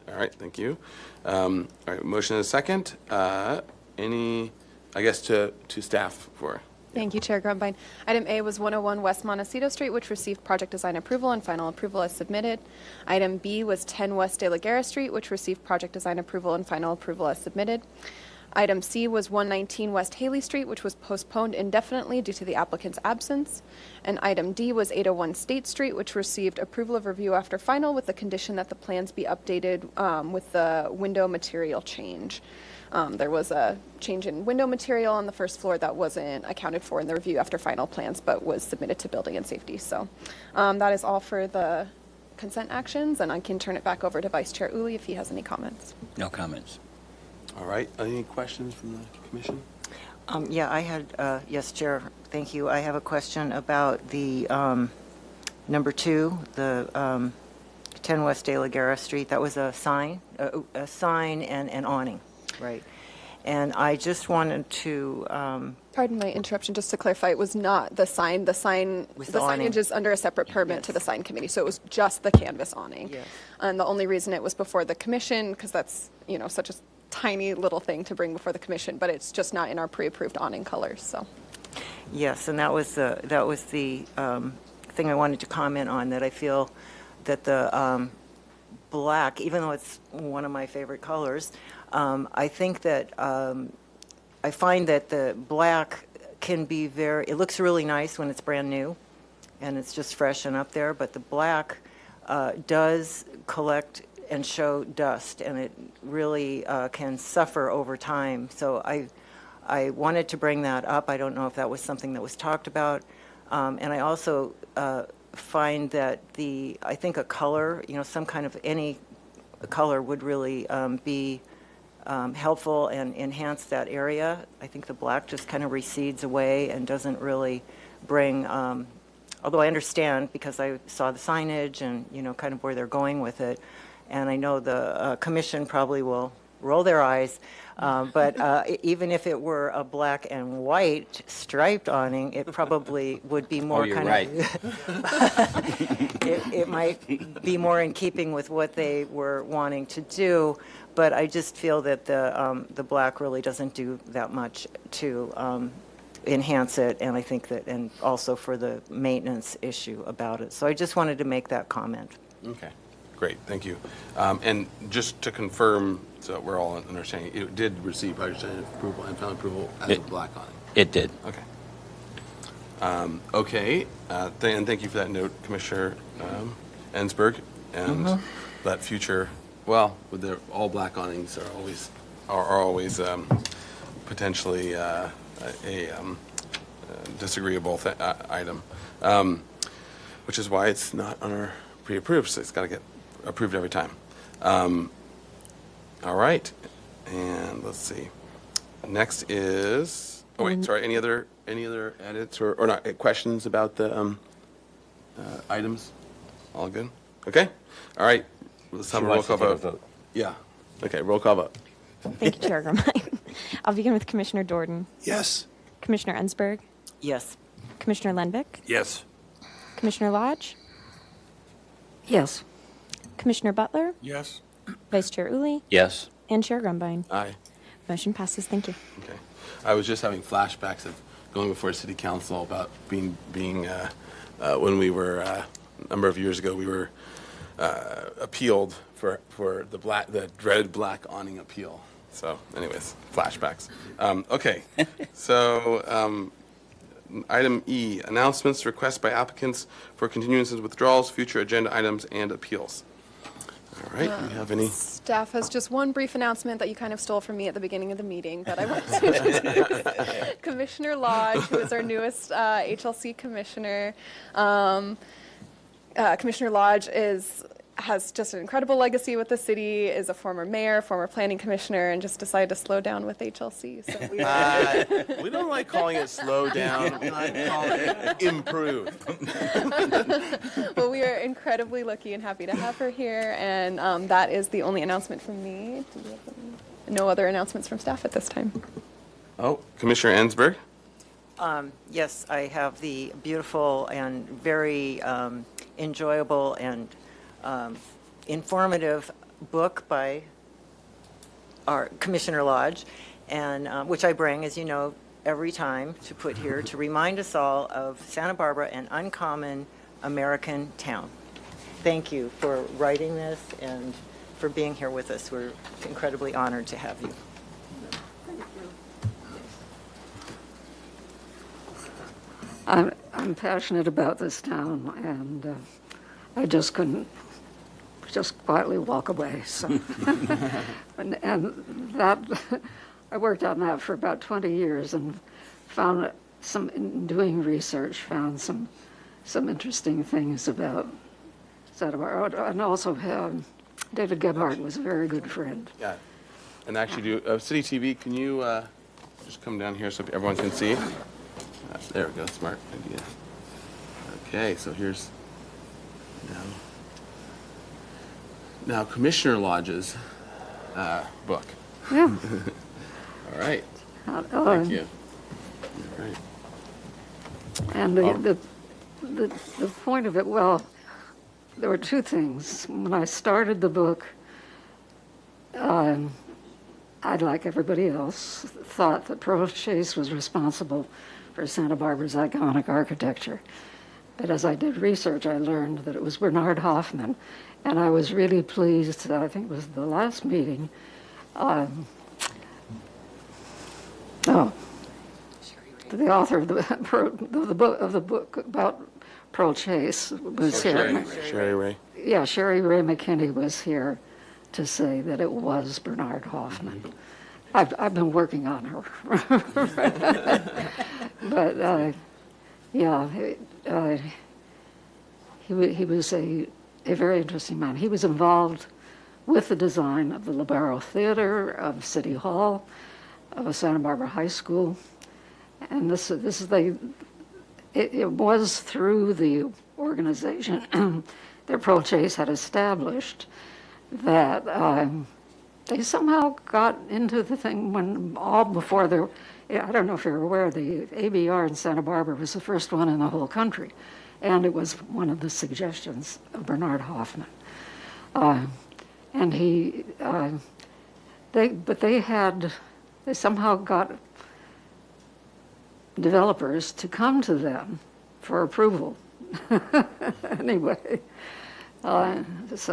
all right, thank you. All right, motion and a second. Any, I guess, to staff for? Thank you, Chair Grumbine. Item A was 101 West Montecito Street, which received project design approval and final approval as submitted. Item B was 10 West De La Guerra Street, which received project design approval and final approval as submitted. Item C was 119 West Haley Street, which was postponed indefinitely due to the applicant's absence. And item D was 801 State Street, which received approval of review after final with the condition that the plans be updated with the window material change. There was a change in window material on the first floor that wasn't accounted for in the review after final plans, but was submitted to Building and Safety. So that is all for the consent actions, and I can turn it back over to Vice Chair Uli if he has any comments. No comments. All right, any questions from the commission? Yeah, I had, yes, Chair, thank you. I have a question about the number 2, the 10 West De La Guerra Street. That was a sign and an awning, right? And I just wanted to... Pardon my interruption, just to clarify, it was not the sign. The awning. signage is under a separate permit to the sign committee, so it was just the canvas awning. Yes. And the only reason it was before the commission, because that's, such a tiny little thing to bring before the commission, but it's just not in our pre-approved awning colors, so. Yes, and that was the thing I wanted to comment on, that I feel that the black, even though it's one of my favorite colors, I think that I find that the black can be it looks really nice when it's brand new and it's just fresh and up there, but the black does collect and show dust, and it really can suffer over time. So I wanted to bring that up. I don't know if that was something that was talked about. And I also find that I think a color, some kind of any color would really be helpful and enhance that area. I think the black just kind of recedes away and doesn't really bring, although I understand because I saw the signage and, kind of where they're going with it. And I know the commission probably will roll their eyes, but even if it were a black and white striped awning, it probably would be more you're kind right. of, it might be more in keeping with what they were wanting to do, but I just feel that the black really doesn't do that much to enhance it, and I think that, and also for the maintenance issue about it. So I just wanted to make that comment. Okay, great, thank you. And just to confirm, so we're all understanding, it did receive approval and final approval as a black awning? It did. Okay. Okay, and thank you for that note, Commissioner Ensberg, and that future, with the all black awnings are always potentially a disagreeable item, which is why it's not on our pre-approved, so it's got to get approved every time. All right, and let's see. Next is, any other edits or not, questions about the items? All good? Okay, all right, let's have a roll call vote. Yeah, okay, roll call vote. Thank you, Chair Grumbine. I'll begin with Commissioner Dorden. Yes. Commissioner Ensberg. Yes. Commissioner Lenvik. Yes. Commissioner Lodge. Yes. Commissioner Butler. Yes. Vice Chair Uli. Yes. And Chair Grumbine. Aye. Motion passes. Thank you. Okay. I was just having flashbacks of going before City Council about being when we were a number of years ago, we were appealed for the dreaded black awning appeal. So, anyways, flashbacks. Okay, so item E, announcements, requests by applicants for continuances, withdrawals, future agenda items, and appeals. All right, do you have any? Staff has just one brief announcement that you kind of stole from me at the beginning of the meeting, but I want to introduce Commissioner Lodge, who is our newest HLC commissioner. Commissioner Lodge has just an incredible legacy with the city, is a former mayor, former planning commissioner, and just decided to slow down with HLC. So We don't like calling it slow down. We like calling it improve. Well, we are incredibly lucky and happy to have her here, and that is the only announcement from me. Do we have no other announcements from staff at this time? Oh, Commissioner Ensberg? Yes, I have the beautiful and very enjoyable and informative book by our Commissioner Lodge, and which I bring, as you know, every time to put here to remind us all of Santa Barbara, an uncommon American town. Thank you for writing this and for being here with us. We're incredibly honored to have you. I'm passionate about this town, and I just couldn't just quietly walk away. So, and that I worked on that for about 20 years, and found in doing research, found some interesting things about Santa Barbara, and also David Gebhardt was a very good friend. Yeah. And actually, City TV, can you just come down here so everyone can see? There we go, smart idea. Okay, so here's now Commissioner Lodge's book. Yeah. All right. Thank you. All right. And the point of it, well, there were two things. When I started the book, I, like everybody else, thought that Pearl Chase was responsible for Santa Barbara's iconic architecture. But as I did research, I learned that it was Bernard Hoffman. And I was really pleased, I think it was the last meeting, the author of the book about Pearl Chase was here. Sherry Ray. Yeah, Sherry Ray McKinney was here to say that it was Bernard Hoffman. I've been working on her. But, he was a very interesting man. He was involved with the design of the LaBarrow Theater, of City Hall, of Santa Barbara High School. And it was through the organization that Pearl Chase had established that they somehow got into the thing before I don't know if you're aware, the ABR in Santa Barbara was the first one in the whole country. And it was one of the suggestions of Bernard Hoffman. And they somehow got developers to come to them for approval. Anyway, so it's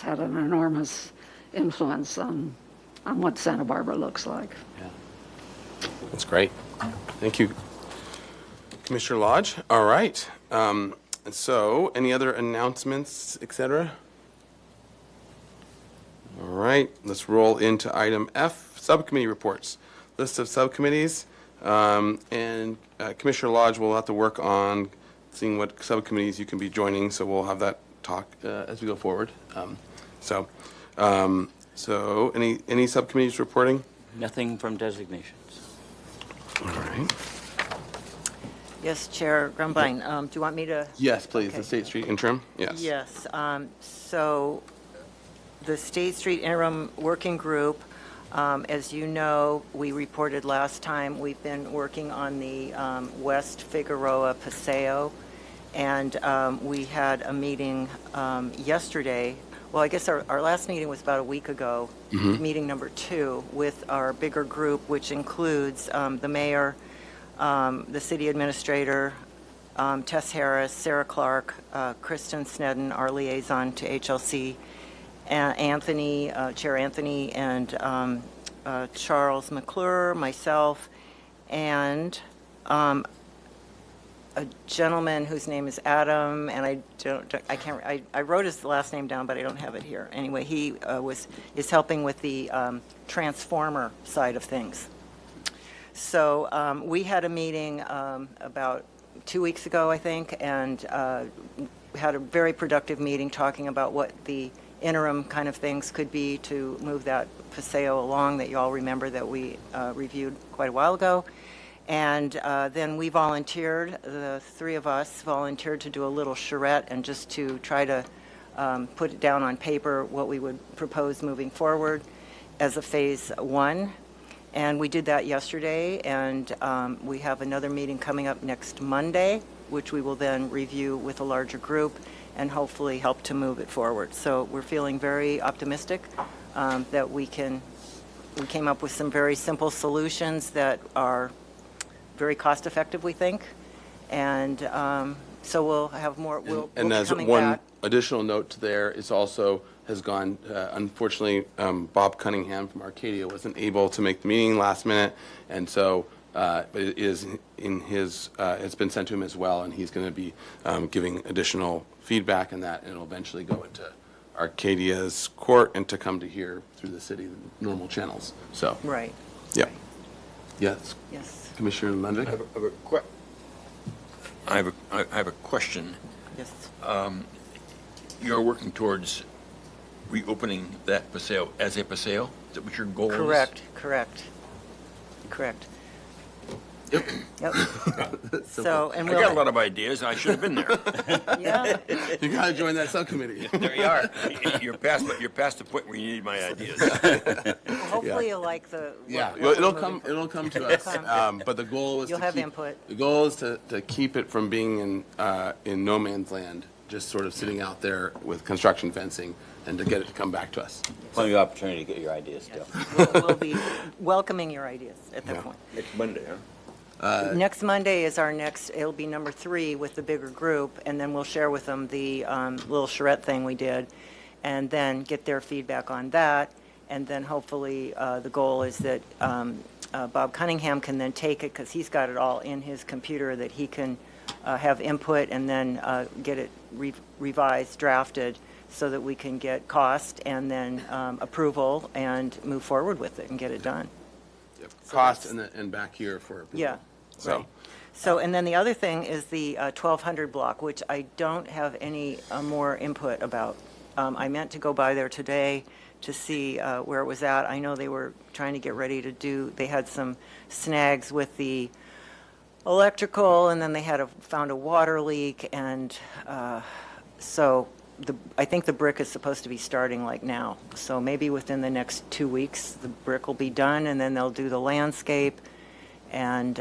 had an enormous influence on what Santa Barbara looks like. Yeah, that's great. Thank you, Commissioner Lodge. All right. So, any other announcements, etc.? All right. Let's roll into item F, subcommittee reports. List of subcommittees, and Commissioner Lodge will have to work on seeing what subcommittees you can be joining. So we'll have that talk as we go forward. So any subcommittees reporting? Nothing from designations. All right. Yes, Chair Grumbine, do you want me to? Yes, please. Okay. The State Street interim. Yes. Yes. So the State Street Interim Working Group, as you know, we reported last time, we've been working on the West Figueroa Paseo, and we had a meeting yesterday well, I guess our last meeting was about a week ago, meeting number 2, with our bigger group, which includes the mayor, the city administrator, Tess Harris, Sarah Clark, Kristen Snedden, our liaison to HLC, Anthony, Chair Anthony, and Charles McClure, myself, and a gentleman whose name is Adam, and I wrote his last name down, but I don't have it here. Anyway, he is helping with the transformer side of things. So we had a meeting about 2 weeks ago, I think, and had a very productive meeting talking about what the interim kind of things could be to move that Paseo along that you all remember that we reviewed quite a while ago. And then we volunteered, the 3 of us volunteered to do a little charrette and just to try to put it down on paper what we would propose moving forward as a phase 1. And we did that yesterday, and we have another meeting coming up next Monday, which we will then review with a larger group and hopefully help to move it forward. So we're feeling very optimistic that we came up with some very simple solutions that are very cost-effective, we think, and so we'll have more. We'll And be as coming one back. additional note to there, it's also has gone, unfortunately, Bob Cunningham from Arcadia wasn't able to make the meeting last minute, and so, but it is in his, it's been sent to him as well, and he's going to be giving additional feedback on that, and it'll eventually go into Arcadia's court and to come to here through the city, normal channels, so. Right. Yeah. Yes. Yes. Commissioner Lundick? I have a question. Yes. You're working towards reopening that paseo as a paseo? Is that what your goal is? Correct. Yep. Yep. So, and I we'll. got a lot of ideas. I should have been there. Yeah. You got to join that subcommittee. There you are. You're past the point where you need my ideas. Hopefully you'll like the. Yeah, what well, we're moving it'll come to It'll us, come. but the goal is You'll to have keep, input. The goal is to keep it from being in no man's land, just sort of sitting out there with construction fencing, and to get it to come back to us. Plenty of opportunity to get your ideas still. We'll be welcoming your ideas at that point. Next Monday, huh? Next Monday is our next, it'll be number 3 with the bigger group, and then we'll share with them the little charrette thing we did, and then get their feedback on that, and then hopefully the goal is that Bob Cunningham can then take it, because he's got it all in his computer, that he can have input and then get it revised, drafted, so that we can get cost and then approval and move forward with it and get it done. Cost and back here for approval. Yeah. So. Right. So, and then the other thing is the 1200 block, which I don't have any more input about. I meant to go by there today to see where it was at. I know they were trying to get ready to do, they had some snags with the electrical, and then they had found a water leak, and so I think the brick is supposed to be starting like now. So maybe within the next 2 weeks, the brick will be done, and then they'll do the landscape, and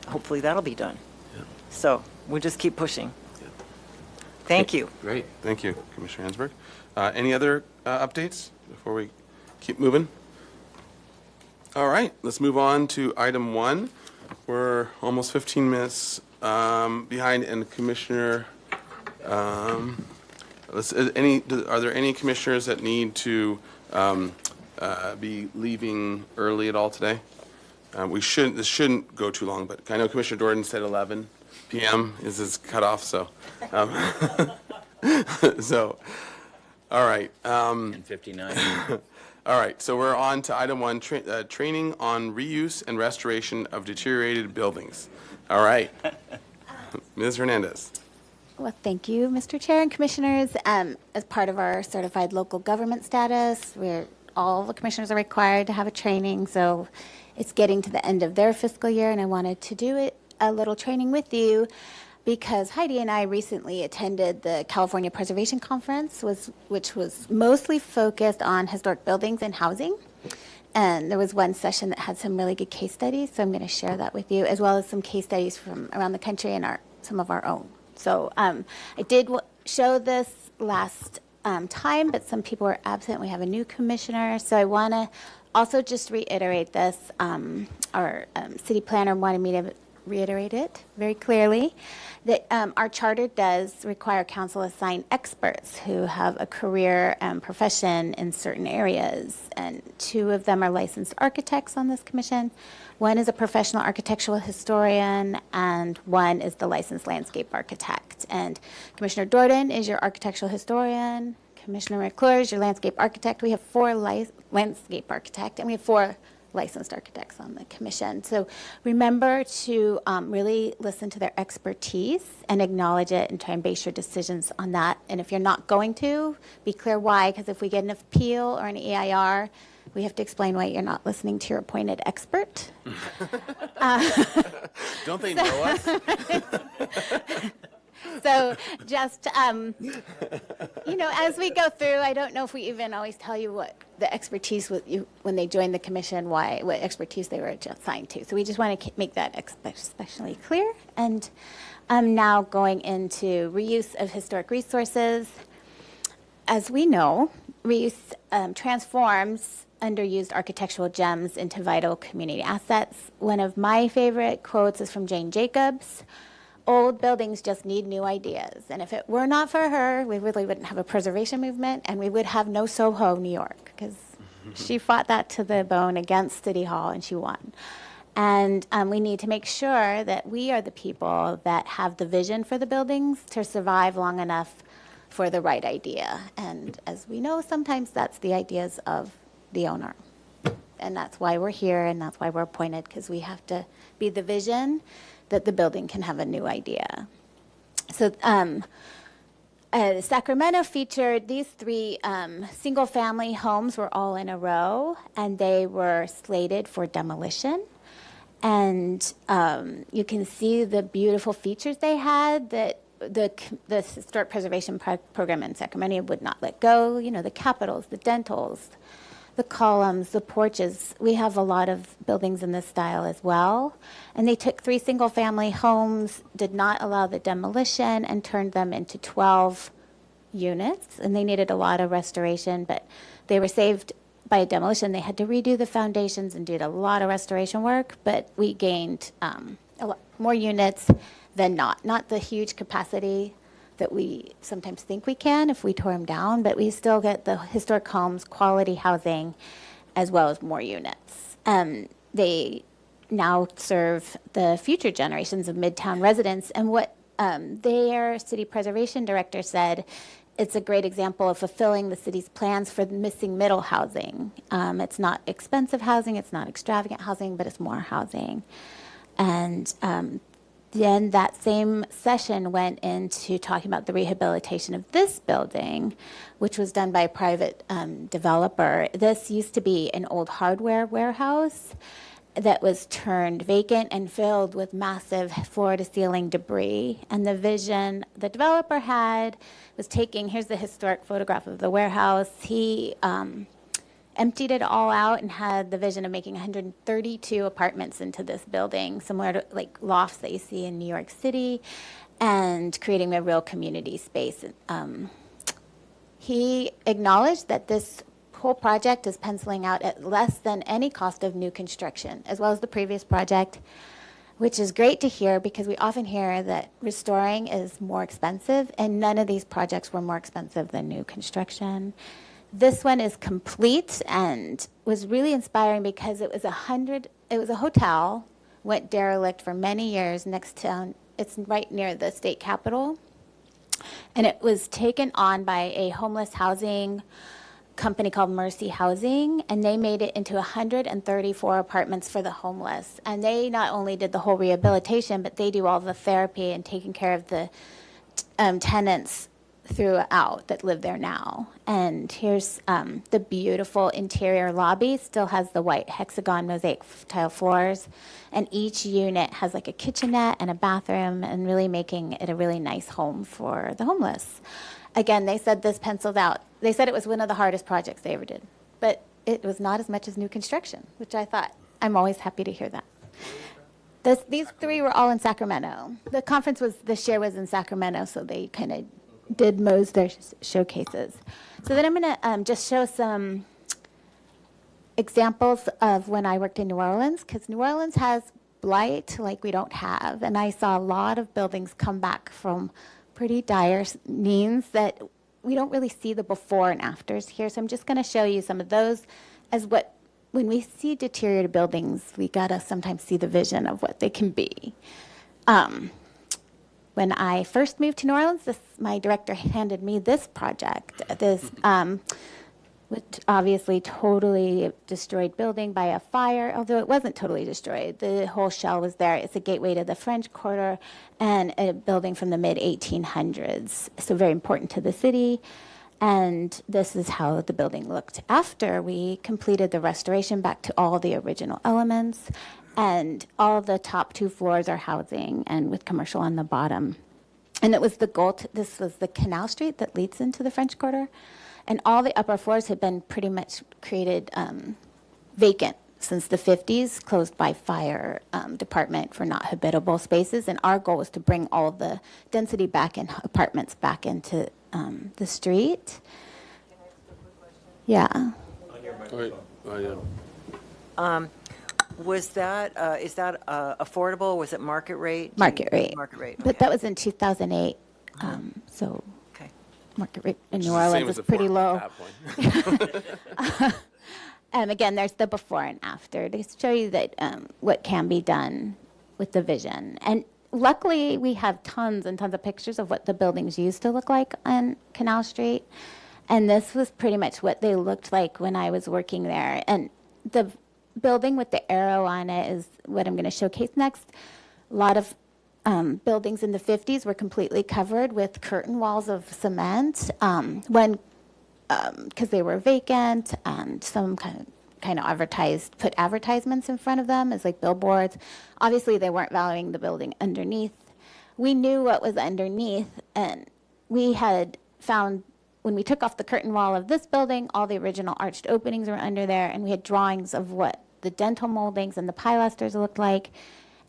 hopefully that'll be done. Yeah. So we'll just keep pushing. Thank you. Great, thank you, Commissioner Hansberg. Any other updates before we keep moving? All right, let's move on to item 1. We're almost 15 minutes behind, and Commissioner, are there any commissioners that need to be leaving early at all today? This shouldn't go too long, but I know Commissioner Jordan said 11 p.m. is his cutoff, so. So, all right. 10:59. All right, so we're on to item 1, training on reuse and restoration of deteriorated buildings. All right. Ms. Hernandez. Well, thank you, Mr. Chair and Commissioners. As part of our certified local government status, all the commissioners are required to have a training, so it's getting to the end of their fiscal year, and I wanted to do a little training with you because Heidi and I recently attended the California Preservation Conference, which was mostly focused on historic buildings and housing. And there was one session that had some really good case studies, so I'm going to share that with you, as well as some case studies from around the country and some of our own. So I did show this last time, but some people were absent. We have a new commissioner, so I want to also just reiterate this. Our city planner wanted me to reiterate it very clearly, that our charter does require council assign experts who have a career and profession in certain areas, and 2 of them are licensed architects on this commission. 1 is a professional architectural historian, and 1 is the licensed landscape architect. And Commissioner Dordan is your architectural historian. Commissioner McClure is your landscape architect. We have 4 landscape architects, and we have 4 licensed architects on the commission. So remember to really listen to their expertise and acknowledge it and try and base your decisions on that. And if you're not going to, be clear why, because if we get an appeal or an EIR, we have to explain why you're not listening to your appointed expert. Don't they know us? So just, as we go through, I don't know if we even always tell you what the expertise when they joined the commission, what expertise they were assigned to. So we just want to make that especially clear. And I'm now going into reuse of historic resources. As we know, reuse transforms underused architectural gems into vital community assets. One of my favorite quotes is from Jane Jacobs. Old buildings just need new ideas. And if it were not for her, we really wouldn't have a preservation movement, and we would have no Soho, New York, because she fought that to the bone against City Hall, and she won. And we need to make sure that we are the people that have the vision for the buildings to survive long enough for the right idea. And as we know, sometimes that's the ideas of the owner. And that's why we're here, and that's why we're appointed, because we have to be the vision that the building can have a new idea. So Sacramento featured these 3 single-family homes were all in a row, and they were slated for demolition. And you can see the beautiful features they had that the Historic Preservation Program in Sacramento would not let go. The capitals, the dentals, the columns, the porches. We have a lot of buildings in this style as well. And they took 3 single-family homes, did not allow the demolition, and turned them into 12 units. And they needed a lot of restoration, but they were saved by a demolition. They had to redo the foundations and did a lot of restoration work, but we gained a lot more units than not the huge capacity that we sometimes think we can if we tore them down, but we still get the historic homes, quality housing, as well as more units. They now serve the future generations of Midtown residents, and what their city preservation director said, it's a great example of fulfilling the city's plans for the missing middle housing. It's not expensive housing, it's not extravagant housing, but it's more housing. And then that same session went into talking about the rehabilitation of this building, which was done by a private developer. This used to be an old hardware warehouse that was turned vacant and filled with massive floor-to-ceiling debris. And the vision the developer had was here's the historic photograph of the warehouse. He emptied it all out and had the vision of making 132 apartments into this building, similar to like lofts that you see in New York City, and creating a real community space. He acknowledged that this whole project is penciling out at less than any cost of new construction, as well as the previous project, which is great to hear because we often hear that restoring is more expensive, and none of these projects were more expensive than new construction. This one is complete and was really inspiring because it was a hotel, went derelict for many years next to, it's right near the state capitol. And it was taken on by a homeless housing company called Mercy Housing, and they made it into 134 apartments for the homeless. And they not only did the whole rehabilitation, but they do all the therapy and taking care of the tenants throughout that live there now. And here's the beautiful interior lobby. Still has the white hexagon mosaic tile floors, and each unit has like a kitchenette and a bathroom, and really making it a really nice home for the homeless. Again, they said this penciled out. They said it was one of the hardest projects they ever did, but it was not as much as new construction, which I thought, I'm always happy to hear that. These 3 were all in Sacramento. The share was in Sacramento, so they kind of did Mo's their showcases. So then I'm going to just show some examples of when I worked in New Orleans, because New Orleans has blight like we don't have. And I saw a lot of buildings come back from pretty dire means that we don't really see the before and afters here. So I'm just going to show you some of those as what, when we see deteriorated buildings, we got to sometimes see the vision of what they can be. When I first moved to New Orleans, my director handed me this project, which obviously totally destroyed building by a fire, although it wasn't totally destroyed. The whole shell was there. It's a gateway to the French Quarter and a building from the mid-1800s, so very important to the city. And this is how the building looked after we completed the restoration back to all the original elements. And all the top 2 floors are housing and with commercial on the bottom. And it was the goal, this was the Canal Street that leads into the French Quarter. And all the upper floors had been pretty much created vacant since the 50s, closed by fire department for not habitable spaces. And our goal was to bring all the density back in apartments back into the street. Yeah. Was that, is that affordable? Was it market rate? Market rate. Market rate, But that was in 2008. So market rate in New Orleans is pretty low. And again, there's the before and after to show you that what can be done with the vision. And luckily, we have tons and tons of pictures of what the buildings used to look like on Canal Street. And this was pretty much what they looked like when I was working there. And the building with the arrow on it is what I'm going to showcase next. A lot of buildings in the 50s were completely covered with curtain walls of cement because they were vacant, and some kind of put advertisements in front of them as like billboards. Obviously, they weren't valuing the building underneath. We knew what was underneath, and we had found when we took off the curtain wall of this building, all the original arched openings were under there, and we had drawings of what the dental moldings and the pilasters looked like,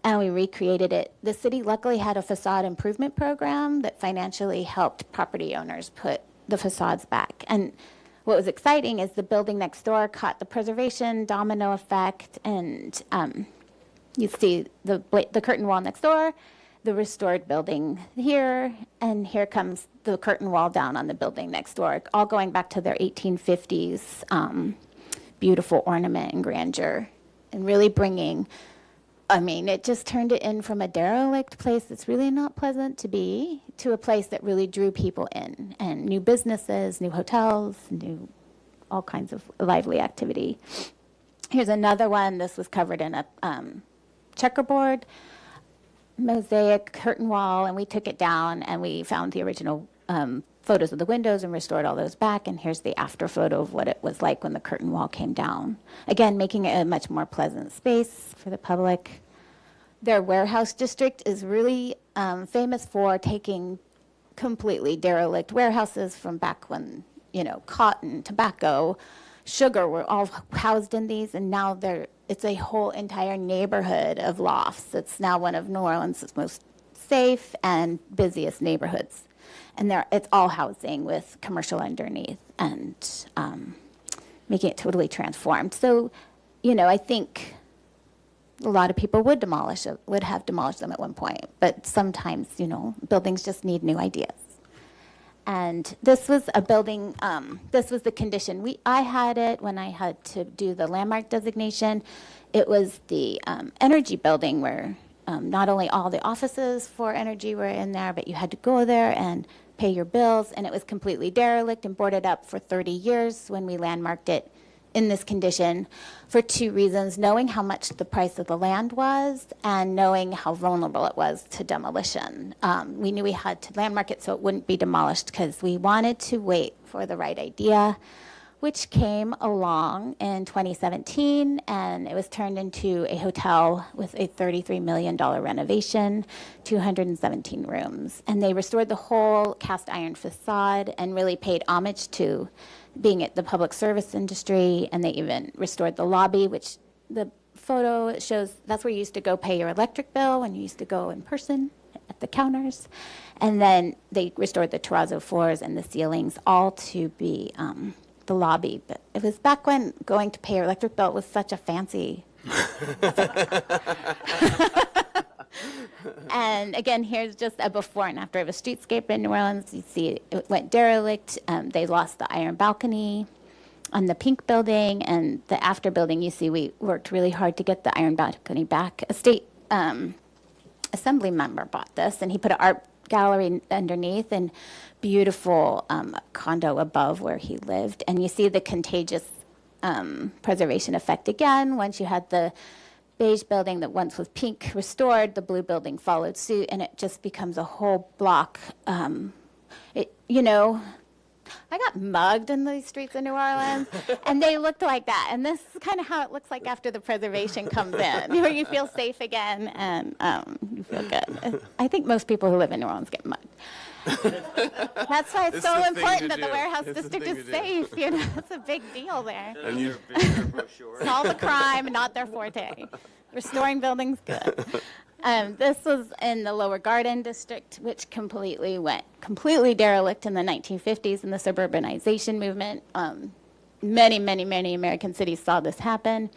and we recreated it. The city luckily had a facade improvement program that financially helped property owners put the facades back. And what was exciting is the building next door caught the preservation domino effect, and you see the curtain wall next door, the restored building here, and here comes the curtain wall down on the building next door, all going back to their 1850s beautiful ornament and grandeur, and really bringing, it just turned it in from a derelict place that's really not pleasant to be to a place that really drew people in, and new businesses, new hotels, new all kinds of lively activity. Here's another one. This was covered in a checkerboard mosaic curtain wall, and we took it down and we found the original photos of the windows and restored all those back. And here's the after photo of what it was like when the curtain wall came down. Again, making it a much more pleasant space for the public. Their warehouse district is really famous for taking completely derelict warehouses from back when, cotton, tobacco, sugar were all housed in these, and now it's a whole entire neighborhood of lofts. It's now one of New Orleans' most safe and busiest neighborhoods. And it's all housing with commercial underneath, and making it totally transformed. So, I think a lot of people would have demolished them at one point, but sometimes, buildings just need new ideas. And this was a building, this was the condition. I had it when I had to do the landmark designation. It was the energy building where not only all the offices for energy were in there, but you had to go there and pay your bills, and it was completely derelict and boarded up for 30 years when we landmarked it in this condition for 2 reasons: knowing how much the price of the land was and knowing how vulnerable it was to demolition. We knew we had to landmark it so it wouldn't be demolished because we wanted to wait for the right idea, which came along in 2017, and it was turned into a hotel with a $33 million renovation, 217 rooms. And they restored the whole cast iron facade and really paid homage to being at the public service industry, and they even restored the lobby, which the photo shows that's where you used to go pay your electric bill when you used to go in person at the counters. And then they restored the terrazzo floors and the ceilings, all to be the lobby. But it was back when going to pay your electric bill was such a fancy. And again, here's just a before and after of a streetscape in New Orleans. You see it went derelict. They lost the iron balcony on the pink building, and the after building, you see we worked really hard to get the iron balcony back. A state assembly member bought this, and he put an art gallery underneath and beautiful condo above where he lived. And you see the contagious preservation effect again. Once you had the beige building that once was pink restored, the blue building followed suit, and it just becomes a whole block. I got mugged in the streets of New Orleans, and they looked like that. And this is kind of how it looks like after the preservation comes in, where you feel safe again and you feel good. I think most people who live in New Orleans get mugged. That's why it's so important that the warehouse district is safe. It's a big deal there. And you Solve a crime, not their forte. Restoring buildings, good. This was in the Lower Garden district, which went completely derelict in the 1950s in the suburbanization movement. Many, many, many American cities saw this happen.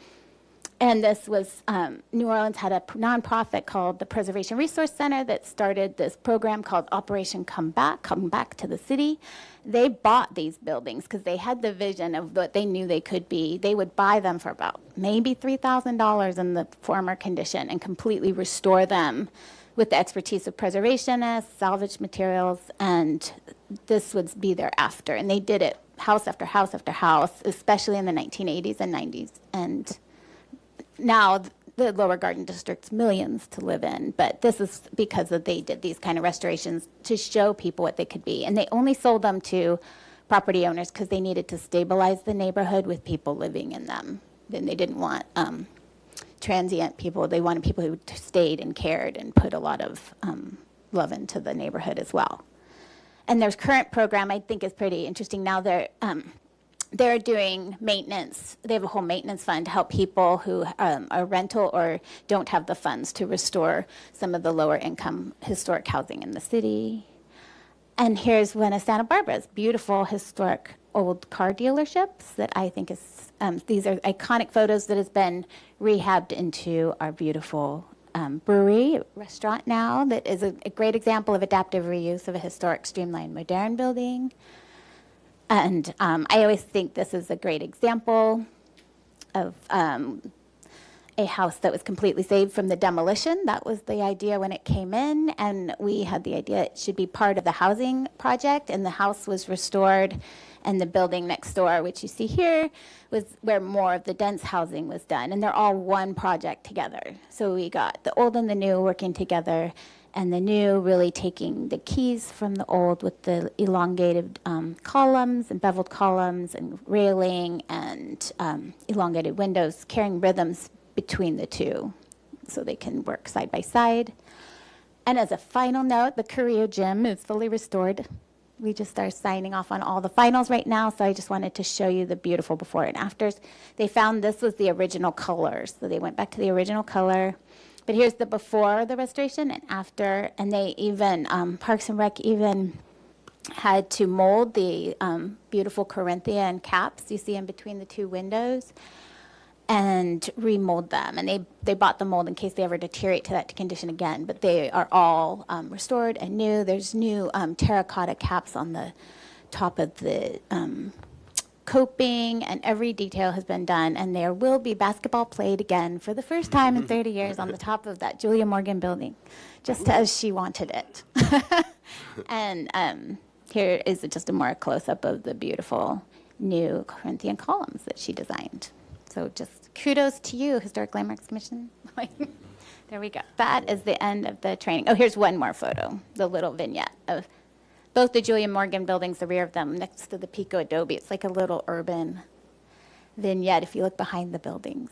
And this was, New Orleans had a nonprofit called the Preservation Resource Center that started this program called Operation Come Back to the City. They bought these buildings because they had the vision of what they knew they could be. They would buy them for about maybe $3,000 in the former condition and completely restore them with the expertise of preservationists, salvage materials, and this would be thereafter. And they did it house after house after house, especially in the 1980s and 90s. And now the Lower Garden District's millions to live in, but this is because they did these kind of restorations to show people what they could be. And they only sold them to property owners because they needed to stabilize the neighborhood with people living in them. Then they didn't want transient people. They wanted people who stayed and cared and put a lot of love into the neighborhood as well. And their current program, I think, is pretty interesting. Now they're doing maintenance. They have a whole maintenance fund to help people who are rental or don't have the funds to restore some of the lower income historic housing in the city. And here's one of Santa Barbara's beautiful historic old car dealerships that I think is, these are iconic photos that has been rehabbed into our beautiful brewery restaurant now that is a great example of adaptive reuse of a historic streamlined modern building. And I always think this is a great example of a house that was completely saved from the demolition. That was the idea when it came in, and we had the idea it should be part of the housing project, and the house was restored, and the building next door, which you see here, was where more of the dense housing was done, and they're all one project together. So we got the old and the new working together, and the new really taking the keys from the old with the elongated columns and beveled columns and railing and elongated windows, carrying rhythms between the two so they can work side by side. And as a final note, the Carrillo Gym is fully restored. We just are signing off on all the finals right now, so I just wanted to show you the beautiful before and afters. They found this was the original colors, so they went back to the original color. But here's the before the restoration and after, and they even, Parks and Rec even had to mold the beautiful Corinthian caps you see in between the two windows and remold them. And they bought the mold in case they ever deteriorate to that condition again, but they are all restored and new. There's new terracotta caps on the top of the coping, and every detail has been done, and there will be basketball played again for the first time in 30 years on the top of that Julia Morgan building, just as she wanted it. And here is just a more close-up of the beautiful new Corinthian columns that she designed. So just kudos to you, Historic Landmarks Commission. There we go. That is the end of the training. Oh, here's one more photo, the little vignette of both the Julia Morgan buildings, the rear of them, next to the Pico Adobe. It's like a little urban vignette if you look behind the buildings.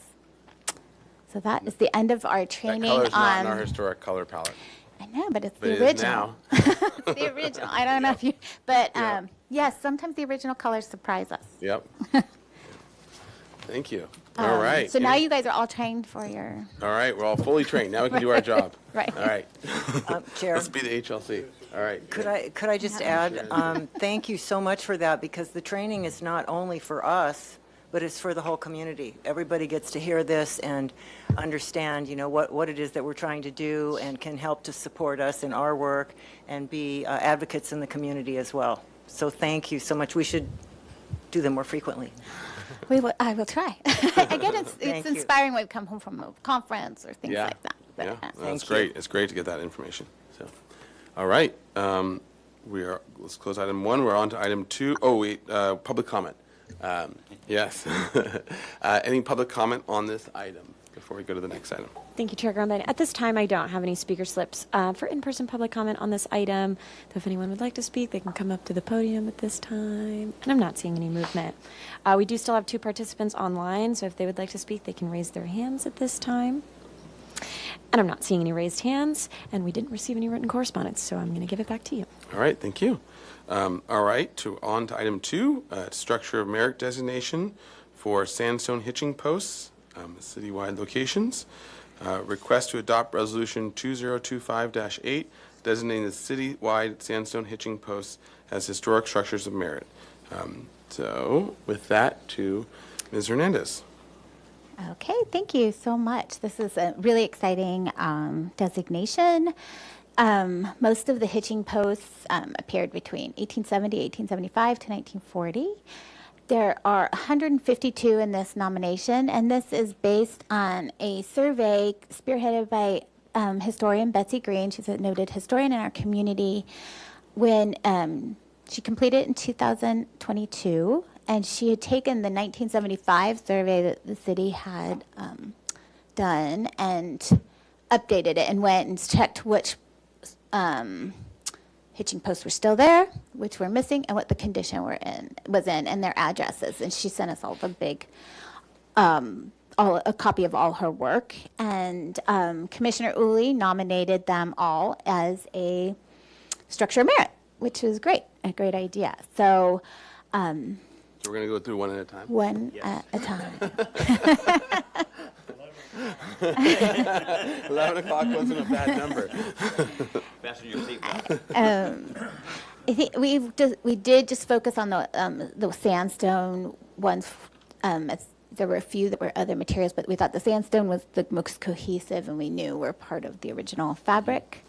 So that is the end of our training. That color's not in our historic color palette. I know, but it's But the it is original. now. It's the original. I don't know if you, but Yeah. yes, sometimes the original colors surprise us. Yep. Thank you. All right. So now you guys are all trained for your. All right, we're all fully trained. Now we can do our job. Right. All right. Chair. Let's be the HLC. All right. Could I just add, thank you so much for that, because the training is not only for us, but it's for the whole community. Everybody gets to hear this and understand, what it is that we're trying to do, and can help to support us in our work and be advocates in the community as well. So thank you so much. We should do them more frequently. I will try. Again, it's Thank you. inspiring when we come home from a conference or things like that. But, Yeah, Thank that's you. great. It's great to get that information. So, all right. Let's close item 1. We're on to item 2. Oh, wait, public comment. Yes. Any public comment on this item before we go to the next item? Thank you, Chair Grundman. At this time, I don't have any speaker slips for in-person public comment on this item. So if anyone would like to speak, they can come up to the podium at this time. And I'm not seeing any movement. We do still have 2 participants online, so if they would like to speak, they can raise their hands at this time. And I'm not seeing any raised hands, and we didn't receive any written correspondence, so I'm going to give it back to you. All right, thank you. All right, on to item 2, structure of merit designation for sandstone hitching posts, citywide locations. Request to adopt resolution 2025-8, designating the citywide sandstone hitching posts as historic structures of merit. So with that, to Ms. Hernandez. Okay, thank you so much. This is a really exciting designation. Most of the hitching posts appeared between 1870, 1875 to 1940. There are 152 in this nomination, and this is based on a survey spearheaded by historian Betsy Green. She's a noted historian in our community. When she completed it in 2022, and she had taken the 1975 survey that the city had done and updated it and went and checked which hitching posts were still there, which were missing, and what the condition was in, and their addresses. And she sent us all the big, a copy of all her work. And Commissioner Uli nominated them all as a structure of merit, which was great, a great idea. So. So we're going to go through one at a time? One at a time. 11 o'clock wasn't a bad number. Fasten your seatbelt. I think we did just focus on the sandstone ones. There were a few that were other materials, but we thought the sandstone was the most cohesive, and we knew were part of the original fabric.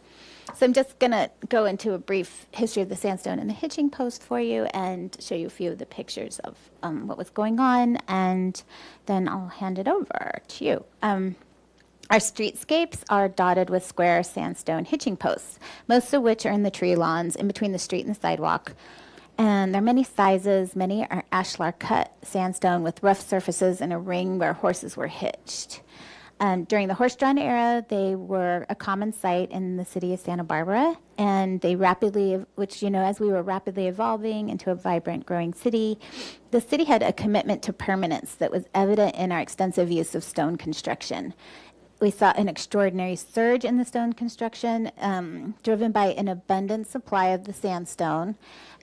So I'm just going to go into a brief history of the sandstone and the hitching post for you, and show you a few of the pictures of what was going on, and then I'll hand it over to you. Our streetscapes are dotted with square sandstone hitching posts, most of which are in the tree lawns in between the street and the sidewalk. And there are many sizes. Many are ashlar cut sandstone with rough surfaces and a ring where horses were hitched. During the horse-drawn era, they were a common sight in the city of Santa Barbara, and they rapidly, as we were rapidly evolving into a vibrant, growing city, the city had a commitment to permanence that was evident in our extensive use of stone construction. We saw an extraordinary surge in the stone construction, driven by an abundant supply of the sandstone,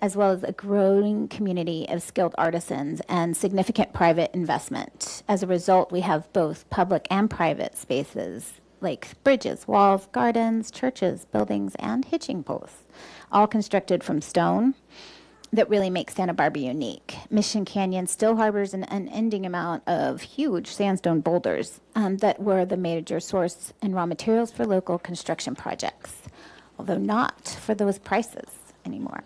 as well as a growing community of skilled artisans and significant private investment. As a result, we have both public and private spaces like bridges, walls, gardens, churches, buildings, and hitching posts, all constructed from stone that really makes Santa Barbara unique. Mission Canyon still harbors an unending amount of huge sandstone boulders that were the major source and raw materials for local construction projects, although not for those prices anymore.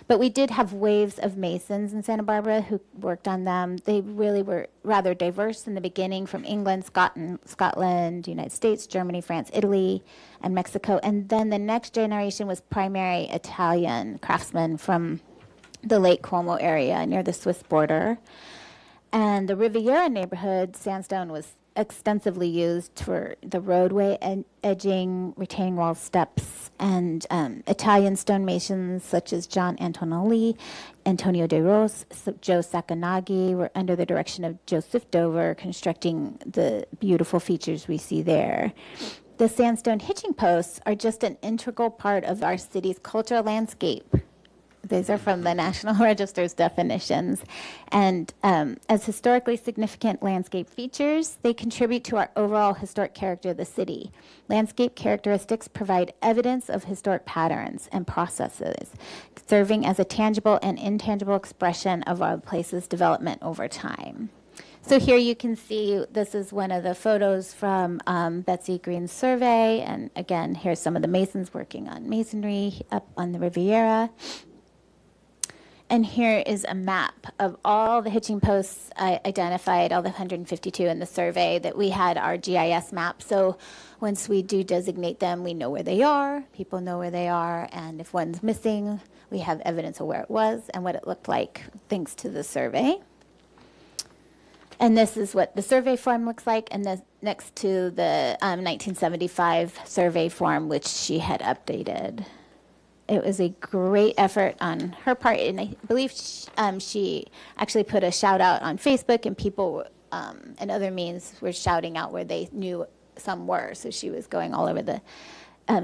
But we did have waves of masons in Santa Barbara who worked on them. They really were rather diverse in the beginning, from England, Scotland, United States, Germany, France, Italy, and Mexico. And then the next generation was primary Italian craftsmen from the Lake Como area near the Swiss border. And the Riviera neighborhood, sandstone was extensively used for the roadway edging, retaining wall steps, and Italian stonemasons such as John Antonelli, Antonio De Ros, Joe Sacanaghi were under the direction of Joseph Dover constructing the beautiful features we see there. The sandstone hitching posts are just an integral part of our city's cultural landscape. These are from the National Register's definitions. And as historically significant landscape features, they contribute to our overall historic character of the city. Landscape characteristics provide evidence of historic patterns and processes, serving as a tangible and intangible expression of our place's development over time. So here you can see, this is one of the photos from Betsy Green's survey. And again, here's some of the masons working on masonry up on the Riviera. And here is a map of all the hitching posts I identified, all the 152 in the survey that we had our GIS map. So once we do designate them, we know where they are, people know where they are, and if one's missing, we have evidence of where it was and what it looked like thanks to the survey. And this is what the survey form looks like, and this next to the 1975 survey form, which she had updated. It was a great effort on her part, and I believe she actually put a shout out on Facebook, and people and other means were shouting out where they knew some were. So she was going all over the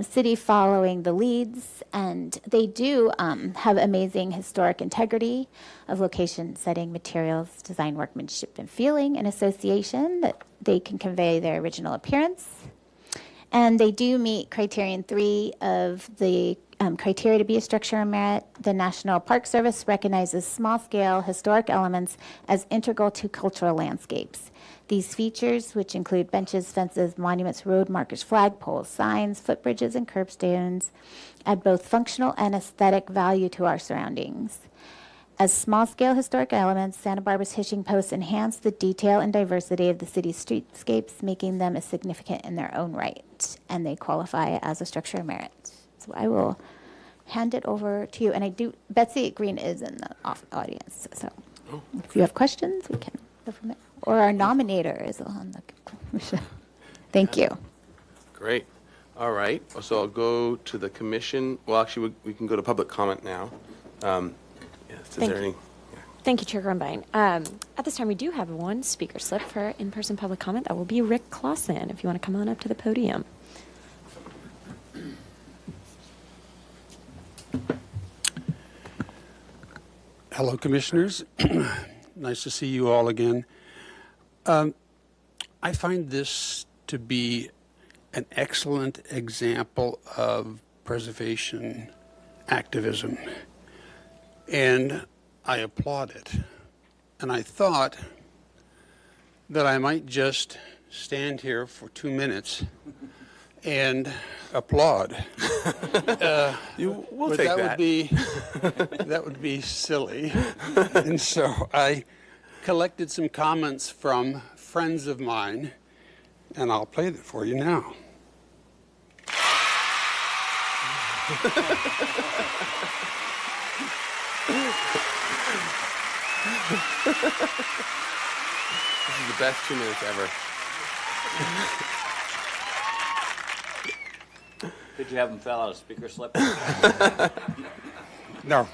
city following the leads, and they do have amazing historic integrity of location, setting, materials, design, workmanship, and feeling and association that they can convey their original appearance. And they do meet criterion 3 of the criteria to be a structure of merit. The National Park Service recognizes small-scale historic elements as integral to cultural landscapes. These features, which include benches, fences, monuments, road markers, flagpoles, signs, footbridges, and curbstones, add both functional and aesthetic value to our surroundings. As small-scale historic elements, Santa Barbara's hitching posts enhance the detail and diversity of the city's streetscapes, making them as significant in their own right, and they qualify as a structure of merit. So I will hand it over to you, and Betsy Green is in the audience, so if you have questions, we can go from there. Or our nominator is on the commission. Thank you. Great. All right. So I'll go to the commission. Well, actually, we can go to public comment now. Yes, is there any? Thank you, Chair Grumbine. At this time, we do have one speaker slip for in-person public comment. That will be Rick Clausen, if you want to come on up to the podium. Hello, Commissioners. Nice to see you all again. I find this to be an excellent example of preservation activism, and I applaud it. And I thought that I might just stand here for 2 minutes and applaud. We'll take that. That would be silly. And so I collected some comments from friends of mine, and I'll play it for you now. This is the best 2 minutes ever. Did you have them fill out a speaker slip? No.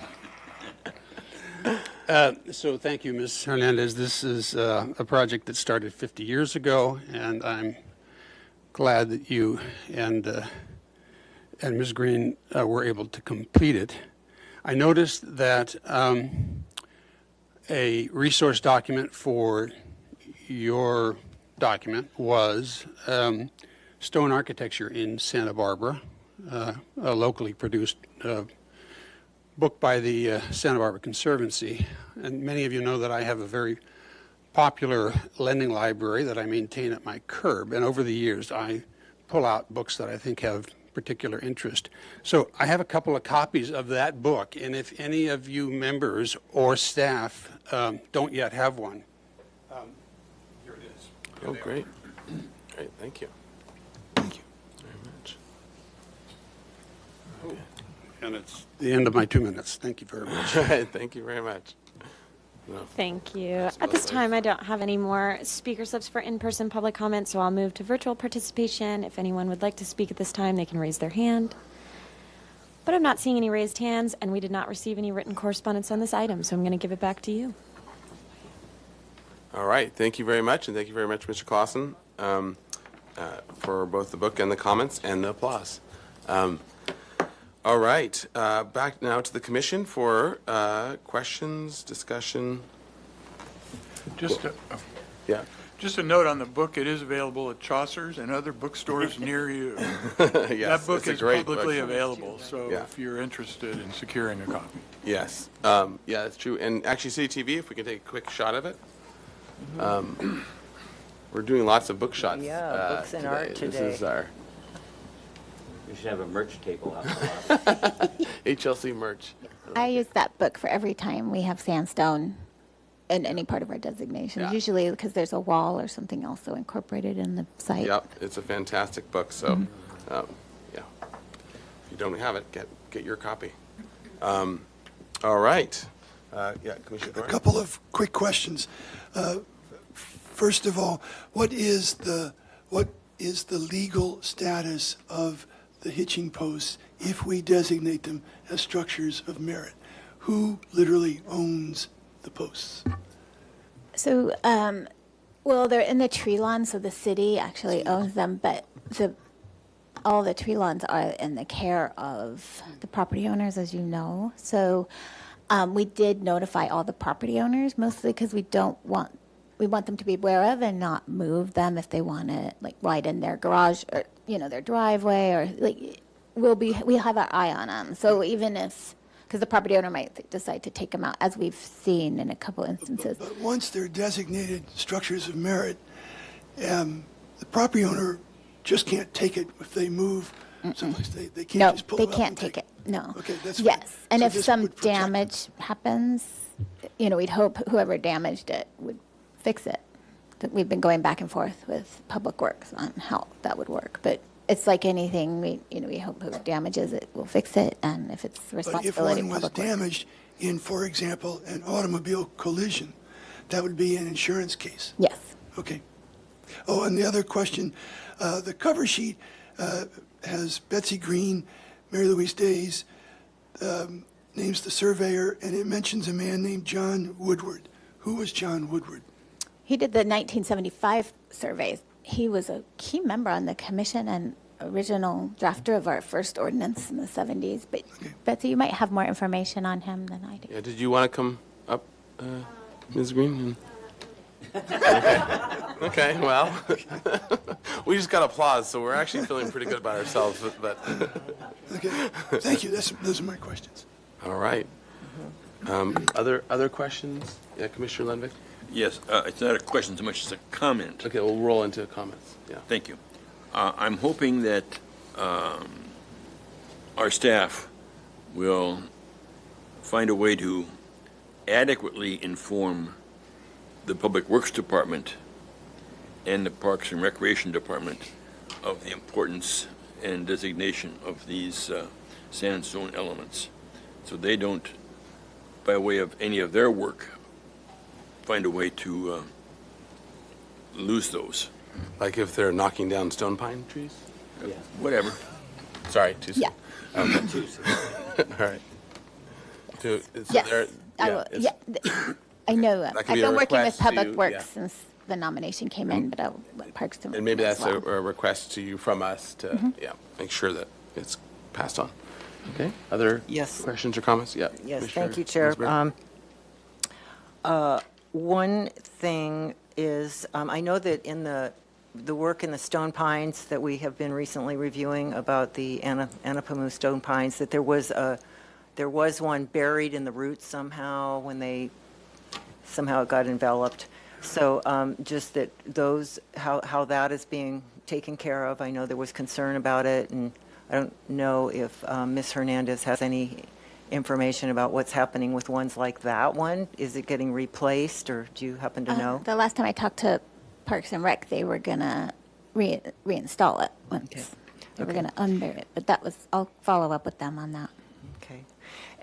So thank you, Ms. Hernandez. This is a project that started 50 years ago, and I'm glad that you and Ms. Green were able to complete it. I noticed that a resource document for your document was stone architecture in Santa Barbara, a locally produced book by the Santa Barbara Conservancy. And many of you know that I have a very popular lending library that I maintain at my curb. And over the years, I pull out books that I think have particular interest. So I have a couple of copies of that book. And if any of you members or staff don't yet have one, here it is. Oh, great. Great, thank you. Very much. Okay. And it's the end of my 2 minutes. Thank you very much. All right, thank you very much. No. Thank you. At this time, I don't have any more speaker slips for in-person public comment, so I'll move to virtual participation. If anyone would like to speak at this time, they can raise their hand. But I'm not seeing any raised hands, and we did not receive any written correspondence on this item, so I'm going to give it back to you. All right, thank you very much, and thank you very much, Mr. Clausen, for both the book and the comments and the applause. All right, back now to the commission for questions, discussion. Just Yeah. just a note on the book, it is available at Chaucer's and other bookstores near you. Yes, That book it's a is great publicly book. available, so Yeah. if you're interested in securing a copy. Yes, yeah, that's true. And actually, City TV, if we can take a quick shot of it. We're doing lots of book shots. Yeah, books and art This today. is our We should have a merch table out HLC merch. I use that book for every time we have sandstone in any part of our designations, Yeah. usually because there's a wall or something else so incorporated in the site. Yep, it's a fantastic book, so, yeah. If you don't have it, get your copy. All right. Yeah, Commissioner A Doran? couple of quick questions. First of all, what is the legal status of the hitching posts if we designate them as structures of merit? Who literally owns the posts? So, well, they're in the tree lawn, so the city actually owns them, but all the tree lawns are in the care of the property owners, as you know. So, we did notify all the property owners, mostly because we want them to be aware of and not move them if they want to, like, right in their garage or, their driveway, or, like, we have our eye on them. So even if, because the property owner might decide to take them out, as we've seen in a couple instances. But once they're designated structures of merit, the property owner just can't take it if they move someplace. They can't No, just pull they it up can't and take it, no. Okay, that's fine. Yes, and So if this some would protect- damage happens, we'd hope whoever damaged it would fix it. That we've been going back and forth with Public Works on how that would work, but it's like anything, we hope who damages it will fix it, and if it's the But if responsibility one of was Public Works. damaged in, for example, an automobile collision, that would be an insurance case. Yes. Okay. Oh, and the other question, the cover sheet has Betsy Green, Mary Louise Days, names the surveyor, and it mentions a man named John Woodward. Who was John Woodward? He did the 1975 surveys. He was a key member on the commission and original drafter of our first ordinance in the 70s. But Betsy, you might have more information on him than I do. Yeah, did you want to come up, Ms. Green? Okay, well, we just got applause, so we're actually feeling pretty good about ourselves, but. Okay, thank you. Those are my questions. All right. Other questions? Yeah, Commissioner Lenvik? Yes, it's not a question so much as a comment. Okay, we'll roll into comments, yeah. Thank you. I'm hoping that our staff will find a way to adequately inform the Public Works Department and the Parks and Recreation Department of the importance and designation of these sandstone elements, so they don't, by way of any of their work, find a way to lose those. Like if they're knocking down stone pine trees? Yeah. Whatever. Sorry, too soon. Yeah. Okay. All right. So Yes, there- I yeah, will. it's- Yeah, I know. That I've could be a been working with request to Public you, Works yeah. since the nomination came in, but I'll let Parks and And maybe Rec that's as well. a request to you from us to, Mhm. yeah, make sure that it's passed on. Okay, other questions or comments? Yeah. Yes, Commissioner thank you, Chair. Ginsburg? One thing is, I know that in the work in the stone pines that we have been recently reviewing about the Anapamu stone pines, that there was one buried in the roots somehow when somehow it got enveloped. So just that how that is being taken care of. I know there was concern about it, and I don't know if Ms. Hernandez has any information about what's happening with ones like that one. Is it getting replaced, or do you happen to know? The last time I talked to Parks and Rec, they were gonna reinstall it once. They were gonna unbury it, but I'll follow up with them on that. Okay.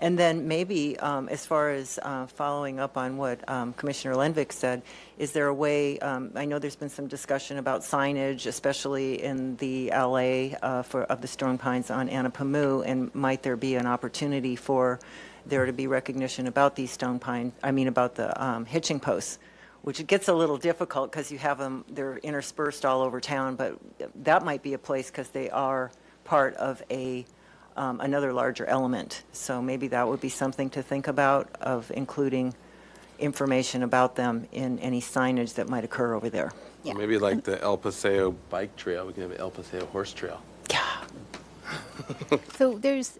And then maybe, as far as following up on what Commissioner Lenvik said, is there a way, I know there's been some discussion about signage, especially in the alley of the stone pines on Anapamu, and might there be an opportunity for there to be recognition about these about the hitching posts, which it gets a little difficult because you have them, they're interspersed all over town, but that might be a place because they are part of a another larger element. So maybe that would be something to think about, of including information about them in any signage that might occur over there. Yeah. Maybe like the El Paseo bike trail, we can have an El Paseo horse trail. So there's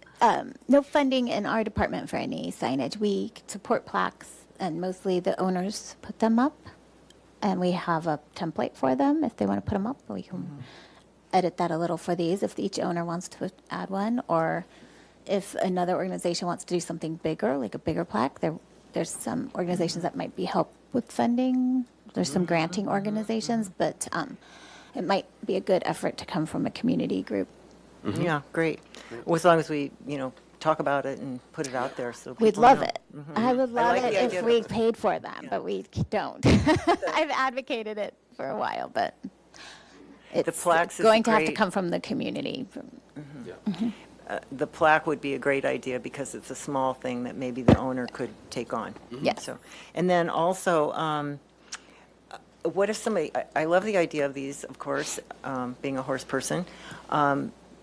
no funding in our department for any signage. We support plaques, and mostly the owners put them up, and we have a template for them if they want to put them up. We can edit that a little for these if each owner wants to add one, or if another organization wants to do something bigger, like a bigger plaque. There's some organizations that might be help with funding. There's some granting organizations, but it might be a good effort to come from a community group. Yeah, great. Well, as long as we, talk about it and put it out there so people We'd love know. it. I would love like it the idea if of we it. paid for them, but we don't. I've advocated it for a while, but it's plaques is going to have to great. come from the community. The plaque would be a great idea because it's a small thing that maybe the owner could take on. Yes. So, and then also, what if somebody, I love the idea of these, of course, being a horse person.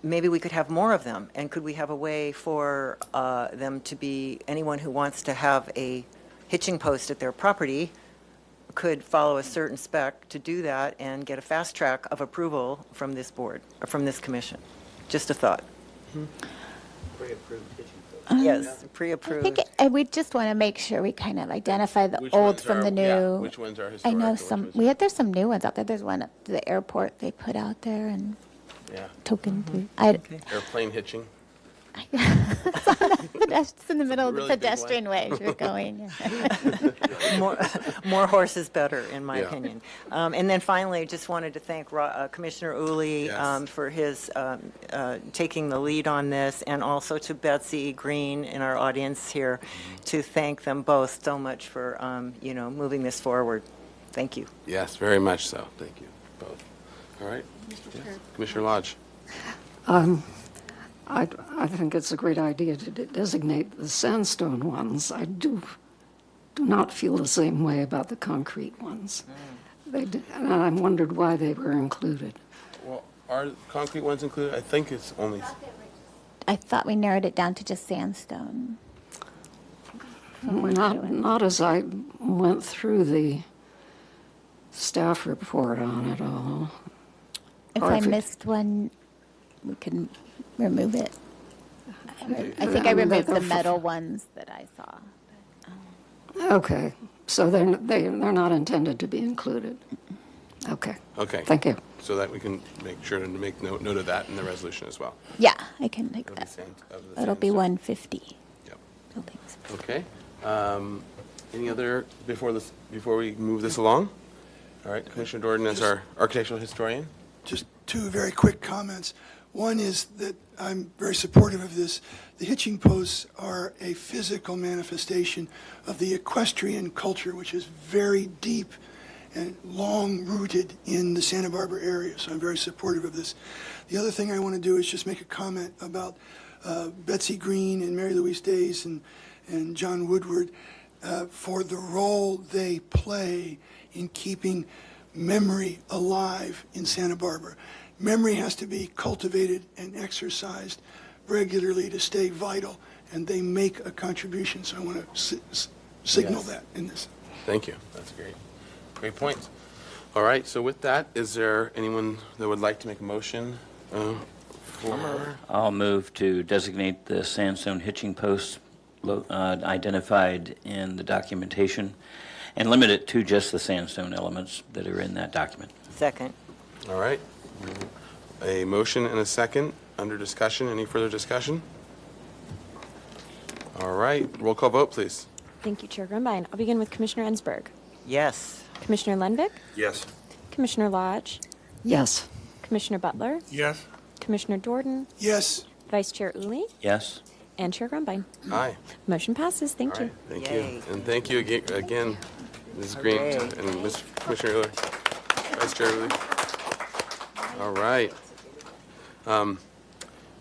Maybe we could have more of them, and could we have a way for them to be, anyone who wants to have a hitching post at their property could follow a certain spec to do that and get a fast track of approval from this board, or from this commission? Just a thought. Yes, I pre-approved. think we just want to make sure we kind of identify the Which old ones from are- the new. yeah, which ones are I historic know and which some. There's some new ones out there. There's one at the airport they put out there, and Yeah. token. Airplane hitching. It's in the middle of the Really big one. pedestrian way as you're going. More horses better, in my Yeah. opinion. And then finally, just wanted to thank Commissioner Uli Yes. for his taking the lead on this, and also to Betsy Green in our audience here, to thank them both so much for, moving this forward. Thank you. Yes, very much so. Thank you, both. All right. Yes. Commissioner Lodge. I think it's a great idea to designate the sandstone ones. I do not feel the same way about the concrete ones. And I wondered why they were included. Well, are concrete ones included? I think it's only. I thought we narrowed it down to just sandstone. Not as I went through the staff report on it all. If Or I if it- missed one, we can remove it. I think I I mean, removed the they're metal ones that I saw. Okay, so they're not intended to be included. Okay. Okay. Thank you. So that we can make sure to make note of that in the resolution as well. Yeah, I can take Of the that. of the It'll be sandstone. 150. Yep. Buildings. Okay. Any other, before we move this along? All right, Commissioner Jordan as our architectural historian. Just two very quick comments. One is that I'm very supportive of this. The hitching posts are a physical manifestation of the equestrian culture, which is very deep and long-rooted in the Santa Barbara area, so I'm very supportive of this. The other thing I want to do is just make a comment about Betsy Green and Mary Louise Days and John Woodward for the role they play in keeping memory alive in Santa Barbara. Memory has to be cultivated and exercised regularly to stay vital, and they make a contribution, so I want to signal Yes. that in this. Thank you. That's great. Great point. All right, so with that, is there anyone that would like to make a motion for? I'll move to designate the sandstone hitching posts identified in the documentation and limit it to just the sandstone elements that are in that document. Second. All right. A motion and a second under discussion. Any further discussion? All right, roll call vote, please. Thank you, Chair Grumbine. I'll begin with Commissioner Ensberg. Yes. Commissioner Lenvik. Yes. Commissioner Lodge. Yes. Commissioner Butler. Yes. Commissioner Jordan. Yes. Vice Chair Uli. Yes? And Chair Grumbine. Aye. Motion passes. Thank All you. right, thank Yay. you. And thank you again, Ms. Green Hooray. and Mr. Commissioner Euler, Vice Chair Euler. All right.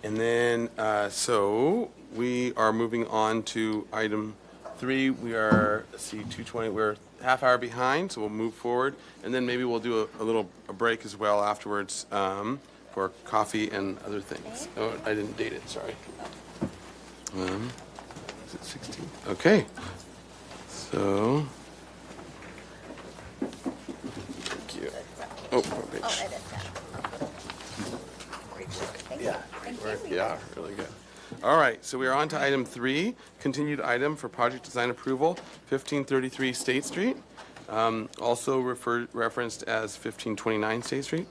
And then, so we are moving on to item 3. We are, let's see, 2:20, we're half hour behind, so we'll move forward. And then maybe we'll do a break as well afterwards for for coffee and other things. Oh, I didn't date it, sorry. Is it 16? Okay. So, thank you. Oh, wrong page. Yeah, yeah, really good. All right, so we are on to item 3, continued item for project design approval, 1533 State Street, also referenced as 1529 State Street.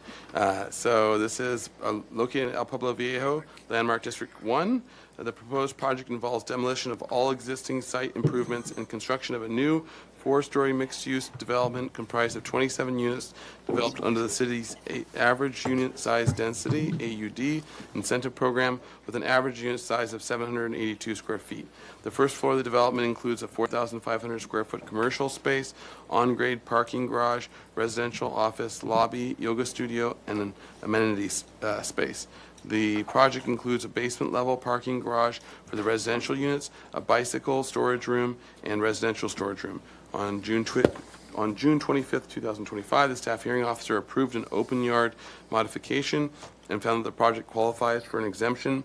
So this is located in El Pueblo Viejo, Landmark District 1. The proposed project involves demolition of all existing site improvements and construction of a new 4-story mixed-use development comprised of 27 units developed under the city's average unit size density, AUD, incentive program with an average unit size of 782 square feet. The first floor of the development includes a 4,500 square foot commercial space, on-grade parking garage, residential office, lobby, yoga studio, and an amenities space. The project includes a basement-level parking garage for the residential units, a bicycle storage room, and residential storage room. On June 25th, 2025, the staff hearing officer approved an open yard modification and found that the project qualifies for an exemption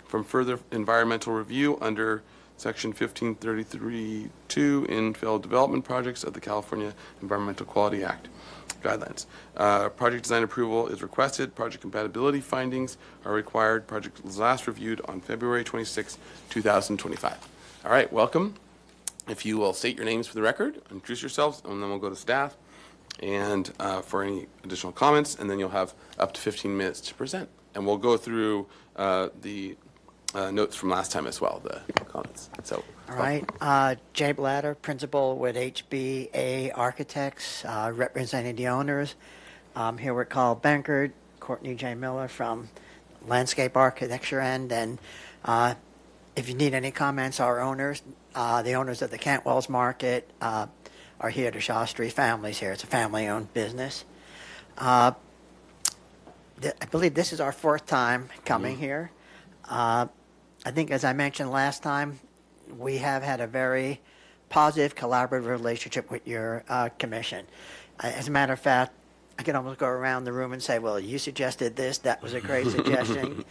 from further environmental review under Section 1533-2 infill development projects of the California Environmental Quality Act guidelines. Project design approval is requested. Project compatibility findings are required. Project was last reviewed on February 26, 2025. All right, welcome. If you will state your names for the record, introduce yourselves, and then we'll go to staff and for any additional comments, and then you'll have up to 15 minutes to present. And we'll go through the notes from last time as well, the comments. So, all right. Jay Blatter, principal with HBA Architects, representing the owners. Here with Carl Benkert, Courtney J. Miller from Landscape Architecture End. And if you need any comments, our owners, the owners of the Cantwell's Market, are here. The Shaw Street families here. It's a family-owned business. I believe this is our 4th time coming here. I think, as I mentioned last time, we have had a very positive, collaborative relationship with your commission. As a matter of fact, I can almost go around the room and say, well, you suggested this. That was a great suggestion.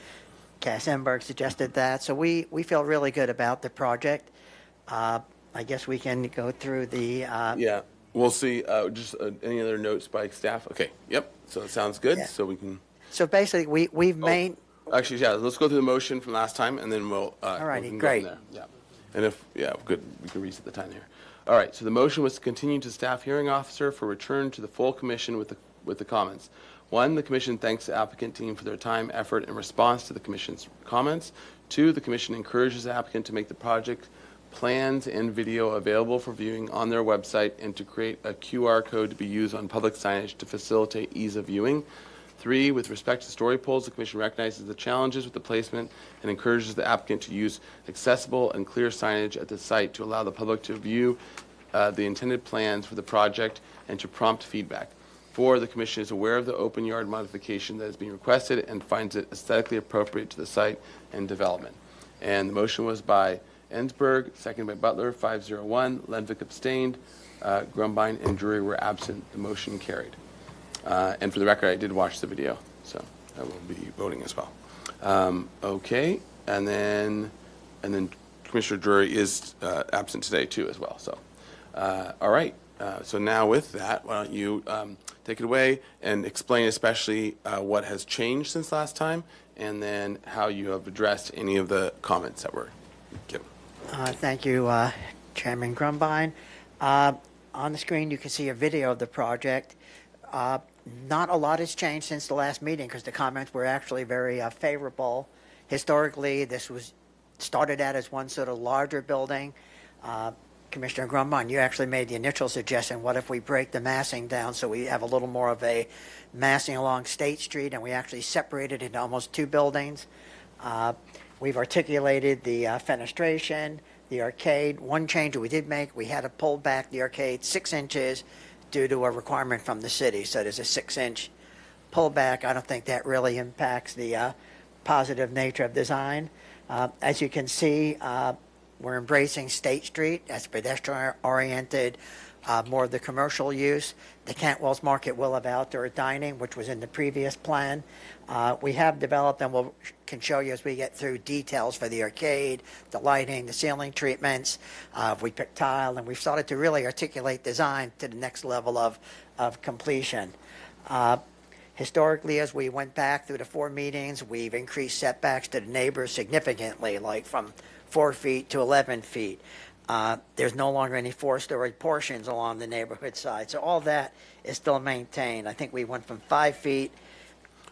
Cass Enberg suggested that. So we feel really good about the project. I guess we can go through the... yeah, we'll see. Just any other notes by staff? Okay, yep. So it sounds good. Yeah. So we can... So basically, we've made... Actually, yeah, let's go through the motion from last time, and then we'll... All righty, we can great. Go from there. Yeah. And if, yeah, good, we can reset the time here. All right, so the motion was to continue to staff hearing officer for return to the full commission with the comments. 1, the commission thanks the applicant team for their time, effort, and response to the commission's comments. 2, the commission encourages the applicant to make the project plans and video available for viewing on their website and to create a QR code to be used on public signage to facilitate ease of viewing. 3, with respect to story poles, the commission recognizes the challenges with the placement and encourages the applicant to use accessible and clear signage at the site to allow the public to view the intended plans for the project and to prompt feedback. 4, the commission is aware of the open yard modification that is being requested and finds it aesthetically appropriate to the site and development. And the motion was by Ensberg, seconded by Butler, 501. Lenvick abstained. Grumbine and Drury were absent. The motion carried. And for the record, I did watch the video, so I will be voting as well. Okay, and then Commissioner Drury is absent today too as well. So, all right. So now with that, why don't you take it away and explain especially what has changed since last time, and then how you have addressed any of the comments that were given. Thank you, Chairman Grumbine. On the screen, you can see a video of the project. Not a lot has changed since the last meeting because the comments were actually very favorable. Historically, this was started out as one sort of larger building. Commissioner Grumbine, you actually made the initial suggestion, what if we break the massing down so we have a little more of a massing along State Street, and we actually separated it into almost 2 buildings. We've articulated the fenestration, the arcade. One change that we did make, we had to pull back the arcade 6 inches due to a requirement from the city. So there's a 6-inch pullback. I don't think that really impacts the positive nature of design. As you can see, we're embracing State Street as pedestrian-oriented more of the commercial use. The Cantwell's Market will have outdoor dining, which was in the previous plan. We have developed, and can show you as we get through, details for the arcade, the lighting, the ceiling treatments. We picked tile, and we've started to really articulate design to the next level of completion. Historically, as we went back through the 4 meetings, we've increased setbacks to the neighbors significantly, like from 4 feet to 11 feet. There's no longer any 4-story portions along the neighborhood side. So all that is still maintained. I think we went from 5 feet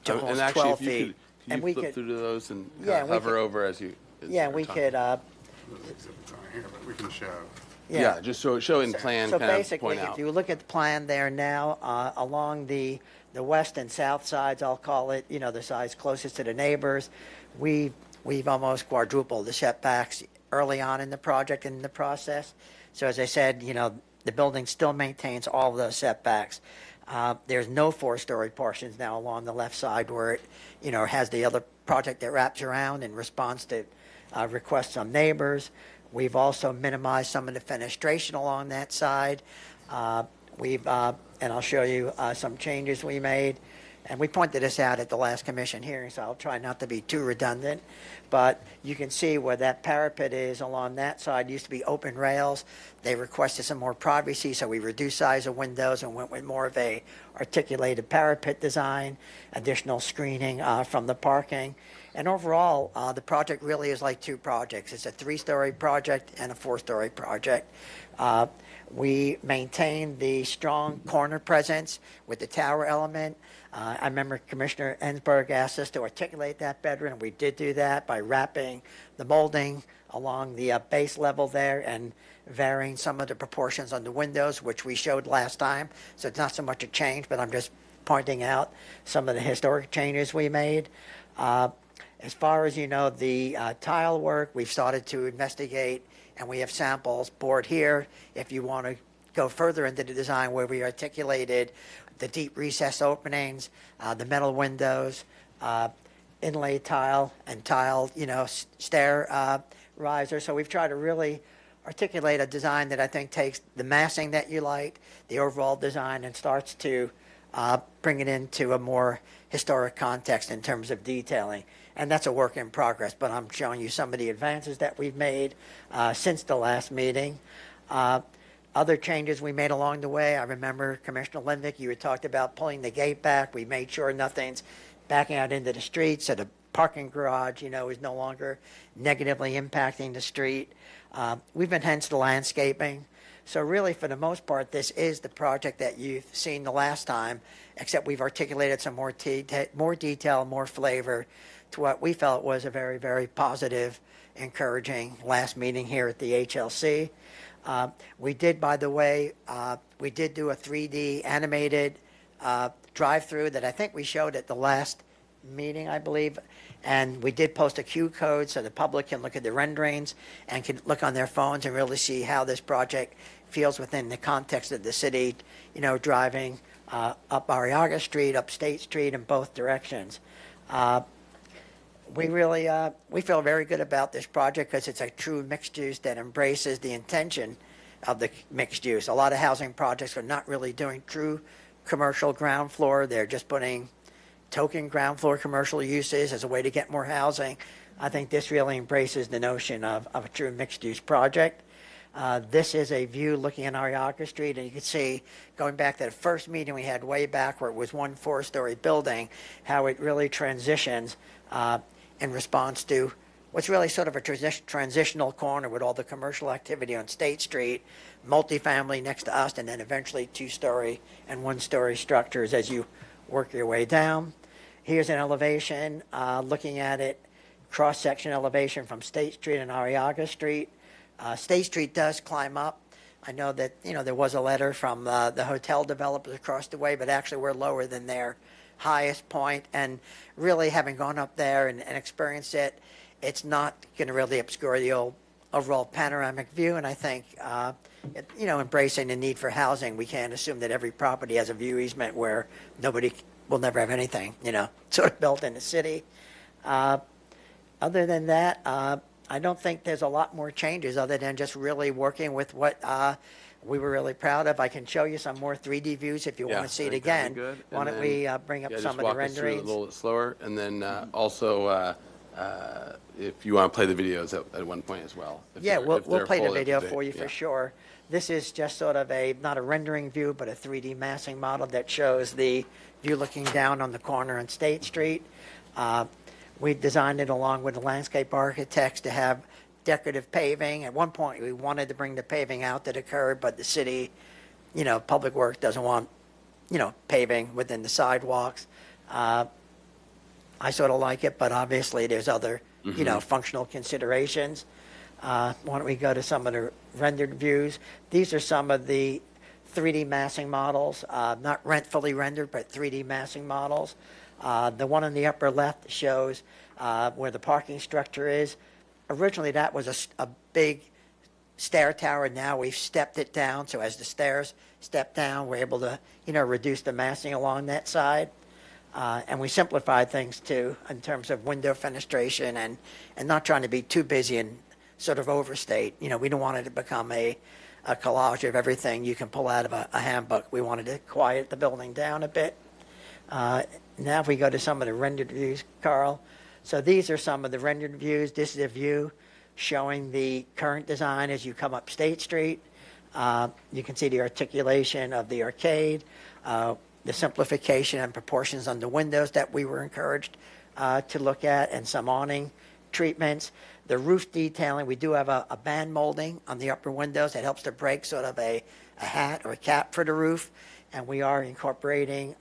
to And almost actually, 12 if you feet. could, can And you we flip could- through to those and Yeah, we hover could- over as you? Yeah, we could, We can show. Yeah, just show in plan, so kind of basically, point out. if you look at the plan there now, along the west and south sides, I'll call it, the sides closest to the neighbors, we've almost quadrupled the setbacks early on in the project and in the process. So as I said, the building still maintains all of those setbacks. There's no 4-story portions now along the left side where it, has the other project that wraps around in response to requests from neighbors. We've also minimized some of the fenestration along that side. And I'll show you some changes we made. And we pointed this out at the last commission hearing, so I'll try not to be too redundant. But you can see where that parapet is along that side. Used to be open rails. They requested some more privacy, so we reduced size of windows and went with more of a articulated parapet design, additional screening from the parking. And overall, the project really is like 2 projects. It's a 3-story project and a 4-story project. We maintain the strong corner presence with the tower element. I remember Commissioner Ensberg asked us to articulate that better, and we did do that by wrapping the molding along the base level there and varying some of the proportions on the windows, which we showed last time. So it's not so much a change, but I'm just pointing out some of the historic changes we made. As far as the tile work, we've started to investigate, and we have samples board here if you want to go further into the design where we articulated the deep recess openings, the metal windows, inlay tile, and tile, stair riser. So we've tried to really articulate a design that I think takes the massing that you like, the overall design, and starts to bring it into a more historic context in terms of detailing. And that's a work in progress, but I'm showing you some of the advances that we've made since the last meeting. Other changes we made along the way, I remember Commissioner Lindvik, you had talked about pulling the gate back. We made sure nothing's backing out into the street, so the parking garage, is no longer negatively impacting the street. We've enhanced the landscaping. So really, for the most part, this is the project that you've seen the last time, except we've articulated some more detail, more flavor to what we felt was a very, very positive, encouraging last meeting here at the HLC. We did, by the way, we did do a 3D animated drive-through that I think we showed at the last meeting, I believe. And we did post a Q code so the public can look at the renderings and can look on their phones and really see how this project feels within the context of the city, driving up Arriaga Street, up State Street in both directions. We really, we feel very good about this project because it's a true mixed use that embraces the intention of the mixed use. A lot of housing projects are not really doing true commercial ground floor. They're just putting token ground floor commercial uses as a way to get more housing. I think this really embraces the notion of a true mixed use project. This is a view looking at Arriaga Street, and you can see, going back to the first meeting we had way back where it was one 4-story building, how it really transitions in response to what's really sort of a transitional corner with all the commercial activity on State Street, multifamily next to us, and then eventually 2-story and 1-story structures as you work your way down. Here's an elevation, looking at it, cross-section elevation from State Street and Arriaga Street. State Street does climb up. I know that, there was a letter from the hotel developers across the way, but actually we're lower than their highest point. And really, having gone up there and experienced it, it's not going to really obscure the overall panoramic view. And I think, embracing the need for housing, we can't assume that every property has a view easement where nobody will never have anything, sort of built in the city. Other than that, I don't think there's a lot more changes other than just really working with what we were really proud of. I can show you some more 3D views if you want to see it I think again. that'd be good. Why And don't then, we bring up yeah, some just of the walk us through it renderings? a little bit slower, and then also if you want to play the videos at one point as well. if Yeah, they're- we'll if they're play the full up to video date. for you for Yeah. sure. This is just sort of not a rendering view, but a 3D massing model that shows the view looking down on the corner on State Street. We designed it along with the landscape architects to have decorative paving. At one point, we wanted to bring the paving out that occurred, but the city, Public Works doesn't want, paving within the sidewalks. I sort of like it, but obviously there's other, functional considerations. Why don't we go to some of the rendered views? These are some of the 3D massing models, not fully rendered, but 3D massing models. The one on the upper left shows where the parking structure is. Originally, that was a big stair tower. Now we've stepped it down, so as the stairs step down, we're able to, reduce the massing along that side. And we simplified things too in terms of window fenestration and not trying to be too busy and sort of overstate. We don't want it to become a collage of everything you can pull out of a handbook. We wanted to quiet the building down a bit. Now if we go to some of the rendered views, Carl. So these are some of the rendered views. This is a view showing the current design as you come up State Street. You can see the articulation of the arcade, the simplification and proportions on the windows that we were encouraged to look at, and some awning treatments. The roof detailing, we do have a band molding on the upper windows that helps to break sort of a hat or a cap for the roof. And we are incorporating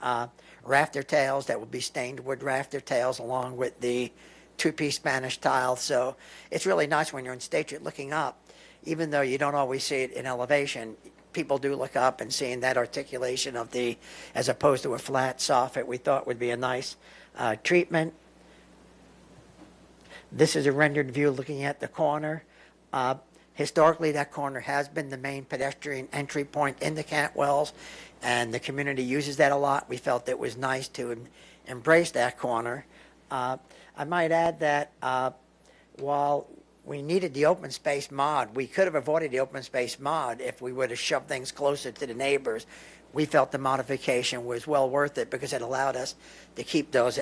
rafter tails that will be stained wood rafter tails along with the two-piece Spanish tile. So it's really nice when you're in State Street looking up, even though you don't always see it in elevation. People do look up and seeing that articulation of as opposed to a flat soffit, we thought would be a nice treatment. This is a rendered view looking at the corner. Historically, that corner has been the main pedestrian entry point into Cantwell's, and the community uses that a lot. We felt it was nice to embrace that corner. I might add that while we needed the open space mod, we could have avoided the open space mod if we would have shoved things closer to the neighbors. We felt the modification was well worth it because it allowed us to keep those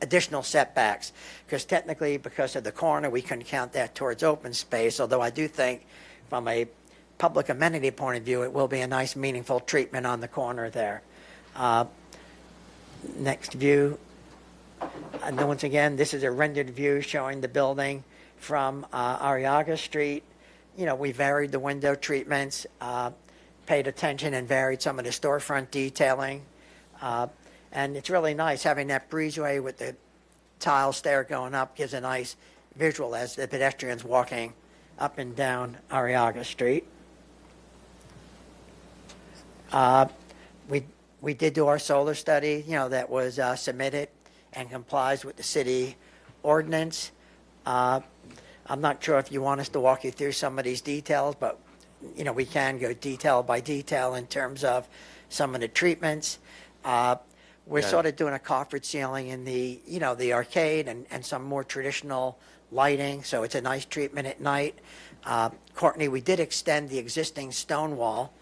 additional setbacks, because technically, because of the corner, we couldn't count that towards open space, although I do think from a public amenity point of view, it will be a nice, meaningful treatment on the corner there. Next view. And then once again, this is a rendered view showing the building from Arriaga Street. We varied the window treatments, paid attention and varied some of the storefront detailing. And it's really nice having that breezeway with the tile stair going up gives a nice visual as the pedestrians walking up and down Arriaga Street. We did do our solar study, that was submitted and complies with the city ordinance. I'm not sure if you want us to walk you through some of these details, but we can go detail by detail in terms of some of the treatments. We're sort of doing a coffered ceiling in the arcade and some more traditional lighting, so it's a nice treatment at night. Courtney, we did extend the existing stone wall.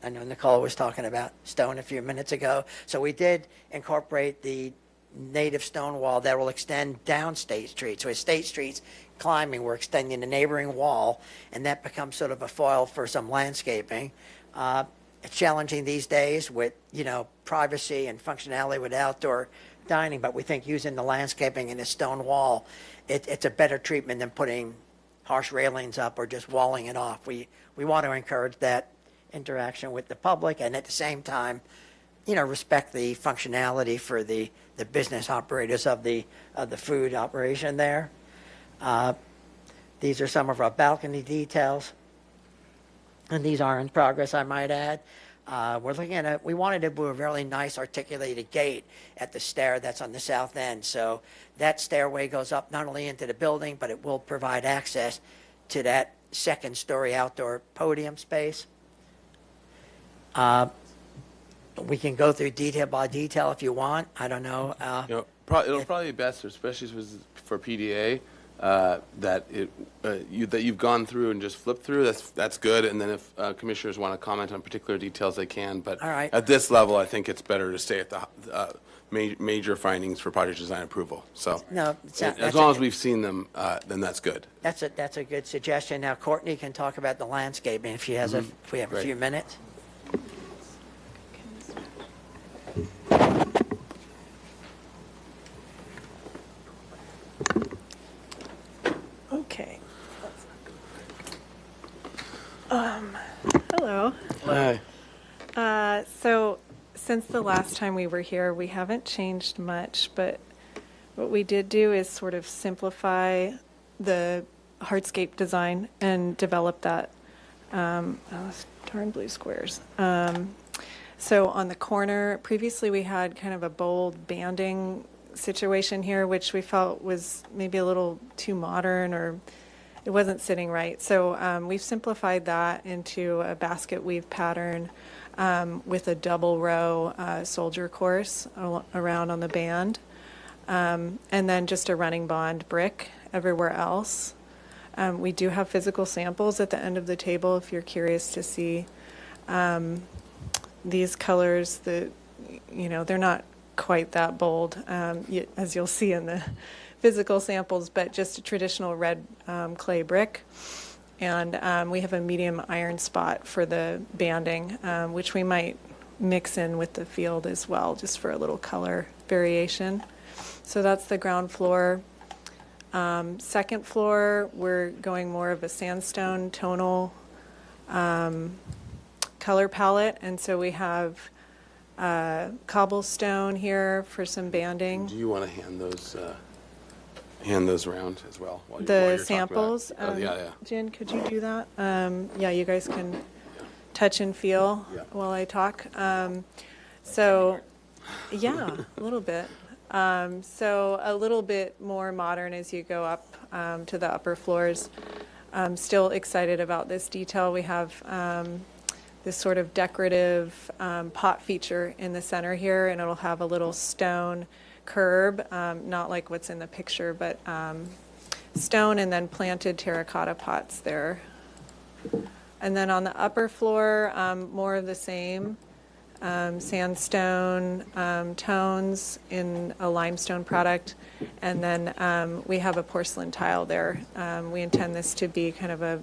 I know Nicole was talking about stone a few minutes ago. So we did incorporate the native stone wall that will extend down State Street. So as State Street's climbing, we're extending the neighboring wall, and that becomes sort of a foil for some landscaping. It's challenging these days with, privacy and functionality with outdoor dining, but we think using the landscaping in a stone wall, it's a better treatment than putting harsh railings up or just walling it off. We want to encourage that interaction with the public and at the same time, respect the functionality for the business operators of the food operation there. These are some of our balcony details. And these are in progress, I might add. We're looking at we wanted to do a really nice articulated gate at the stair that's on the south end. So that stairway goes up not only into the building, but it will provide access to that second story outdoor podium space. We can go through detail by detail if you want. I don't know. It'll probably be best, especially for PDA, that you've gone through and just flipped through. That's good. And then if commissioners want to comment on particular details, they can. But All right. at this level, I think it's better to stay at the major findings for project design approval. So No, as long as we've seen them, then that's good. That's a good suggestion. Now Courtney can talk about the landscaping if she has if we have a Great. few minutes. Okay. Hello. Hi. So since the last time we were here, we haven't changed much, but what we did do is sort of simplify the hardscape design and develop that. Darn blue squares. So on the corner, previously we had kind of a bold banding situation here, which we felt was maybe a little too modern or it wasn't sitting right. So we've simplified that into a basket weave pattern with a double row soldier course around on the band. And then just a running bond brick everywhere else. We do have physical samples at the end of the table if you're curious to see these colors. They're not quite that bold, as you'll see in the physical samples, but just a traditional red clay brick. And we have a medium iron spot for the banding, which we might mix in with the field as well, just for a little color variation. So that's the ground floor. Second floor, we're going more of a sandstone tonal color palette, and so we have cobblestone here for some banding. Do you want to hand those around as well? While The you're talking about it? samples. Yeah. Jen, could you do that? Yeah, you guys can touch and feel while I talk. So, yeah, a little bit. So a little bit more modern as you go up to the upper floors. I'm still excited about this detail. We have this sort of decorative pot feature in the center here, and it'll have a little stone curb, not like what's in the picture, but stone and then planted terracotta pots there. And then on the upper floor, more of the same. Sandstone tones in a limestone product, and then we have a porcelain tile there. We intend this to be kind of a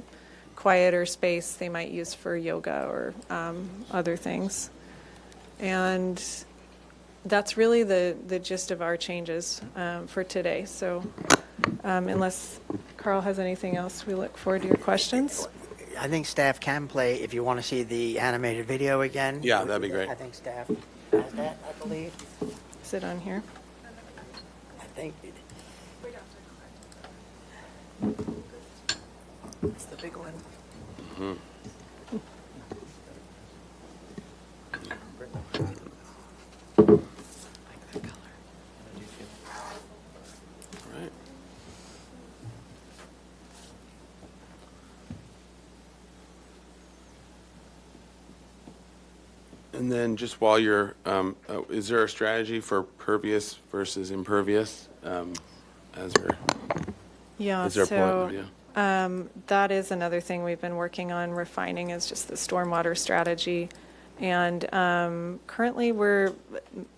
quieter space they might use for yoga or other things. And that's really the gist of our changes for today. So unless Carl has anything else, we look forward to your questions. I think staff can play if you want to see the animated video again. Yeah, that'd be great. I think staff has that, I believe. Is it on here? I think. It's the big one. Right. And then just while you're, is there a strategy for pervious versus impervious? Is there a point? Yeah. That is another thing we've been working on refining is just the stormwater strategy. And currently we're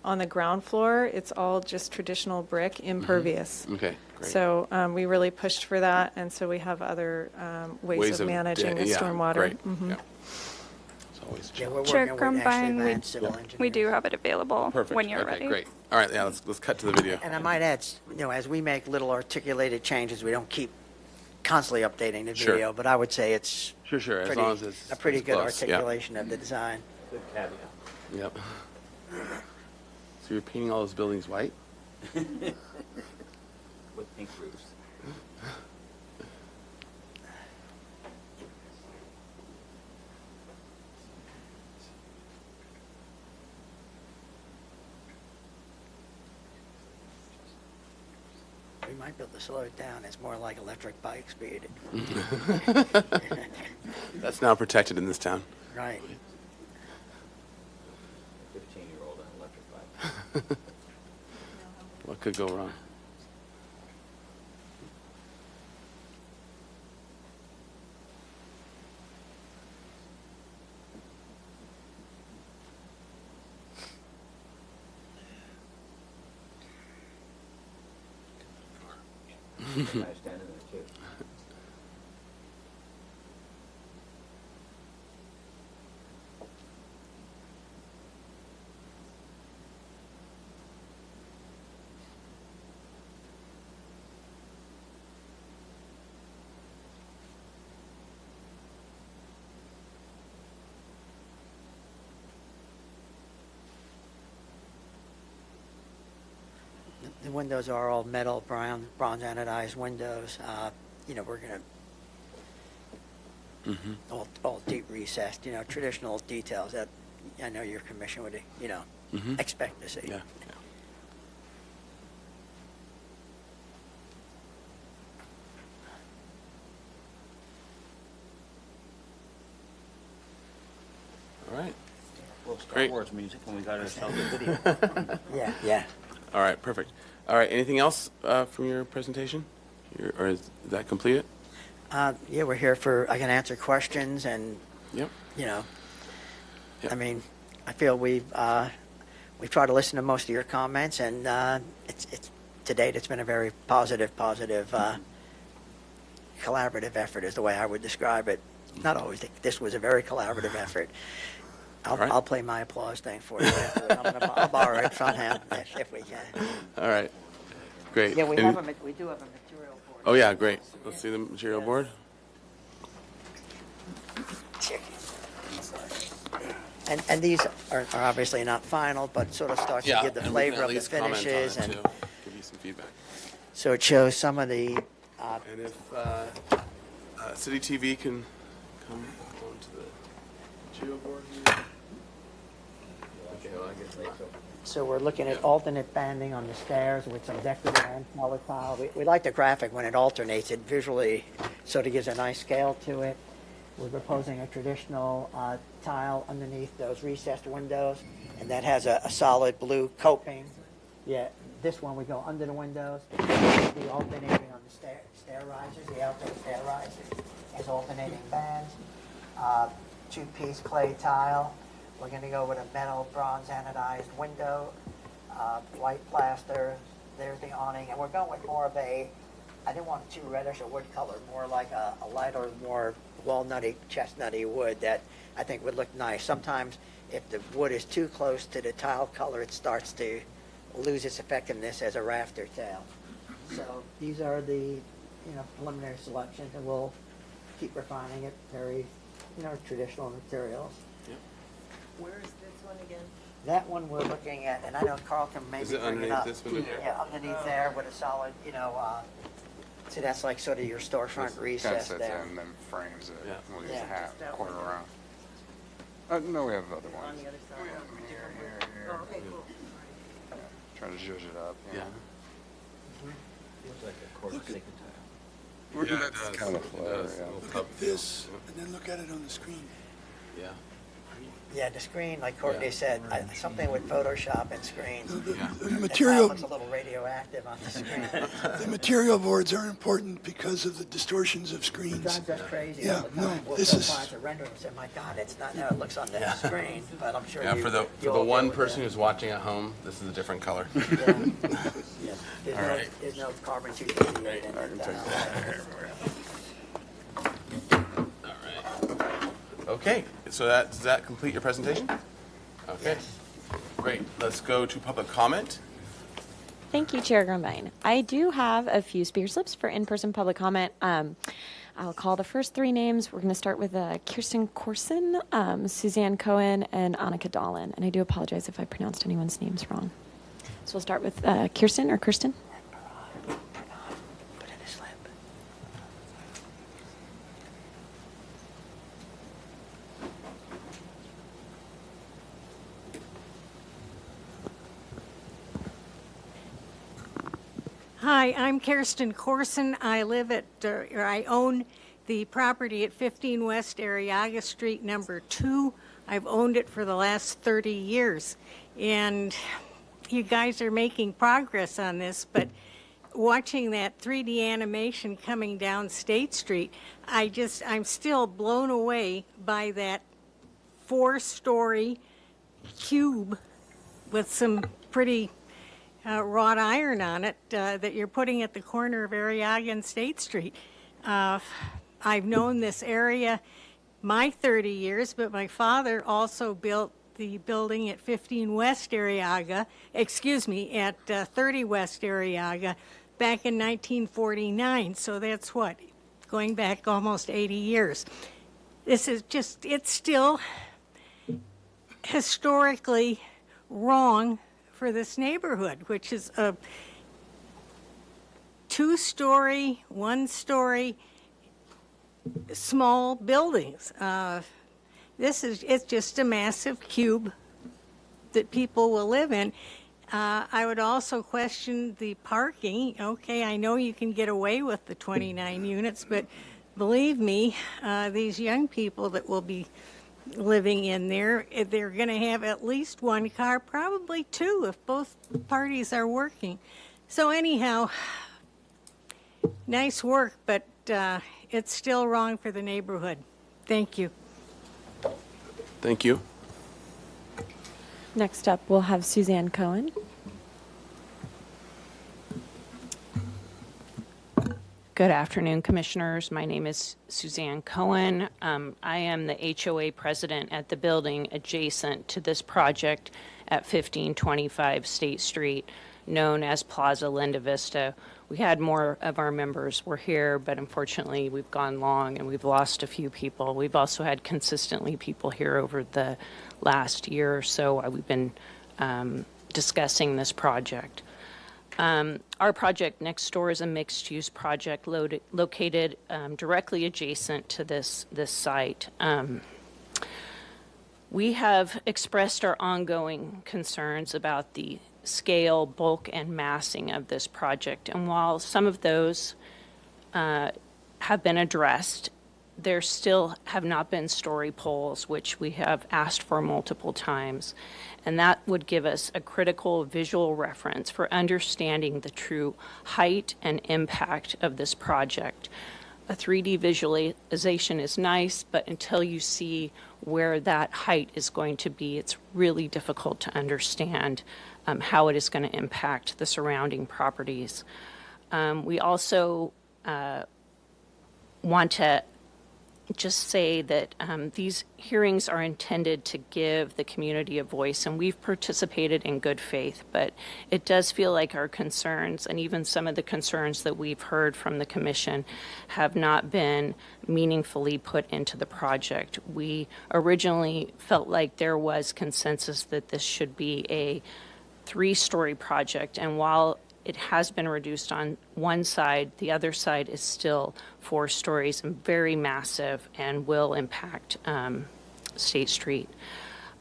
on the ground floor, it's all just traditional brick, impervious. Okay, great. So we really pushed for that, and so we have other ways of managing the stormwater. Great. Mhm. Yeah. It's always Yeah, we're Chair working with actually Grumbine, advanced civil engineers. we do have it available Perfect. when you're Okay, ready. great. All right, yeah, let's cut to the video. And I might add, as we make little articulated changes, we don't keep constantly updating the Sure. video, but I would say it's Sure, as pretty- long as it's a pretty it's good close, yeah. articulation of the design. Good caveat. Yep. So you're painting all those buildings white? With pink roofs. We might be able to slow it down. It's more like electric bike speed. That's now protected in this town. Right. 15-year-old on electric bike. What could go wrong? The windows are all metal, bronze anodized windows. We're going to all deep recessed, traditional details that I know your commission would, expect to see. Yeah. All right. Well, Star Great. Wars music when we got ourselves a video. Yeah. All right, perfect. All right, anything else from your presentation? Or is that completed? Yeah, we're here I can answer questions and, Yep. I mean, I feel we've tried to listen to most of your comments, and to date, it's been a very positive, collaborative effort is the way I would describe it. Not always. This was a very collaborative effort. I'll play my applause thing for you afterwards. I'll borrow it from him if we can. All right, great. Yeah, And- we do have a material board. Oh, yeah, great. Let's see the material board. And these are obviously not final, but sort of starts to give the and we can flavor at of the least comment on finishes, it, and too. Give you some feedback. so it shows some of the. And if City TV can come onto the material board here. So we're looking at alternate banding on the stairs with some decorative and smaller tile. We like the graphic when it alternates. It visually sort of gives a nice scale to it. We're proposing a traditional tile underneath those recessed windows, and that has a solid blue coping. Yeah, this one we go under the windows. The alternating on the stair risers, the outdoor stair risers, has alternating bands. Two-piece clay tile. We're going to go with a metal bronze anodized window, white plaster. There's the awning, and we're going with more of I didn't want it too reddish or wood color, more like a lighter, more walnutty, chestnutty wood that I think would look nice. Sometimes if the wood is too close to the tile color, it starts to lose its effectiveness as a rafter tile. So these are the preliminary selections, and we'll keep refining it. Very traditional materials. Where is this one again? That one we're looking at, and I know Carl can maybe Is it bring it underneath up. this window? Yeah, underneath there with a solid, so that's like sort of your storefront recess there. And then frames it. Yeah. We'll use Yeah. a hat, That quarter one. around. No, we have other ones. On the other side? We have them here. Oh, okay, cool. Try to zhuzh it up. Yeah. Looks like a quarter thick tile. Yeah, it that's does. kind of It flare, does. yeah. Look Look at this, and then look at it on the screen. Yeah. Yeah, the screen, like Courtney Yeah. said, something with Photoshop and screens. The The material, tile looks a little radioactive on the screen. the material boards are important because of the distortions of It screens. drives us crazy Yeah, all the no, time. We'll this go is- clients are rendering and say, my God, it's not how it looks on the screen, but I'm sure Yeah, you. for the you'll one deal with person that. who's watching at home, this is a different color. Yeah. There's All no, right. there's no carbon 238 in it. All right. Okay, so does that complete your presentation? Okay, great. Let's go to public comment. Thank you, Chair Grumbine. I do have a few speaker slips for in-person public comment. I'll call the first three names. We're going to start with Kirsten Corson, Suzanne Cohen, and Annika Dahlin. And I do apologize if I pronounced anyone's names wrong. So we'll start with Kirsten or Kirsten. Put in a slip. Hi, I'm Kirsten Corson. I live or I own the property at 15 West Arriaga Street, number 2. I've owned it for the last 30 years. And you guys are making progress on this, but watching that 3D animation coming down State Street, I'm still blown away by that 4-story cube with some pretty wrought iron on it that you're putting at the corner of Arriaga and State Street. I've known this area my 30 years, but my father also built the building at 15 West Arriaga, at 30 West Arriaga back in 1949. So that's what, going back almost 80 years. This is just, it's still historically wrong for this neighborhood, which is a 2-story, 1-story, small buildings. It's just a massive cube that people will live in. I would also question the parking. Okay, I know you can get away with the 29 units, but believe me, these young people that will be living in there, they're going to have at least one car, probably two if both parties are working. So anyhow, nice work, but it's still wrong for the neighborhood. Thank you. Thank you. Next up, we'll have Suzanne Cohen. Good afternoon, Commissioners. My name is Suzanne Cohen. I am the HOA president at the building adjacent to this project at 1525 State Street, known as Plaza Linda Vista. We had more of our members were here, but unfortunately we've gone long and we've lost a few people. We've also had consistently people here over the last year or so. We've been discussing this project. Our project next door is a mixed-use project located directly adjacent to this site. We have expressed our ongoing concerns about the scale, bulk, and massing of this project. And while some of those have been addressed, there still have not been story poles, which we have asked for multiple times. And that would give us a critical visual reference for understanding the true height and impact of this project. A 3D visualization is nice, but until you see where that height is going to be, it's really difficult to understand how it is going to impact the surrounding properties. We also want to just say that these hearings are intended to give the community a voice, and we've participated in good faith, but it does feel like our concerns, and even some of the concerns that we've heard from the commission, have not been meaningfully put into the project. We originally felt like there was consensus that this should be a 3-story project, and while it has been reduced on one side, the other side is still 4 stories and very massive and will impact State Street.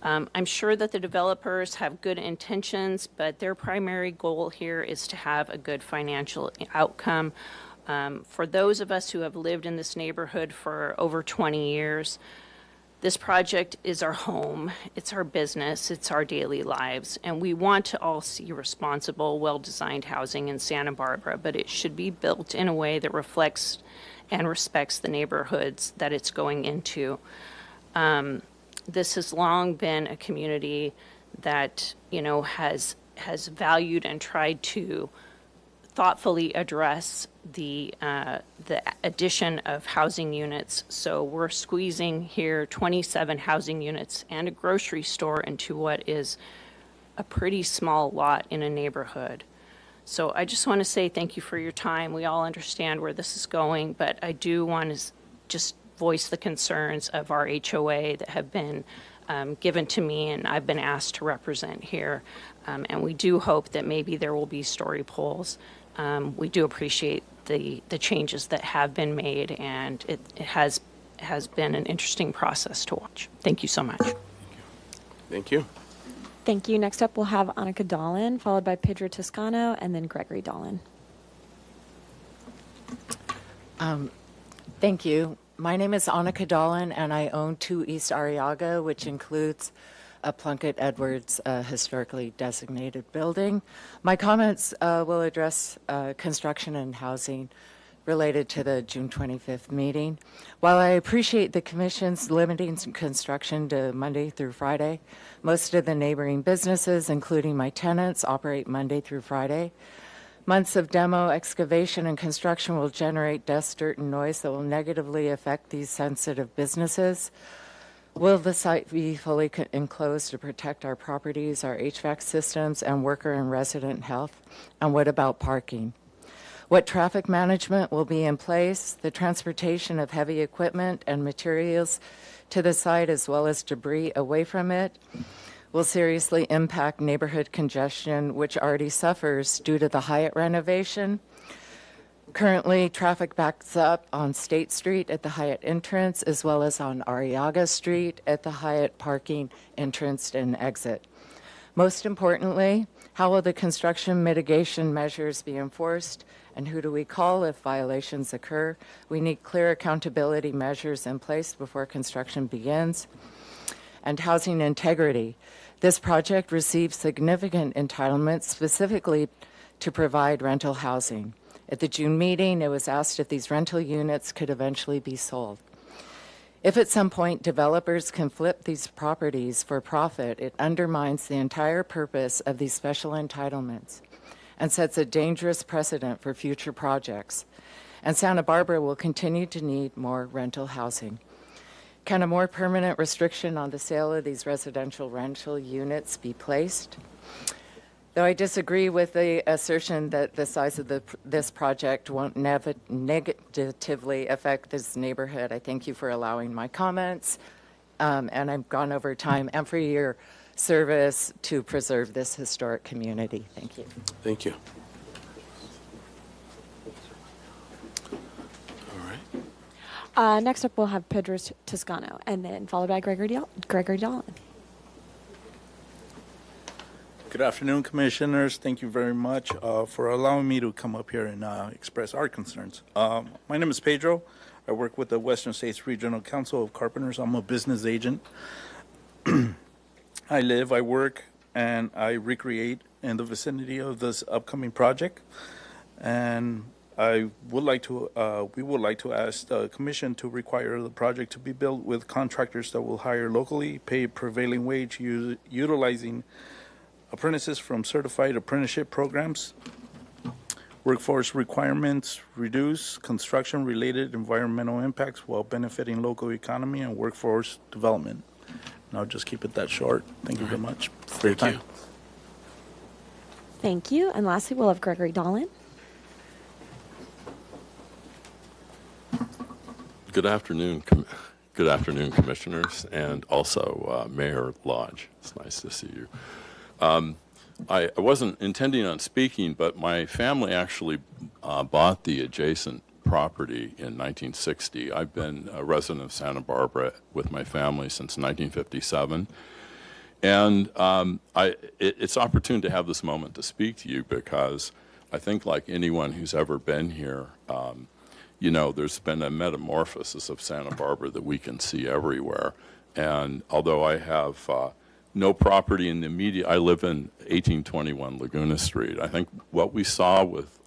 I'm sure that the developers have good intentions, but their primary goal here is to have a good financial outcome. For those of us who have lived in this neighborhood for over 20 years, this project is our home, it's our business, it's our daily lives, and we want to all see responsible, well-designed housing in Santa Barbara, but it should be built in a way that reflects and respects the neighborhoods that it's going into. This has long been a community that, has valued and tried to thoughtfully address the addition of housing units. So we're squeezing here 27 housing units and a grocery store into what is a pretty small lot in a neighborhood. So I just want to say thank you for your time. We all understand where this is going, but I do want to just voice the concerns of our HOA that have been given to me and I've been asked to represent here. And we do hope that maybe there will be story polls. We do appreciate the changes that have been made, and it has been an interesting process to watch. Thank you so much. Thank you. Thank you. Next up, we'll have Annika Dolan, followed by Pedro Toscano, and then Gregory Dolan. Thank you. My name is Annika Dolan, and I own 2 East Arriaga, which includes a Plunkett Edwards historically designated building. My comments will address construction and housing related to the June 25th meeting. While I appreciate the Commission's limiting construction to Monday through Friday, most of the neighboring businesses, including my tenants, operate Monday through Friday. Months of demo, excavation, and construction will generate dust, dirt, and noise that will negatively affect these sensitive businesses. Will the site be fully enclosed to protect our properties, our HVAC systems, and worker and resident health? And what about parking? What traffic management will be in place? The transportation of heavy equipment and materials to the site, as well as debris away from it, will seriously impact neighborhood congestion, which already suffers due to the Hyatt renovation. Currently, traffic backs up on State Street at the Hyatt entrance, as well as on Arriaga Street at the Hyatt parking entrance and exit. Most importantly, how will the construction mitigation measures be enforced, and who do we call if violations occur? We need clear accountability measures in place before construction begins. And housing integrity. This project received significant entitlements specifically to provide rental housing. At the June meeting, it was asked if these rental units could eventually be sold. If at some point developers can flip these properties for profit, it undermines the entire purpose of these special entitlements and sets a dangerous precedent for future projects. And Santa Barbara will continue to need more rental housing. Can a more permanent restriction on the sale of these residential rental units be placed? Though I disagree with the assertion that the size of this project won't negatively affect this neighborhood, I thank you for allowing my comments, and I've gone over time, and for your service to preserve this historic community. Thank you. Thank you. Next up, we'll have Pedro Toscano, and then followed by Gregory Dolan. Good afternoon, Commissioners. Thank you very much for allowing me to come up here and express our concerns. My name is Pedro. I work with the Western States Regional Council of Carpenters. I'm a business agent. I live, I work, and I recreate in the vicinity of this upcoming project. And we would like to ask the Commission to require the project to be built with contractors that will hire locally, pay prevailing wage, utilizing apprentices from certified apprenticeship programs, workforce requirements, reduce construction-related environmental impacts while benefiting local economy and workforce development. And I'll just keep it that short. Thank you very much for your time. Thank you. And lastly, we'll have Gregory Dolan. Good afternoon, Commissioners, and also Mayor Lodge. It's nice to see you. I wasn't intending on speaking, but my family actually bought the adjacent property in 1960. I've been a resident of Santa Barbara with my family since 1957. And it's opportune to have this moment to speak to you because I think like anyone who's ever been here, you know, there's been a metamorphosis of Santa Barbara that we can see everywhere. And although I have no property in the immediate, I live in 1821 Laguna Street. I think what we saw with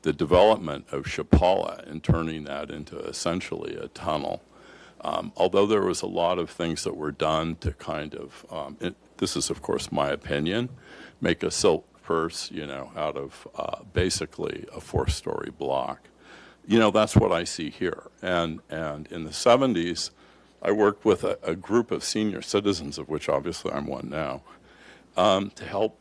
the development of Chapala and turning that into essentially a tunnel, although there was a lot of things that were done to kind of, this is of course my opinion, make a silk purse, you know, out of basically a 4-story block. You know, that's what I see here. And in the 70s, I worked with a group of senior citizens, of which obviously I'm one now, to help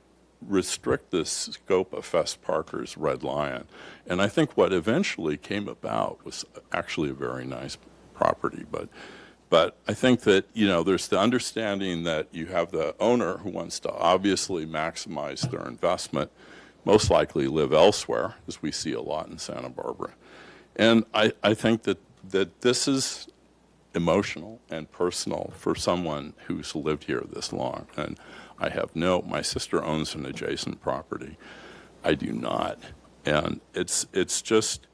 restrict the scope of Fess Parker's Red Lion. And I think what eventually came about was actually a very nice property. But I think that, you know, there's the understanding that you have the owner who wants to obviously maximize their investment, most likely live elsewhere, as we see a lot in Santa Barbara. And I think that this is emotional and personal for someone who's lived here this long. And I have my sister owns an adjacent property. I do not. And it's just,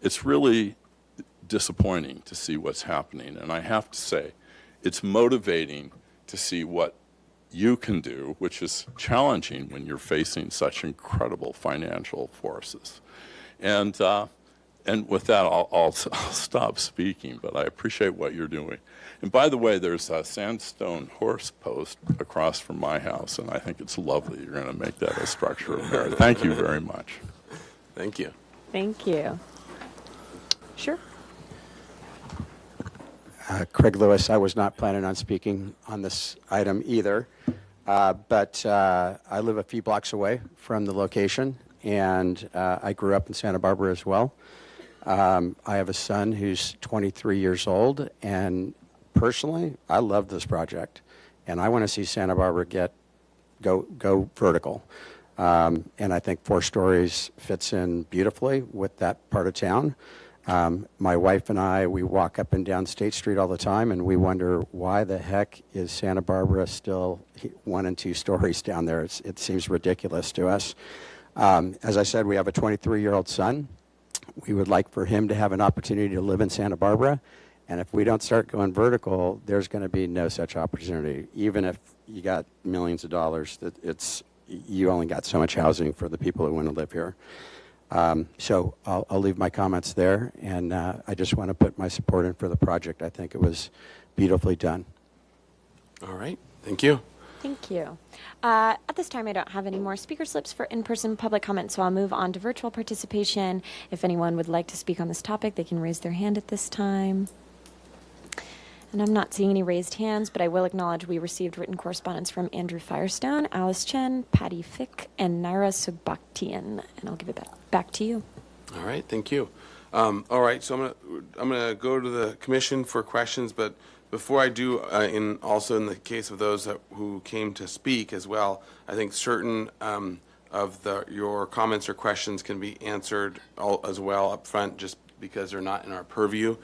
it's really disappointing to see what's happening. And I have to say, it's motivating to see what you can do, which is challenging when you're facing such incredible financial forces. And with that, I'll stop speaking, but I appreciate what you're doing. And by the way, there's a sandstone horse post across from my house, and I think it's lovely. You're going to make that a structure of merit. Thank you very much. Thank you. Thank you. Sure. Craig Lewis, I was not planning on speaking on this item either, but I live a few blocks away from the location, and I grew up in Santa Barbara as well. I have a son who's 23 years old, and personally, I love this project, and I want to see Santa Barbara go vertical. And I think 4 stories fits in beautifully with that part of town. My wife and I, we walk up and down State Street all the time, and we wonder why the heck is Santa Barbara still 1 and 2 stories down there. It seems ridiculous to us. As I said, we have a 23-year-old son. We would like for him to have an opportunity to live in Santa Barbara, and if we don't start going vertical, there's going to be no such opportunity. Even if you got millions of dollars, you only got so much housing for the people who want to live here. So I'll leave my comments there, and I just want to put my support in for the project. I think it was beautifully done. All right. Thank you. Thank you. At this time, I don't have any more speaker slips for in-person public comment, so I'll move on to virtual participation. If anyone would like to speak on this topic, they can raise their hand at this time. And I'm not seeing any raised hands, but I will acknowledge we received written correspondence from Andrew Firestone, Alice Chen, Patty Fick, and Naira Sugbaktian. And I'll give it back to you. All right. Thank you. All right. So I'm gonna go to the commission for questions, but before I do, also in the case of those who came to speak as well, I think certain of your comments or questions can be answered as well up front, just because they're not in our purview,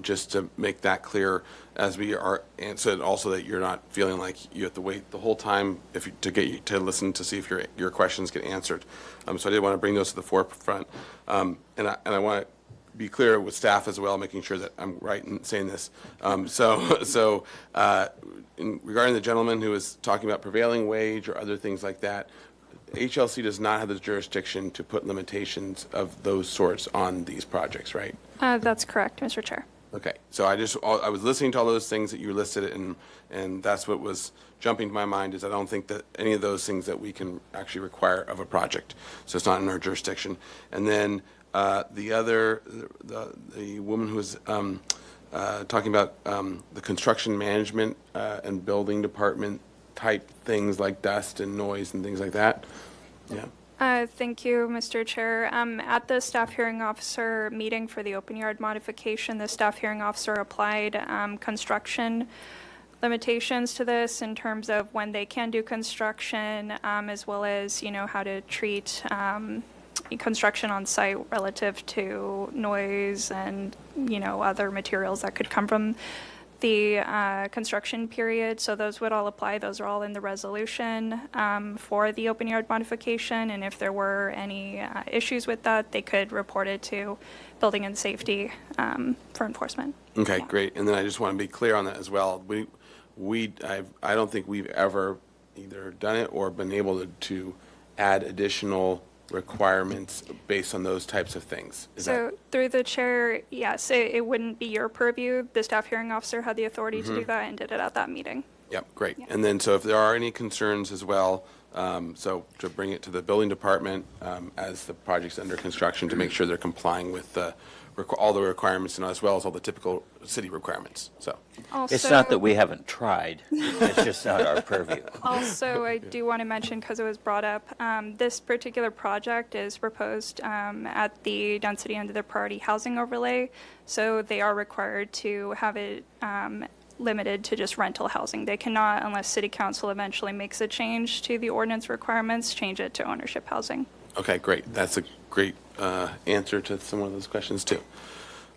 just to make that clear as we are answered. Also, that you're not feeling like you have to wait the whole time to listen to see if your questions get answered. So I did want to bring those to the forefront, and I want to be clear with staff as well, making sure that I'm right in saying this. Regarding the gentleman who was talking about prevailing wage or other things like that, HLC does not have the jurisdiction to put limitations of those sorts on these projects, right? That's correct, Mr. Chair. Okay, so I was listening to all those things that you listed, and that's what was jumping to my mind, is I don't think that any of those things that we can actually require of a project. So it's not in our jurisdiction. And then the woman who was talking about the construction management and building department type things like dust and noise and things like that. Yeah. Thank you, Mr. Chair. At the staff hearing officer meeting for the open yard modification, the staff hearing officer applied construction limitations to this in terms of when they can do construction, as well as, how to treat construction on site relative to noise and, other materials that could come from the construction period. So those would all apply. Those are all in the resolution for the open yard modification. And if there were any issues with that, they could report it to Building and Safety for enforcement. Okay, great. And then I just want to be clear on that as well. I don't think we've ever either done it or been able to add additional requirements based on those types of things. Through the chair, yes, it wouldn't be your purview. The staff hearing officer had the authority to do that and did it at that meeting. Yep, great. Yeah. And then, so if there are any concerns as well, so to bring it to the building department as the project's under construction to make sure they're complying with all the requirements, and as well as all the typical city requirements. So it's not that we haven't tried; it's just not our purview. Also, I do want to mention, because it was brought up, this particular project is proposed at the density under the priority housing overlay, so they are required to have it limited to just rental housing. They cannot, unless City Council eventually makes a change to the ordinance requirements, change it to ownership housing. Okay, great. That's a great answer to some of those questions too.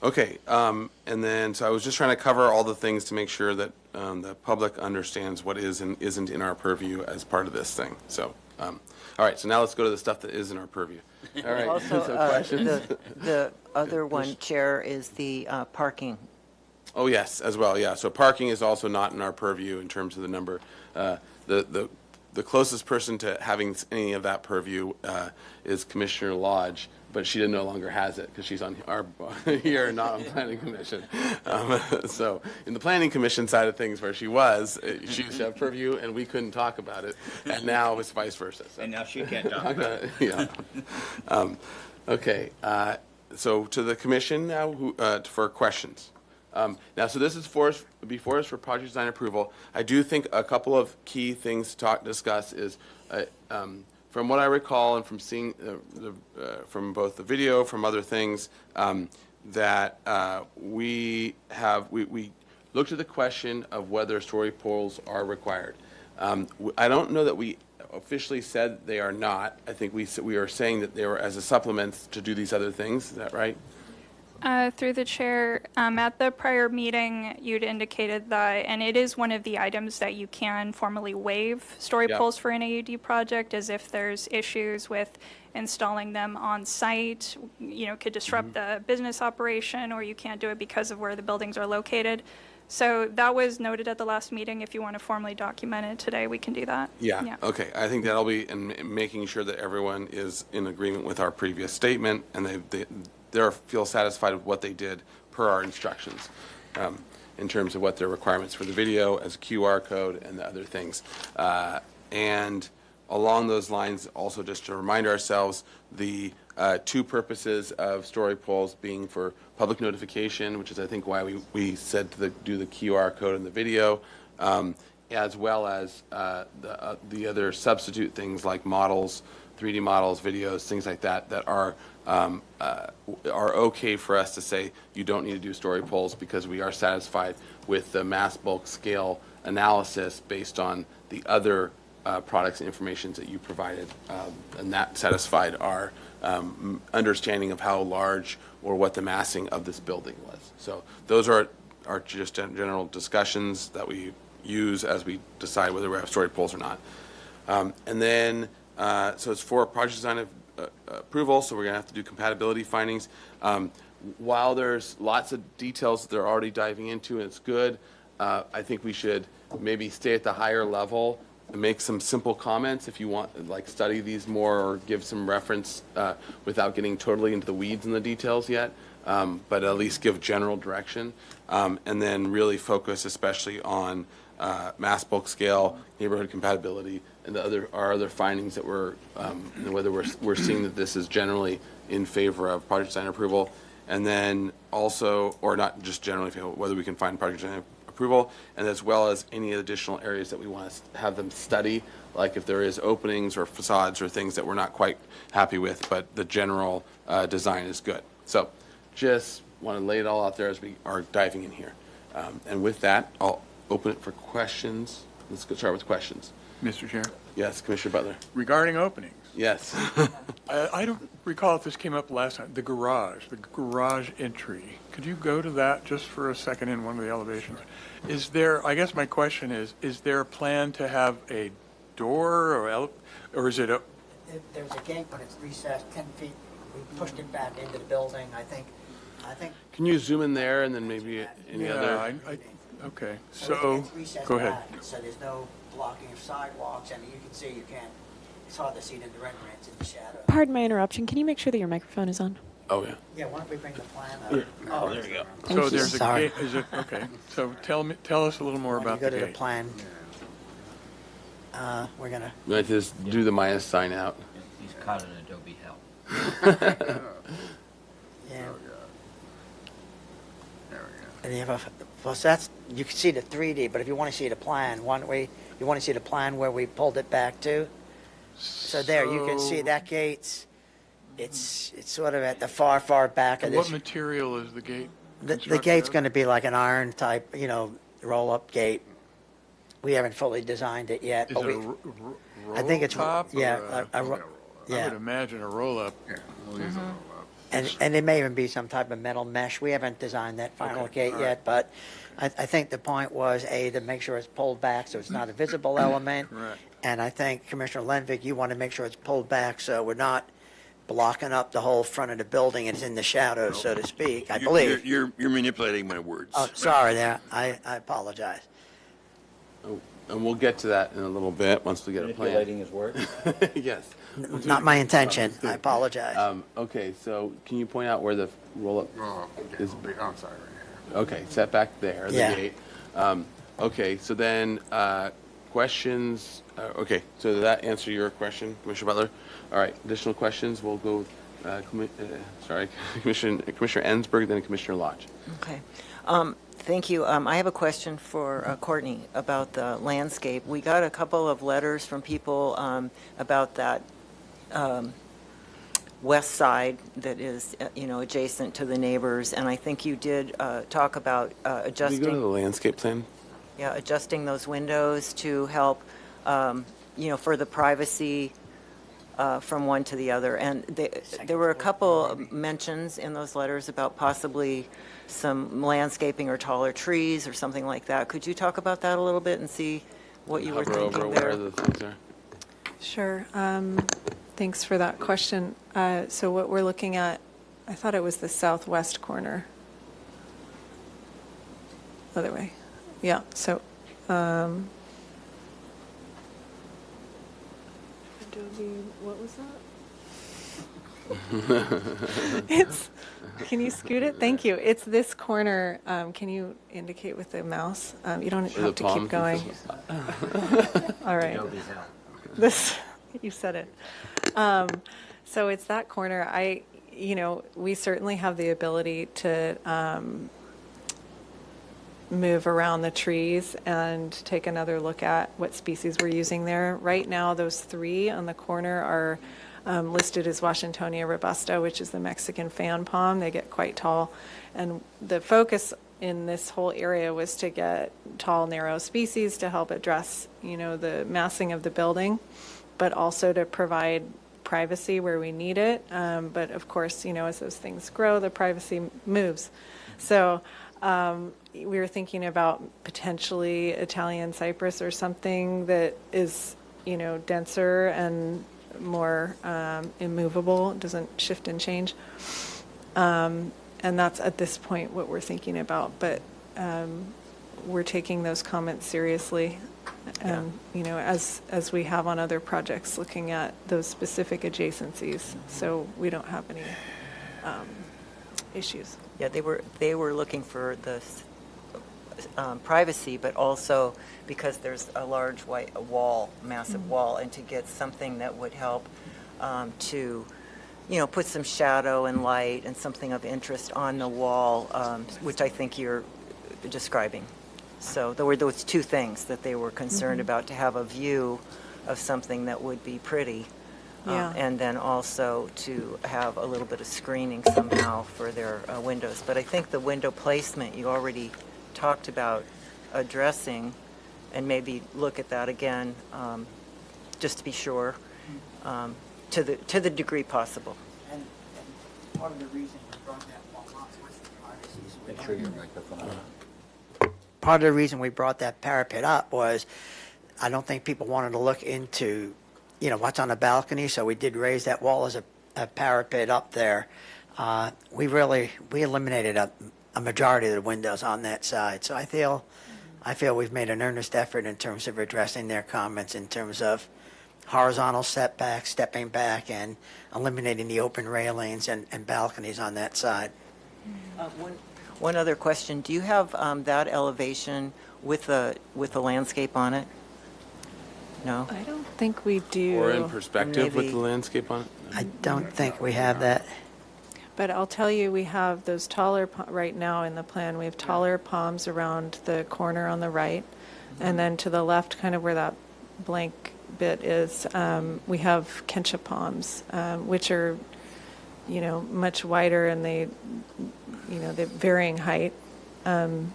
Okay, and then so I was just trying to cover all the things to make sure that the public understands what is and isn't in our purview as part of this thing. So, all right. So now let's go to the stuff that is in our purview. All right. Also, so questions? the other one, Chair, is the parking. Oh yes, as well. Yeah. So parking is also not in our purview in terms of the number. The the closest person to having any of that purview is Commissioner Lodge, but she no longer has it because she's on our here, not on Planning Commission. So in the Planning Commission side of things, where she used to have purview, and we couldn't talk about it, and now it's vice versa. So. And now she can't talk about it. Yeah. Okay. So to the commission now for questions. Now, so this is before us for project design approval. I do think a couple of key things to discuss is, from what I recall and from seeing from both the video, from other things, that we looked at the question of whether story poles are required. I don't know that we officially said they are not. I think we are saying that they were as a supplement to do these other things. Is that right? Through the chair, at the prior meeting, you'd indicated that, and it is one of the items that you can formally waive story poles for an AUD project, as if there's issues with installing them on site, could disrupt the business operation, or you can't do it because of where the buildings are located. So that was noted at the last meeting. If you want to formally document it today, we can do that. Yeah. Okay. I think that'll be in making sure that everyone is in agreement with our previous statement, and they feel satisfied with what they did per our instructions in terms of what their requirements for the video as a QR code and the other things. And along those lines, also just to remind ourselves, the two purposes of story poles being for public notification, which is I think why we said to do the QR code in the video, as well as the other substitute things like models, 3D models, videos, things like that are okay for us to say you don't need to do story poles because we are satisfied with the mass bulk scale analysis based on the other products and information that you provided, and that satisfied our understanding of how large or what the massing of this building was. So those are just general discussions that we use as we decide whether we have story poles or not. And then, so it's for project design approval, so we're going to have to do compatibility findings. While there's lots of details that they're already diving into, and it's good, I think we should maybe stay at the higher level and make some simple comments if you want, like study these more or give some reference without getting totally into the weeds and the details yet, but at least give general direction, and then really focus especially on mass bulk scale, neighborhood compatibility, and our other findings that whether we're seeing that this is generally in favor of project design approval, and then also, or not just generally, whether we can find project design approval, and as well as any additional areas that we want to have them study, like if there is openings or facades or things that we're not quite happy with, but the general design is good. So just want to lay it all out there as we are diving in here. And with that, I'll open it for questions. Let's start with questions. Mr. Chair? Yes, Commissioner Butler. Regarding openings. Yes. I don't recall if this came up last time, the garage entry. Could you go to that just for a second in one of the elevations? I guess my question is there a plan to have a door or is it a? There's a gate, but it's recessed 10 feet. We pushed it back into the building, I think. Can you zoom in there and then maybe any other? Okay, so, It's recessed go ahead. back, so there's no blocking of sidewalks, and you can see it's hard to see it in the renderings in the shadow. Pardon my interruption. Can you make sure that your microphone is on? Oh, yeah. Yeah, why don't we bring the plan up? Oh, there you go. So there's a gate, okay. So tell us a little more about the Go to the gate. plan. We're gonna. You might just do the minus sign out. He's caught in Adobe hell. Yeah. And you have you can see the 3D, but if you want to see the plan, you want to see the plan where we pulled it back to? So there, you can see that gate's, it's sort of at the far back of this. What material is the gate? The gate's going to be like an iron type, roll-up gate. We haven't fully designed it yet. Is but it a I think it's roll-top or yeah. I would imagine a roll-up. And there may even be some type of metal mesh. We haven't designed that final gate yet, but I think the point was, to make sure it's pulled back so it's not a visible element. Correct. And I think, Commissioner Lenvig, you want to make sure it's pulled back so we're not blocking up the whole front of the building and it's in the shadows, so to speak, I believe. You're manipulating my words. Oh, sorry there. I apologize. And we'll get to that in a little bit, once we get a plan. Manipulating his work? Yes. Not my intention. I apologize. Okay, so can you point out where the roll-up is? I'm sorry. Okay, set back there, the Yeah. gate. Okay, so then, questions, okay, so did that answer your question, Commissioner Butler? All right, additional questions, we'll go, Commissioner Ensberg, then Commissioner Lodge. Okay. Thank you. I have a question for Courtney about the landscape. We got a couple of letters from people about that west side that is, adjacent to the neighbors, and I think you did talk about Can you adjusting. go to the landscape plan? Yeah, adjusting those windows to help, for the privacy from one to the other. And there were a couple of mentions in those letters about possibly some landscaping or taller trees or something like that. Could you talk about that a little bit and see what you were Hover over thinking where there? the things are. Sure. Thanks for that question. So what we're looking at, I thought it was the southwest corner. Other way. Yeah, so, Adobe, what was that? Can you scoot it? Thank you. It's this corner. Can you indicate with the mouse? You don't have to keep going. All right. This, you said it. So it's that corner. We certainly have the ability to move around the trees and take another look at what species we're using there. Right now, those three on the corner are listed as Washingtonia robusta, which is the Mexican fan palm. They get quite tall. And the focus in this whole area was to get tall, narrow species to help address, the massing of the building, but also to provide privacy where we need it. But of course, as those things grow, the privacy moves. So we were thinking about potentially Italian cypress or something that is, denser and more immovable, doesn't shift and change. And that's at this point what we're thinking about. But we're taking those comments seriously. And, as we have on other projects, looking at those specific adjacencies, so we don't have any issues. Yeah, they were looking for the privacy, but also because there's a large wall, massive wall, and to get something that would help to, put some shadow and light and something of interest on the wall, which I think you're describing. So there were those two things that they were concerned about, to have a view of something that would be pretty. Yeah. And then also to have a little bit of screening somehow for their windows. But I think the window placement you already talked about addressing, and maybe look at that again, just to be sure, to the degree possible. And part of the reason we brought that wall up was the privacy. Make sure your microphone on. Part of the reason we brought that parapet up was I don't think people wanted to look into, what's on the balcony, so we did raise that wall as a parapet up there. We eliminated a majority of the windows on that side. So I feel we've made an earnest effort in terms of addressing their comments in terms of horizontal setbacks, stepping back, and eliminating the open railings and balconies on that side. One other question. Do you have that elevation with the landscape on it? No? I don't think we do. Or in perspective with Maybe. the landscape on it? I don't think we have that. But I'll tell you, we have those taller, right now in the plan, we have taller palms around the corner on the right. And then to the left, kind of where that blank bit is, we have kentia palms, which are, much wider, and they're varying height. And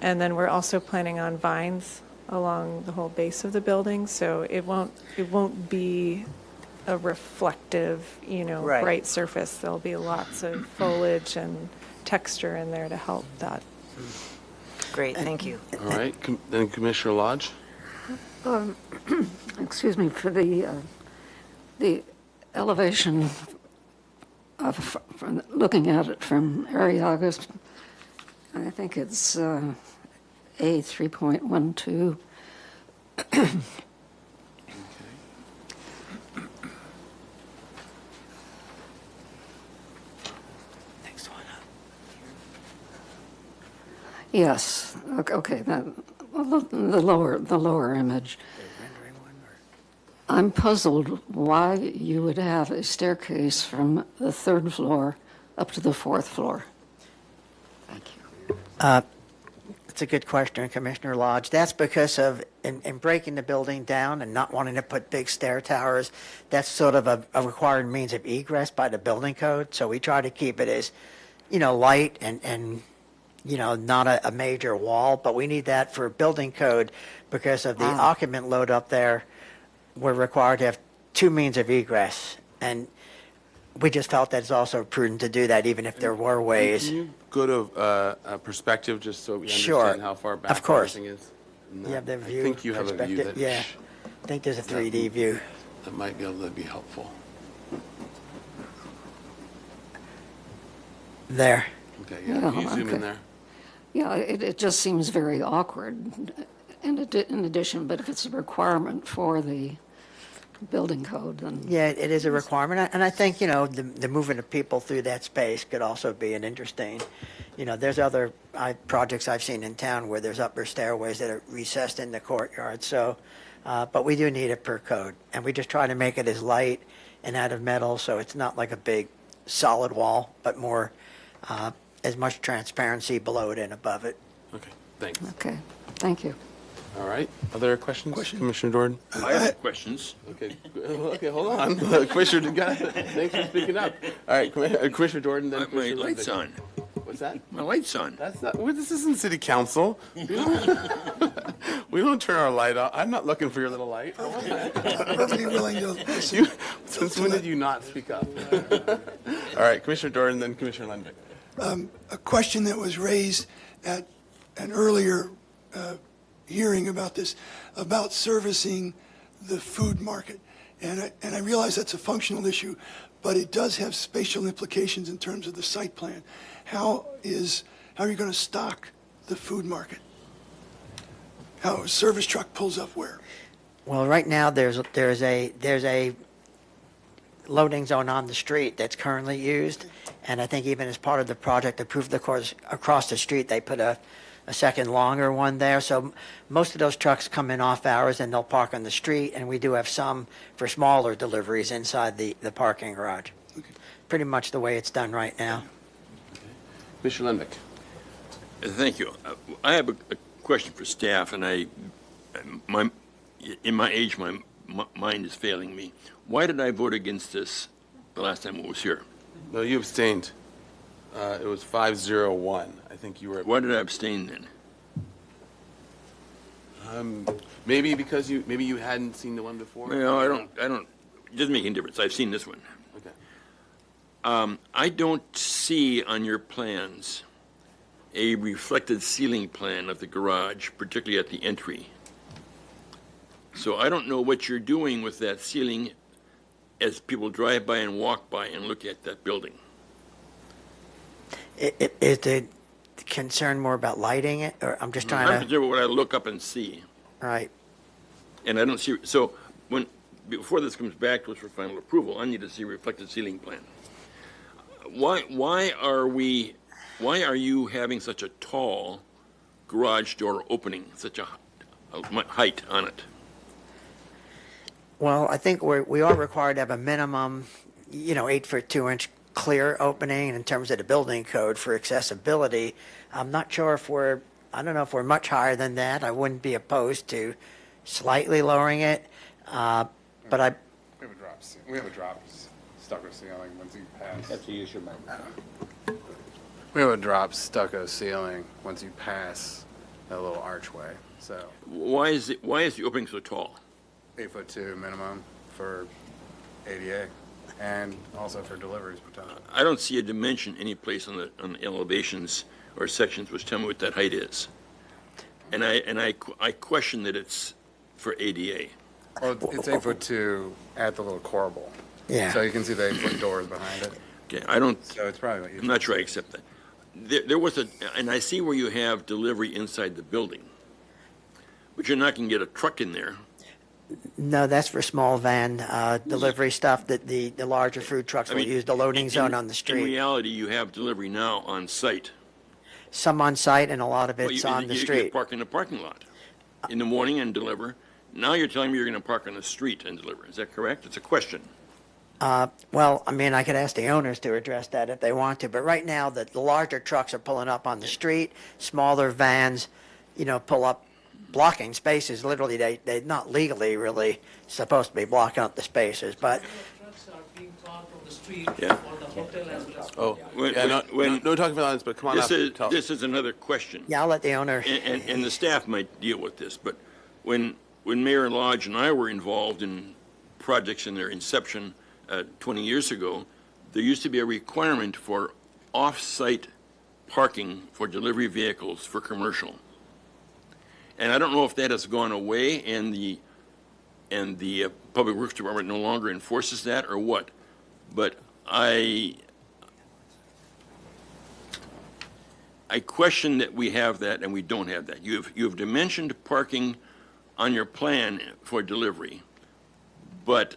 then we're also planning on vines along the whole base of the building, so it won't be a reflective, Right. bright surface. There'll be lots of foliage and texture in there to help that. Great, thank you. All right, then Commissioner Lodge? Excuse me, for the elevation from looking at it from Arriaga, I think it's A 3.12. Yes, okay, the lower image. I'm puzzled why you would have a staircase from the 3rd floor up to the 4th floor. It's a good question, Commissioner Lodge. That's because of, in breaking the building down and not wanting to put big stair towers, that's sort of a required means of egress by the building code. So we try to keep it as, light and not a major wall, but we need that for building code because of the occupant load up there. We're required to have 2 means of egress, and we just felt that it's also prudent to do that, even if there were ways. Can you go to a perspective just so we Sure. understand how far back Of course. everything is? You have the view. I think you have a view perspective? that. Yeah, I think there's a 3D view. That might be able to be helpful. There. Okay, yeah. Can you zoom in okay. there? Yeah, it just seems very awkward in addition, but if it's a requirement for the building code, then. Yeah, it is a requirement, and I think, the movement of people through that space could also be an interesting, there's other projects I've seen in town where there's upper stairways that are recessed in the courtyard, so, but we do need it per code, and we just try to make it as light and out of metal, so it's not like a big solid wall, but more, as much transparency below it and above it. Okay, thanks. Okay, thank you. All right. Other questions? Commissioner Jordan? I have questions. Okay, hold on. Commissioner, thanks for speaking up. All right, Commissioner Jordan, then My Commissioner light's Levy. on. What's that? My light's on. That's not, this isn't city council. We don't turn our light off. I'm not looking for your little light. Perfectly willing to listen. Since when did you not speak up? All right, Commissioner Jordan, then Commissioner Lundvik. A question that was raised at an earlier hearing about this, about servicing the food market. And I realize that's a functional issue, but it does have spatial implications in terms of the site plan. How are you going to stock the food market? How a service truck pulls up where? Well, right now, there's a loading zone on the street that's currently used, and I think even as part of the project approved across the street, they put a second longer one there. So most of those trucks come in off hours and they'll park on the street, and we do have some for smaller deliveries inside the parking garage. Okay. Pretty much the way it's done right now. Commissioner Lundvik. Thank you. I have a question for staff, and in my age, my mind is failing me. Why did I vote against this the last time it was here? No, you abstained. It was 5-0-1. I think you were. Why did I abstain then? Maybe because you hadn't seen the one before. No, I don't. It doesn't make any difference. I've seen this one. Okay. I don't see on your plans a reflected ceiling plan of the garage, particularly at the entry. So I don't know what you're doing with that ceiling as people drive by and walk by and look at that building. Is the concern more about lighting it, or I'm just I'm trying to, concerned with what I look up and see. right? And I don't see, so before this comes back to us for final approval, I need to see a reflected ceiling plan. Why are you having such a tall garage door opening, such a height on it? Well, I think we are required to have a minimum, 8 foot 2 inch clear opening in terms of the building code for accessibility. I'm not sure I don't know if we're much higher than that. I wouldn't be opposed to slightly lowering it, but We have a drop stucco ceiling once you pass. Have to use your mic. We have a drop stucco ceiling once you pass that little archway. So Why is the opening so tall? 8'2" minimum for ADA, and also for deliveries per ton. I don't see a dimension any place on the elevations or sections which tell me what that height is. And I question that it's for ADA. Well, it's 8'2" at the little corbel. Yeah. So you can see the 8-foot doors behind it. Okay, I don't. So it's probably what you. I'm not sure I accept that. There was and I see where you have delivery inside the building, But you're not going to get a truck in there. No, that's for small van delivery stuff that the larger food trucks will use the loading zone on the In street. reality, you have delivery now on site. Some on site and a lot of Well, it's you- on the you street. park in the parking lot in the morning and deliver. Now you're telling me you're going to park on the street and deliver. Is that correct? It's a question. Well, I mean, I could ask the owners to address that if they want to, but right now the larger trucks are pulling up on the street, smaller vans, pull up blocking spaces. Literally, they're not legally really supposed to be blocking up the spaces, but Yeah. Oh, When- yeah, when- no talking violence, but come on up. This is another question. yeah, I'll let the owner. And the staff might deal with this, but when Mayor Lodge and I were involved in projects in their inception 20 years ago, there used to be a requirement for off-site parking for delivery vehicles for commercial. And I don't know if that has gone away and the Public Works Department no longer enforces that or what, but I question that we have that and we don't have that. You have dimensioned parking on your plan for delivery, but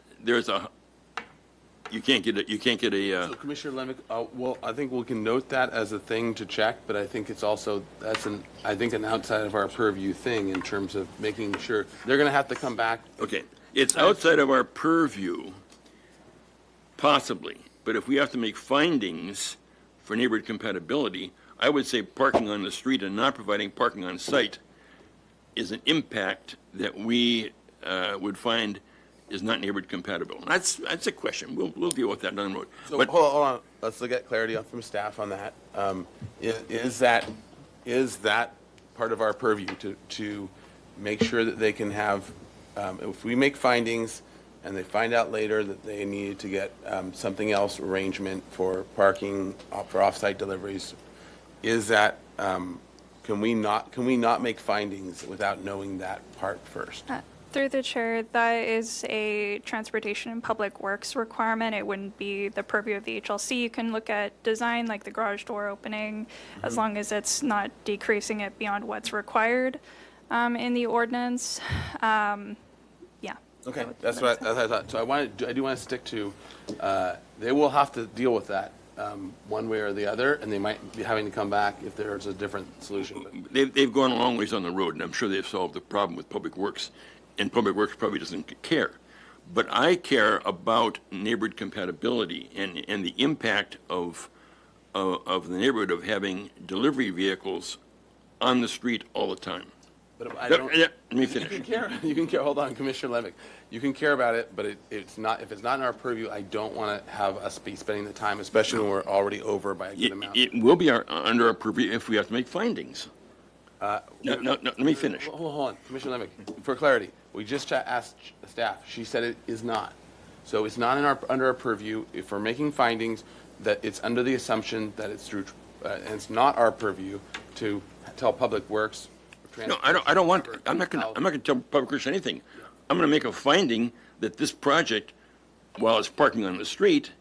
you can't get a. So Commissioner Lemick, well, I think we can note that as a thing to check, but I think it's also, I think an outside of our purview thing in terms of making sure, they're going to have to come back. Okay, it's outside of our purview, possibly, but if we have to make findings for neighborhood compatibility, I would say parking on the street and not providing parking on site is an impact that we would find is not neighborhood compatible. That's a question. We'll deal with that down the road. So But hold on, let's get clarity from staff on that. Is that part of our purview to make sure that they can have, if we make findings and they find out later that they needed to get something else arrangement for parking for off-site deliveries, is that, can we not make findings without knowing that part first? Through the chair, that is a Transportation and Public Works requirement. It wouldn't be the purview of the HLC. You can look at design, like the garage door opening, as long as it's not decreasing it beyond what's required in the ordinance. Yeah. Okay, that's what I thought. So I do want to stick to, they will have to deal with that one way or the other, and they might be having to come back if there's a different solution. they've gone a long ways on the road, and I'm sure they've solved the problem with Public Works, and Public Works probably doesn't care. But I care about neighborhood compatibility and the impact of the neighborhood of having delivery vehicles on the street all the time. But I don't. Let me finish. You can care. Hold on, Commissioner Levick. You can care about it, but it's not. If it's not in our purview, I don't want to have us be spending the time, especially when we're already over by a good amount. It will be under our purview if we have to make findings. No, let me finish. Hold on, Commissioner Levick. For clarity, we just asked staff. She said it is not. So it's not under our purview. If we're making findings, that it's under the assumption that it's through, and it's not our purview to tell Public Works. No, I don't want. I'm not going to tell Public Works anything. I'm going to make a finding that this project, while it's parking on the street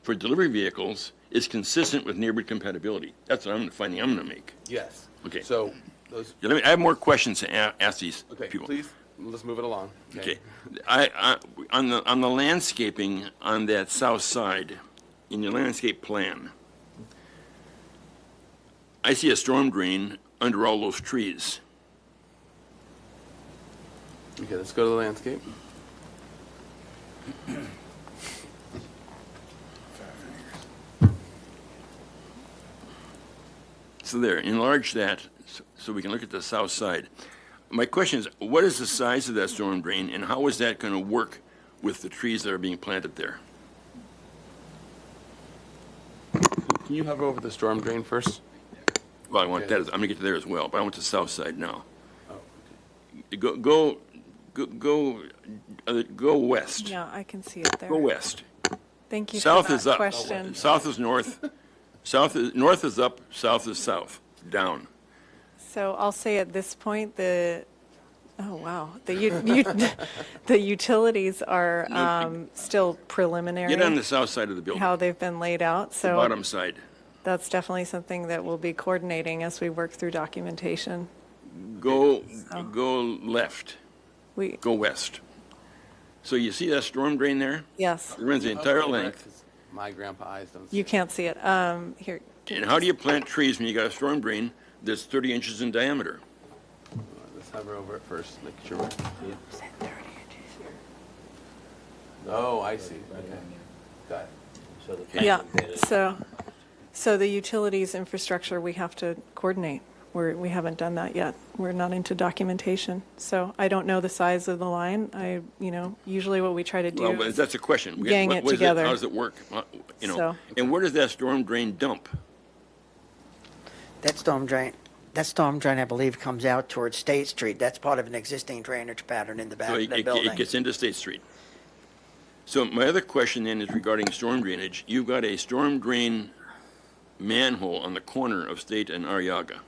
for delivery vehicles, is consistent with neighborhood compatibility. That's what I'm going to make. Yes. Okay. So those. Yeah, I have more questions to ask these people. Please, let's move it along. Okay. On the landscaping on that south side, in your landscape plan, I see a storm drain under all those trees. Okay, let's go to the landscape. So there, enlarge that so we can look at the south side. My question is, what is the size of that storm drain, and how is that going to work with the trees that are being planted there? Can you hover over the storm drain first? Well, I want that. I'm going to get to there as well, but I want the south side now. Oh, Go west. Yeah, I can see it there. Go west. Thank you South for that is up. question. South is north. North is up. South is south. Down. So I'll say at this point, the utilities are still preliminary. Get on the south side of the building. How they've been laid out. The So bottom side. that's definitely something that we'll be coordinating as we work through documentation. go left, We, go west. So you see that storm drain there? yes, It runs the entire length. My grandpa eyes don't see. you can't see it. Here. And how do you plant trees when you got a storm drain that's 30 inches in diameter? Let's hover over it first, make sure we see it. Oh, I see. Okay. Got it. Yeah, so the utilities infrastructure, we have to coordinate. We haven't done that yet. We're not into documentation. So I don't know the size of the line. Usually what we try to do Well, is that's a question. gang What it is together. How does it work? So- And where does that storm drain dump? That storm drain, I believe, comes out towards State Street. That's part of an existing drainage pattern in the back So of the building. it gets into State Street. So my other question then is regarding storm drainage. You've got a storm drain manhole on the corner of State and Arriaga.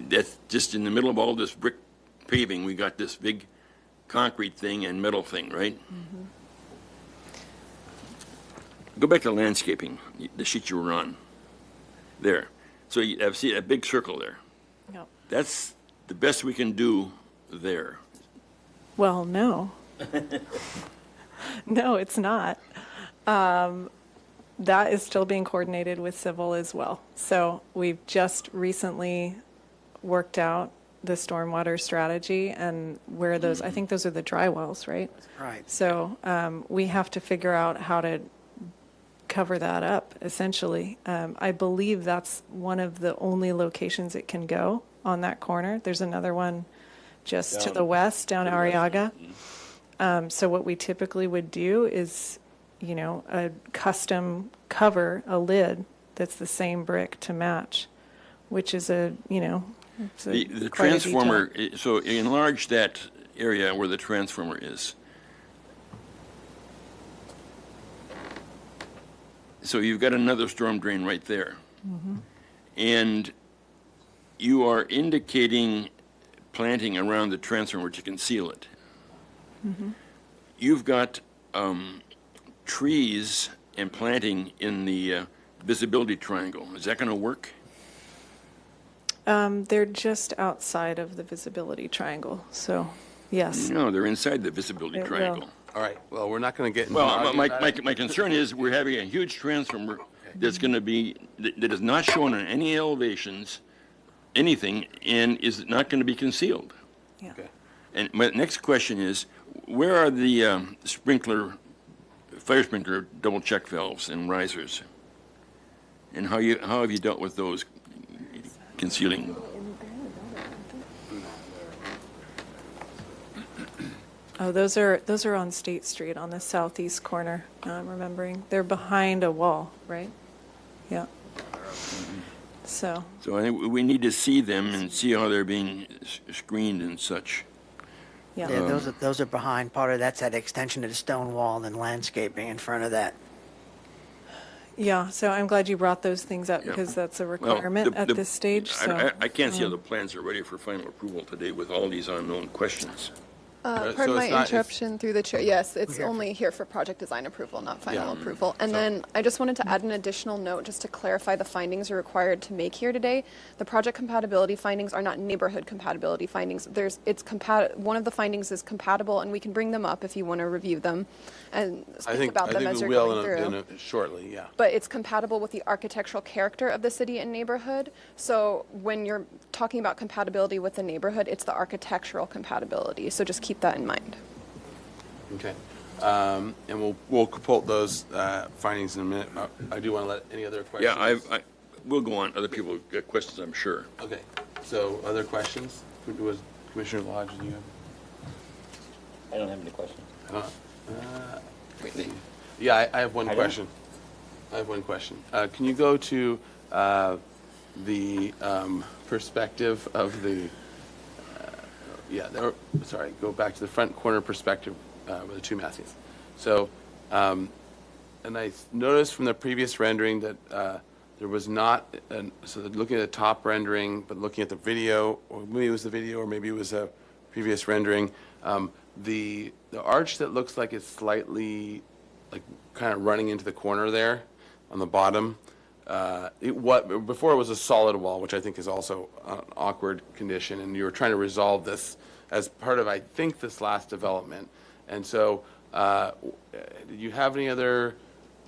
That's just in the middle of all this brick paving. We got this big concrete thing and metal thing, right? Go back to landscaping, the sheet you were on. There. So I see a big circle there. Yep. That's the best we can do there. Well, no. No, it's not. That is still being coordinated with civil as well. So we've just recently worked out the stormwater strategy and where those, I think those are the dry wells, right? Right. So we have to figure out how to cover that up, essentially. I believe that's one of the only locations it can go on that corner. There's another one just to the west, down Arriaga. So what we typically would do is, a custom cover, a lid that's the same brick to match, which is it's The quite a transformer, detail. so enlarge that area where the transformer is. So you've got another storm drain right there. And you are indicating planting around the transformer to conceal it. You've got trees and planting in the visibility triangle. Is that going to work? They're just outside of the visibility triangle, so yes. No, they're inside the visibility It will. triangle. All right, well, we're not going to get into Well, arguing my, about my, it. my concern is we're having a huge transformer that's going to be, that is not shown on any elevations, anything, and is not going to be concealed. Yeah. Okay. And my next question is, where are the fire sprinkler double check valves and risers? And how have you dealt with those concealing? Oh, those are on State Street on the southeast corner, I'm remembering. They're behind a wall, right? Yeah. So, So I think we need to see them and see how they're being screened and such. yeah. Yeah, those are behind. Part of that's that extension of the stone wall and landscaping in front of that. Yeah, so I'm glad you brought those things up Yeah. because that's a Well, requirement at this stage, so. I can't see how the plans are ready for final approval today with all these unknown questions. So Pardon my it's not- it's- interruption through the chair. Yes, it's here. only here for project design approval, not final Yeah. approval. And So- then I just wanted to add an additional note just to clarify the findings you're required to make here today. The project compatibility findings are not neighborhood compatibility findings. One of the findings is compatible, and we can bring them up if you want to review them and I speak think about them as we you're will going through. shortly, yeah. But it's compatible with the architectural character of the city and neighborhood. So when you're talking about compatibility with the neighborhood, it's the architectural compatibility. So just keep that in mind. Okay. And we'll compult those findings in a minute. I do want to let any other questions? Yeah, we'll go on. Other people have got questions, I'm sure. Okay, so other questions? Was Commissioner Lodge, do you have? I don't have any questions. Yeah, I have one I don't. question. I have one question. Can you go to the perspective of the, go back to the front corner perspective with the two masses. So, and I noticed from the previous rendering that there was not, so looking at the top rendering, but looking at the video, or maybe it was the video, or maybe it was a previous rendering, the arch that looks like it's slightly, like, kind of running into the corner there on the bottom, before it was a solid wall, which I think is also an awkward condition, and you were trying to resolve this as part of, I think, this last development. And so, did you have any other,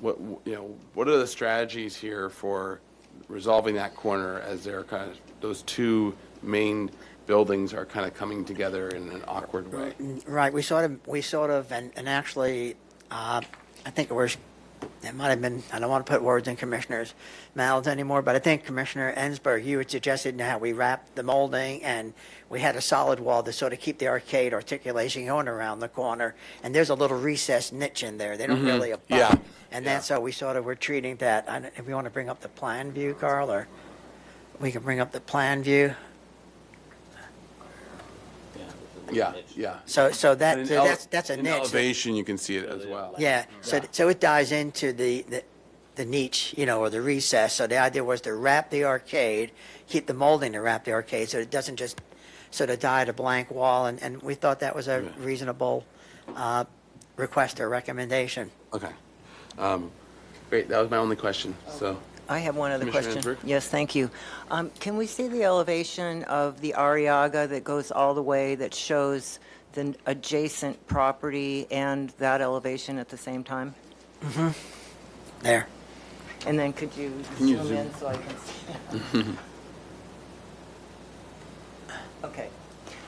what are the strategies here for resolving that corner as they're kind of, those two main buildings are kind of coming together in an awkward way? Right, we sort of, and actually, I think it might have been, I don't want to put words in Commissioner's mouths anymore, but I think Commissioner Ensberg, you had suggested how we wrapped the molding and we had a solid wall to sort of keep the arcade articulation going around the corner. And there's a little recessed niche in there. They don't really abut. Yeah. And then so we sort of were treating that. If you want to bring up the plan view, Carl, or we can bring up the plan view. Yeah. So that's a in niche. elevation, you can see it as well. Yeah, so it dives into the niche, or the recess. So the idea was to wrap the arcade, keep the molding to wrap the arcade, so it doesn't just sort of die at a blank wall. And we thought that was a reasonable request or recommendation. Okay. Great, that was my only question, so. I have one other Commissioner question. Ensberg? Yes, thank you. Can we see the elevation of the Arriaga that goes all the way, that shows the adjacent property and that elevation at the same time? Mm-hmm. There. And then could you Can you zoom zoom? in so I can see? Okay.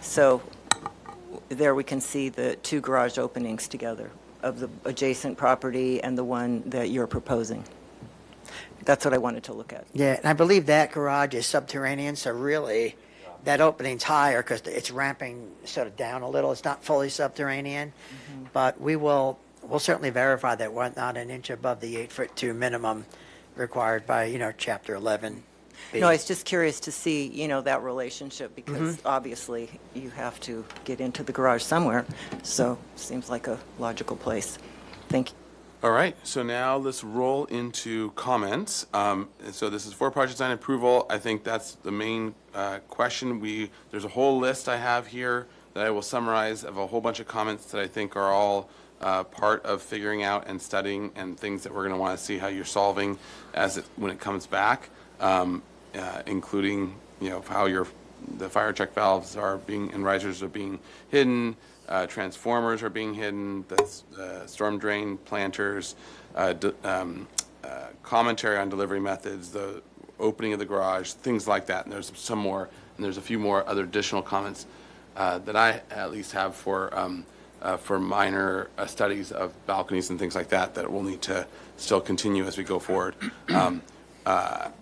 So there we can see the two garage openings together of the adjacent property and the one that you're proposing. That's what I wanted to look at. Yeah, and I believe that garage is subterranean, so really, that opening's higher because it's ramping sort of down a little. It's not fully subterranean, but we'll certainly verify that we're not an inch above the 8'2" minimum required by, Chapter 11. No, I was just curious to see, that relationship, because obviously you have to get into the garage somewhere, so seems like a logical place. Thank you. All right, so now let's roll into comments. And so this is for project design approval. I think that's the main question. There's a whole list I have here that I will summarize of a whole bunch of comments that I think are all part of figuring out and studying and things that we're going to want to see how you're solving when it comes back, including how the fire check valves and risers are being hidden. Transformers are being hidden, the storm drain planters, commentary on delivery methods, the opening of the garage, things like that. And there's some more, and there's a few more other additional comments that I at least have for minor studies of balconies and things like that we'll need to still continue as we go forward.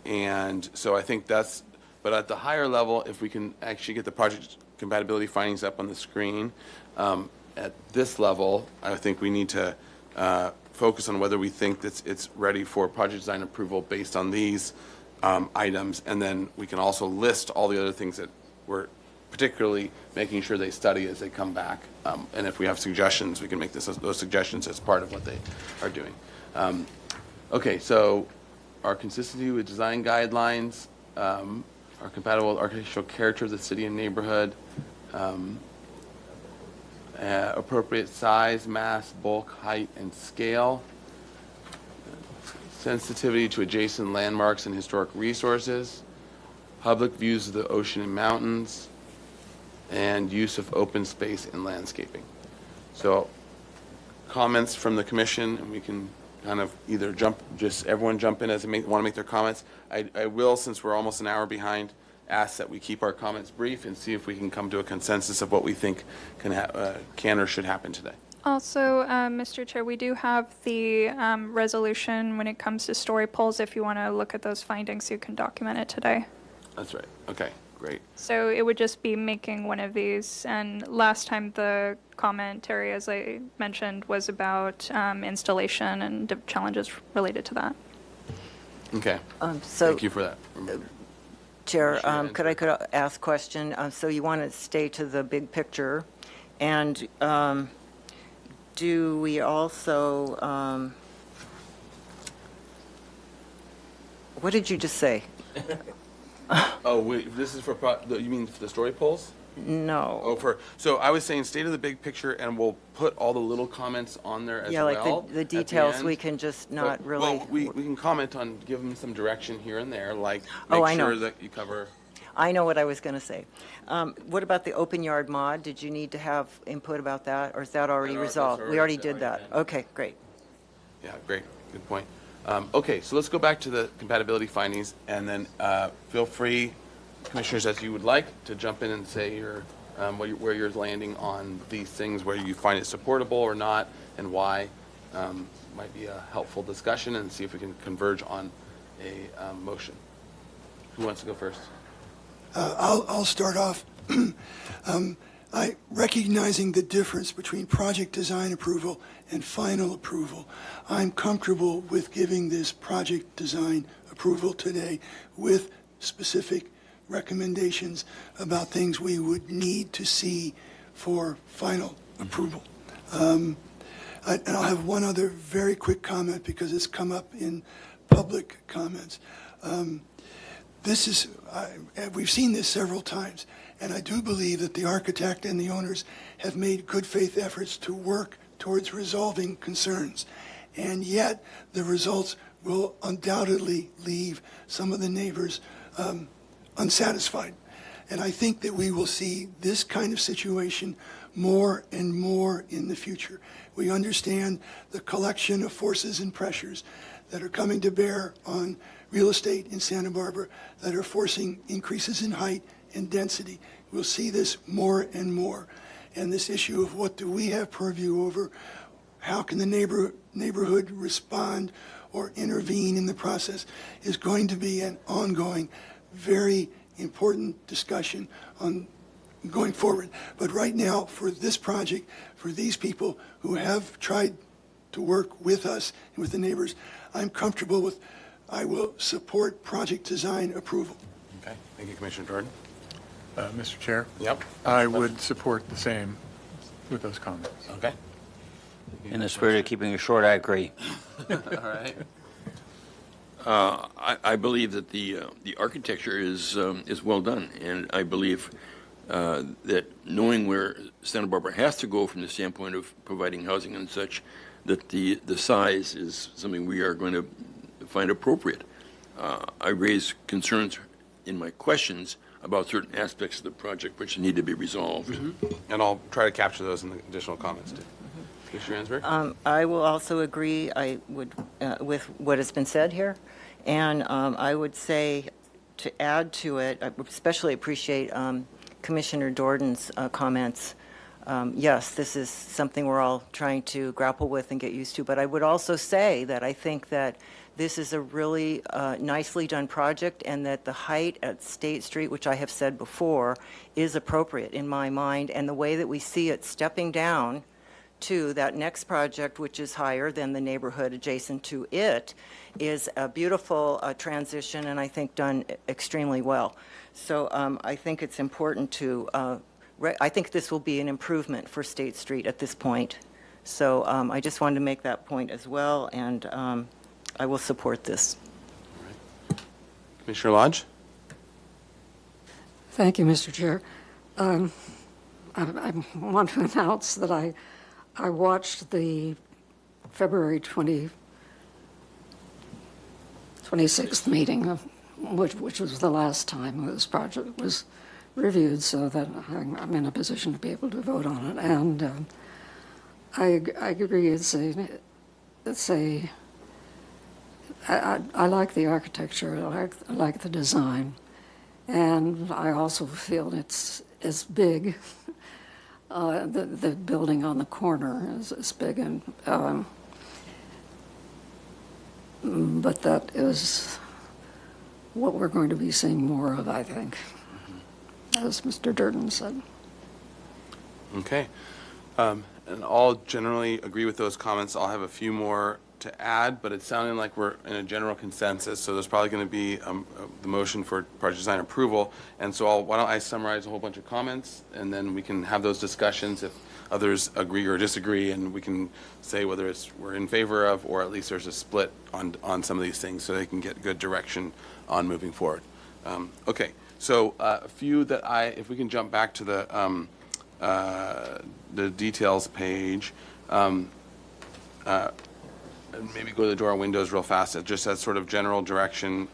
And so I think but at the higher level, if we can actually get the project compatibility findings up on the screen, at this level, I think we need to focus on whether we think that it's ready for project design approval based on these items, and then we can also list all the other things that we're particularly making sure they study as they come back. And if we have suggestions, we can make those suggestions as part of what they are doing. Okay, so our consistency with design guidelines, our compatible with architectural character of the city and neighborhood, appropriate size, mass, bulk, height, and scale, sensitivity to adjacent landmarks and historic resources, public views of the ocean and mountains, and use of open space and landscaping. So comments from the commission, and we can kind of either everyone jump in as they want to make their comments. I will, since we're almost an hour behind, ask that we keep our comments brief and see if we can come to a consensus of what we think can or should happen today. Also, Mr. Chair, we do have the resolution when it comes to story polls. If you want to look at those findings, you can document it today. That's right. Okay, great. So it would just be making one of these. And last time the commentary, as I mentioned, was about installation and challenges related to that. Okay. So thank you for that. Chair, could I ask a question? So you want to stay to the big picture, and do we also, what did you just say? This is for, you mean for the story polls? No. Oh, so I was saying state of the big picture, and we'll put all the little comments on there as Yeah, well. like the at details, end. we can just not But- really. Well, we can comment on, give them some direction here and there, like Oh, I make know. sure that you cover. I know what I was going to say. What about the open yard mod? Did you need to have input about that, or is that already That's resolved? We already already did that. Okay, great. Yeah, great, good point. Okay, so let's go back to the compatibility findings, and then feel free, commissioners, as you would like, to jump in and say where you're landing on these things, where you find it supportable or not, and why. Might be a helpful discussion, and see if we can converge on a motion. Who wants to go first? I'll start off. Recognizing the difference between project design approval and final approval, I'm comfortable with giving this project design approval today with specific recommendations about things we would need to see for final approval. And I'll have one other very quick comment because it's come up in public comments. We've seen this several times, and I do believe that the architect and the owners have made good faith efforts to work towards resolving concerns. And yet, the results will undoubtedly leave some of the neighbors unsatisfied. And I think that we will see this kind of situation more and more in the future. We understand the collection of forces and pressures that are coming to bear on real estate in Santa Barbara that are forcing increases in height and density. We'll see this more and more. And this issue of what do we have purview over, how can the neighborhood respond or intervene in the process is going to be an ongoing, very important discussion on going forward. But right now, for this project, for these people who have tried to work with us and with the neighbors, I'm comfortable with, I will support project design approval. Okay, thank you, Commissioner Jordan. Mr. Chair? Yep. I would support the same with those comments. Okay. In the spirit of keeping it short, I agree. All right. I believe that the architecture is well done, and I believe that knowing where Santa Barbara has to go from the standpoint of providing housing and such, that the size is something we are going to find appropriate. I raise concerns in my questions about certain aspects of the project which need to be resolved. And I'll try to capture those in the additional comments too. Commissioner Ansberg? I will also agree, with what has been said here. And I would say, to add to it, I especially appreciate Commissioner Jordan's comments. Yes, this is something we're all trying to grapple with and get used to. But I would also say that I think that this is a really nicely done project, and that the height at State Street, which I have said before, is appropriate in my mind. And the way that we see it stepping down to that next project, which is higher than the neighborhood adjacent to it, is a beautiful transition, and I think done extremely well. So I think it's important to, I think this will be an improvement for State Street at this point. So I just wanted to make that point as well, and I will support this. Commissioner Lodge? Thank you, Mr. Chair. I want to announce that I watched the February 26th meeting, which was the last time this project was reviewed, so that I'm in a position to be able to vote on it. And I agree. I like the architecture. I like the design, and I also feel it's big. The building on the corner is big, and but that is what we're going to be seeing more of, I think, as Mr. Durden said. Okay. And I'll generally agree with those comments. I'll have a few more to add, but it's sounding like we're in a general consensus, so there's probably going to be the motion for project design approval. And so why don't I summarize a whole bunch of comments, and then we can have those discussions if others agree or disagree, and we can say whether we're in favor of, or at least there's a split on some of these things, so they can get good direction on moving forward. Okay, So a few that if we can jump back to the details page, and maybe go to the door and windows real fast, just as sort of general direction.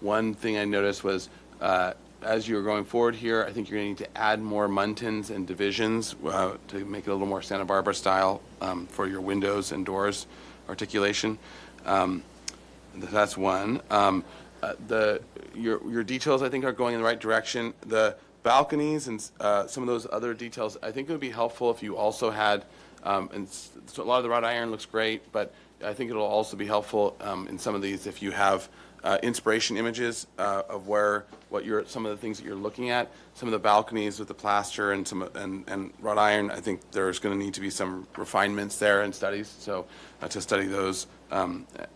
One thing I noticed was as you're going forward here, I think you're going to need to add more muntins and divisions to make it a little more Santa Barbara style for your windows and doors articulation. That's one. Your details, I think, are going in the right direction. The balconies and some of those other details, I think it would be helpful if you also had, and so a lot of the wrought iron looks great, but I think it'll also be helpful in some of these if you have inspiration images of some of the things that you're looking at. Some of the balconies with the plaster and wrought iron, I think there's going to need to be some refinements there and studies. So to study those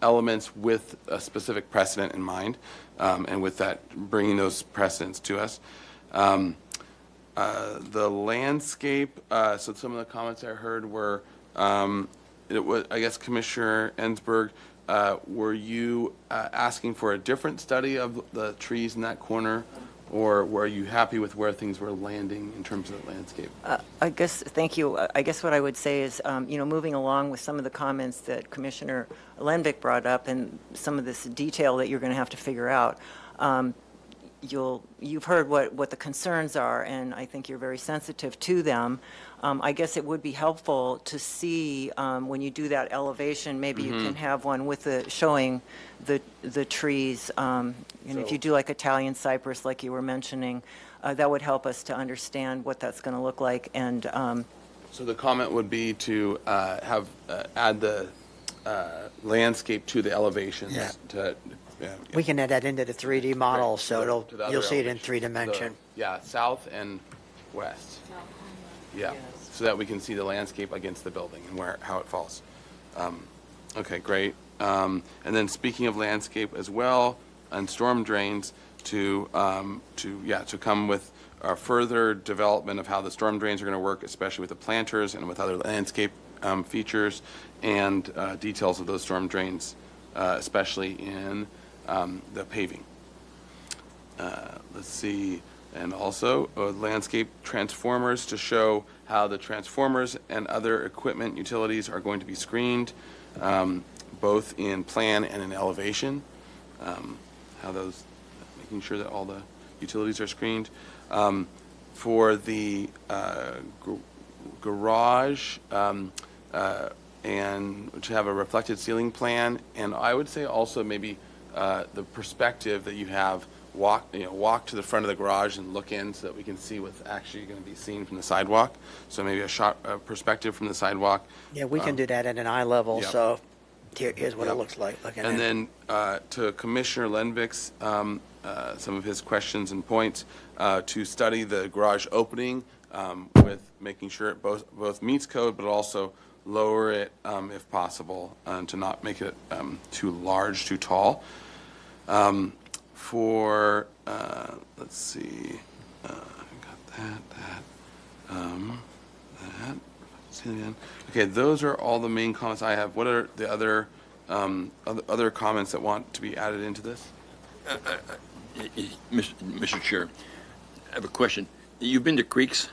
elements with a specific precedent in mind, and with that, bringing those precedents to us. The landscape, so some of the comments I heard were, I guess Commissioner Ensberg, were you asking for a different study of the trees in that corner, or were you happy with where things were landing in terms of the landscape? Thank you. I guess what I would say is, moving along with some of the comments that Commissioner Lenvik brought up and some of this detail that you're going to have to figure out, you've heard what the concerns are, and I think you're very sensitive to them. I guess it would be helpful to see when you do that elevation, maybe you can have one with showing the trees. If you do like Italian cypress, like you were mentioning, that would help us to understand what that's going to look like. And so the comment would be to add the landscape to the elevations. Yeah. We can add that into the 3D model, so you'll see it in 3D. South and west. Yeah, so that we can see the landscape against the building and how it falls. Okay, great. And then speaking of landscape as well, and storm drains, to come with further development of how the storm drains are going to work, especially with the planters and with other landscape features, and details of those storm drains, especially in the paving. Let's see. And also landscape transformers to show how the transformers and other equipment utilities are going to be screened, both in plan and in elevation. Making sure that all the utilities are screened. For the garage, and to have a reflected ceiling plan, and I would say also maybe the perspective that you have. Walk to the front of the garage and look in so that we can see what's actually going to be seen from the sidewalk. So maybe a perspective from the sidewalk. Yeah, we can do that at an eye level. Yep. So here's what it looks like. And then to Commissioner Lenvik's, some of his questions and points, to study the garage opening with making sure it both meets code, but also lower it if possible, and to not make it too large, too tall. Let's see, got that. See it again. Okay, those are all the main comments I have. What are the other comments that want to be added into this? Mr. Chair, I have a question. You've been to Creeks?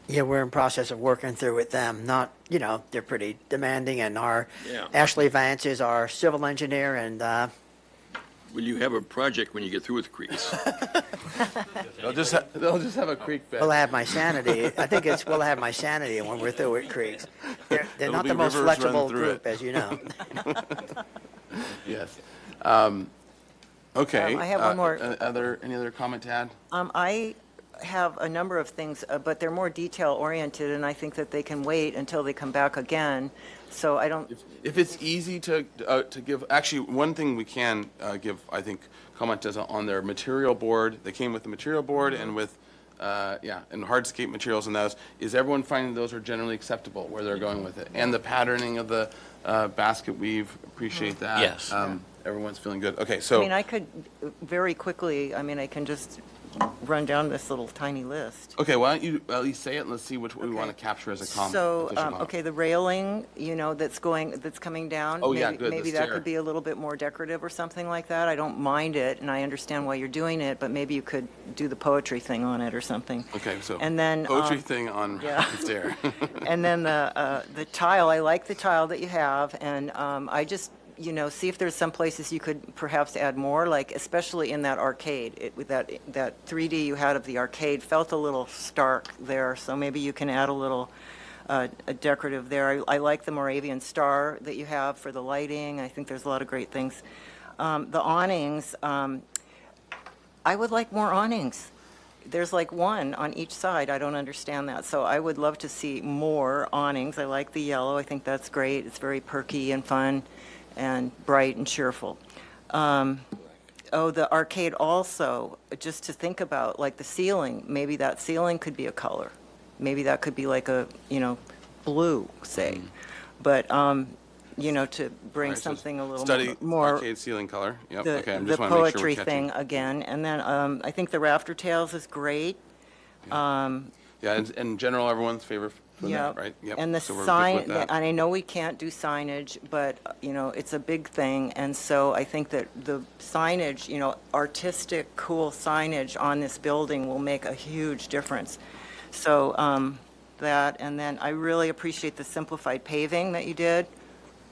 Yeah, we're in process of working through with them. They're pretty demanding, and Ashley Vance is our civil engineer, and Will you have a project when you get through with Creeks? They'll just have a creek bed. we'll have my sanity. I think we'll have my sanity when we're through with Creeks. They're There'll not be the most rivers run flexible through group, it. as you know. Yes. Okay. I have one more. Any other comment to add? I have a number of things, but they're more detail-oriented, and I think that they can wait until they come back again. So I don't... If it's easy to give, actually, one thing we can give, I think, comment is on their material board. They came with the material board and with, and hardscape materials and those. Is everyone finding those are generally acceptable where they're going with it? And the patterning of the basket weave, appreciate that. Yes. Everyone's feeling good. Okay, so... I could very quickly, I can just run down this little tiny list. Okay, why don't you at least say it and let's see which we want to capture as a comment. So, official comment. okay, the railing, that's coming down. Oh, yeah, maybe- good, the Maybe that stair. could be a little bit more decorative or something like that. I don't mind it, and I understand why you're doing it, but maybe you could do the poetry thing on it or something. Okay, so And then, poetry thing on yeah. the stair. And then the tile, I like the tile that you have, and I just, see if there's some places you could perhaps add more, like especially in that arcade. With that 3D you had of the arcade felt a little stark there, so maybe you can add a little a decorative there. I like the Moravian star that you have for the lighting. I think there's a lot of great things. The awnings, I would like more awnings. There's like one on each side. I don't understand that. So I would love to see more awnings. I like the yellow. I think that's great. It's very perky and fun and bright and cheerful. The arcade also, just to think about, like the ceiling, maybe that ceiling could be a color. Maybe that could be like a, blue, say. But, to bring All right, so something a little study more. arcade ceiling color. Yep. The, Okay, I the just want to make sure we're poetry catching. thing again. And then I think the rafter tails is great. Yeah, and in general, everyone's favorite for Yeah, that, right? Yep. and the So we're good sign, with that. and I know we can't do signage, but, it's a big thing, and so I think that the signage, artistic, cool signage on this building will make a huge difference. So, that, and then I really appreciate the simplified paving that you did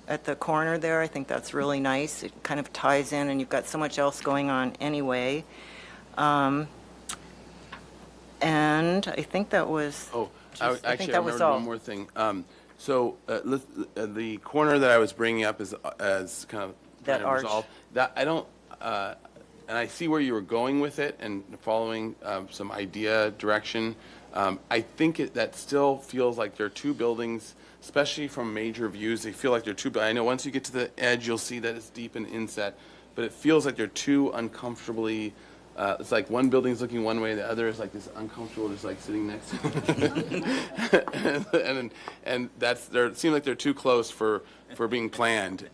at the corner there. I think that's really nice. It kind of ties in, and you've got so much else going on anyway. And I think that was. I think actually that was remembered all. one more thing. The corner that I was bringing up as kind of That kind of arch. resolved, that I don't, and I see where you were going with it and following some idea direction. I think that still feels like there are two buildings, especially from major views. They feel like they're two. I know once you get to the edge, you'll see that it's deep and inset, but it feels like they're two uncomfortably. It's like one building's looking one way, the other is like this uncomfortable, just like sitting next to it. and it seems like they're too close for being planned.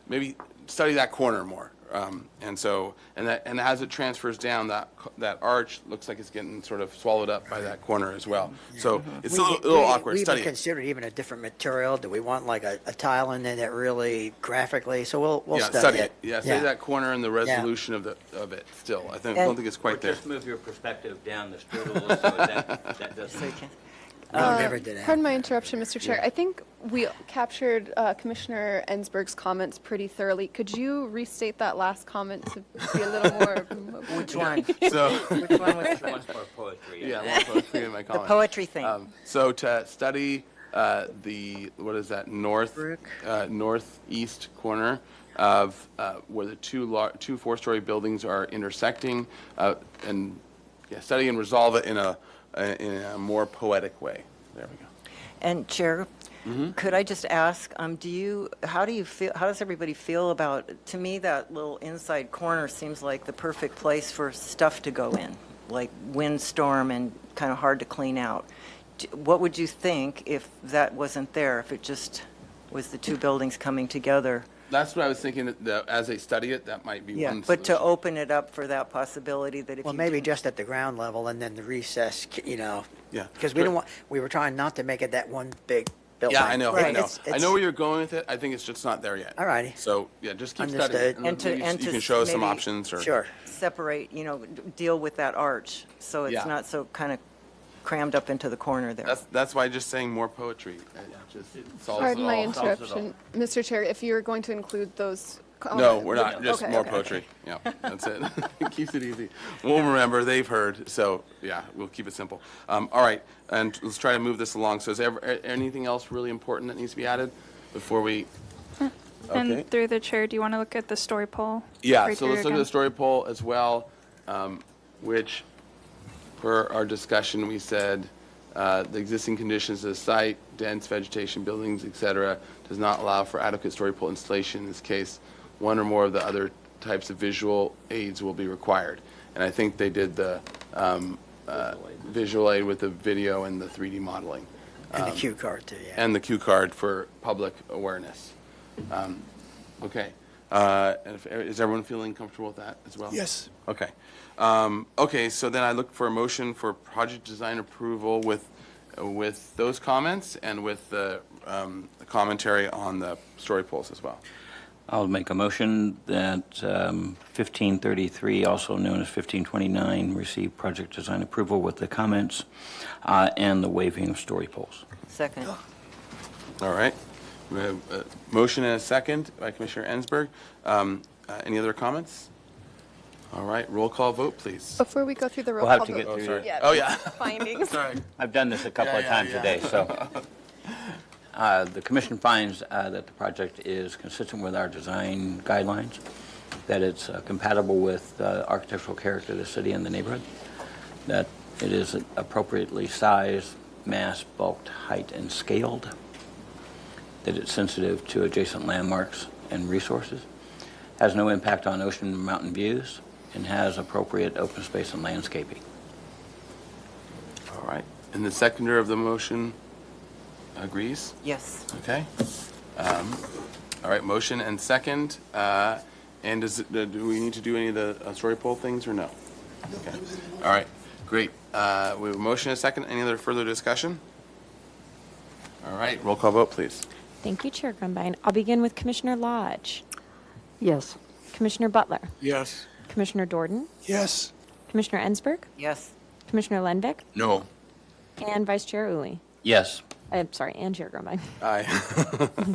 Maybe study that corner more. And as it transfers down, that arch looks like it's getting sort of swallowed up by that corner as well. So it's a little awkward. We Study even it. considered even a different material. Do we want like a tile in there that really graphically? So we'll Yeah, study it. Yeah, study that corner and the resolution of it. Still, I don't think it's quite there. Just move your perspective down the strudel so that doesn't. Never did that. Pardon my interruption, Mr. Chair. I think we captured Commissioner Ensberg's comments pretty thoroughly. Could you restate that last comment to be a little more? Which one? So, Which one was Once more poetry. yeah, more poetry in my the comment. poetry thing? So to study northeast corner of where the two four-story buildings are intersecting, and study and resolve it in a more poetic way. There we go. And Chair, could I just ask, how do you feel, how does everybody feel about, to me, that little inside corner seems like the perfect place for stuff to go in, like windstorm and kind of hard to clean out. What would you think if that wasn't there, if it just was the two buildings coming together? That's what I was thinking, that as they study it, that might be Yeah, one but to solution. open it up for that possibility that if Well, you maybe do- just at the ground level and then the recess, Yeah. because we were trying not to make it that one big building. Yeah, I know, I Right. know. It's- I know where you're going with it. I think it's just not there yet. All righty. So, yeah, just keep Understood. studying. it, And to- maybe and you to can show us some maybe- options or. Sure. separate, deal with that arch, so it's Yeah. not so kind of crammed up into the corner there. That's why just saying more poetry. Just solves Pardon it my all. interruption, Mr. Chair. If you're going to include those. No, we're not. Just Okay, more okay. poetry. Yeah, that's it. Keeps it easy. We'll remember. They've heard. So yeah, we'll keep it simple. All right, and let's try to move this along. So is there anything else really important that needs to be added before we? Okay. And through the chair, do you want to look at the story poll? Yeah. criteria So let's look at again? the story poll as well, which, per our discussion, we said the existing conditions of the site, dense vegetation, buildings, etc., does not allow for adequate story pole installation. In this case, one or more of the other types of visual aids will be required. And I think they did the visual aid with the video and the 3D modeling. And the cue card too, yeah. And the cue card for public awareness. Okay. Is everyone feeling comfortable with that as well? Yes. Okay. Okay, so then I look for a motion for project design approval with those comments and with the commentary on the story poles as well. I'll make a motion that 1533, also known as 1529, receive project design approval with the comments and the waiving of story poles. Second. All right. We have a motion and a second by Commissioner Ensberg. Any other comments? All right, roll call vote, please. Before we go through the roll We'll have call to get vote- through yeah, Oh, yeah. findings. Sorry. I've done this a couple of times today, so. The commission finds that the project is consistent with our design guidelines, that it's compatible with the architectural character of the city and the neighborhood, that it is appropriately sized, mass, bulked, height, and scaled, that it's sensitive to adjacent landmarks and resources, has no impact on ocean and mountain views, and has appropriate open space and landscaping. All right. And the seconder of the motion agrees? Yes. Okay. All right, motion and second. And do we need to do any of the story pole things or no? Okay. All right, great. We have a motion and a second. Any other further discussion? All right, roll call vote, please. Thank you, Chair Grumbine. I'll begin with Commissioner Lodge, Yes. Commissioner Butler, Yes. Commissioner Dordan, Yes. Commissioner Ensberg, Yes. Commissioner Lenvik, No. and Vice Chair Uli. Yes. I'm sorry, and Chair Grumbine. Aye.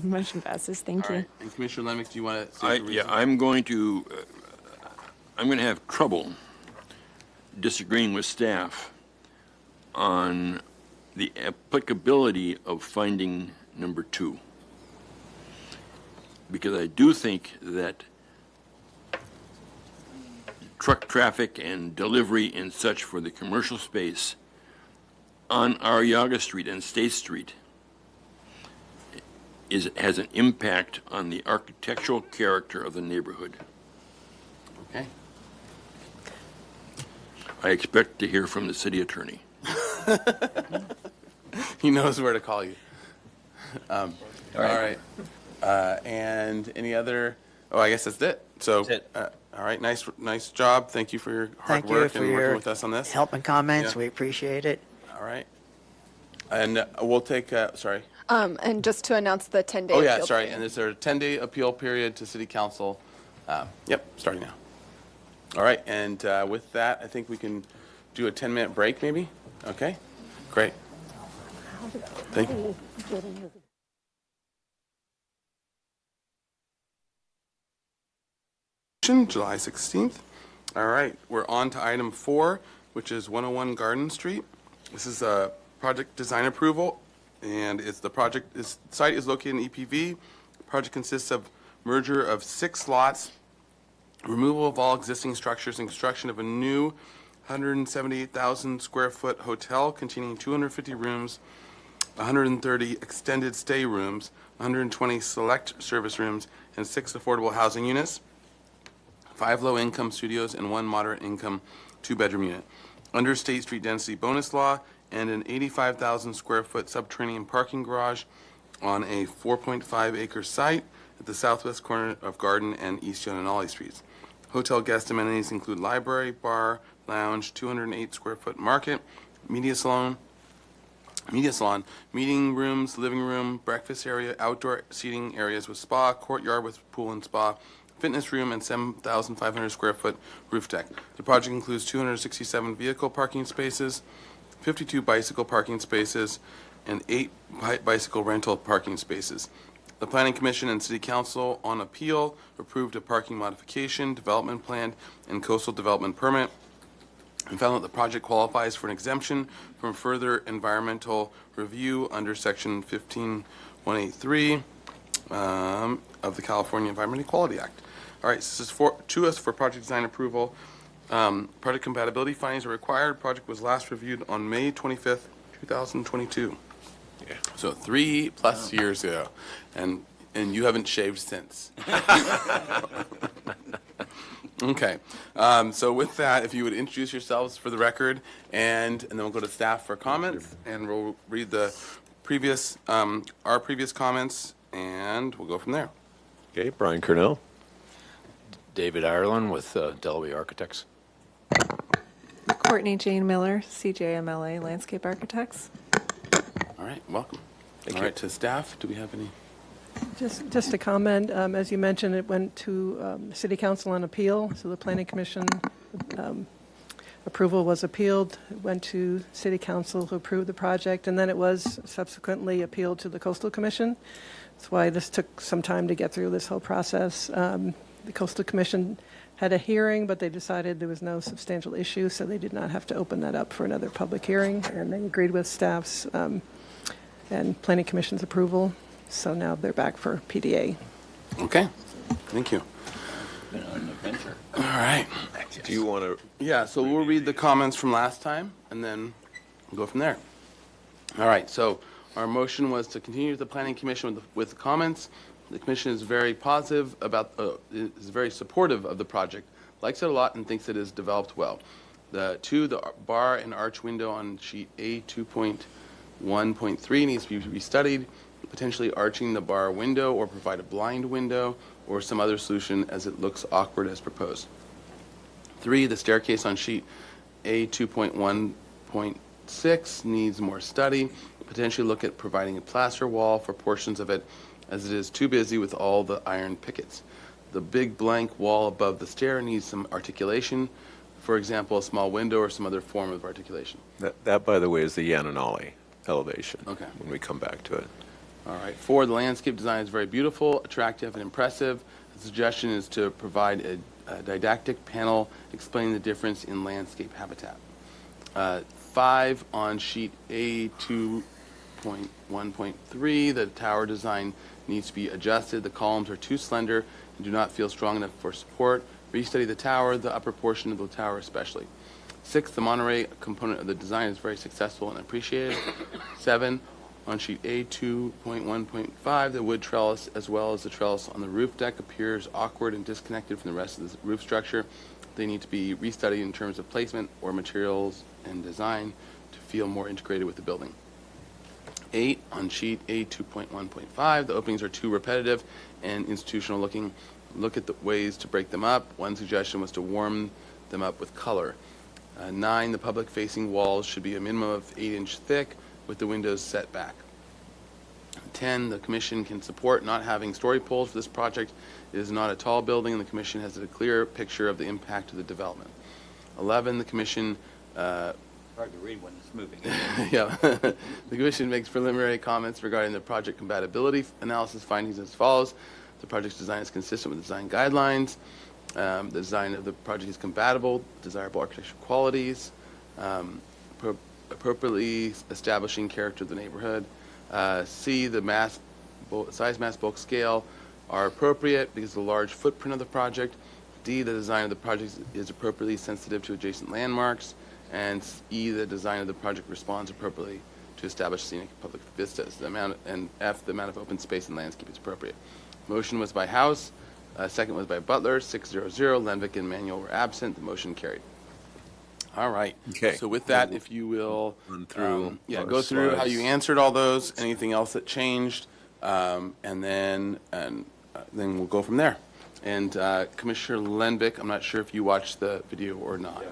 Motion passes. Thank All you. right. And Commissioner Lennox, do you want to say the reason? I'm going to have trouble disagreeing with staff on the applicability of finding number 2. Because I do think that truck traffic and delivery and such for the commercial space on Arriaga Street and State Street has an impact on the architectural character of the neighborhood. Okay. I expect to hear from the city attorney. He knows where to call you. All right. And any other? Oh, I guess that's it. So, That's it. All right. Nice job. Thank you for your hard Thank you work for and your working with us on this. help and comments. Yeah. We appreciate it. All right. And we'll take. Sorry. And just to announce the 10-day Oh yeah. appeal Sorry. period. And is there a 10-day appeal period to City Council? Yep. Starting now. All right. And with that, I think we can do a 10-minute break, maybe. Okay. Great. Thank you. July 16th. All right, we're on to item 4, which is 101 Garden Street. This is a project design approval, and this site is located in EPV. The project consists of merger of 6 lots, removal of all existing structures, and construction of a new 178,000 square foot hotel containing 250 rooms, 130 extended stay rooms, 120 select service rooms, and 6 affordable housing units, 5 low-income studios, and 1 moderate-income 2-bedroom unit, under State Street density bonus law, and an 85,000 square foot subterranean parking garage on a 4.5-acre site at the southwest corner of Garden and East Young and Ollie Streets. Hotel guest amenities include library, bar, lounge, 208 square foot market, media salon, meeting rooms, living room, breakfast area, outdoor seating areas with spa, courtyard with pool and spa, fitness room, and 7,500 square foot roof deck. The project includes 267 vehicle parking spaces, 52 bicycle parking spaces, and 8 bicycle rental parking spaces. The Planning Commission and City Council on appeal approved a parking modification, development plan, and coastal development permit, and found that the project qualifies for an exemption from further environmental review under Section 15183 of the California Environmental Quality Act. All right, this is for project design approval. Project compatibility findings are required. Project was last reviewed on May 25th, 2022. Yeah. So 3+ years ago, and you haven't shaved since. Okay, so with that, if you would introduce yourselves for the record, and then we'll go to staff for comments, and we'll read the previous, our previous comments, and we'll go from there. Okay, Brian Cornell. David Ireland with Delaware Architects. Courtney Jane Miller, CJMLA Landscape Architects. All right, welcome. Thank All you. right, to staff, do we have any? Just a comment, as you mentioned, it went to City Council on appeal, so the Planning Commission approval was appealed, it went to City Council who approved the project, and then it was subsequently appealed to the Coastal Commission. That's why this took some time to get through this whole process. The Coastal Commission had a hearing, but they decided there was no substantial issue, so they did not have to open that up for another public hearing, and they agreed with staff's and Planning Commission's approval. So now they're back for PDA. Okay, thank you. Been on an adventure. All right. Do you want to? Yeah, so we'll read the comments from last time, and then we'll go from there. All right, so our motion was to continue the Planning Commission with the comments. The Commission is very positive about, is very supportive of the project, likes it a lot, and thinks it is developed well. The bar and arch window on sheet A 2.1.3 needs to be restudied, potentially arching the bar window or provide a blind window or some other solution as it looks awkward as proposed. 3, the staircase on sheet A 2.1.6 needs more study, potentially look at providing a plaster wall for portions of it as it is too busy with all the iron pickets. The big blank wall above the stair needs some articulation, for example, a small window or some other form of articulation. That, by the way, is the Yananali elevation. Okay. When we come back to it. All right. 4, the landscape design is very beautiful, attractive, and impressive. The suggestion is to provide a didactic panel explaining the difference in landscape habitat. 5, on sheet A 2.1.3, the tower design needs to be adjusted. The columns are too slender and do not feel strong enough for support. Restudy the tower, the upper portion of the tower especially. 6, the Monterey component of the design is very successful and appreciated. 7, on sheet A 2.1.5, the wood trellis as well as the trellis on the roof deck appears awkward and disconnected from the rest of the roof structure. They need to be restudied in terms of placement or materials and design to feel more integrated with the building. 8, on sheet A 2.1.5, the openings are too repetitive and institutional looking. Look at the ways to break them up. One suggestion was to warm them up with color. 9, the public-facing walls should be a minimum of 8-inch thick with the windows set back. 10, the Commission can support not having story poles for this project. It is not a tall building, and the Commission has a clear picture of the impact of the development. 11, the Commission Hard to read when it's moving. yeah. The Commission makes preliminary comments regarding the project compatibility analysis findings as follows. The project's design is consistent with design guidelines. The design of the project is compatible, desirable architectural qualities, appropriately establishing character of the neighborhood. C, the size, mass, bulk, scale are appropriate because of the large footprint of the project. D, the design of the project is appropriately sensitive to adjacent landmarks. And E, the design of the project responds appropriately to establish scenic public vistas. And F, the amount of open space and landscape is appropriate. Motion was by House. Second was by Butler. 6-0-0. Lenvick and Manuel were absent. The motion carried. All right. Okay. So with that, if you will Run through our go through how slides. you answered all those, anything else that changed, and then we'll go from there. And Commissioner Lenvick, I'm not sure if you watched the video or not. Yeah.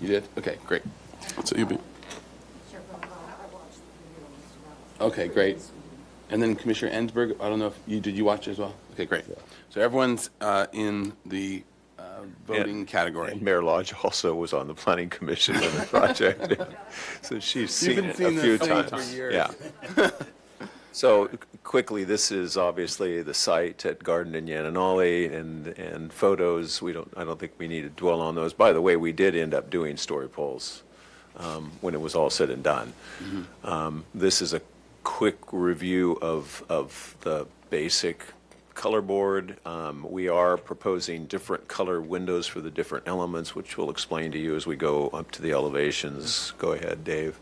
You did? Okay, great. So you'll be. Okay, great. And then Commissioner Ensberg, I don't know if did you watch it as well? Okay, great. Yeah. So everyone's in the voting category. And Mayor Lodge also was on the Planning Commission on the project. So she's seen it a few times. For years. Yeah. So quickly, this is obviously the site at Garden and Yananali, and photos. I don't think we need to dwell on those. By the way, we did end up doing story poles when it was all said and done. Mm-hmm. This is a quick review of the basic color board. We are proposing different color windows for the different elements, which we'll explain to you as we go up to the elevations. Go ahead, Dave.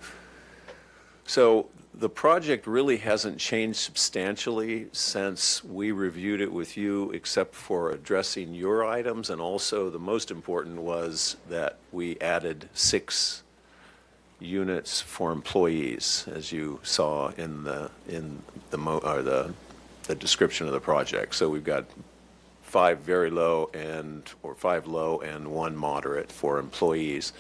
So the project really hasn't changed substantially since we reviewed it with you, except for addressing your items, and also the most important was that we added 6 units for employees, as you saw in the description of the project. So we've got 5 very low or 5 low and 1 moderate for employees.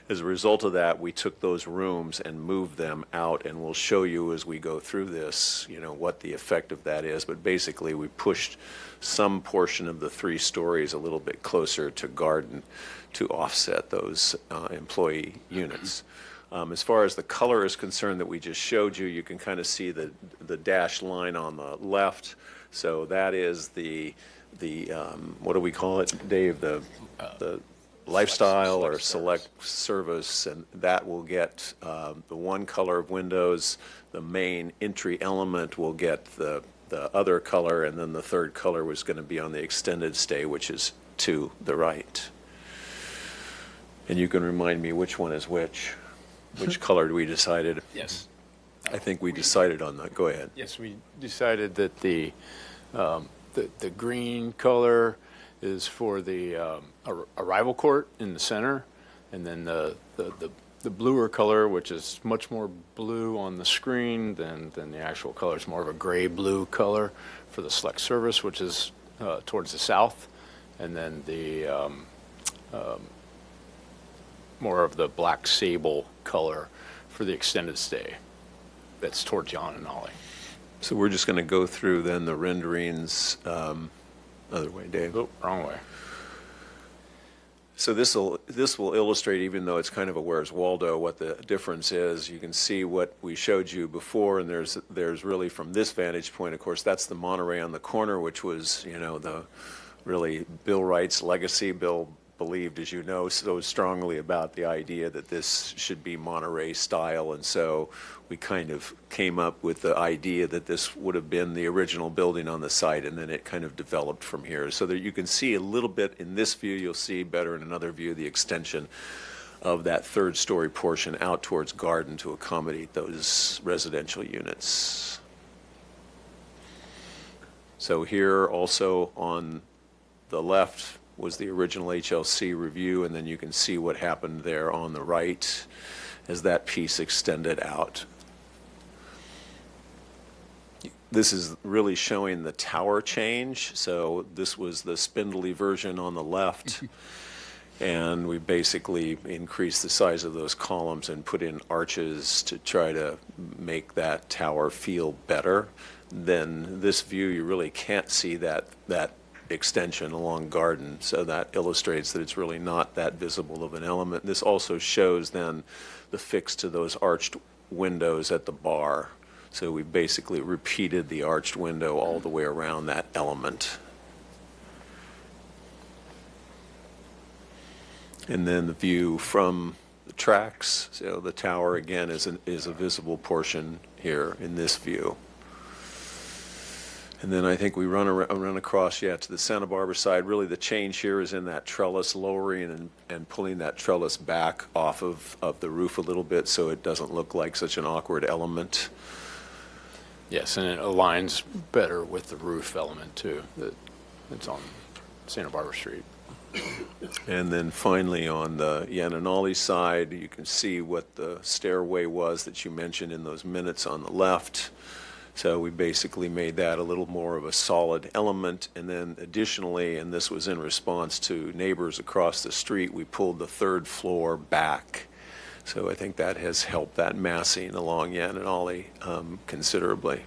As a result of that, we took those rooms and moved them out, and we'll show you as we go through this, what the effect of that is. But basically, we pushed some portion of the 3 stories a little bit closer to garden to offset those employee units. As far as the color is concerned that we just showed you, you can kind of see the dashed line on the left. So that is the what do we call it, Dave? The lifestyle or select service, and that will get the one color of windows. The main entry element will get the other color, and then the third color was going to be on the extended stay, which is to the right. And you can remind me which one is which. Which color we decided? Yes. I think we decided on that. Go ahead. Yes, we decided that the green color is for the arrival court in the center, and then the bluer color, which is much more blue on the screen than the actual color. It's more of a gray blue color for the select service, which is towards the south, and then the more of the black sable color for the extended stay. That's towards Jan and Ollie. So we're just going to go through then the renderings. Other way, Dave. Oh, wrong way. So this will illustrate, even though it's kind of a Where's Waldo, what the difference is. You can see what we showed you before, and there's really, from this vantage point, of course, that's the Monterey on the corner, which was, the really Bill Wright's legacy. Bill believed, as you know, so strongly about the idea that this should be Monterey style, and so we kind of came up with the idea that this would have been the original building on the site, and then it kind of developed from here. So that you can see a little bit in this view, you'll see better in another view the extension of that 3rd story portion out towards garden to accommodate those residential units. So here also on the left was the original HLC review, and then you can see what happened there on the right as that piece extended out. This is really showing the tower change. So this was the spindly version on the left, and we basically increased the size of those columns and put in arches to try to make that tower feel better. Then this view, you really can't see that extension along garden, so that illustrates that it's really not that visible of an element. This also shows then the fix to those arched windows at the bar. So we basically repeated the arched window all the way around that element. And then the view from the tracks, so the tower again is a visible portion here in this view. And then I think we run across, to the Santa Barbara side. Really the change here is in that trellis, lowering and pulling that trellis back off of the roof a little bit so it doesn't look like such an awkward element. Yes, and it aligns better with the roof element too. It's on Santa Barbara Street. And then finally on the Yananali side, you can see what the stairway was that you mentioned in those minutes on the left. So we basically made that a little more of a solid element. And then additionally, and this was in response to neighbors across the street, we pulled the 3rd floor back. So I think that has helped that massing along Yananali considerably.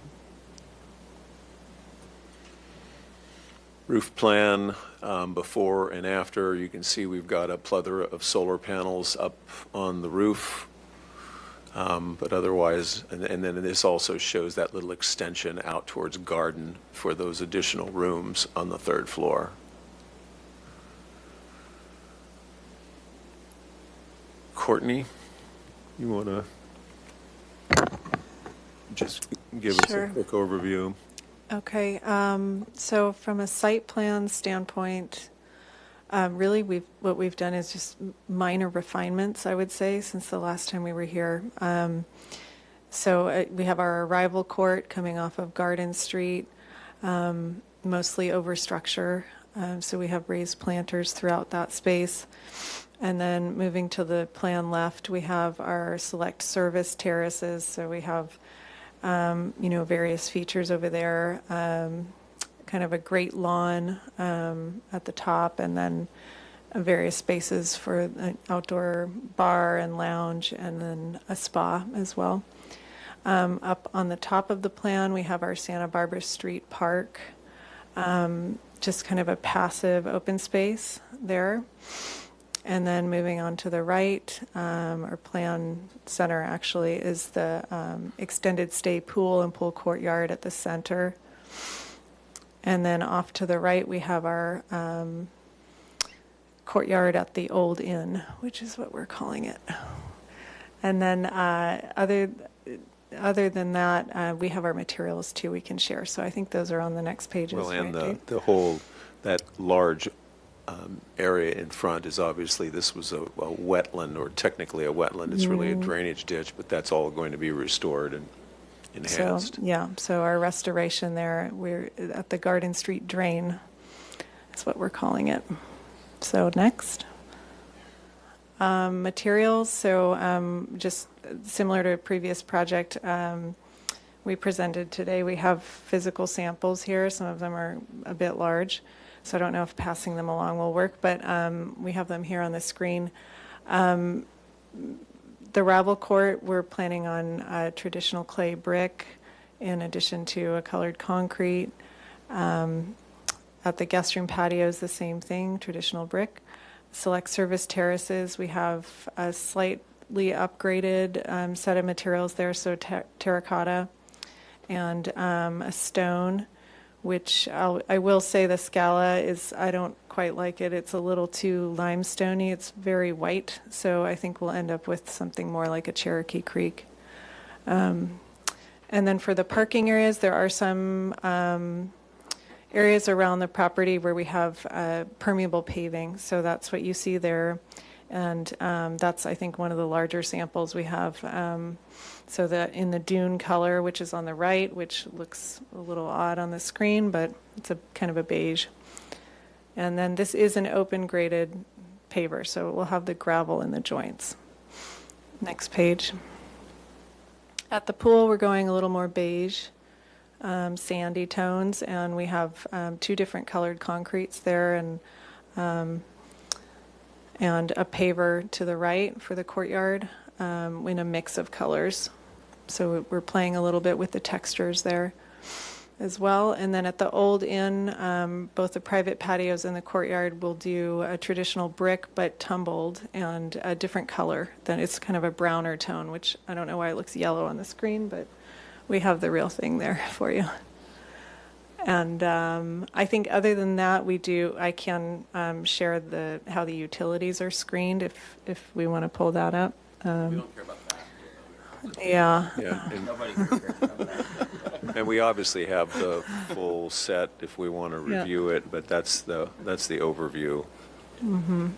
Roof plan before and after, you can see we've got a plethora of solar panels up on the roof. But otherwise, and then this also shows that little extension out towards garden for those additional rooms on the 3rd floor. Courtney, you want to just give us Sure. a quick overview? Okay, so from a site plan standpoint, really what we've done is just minor refinements, I would say, since the last time we were here. So we have our arrival court coming off of Garden Street, mostly over structure. So we have raised planters throughout that space. And then moving to the plan left, we have our select service terraces. So we have, various features over there, kind kind of a great lawn at the top, and then various spaces for an outdoor bar and lounge, and then a spa as well. Up on the top of the plan, we have our Santa Barbara Street Park, just kind of a passive open space there. And then moving on to the right, our plan center actually is the extended stay pool and pool courtyard at the center. And then off to the right, we have our courtyard at the Old Inn, which is what we're calling it. And then other than that, we have our materials too we can share. So I think those are on the next pages. Well, and right, the whole, that large area in front is obviously, this was a wetland, or technically a wetland. It's really a drainage ditch, but that's all going to be restored and enhanced. So, yeah, so our restoration there, we're at the Garden Street Drain. That's what we're calling it. So next. Materials, so just similar to a previous project we presented today, we have physical samples here. Some of them are a bit large, so I don't know if passing them along will work, but we have them here on the screen. The Ravel Court, we're planning on traditional clay brick in addition to a colored concrete. At the guest room patios, the same thing, traditional brick. Select service terraces, we have a slightly upgraded set of materials there, so terracotta and a stone, which I will say the Scala is, I don't quite like it. It's a little too limestoney. It's very white, so I think we'll end up with something more like a Cherokee Creek. And then for the parking areas, there are some areas around the property where we have permeable paving, so that's what you see there. And that's, I think, one of the larger samples we have. So that in the dune color, which is on the right, which looks a little odd on the screen, but it's a kind of a beige. And then this is an open graded paver, so we'll have the gravel in the joints. Next page. At the pool, we're going a little more beige. Sandy tones, and we have two different colored concretes there, and a paver to the right for the courtyard in a mix of colors. So we're playing a little bit with the textures there as well. And then at the Old Inn, both the private patios and the courtyard will do a traditional brick but tumbled and a different color. Then it's kind of a browner tone, which I don't know why it looks yellow on the screen, but we have the real thing there for you. And I think other than that, I can share how the utilities are screened if we want to pull that up. We don't care about that. Yeah. Nobody cares about that. And we obviously have the full set if we want to review it, but that's the overview. Mm-hmm.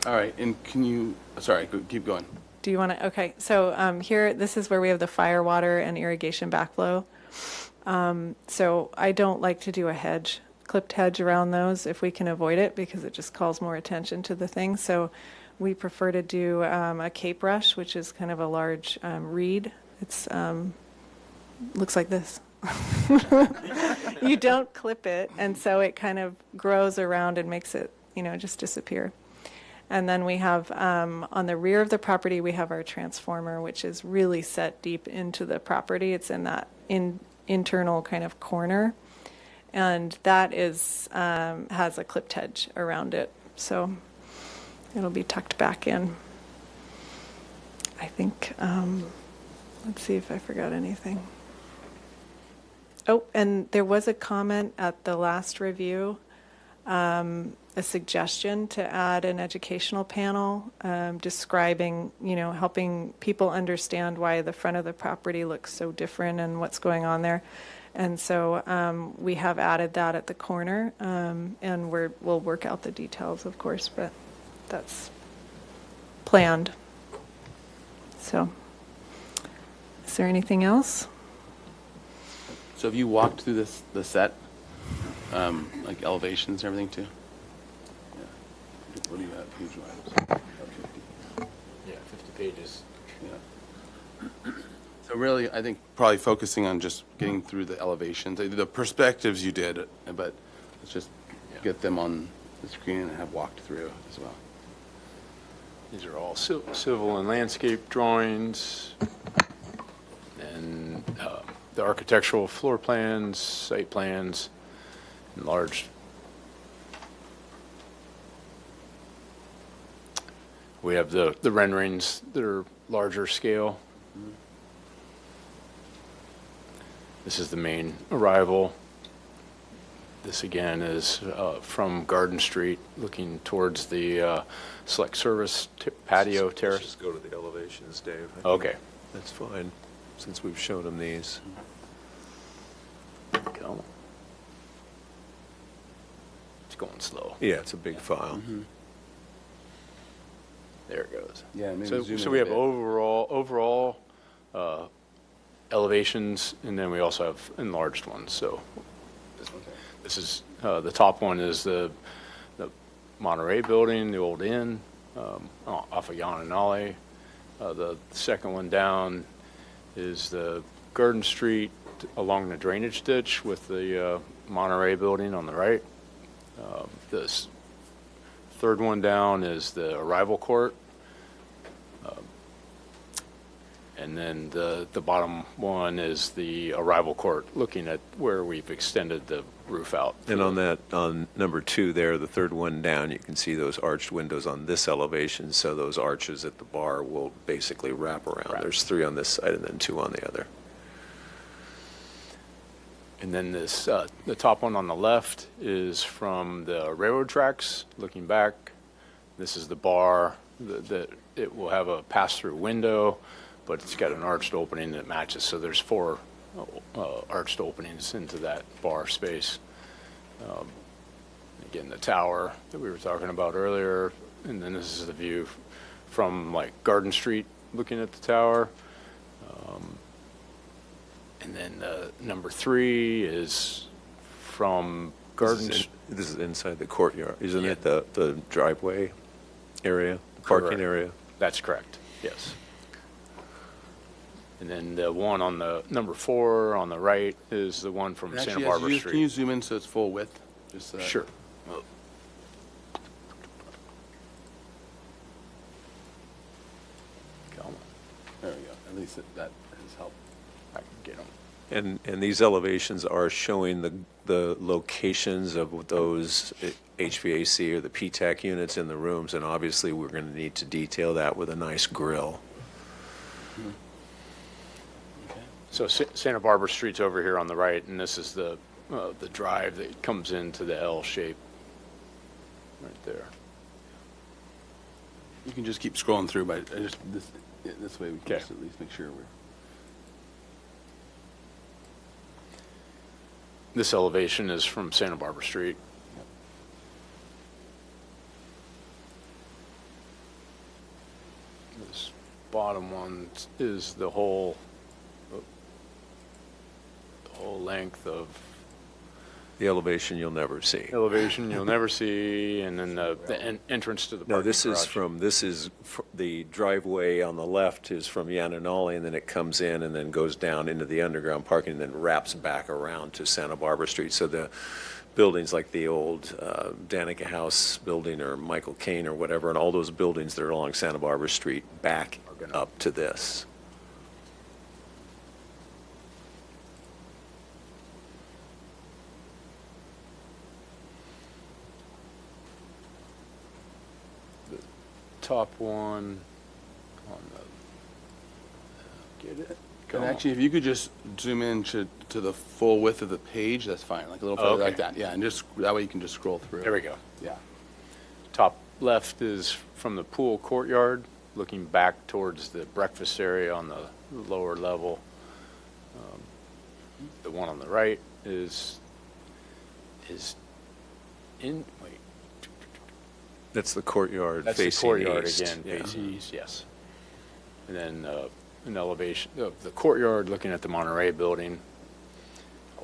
All right, and can you, sorry, keep going. Do you want to? Okay, so here, this is where we have the fire, water, and irrigation backflow. So I don't like to do a clipped hedge around those if we can avoid it, because it just calls more attention to the thing. So we prefer to do a cape rush, which is kind of a large reed. It's looks like this. You don't clip it, and so it kind of grows around and makes it, just disappear. And then we have, on the rear of the property, we have our transformer, which is really set deep into the property. It's in that internal kind of corner. And that is has a clipped hedge around it. So it'll be tucked back in. I think, let's see if I forgot anything. Oh, and there was a comment at the last review, a suggestion to add an educational panel describing, helping people understand why the front of the property looks so different and what's going on there. And so we have added that at the corner, and we'll work out the details, of course, but that's planned. So is there anything else? So have you walked through the set, like elevations and everything too? Yeah. What do you have? Page wise? 50. Yeah, 50 pages. Yeah. So really, I think probably focusing on just getting through the elevations, the perspectives you did, but let's just get them on the screen and have walked through as well. These are all civil and landscape drawings, and the architectural floor plans, site plans, enlarged. We have the renderings that are larger scale. This is the main arrival. This again is from Garden Street, looking towards the select service patio Let's terrace. just go to the elevations, Dave. I think Okay. That's fine, since we've shown them these. Go. It's going slow. Yeah, it's a big file. There it goes. Yeah, maybe So, zoom so in we a have bit. overall elevations, and then we also have enlarged ones. So this is the top one is the Monterey building, the old inn off of Yananale. The second one down is the Garden Street along the drainage ditch with the Monterey building on the right. This third one down is the arrival court. And then the bottom one is the arrival court, looking at where we've extended the roof out. And on that, on number 2 there, the third one down, you can see those arched windows on this elevation, so those arches at the bar will basically wrap around. There's 3 on this side and then 2 on the other. And then this, the top one on the left is from the railroad tracks, looking back. This is the bar, that it will have a pass-through window, but it's got an arched opening that matches. So there's 4 arched openings into that bar space. Again, the tower that we were talking about earlier, and then this is the view from like Garden Street, looking at the tower. And then number 3 is from Garden. This is inside the courtyard, isn't it? The driveway area, the parking Correct. area? That's correct, yes. And then the one on the number 4 on the right is the one from And Santa actually, Barbara can Street. you zoom in so it's full width? Just so that- Sure. There we go. At least that has helped. I can get them. And these elevations are showing the locations of those HVAC or the PTAC units in the rooms, and obviously we're going to need to detail that with a nice grill. So Santa Barbara Street's over here on the right, and this is the drive that comes into the L shape right there. You can just keep scrolling through, but I just this way we can Okay. just at least make sure we're. This elevation is from Santa Barbara Street. This bottom one is the whole length of The elevation you'll never see. elevation you'll never see, and then the entrance to the No, parking this garage. is the driveway on the left is from Yananale, and then it comes in and then goes down into the underground parking and then wraps back around to Santa Barbara Street. So the buildings like the old Danica House building or Michael Caine or whatever, and all those buildings that are along Santa Barbara Street back up to this. Top one on the, get it? And actually, if you could just zoom in to the full width of the page, that's fine. Like a little further like Okay. that. Yeah, and just that way you can just scroll through. There we go. Yeah. Top left is from the pool courtyard, looking back towards the breakfast area on the lower level. The one on the right is in, wait, That's the courtyard that's the facing courtyard east. again, Yeah. facing east, yes. And then an elevation of the courtyard, looking at the Monterey building,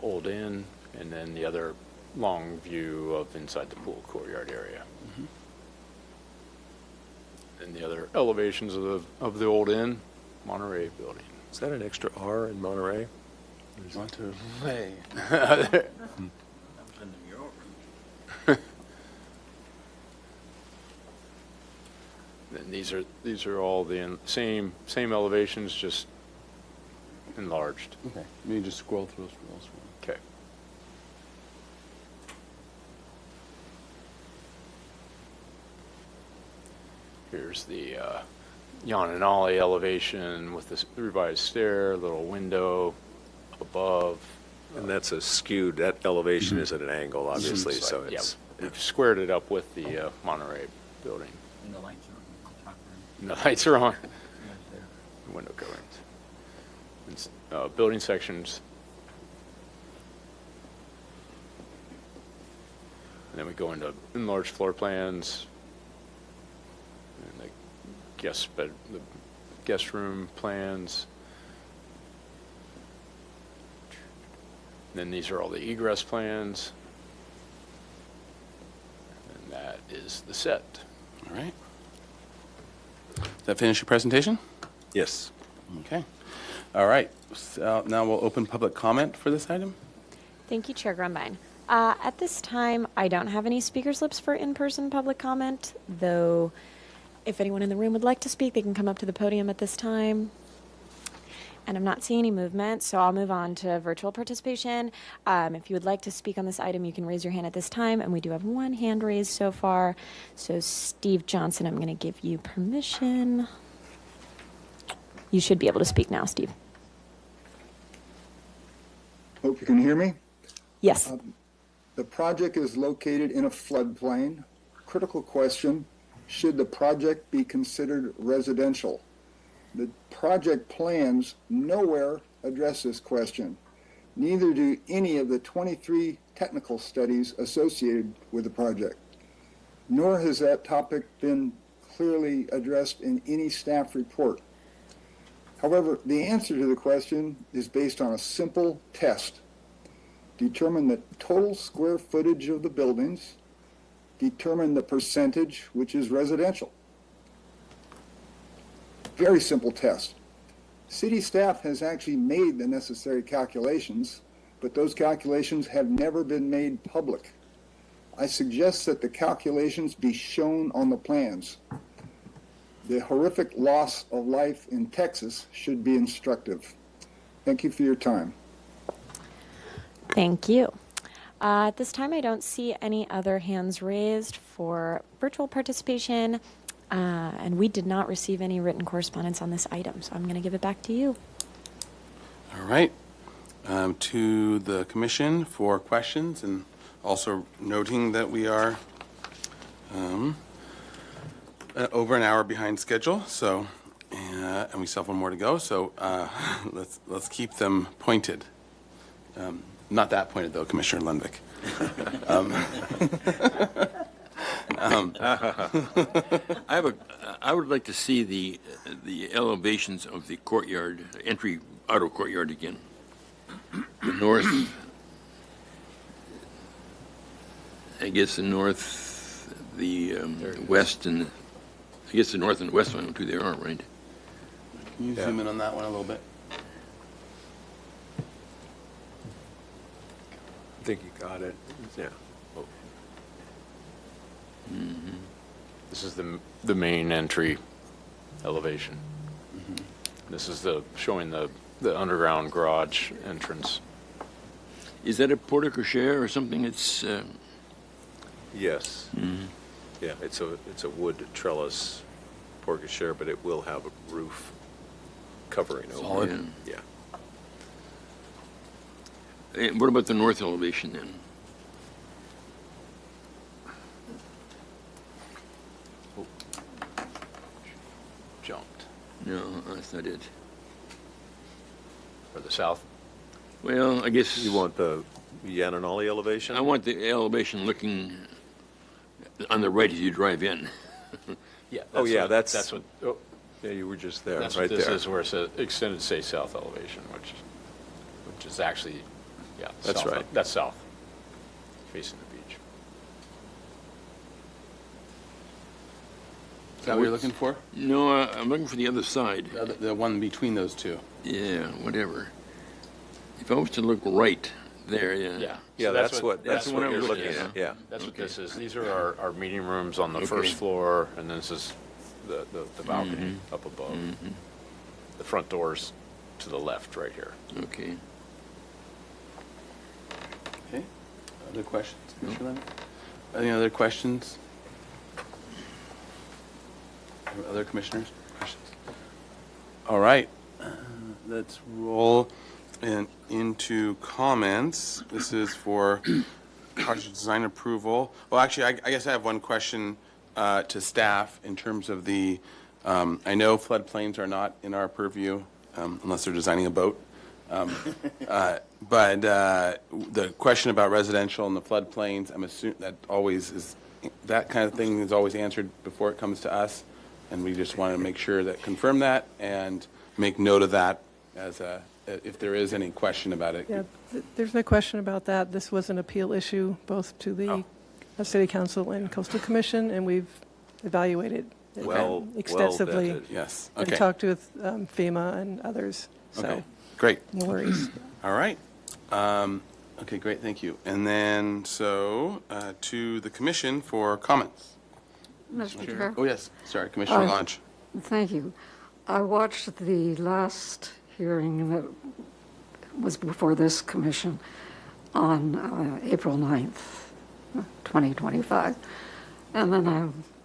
Old Inn, and then the other long view of inside the pool courtyard area. And the other elevations of the Old Inn, Monterey building. Is that an extra R in Monterey? Monterey. And these are all the same elevations, just enlarged. Okay, maybe just scroll through. Okay. Here's the Yananali elevation with the revised stair, little window above. And that's a skewed, that elevation is at an angle, obviously, so Yeah, it's. we've squared it up with the Monterey building. And the lights are on top of The lights are on. Window coverings. Building sections. And then we go into enlarged floor plans. And the guest room plans. Then these are all the egress plans. And that is the set. All right. Does that finish your presentation? Yes. Okay. All right. So now we'll open public comment for this item. Thank you, Chair Grumbine. At this time, I don't have any speaker slips for in-person public comment, though if anyone in the room would like to speak, they can come up to the podium at this time. And I'm not seeing any movement, so I'll move on to virtual participation. If you would like to speak on this item, you can raise your hand at this time, and we do have one hand raised so far. So Steve Johnson, I'm going to give you permission. You should be able to speak now, Steve. Hope you can hear me. Yes. The project is located in a floodplain. Critical question, should the project be considered residential? The project plans nowhere address this question. Neither do any of the 23 technical studies associated with the project. Nor has that topic been clearly addressed in any staff report. However, the answer to the question is based on a simple test. Determine the total square footage of the buildings, determine the percentage which is residential. Very simple test. City staff has actually made the necessary calculations, but those calculations have never been made public. I suggest that the calculations be shown on the plans. The horrific loss of life in Texas should be instructive. Thank you for your time. Thank you. At this time, I don't see any other hands raised for virtual participation, and we did not receive any written correspondence on this item, so I'm going to give it back to you. All right. To the commission for questions, and also noting that we are over an hour behind schedule, so and we still have one more to go. So let's keep them pointed. Not that pointed though, Commissioner Lundvik. I would like to see the elevations of the courtyard, entry auto courtyard again. The north, I guess the north, the west, and I guess the north and west one too. They are right. Can you zoom in on that one a little bit? I think you got it. Yeah. Oh. Mm-hmm. This is the main entry elevation. Mm-hmm. This is showing the underground garage entrance. Is that a porte cochere or something? It's Yes. Mhm. Yeah, it's a wood trellis porte-cochere, but it will have a roof covering over Solid. it. Yeah. What about the north elevation then? Jumped. No, that's not it. Or the south? Well, I guess You want the Yananali elevation? I want the elevation looking on the right as you drive in. Yeah. Oh, yeah, that's what. Yeah, you were just there, That's right what this there. is, where it says extended stay south elevation, which is actually, yeah. That's south. right. That's south, facing the beach. that what you're looking for? No, I'm looking for the other side. The one between those two. Yeah, whatever. If I was to look right there, yeah. Yeah. Yeah, So that's what that's the one I'm you're looking looking at. at, yeah. That's what Okay. this is. These are our meeting rooms on the Okay. first floor, and this is the balcony up above. The front door's to the left right here. Okay. Okay. Other questions, Commissioner Leonard? Any other questions? Other commissioners? Questions? All right. Let's roll into comments. This is for project design approval. Well, actually, I guess I have one question to staff in terms of the, I know floodplains are not in our purview unless they're designing a boat. But the question about residential and the floodplains, I'm assuming that always is, that kind of thing is always answered before it comes to us. And we just want to make sure that, confirm that and make note of that as a, if there is any question about it. Yeah, there's no question about that. This was an appeal issue both to the City Council and Coastal Commission, and we've evaluated it Well extensively. vetted. Yes. And Okay. talked with FEMA and others, so Okay. Great. no worries. All right. Okay, great, thank you. And then, so, to the commission for comments. Mr. Chair? Oh, yes, sorry, Commissioner Lodge. Thank you. I watched the last hearing that was before this commission on April 9th, 2025. And then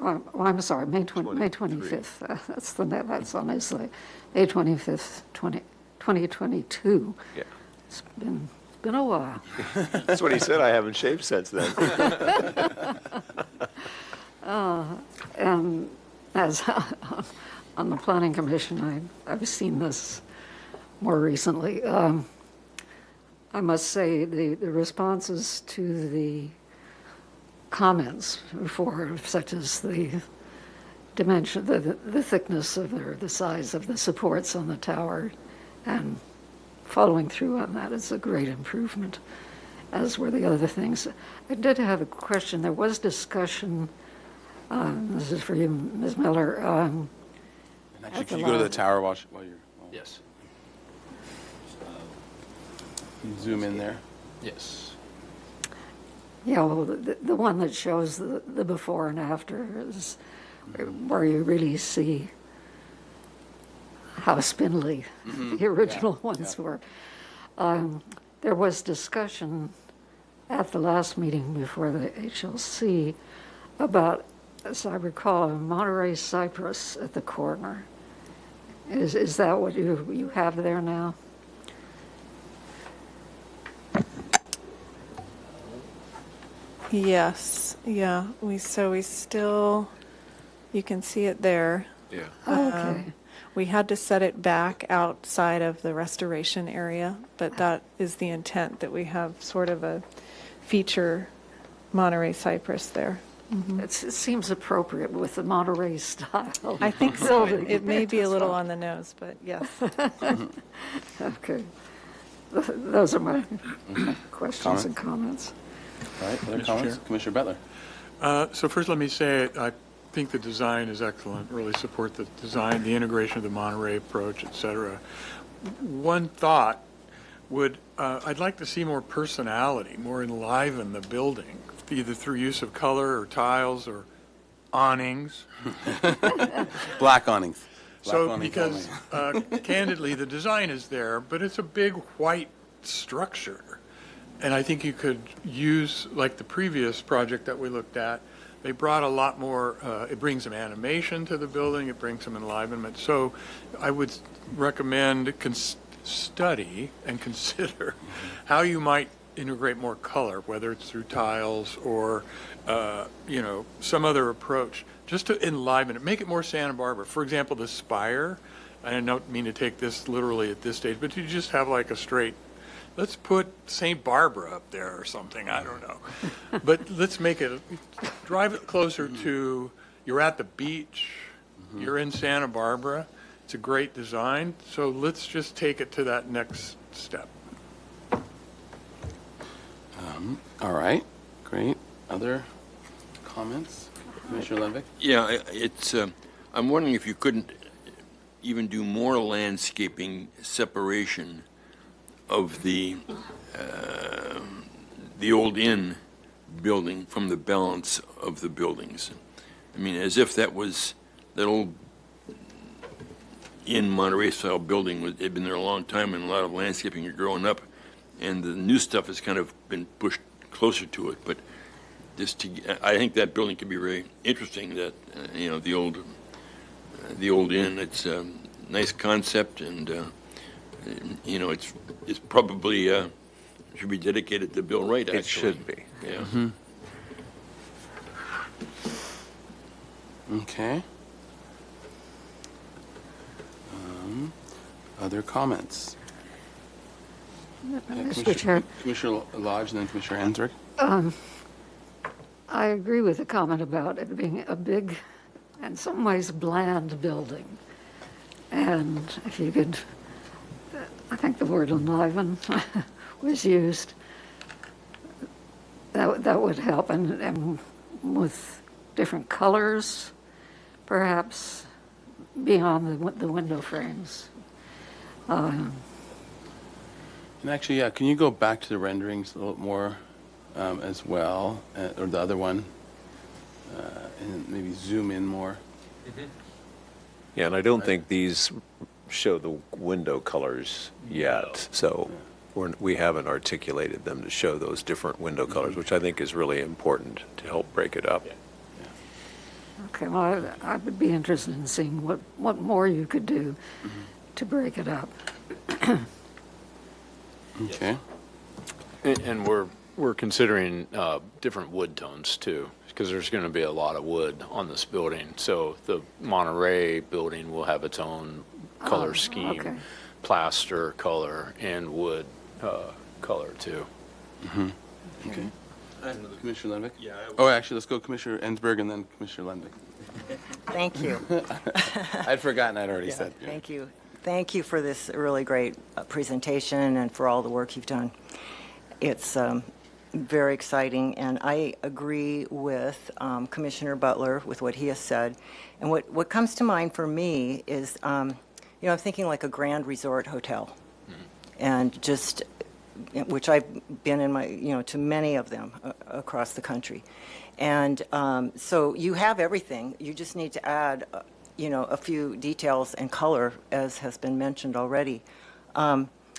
I'm sorry, May 25th. That's honestly May 25th, 2022. Yeah. It's been a while. That's what he said. I haven't shaved since then. And as on the Planning Commission, I've seen this more recently. I must say the responses to the comments before, such as the dimension, the thickness of the size of the supports on the tower, and following through on that is a great improvement, as were the other things. I did have a question. There was discussion. This is for you, Ms. Miller. Actually, could you go to the tower while you're... Yes. Can you zoom in there? Yes. Yeah, well, the one that shows the before and after is where you really see how spindly the original ones were. There was discussion at the last meeting before the HLC about, as I recall, a Monterey cypress at the corner. Is that what you have there now? Yes, yeah, we still, you can see it there. Yeah. Okay. We had to set it back outside of the restoration area, but that is the intent, that we have sort of a feature Monterey cypress there. It seems appropriate with the Monterey style. I think so. building. It may be a little on the nose, but yes. Okay. Those are my questions and comments. All right, other Mr. comments? Chair. Commissioner Butler. So first, let me say, I think the design is excellent, really support the design, the integration of the Monterey approach, et cetera. One thought would, I'd like to see more personality, more enliven the building, either through use of color or tiles or awnings. Black awnings. So, because candidly, the design is there, but it's a big white structure. And I think you could use, like the previous project that we looked at, they brought a lot more, it brings some animation to the building, it brings some enlivenment. So I would recommend study and consider how you might integrate more color, whether it's through tiles or, some other approach, just to enliven it, make it more Santa Barbara. For example, the spire, I don't mean to take this literally at this stage, but you just have like a straight, let's put St. Barbara up there or something, I don't know. But let's make it, drive it closer to, you're at the beach, you're in Santa Barbara, it's a great design, so let's just take it to that next step. All right, great. Other comments? Commissioner Lenvick? Yeah, it's, I'm wondering if you couldn't even do more landscaping separation of the old inn building from the balance of the buildings. I mean, as if that old inn Monterey style building had been there a long time, and a lot of landscaping had grown up, and the new stuff has kind of been pushed closer to it. But I think that building could be very interesting. That the old inn. It's a nice concept, and it's probably should be dedicated to Bill Wright. Actually, It should be. Yeah. Mm-hmm. Okay. Other comments? Mr. Chair. Commissioner Lodge and then Commissioner Hansberg. I agree with the comment about it being a big, in some ways, bland building. And if you could, I think the word enliven was used, that would help. And with different colors, perhaps, beyond the window frames. And actually, yeah, can you go back to the renderings a little more as well, or the other one, and maybe zoom in more? Yeah, and I don't think these show the window colors yet, so we haven't articulated them to show those different window colors, which I think is really important to help break it up. Okay, well, I would be interested in seeing what more you could do to break it up. Okay. And we're considering different wood tones too, because there's going to be a lot of wood on this building. So the Monterey building will have its own color scheme, okay. plaster color, and wood color too. Mm-hmm. Okay. Commissioner Lenvick? Yeah. Oh, actually, let's go Commissioner Ensberg and then Commissioner Lenvick. Thank you. I'd forgotten I'd already said. Thank you. Thank you for this really great presentation and for all the work you've done. It's very exciting, and I agree with Commissioner Butler with what he has said. And what comes to mind for me is, I'm thinking like a Grand Resort hotel, and just, which I've been in to many of them across the country. And so you have everything. You just need to add, a few details and color, as has been mentioned already.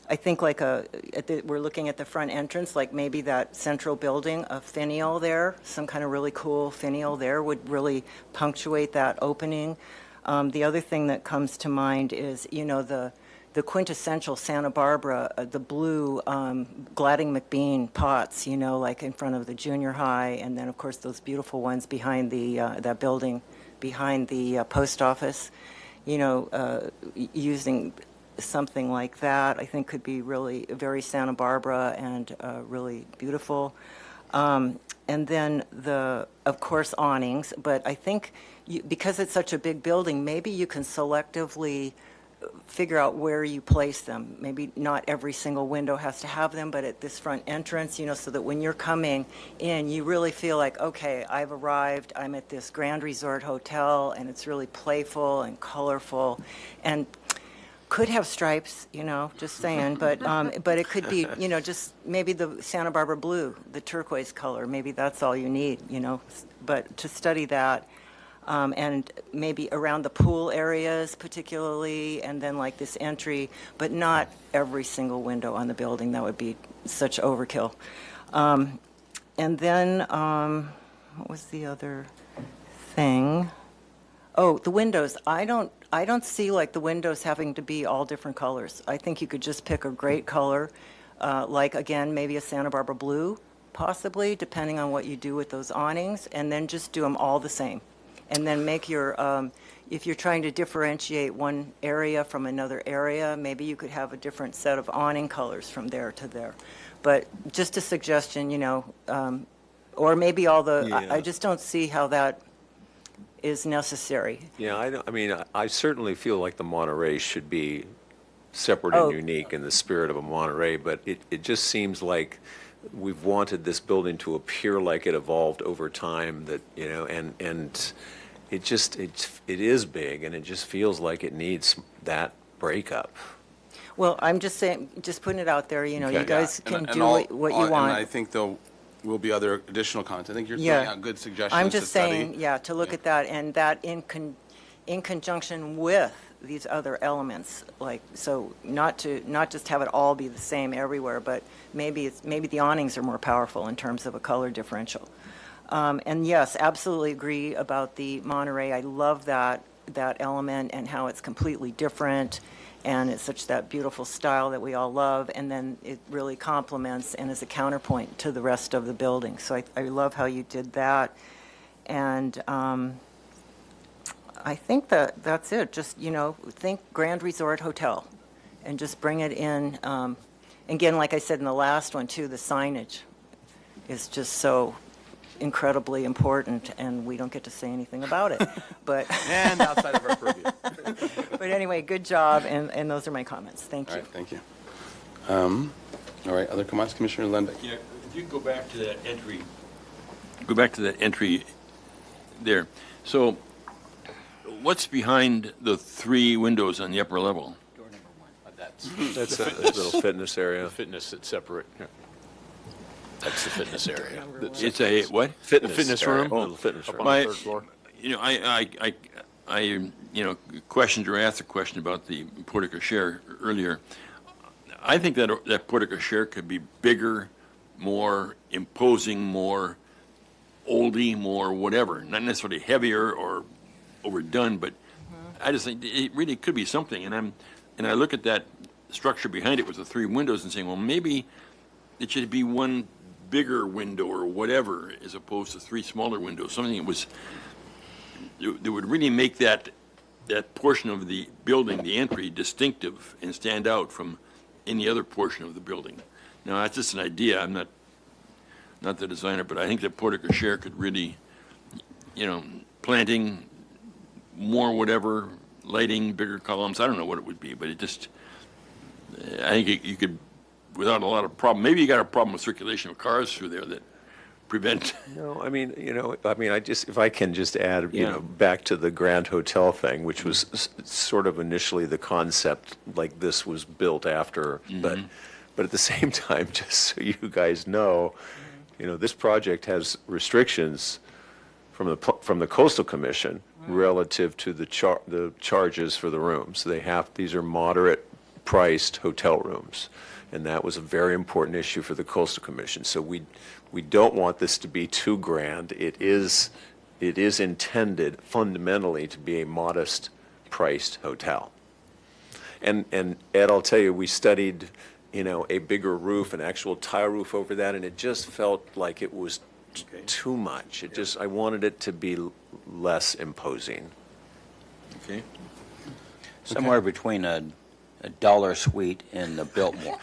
I think like we're looking at the front entrance, like maybe that central building, a finial there, some kind of really cool finial there would really punctuate that opening. The other thing that comes to mind is, the quintessential Santa Barbara, the blue Gladding McBean pots, like in front of the junior high, and then of course those beautiful ones behind that building, behind the post office, using something like that, I think could be really very Santa Barbara and really beautiful. And then of course, awnings, but I think because it's such a big building, maybe you can selectively figure out where you place them. Maybe not every single window has to have them, but at this front entrance, so that when you're coming in, you really feel like, okay, I've arrived, I'm at this Grand Resort hotel, and it's really playful and colorful, and could have stripes, just saying, but it could be, just maybe the Santa Barbara blue, the turquoise color, maybe that's all you need, but to study that, and maybe around the pool areas particularly, and then like this entry, but not every single window on the building. That would be such overkill. And then, what was the other thing? Oh, the windows. I don't see like the windows having to be all different colors. I think you could just pick a great color, like again, maybe a Santa Barbara blue, possibly, depending on what you do with those awnings, and then just do them all the same. And then make your, if you're trying to differentiate one area from another area, maybe you could have a different set of awning colors from there to there. But just a suggestion, or maybe all the, Yeah. I just don't see how that is necessary. Yeah, I certainly feel like the Monterey should be separate Oh. and unique in the spirit of a Monterey, but it just seems like we've wanted this building to appear like it evolved over time, that, and it is big, and it just feels like it needs that breakup. Well, I'm just saying, just putting it out there, you know, you Okay. guys And- can and do all- what all- you And want. I think there will be other additional content. I think you're Yeah. throwing out good suggestions I'm to just study. saying, yeah, to look at that, and that in conjunction with these other elements, like, so not just have it all be the same everywhere, but maybe the awnings are more powerful in terms of a color differential. And yes, absolutely agree about the Monterey. I love that element and how it's completely different, and it's such that beautiful style that we all love, and then it really complements and is a counterpoint to the rest of the building. So I love how you did that. And I think that's it. Just, you know, think Grand Resort Hotel and just bring it in. Again, like I said in the last one too, the signage is just so incredibly important, and we don't get to say anything about it. But And outside of our purview. But anyway, good job, and those are my comments. Thank All you. right, thank you. All right, other comments, Commissioner Lembeck? Yeah, if you go back to that entry. Go back to that entry there. So what's behind the 3 windows on the upper level? That's a little fitness area. The fitness that's separate. Yeah. That's the fitness area. It's a what? Fitness room? area. Oh, little fitness room. Up on the third floor. You know, I questioned or asked a question about the porte cochere earlier. I think that porte cochere could be bigger, more imposing, more oldie, more whatever. Not necessarily heavier or overdone, but I just think it really could be something. And I look at that structure behind it with the 3 windows and saying, well, maybe it should be one bigger window or whatever, as opposed to 3 smaller windows. Something that would really make that portion of the building, the entry, distinctive and stand out from any other portion of the building. Now, that's just an idea. I'm not the designer, but I think that porte cochere could really, you know, planting, more whatever, lighting, bigger columns. I don't know what it would be, but it just, I think you could, without a lot of problem. Maybe you got a problem with circulation of cars through there that prevent. No, if I can just add, Yeah. back to the Grand Hotel thing, which was sort of initially the concept, like this was built after, but at the same time, just so you guys know, this project has restrictions from the Coastal Commission relative to the charges for the rooms. These are moderate priced hotel rooms. And that was a very important issue for the Coastal Commission. So we don't want this to be too grand. It is intended fundamentally to be a modest priced hotel. And Ed, I'll tell you, we studied, a bigger roof, an actual tile roof over that, and it just felt like it was too much. I wanted it to be less imposing. Okay. Somewhere between a dollar suite and the Biltmore.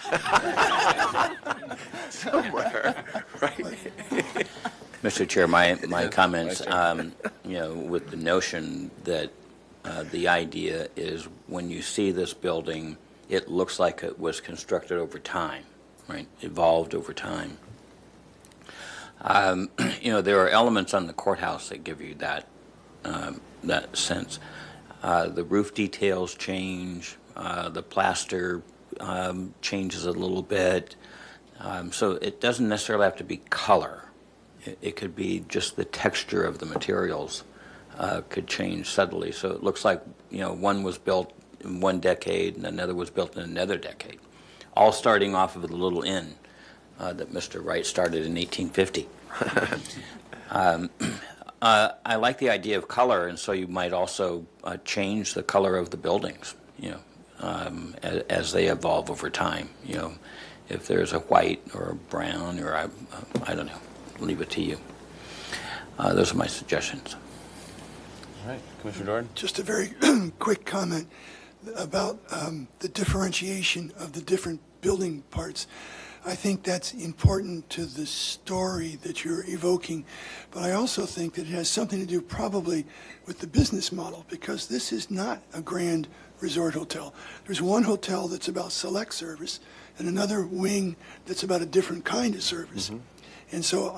Somewhere, right? Mr. Chair, my comments, with the notion that the idea is when you see this building, it looks like it was constructed over time, right? Evolved over time. There are elements on the courthouse that give you that sense. The roof details change. The plaster changes a little bit. So it doesn't necessarily have to be color. It could be just the texture of the materials could change subtly. So it looks like, one was built in one decade and another was built in another decade, all starting off of the little inn that Mr. Wright started in 1850. I like the idea of color, and so you might also change the color of the buildings, as they evolve over time. If there's a white or a brown or I don't know, leave it to you. Those are my suggestions. All right, Commissioner Doran? Just a very quick comment about the differentiation of the different building parts. I think that's important to the story that you're evoking, but I also think that it has something to do probably with the business model, because this is not a grand resort hotel. There's one hotel that's about select service and another wing that's about a different kind of service. And so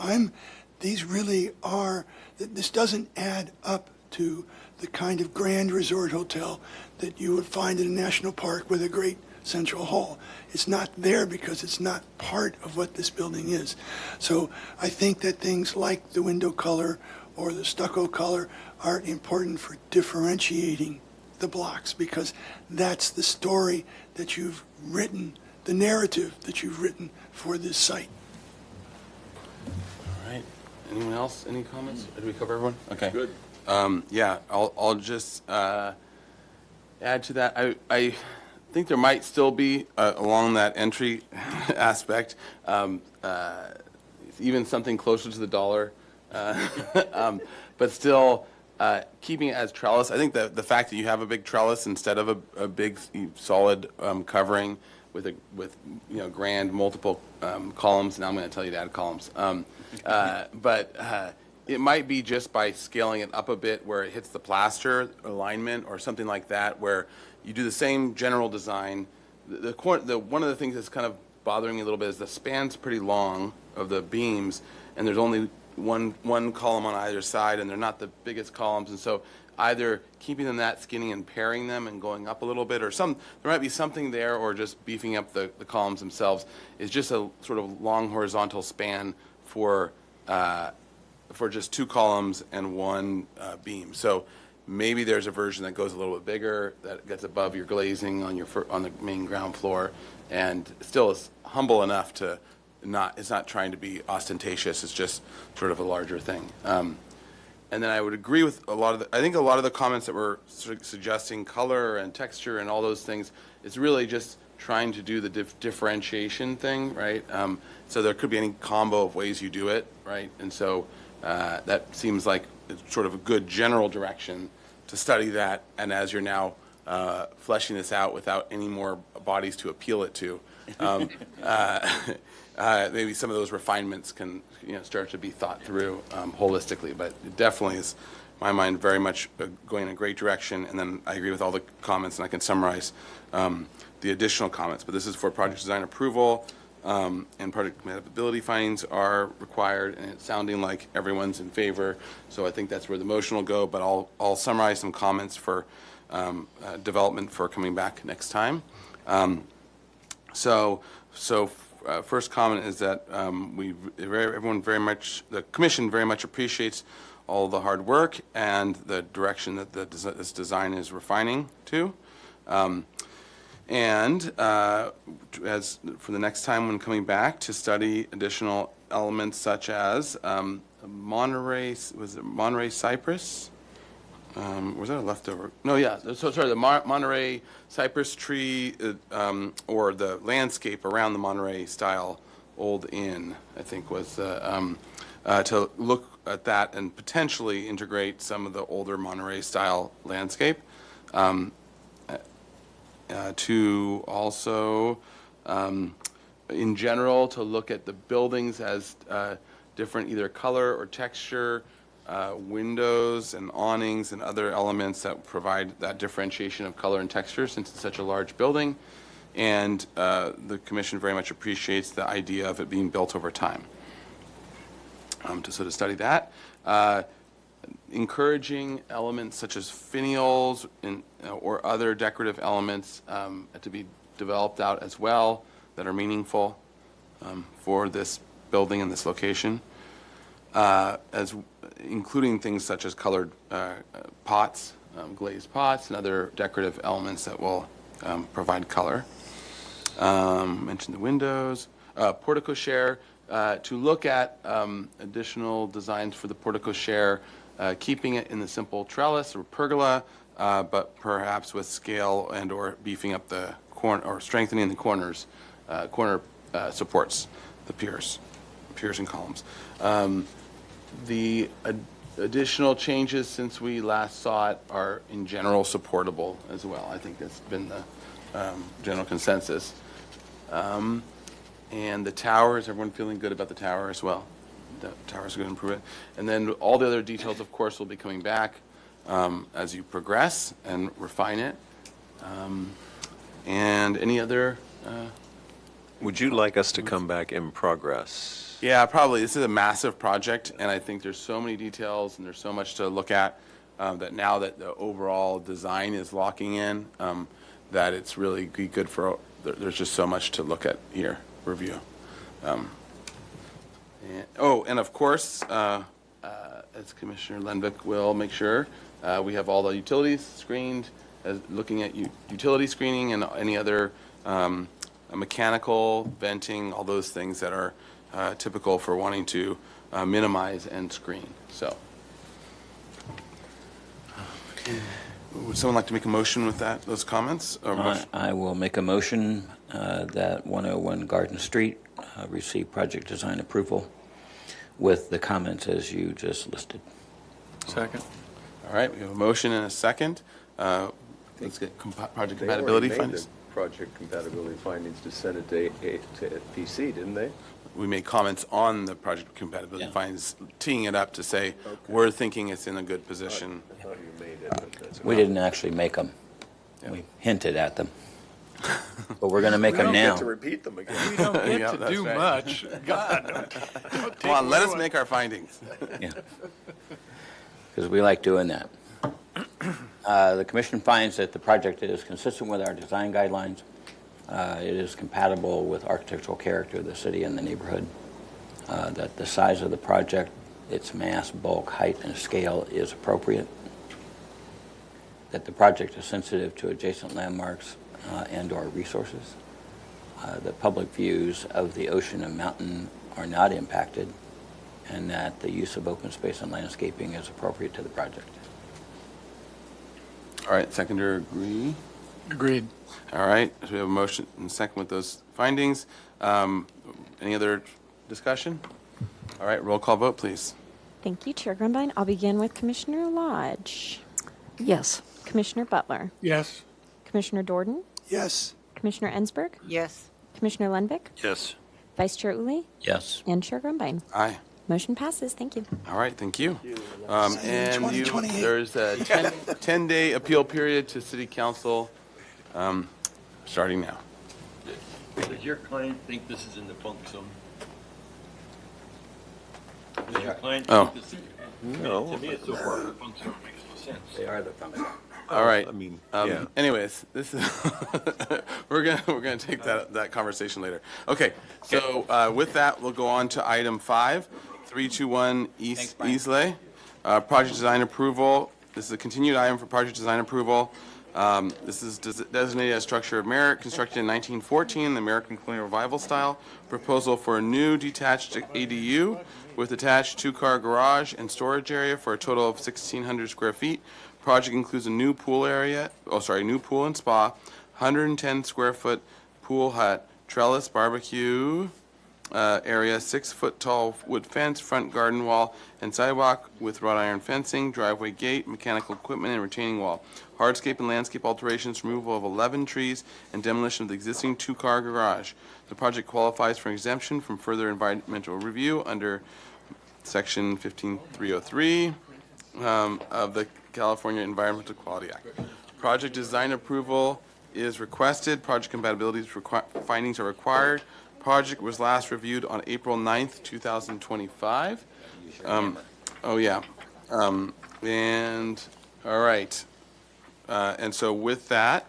these really are, this doesn't add up to the kind of grand resort hotel that you would find in a national park with a great central hall. It's not there because it's not part of what this building is. So I think that things like the window color or the stucco color are important for differentiating the blocks, because that's the story that you've written, the narrative that you've written for this site. All right. Anyone else? Any comments? Did we cover everyone? Okay. Good. Yeah, I'll just add to that. I think there might still be along that entry aspect, even something closer to the dollar, but still keeping it as trellis. I think the fact that you have a big trellis instead of a big solid covering with grand multiple columns. Now I'm going to tell you to add columns, but it might be just by scaling it up a bit where it hits the plaster alignment or something like that, where you do the same general design. One of the things that's kind of bothering me a little bit is the span's pretty long of the beams, and there's only one column on either side, and they're not the biggest columns, and so either keeping them that skinny and pairing them and going up a little bit, or there might be something there, or just beefing up the columns themselves is just a sort of long horizontal span for just 2 columns and 1 beam. So maybe there's a version that goes a little bit bigger, that gets above your glazing on the main ground floor, and still is humble enough to it's not trying to be ostentatious. It's just sort of a larger thing. And then I would agree with I think a lot of the comments that were suggesting color and texture and all those things, it's really just trying to do the differentiation thing, right? So there could be any combo of ways you do it, right? And so that seems like it's sort of a good general direction to study that. And as you're now fleshing this out without any more bodies to appeal it to, maybe some of those refinements can start to be thought through holistically. But it definitely is, in my mind, very much going in a great direction. And then I agree with all the comments, and I can summarize the additional comments. But this is for project design approval, and project compatibility findings are required, and it's sounding like everyone's in favor. So I think that's where the motion will go. But I'll summarize some comments for development for coming back next time. First comment is that the commission very much appreciates all the hard work and the direction that this design is refining to. And as for the next time when coming back to study additional elements such as Monterey cypress? Was that a leftover? No, yeah. So sorry, the Monterey cypress tree, or the landscape around the Monterey style old inn, I think was to look at that and potentially integrate some of the older Monterey style landscape. To also, in general, to look at the buildings as different either color or texture, windows and awnings and other elements that provide that differentiation of color and texture, since it's such a large building. And the commission very much appreciates the idea of it being built over time. To sort of study that. Encouraging elements such as finials or other decorative elements to be developed out as well that are meaningful for this building and this location, as including things such as colored pots, glazed pots, and other decorative elements that will provide color. Mentioned the windows, portico share, to look at additional designs for the portico share, keeping it in the simple trellis or pergola, but perhaps with scale and or beefing up the corner or strengthening the corners, corner supports, the piers and columns. The additional changes since we last saw it are in general supportable as well. I think that's been the general consensus. And the tower, is everyone feeling good about the tower as well? The tower's going to improve it. And then all the other details, of course, will be coming back as you progress and refine it. And any other? Would you like us to come back in progress? Yeah, probably. This is a massive project, and I think there's so many details and there's so much to look at. that now that the overall design is locking in, that it's really good for, there's just so much to look at here, review. And of course, as Commissioner Lenvik will make sure, we have all the utilities screened, looking at utility screening and any other mechanical, venting, all those things that are typical for wanting to minimize and screen. So, would someone like to make a motion with those comments? I will make a motion that 101 Garden Street receive project design approval with the comments as you just listed. Second. All right, we have a motion and a second. Let's get project compatibility findings. Project compatibility findings to send it to PC, didn't they? We made comments on the project compatibility findings, teeing it up to say, we're thinking it's in a good position. I thought you made it, but that's We didn't actually make them. We hinted at them. But we're going to make them now. We don't get to repeat them again. We don't get Yeah, to that's do right. much. God, don't Come on, let us make our findings. Yeah. Because we like doing that. The commission finds that the project is consistent with our design guidelines. It is compatible with architectural character of the city and the neighborhood. That the size of the project, its mass, bulk, height, and scale is appropriate. That the project is sensitive to adjacent landmarks and/or resources. The public views of the ocean and mountain are not impacted, and that the use of open space and landscaping is appropriate to the project. All right, seconder agree? Agreed. All right, so we have a motion and second with those findings. Any other discussion? All right, roll call vote, please. Thank you, Chair Grumbine. I'll begin with Commissioner Lodge. Yes. Commissioner Butler. Yes. Commissioner Dorden. Yes. Commissioner Ensberg. Yes. Commissioner Lenvik. Yes. Vice Chair Uli. Yes. And Chair Grumbine. Aye. Motion passes. Thank you. All right, thank you. See you in And you, 2028. there's a 10-day appeal period to City Council, starting now. Does your client think this is in the funk zone? Does your client Oh. think this is? No. To me, it's so far, the funk zone makes no sense. They are the foundation. All right. I mean, Anyways, this is we're gonna take that conversation later. Okay. So with that, we'll go on to item 5, 321 East Easley, project design approval. This is a continued item for project design approval. This is designated as structure of merit, constructed in 1914, the American Colonial Revival style. Proposal for a new detached ADU with attached 2-car garage and storage area for a total of 1,600 square feet. Project includes a new pool new pool and spa, 110 square foot pool hut, trellis barbecue area, 6-foot tall wood fence, front garden wall, and sidewalk with wrought iron fencing, driveway gate, mechanical equipment, and retaining wall. Hardscape and landscape alterations, removal of 11 trees, and demolition of the existing 2-car garage. The project qualifies for exemption from further environmental review under Section 15303 of the California Environmental Quality Act. Project design approval is requested. Project compatibility findings are required. Project was last reviewed on April 9th, 2025. Oh, yeah. And, all right. And so with that,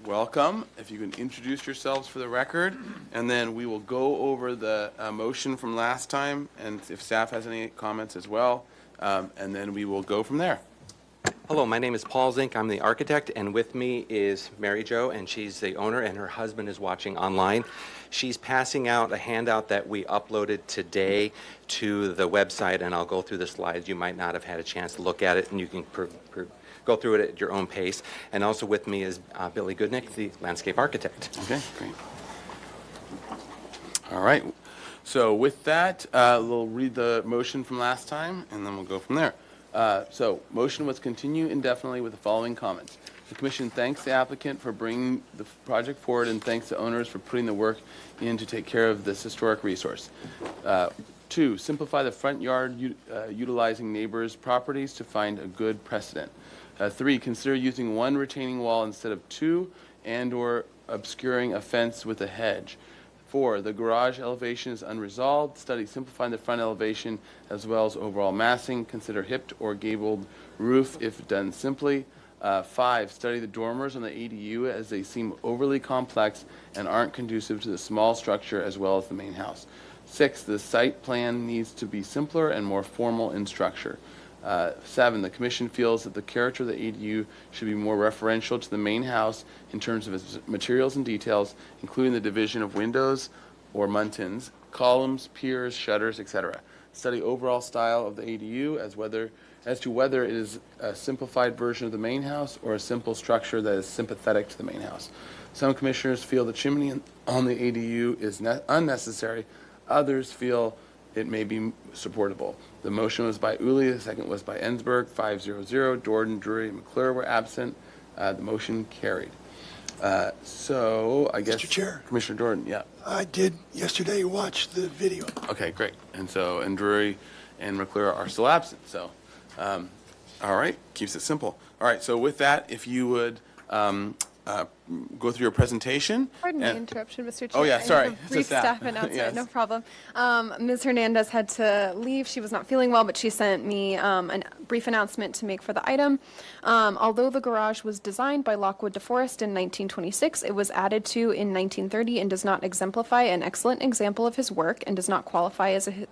welcome. If you can introduce yourselves for the record, and then we will go over the motion from last time, and if staff has any comments as well, and then we will go from there. Hello, my name is Paul Zink. I'm the architect, and with me is Mary Jo, and she's the owner, and her husband is watching online. She's passing out a handout that we uploaded today to the website, and I'll go through the slides. You might not have had a chance to look at it, and you can go through it at your own pace. And also with me is Billy Goodnick, the landscape architect. Okay, great. All right. So with that, we'll read the motion from last time, and then we'll go from there. So motion was continue indefinitely with the following comments. The commission thanks the applicant for bringing the project forward and thanks the owners for putting the work in to take care of this historic resource. 2, simplify the front yard utilizing neighbors' properties to find a good precedent. 3, consider using 1 retaining wall instead of 2 and/or obscuring a fence with a hedge. 4, the garage elevation is unresolved. Study simplifying the front elevation as well as overall massing. Consider hipped or gabled roof if done simply. 5, study the dormers on the ADU as they seem overly complex and aren't conducive to the small structure as well as the main house. 6, the site plan needs to be simpler and more formal in structure. 7, the commission feels that the character of the ADU should be more referential to the main house in terms of its materials and details, including the division of windows or muntins, columns, piers, shutters, etc. Study overall style of the ADU as to whether it is a simplified version of the main house or a simple structure that is sympathetic to the main house. Some commissioners feel the chimney on the ADU is unnecessary. Others feel it may be supportable. The motion was by Uli, the second was by Ensberg, 5-0-0. Jordan, Drury, and McClure were absent. The motion carried. So I guess, Mr. Chair. Commissioner Jordan, yeah. I did yesterday watch the video. Okay, great. And Drury and McClure are still absent. So, all right, keeps it simple. All right, so with that, if you would go through your presentation. Pardon the interruption, Mr. Chair. Oh, yeah, sorry. I have a brief staff announcement, Yes. no problem. Ms. Hernandez had to leave. She was not feeling well, but she sent me a brief announcement to make for the item. Although the garage was designed by Lockwood DeForest in 1926, it was added to in 1930 and does not exemplify an excellent example of his work and does not qualify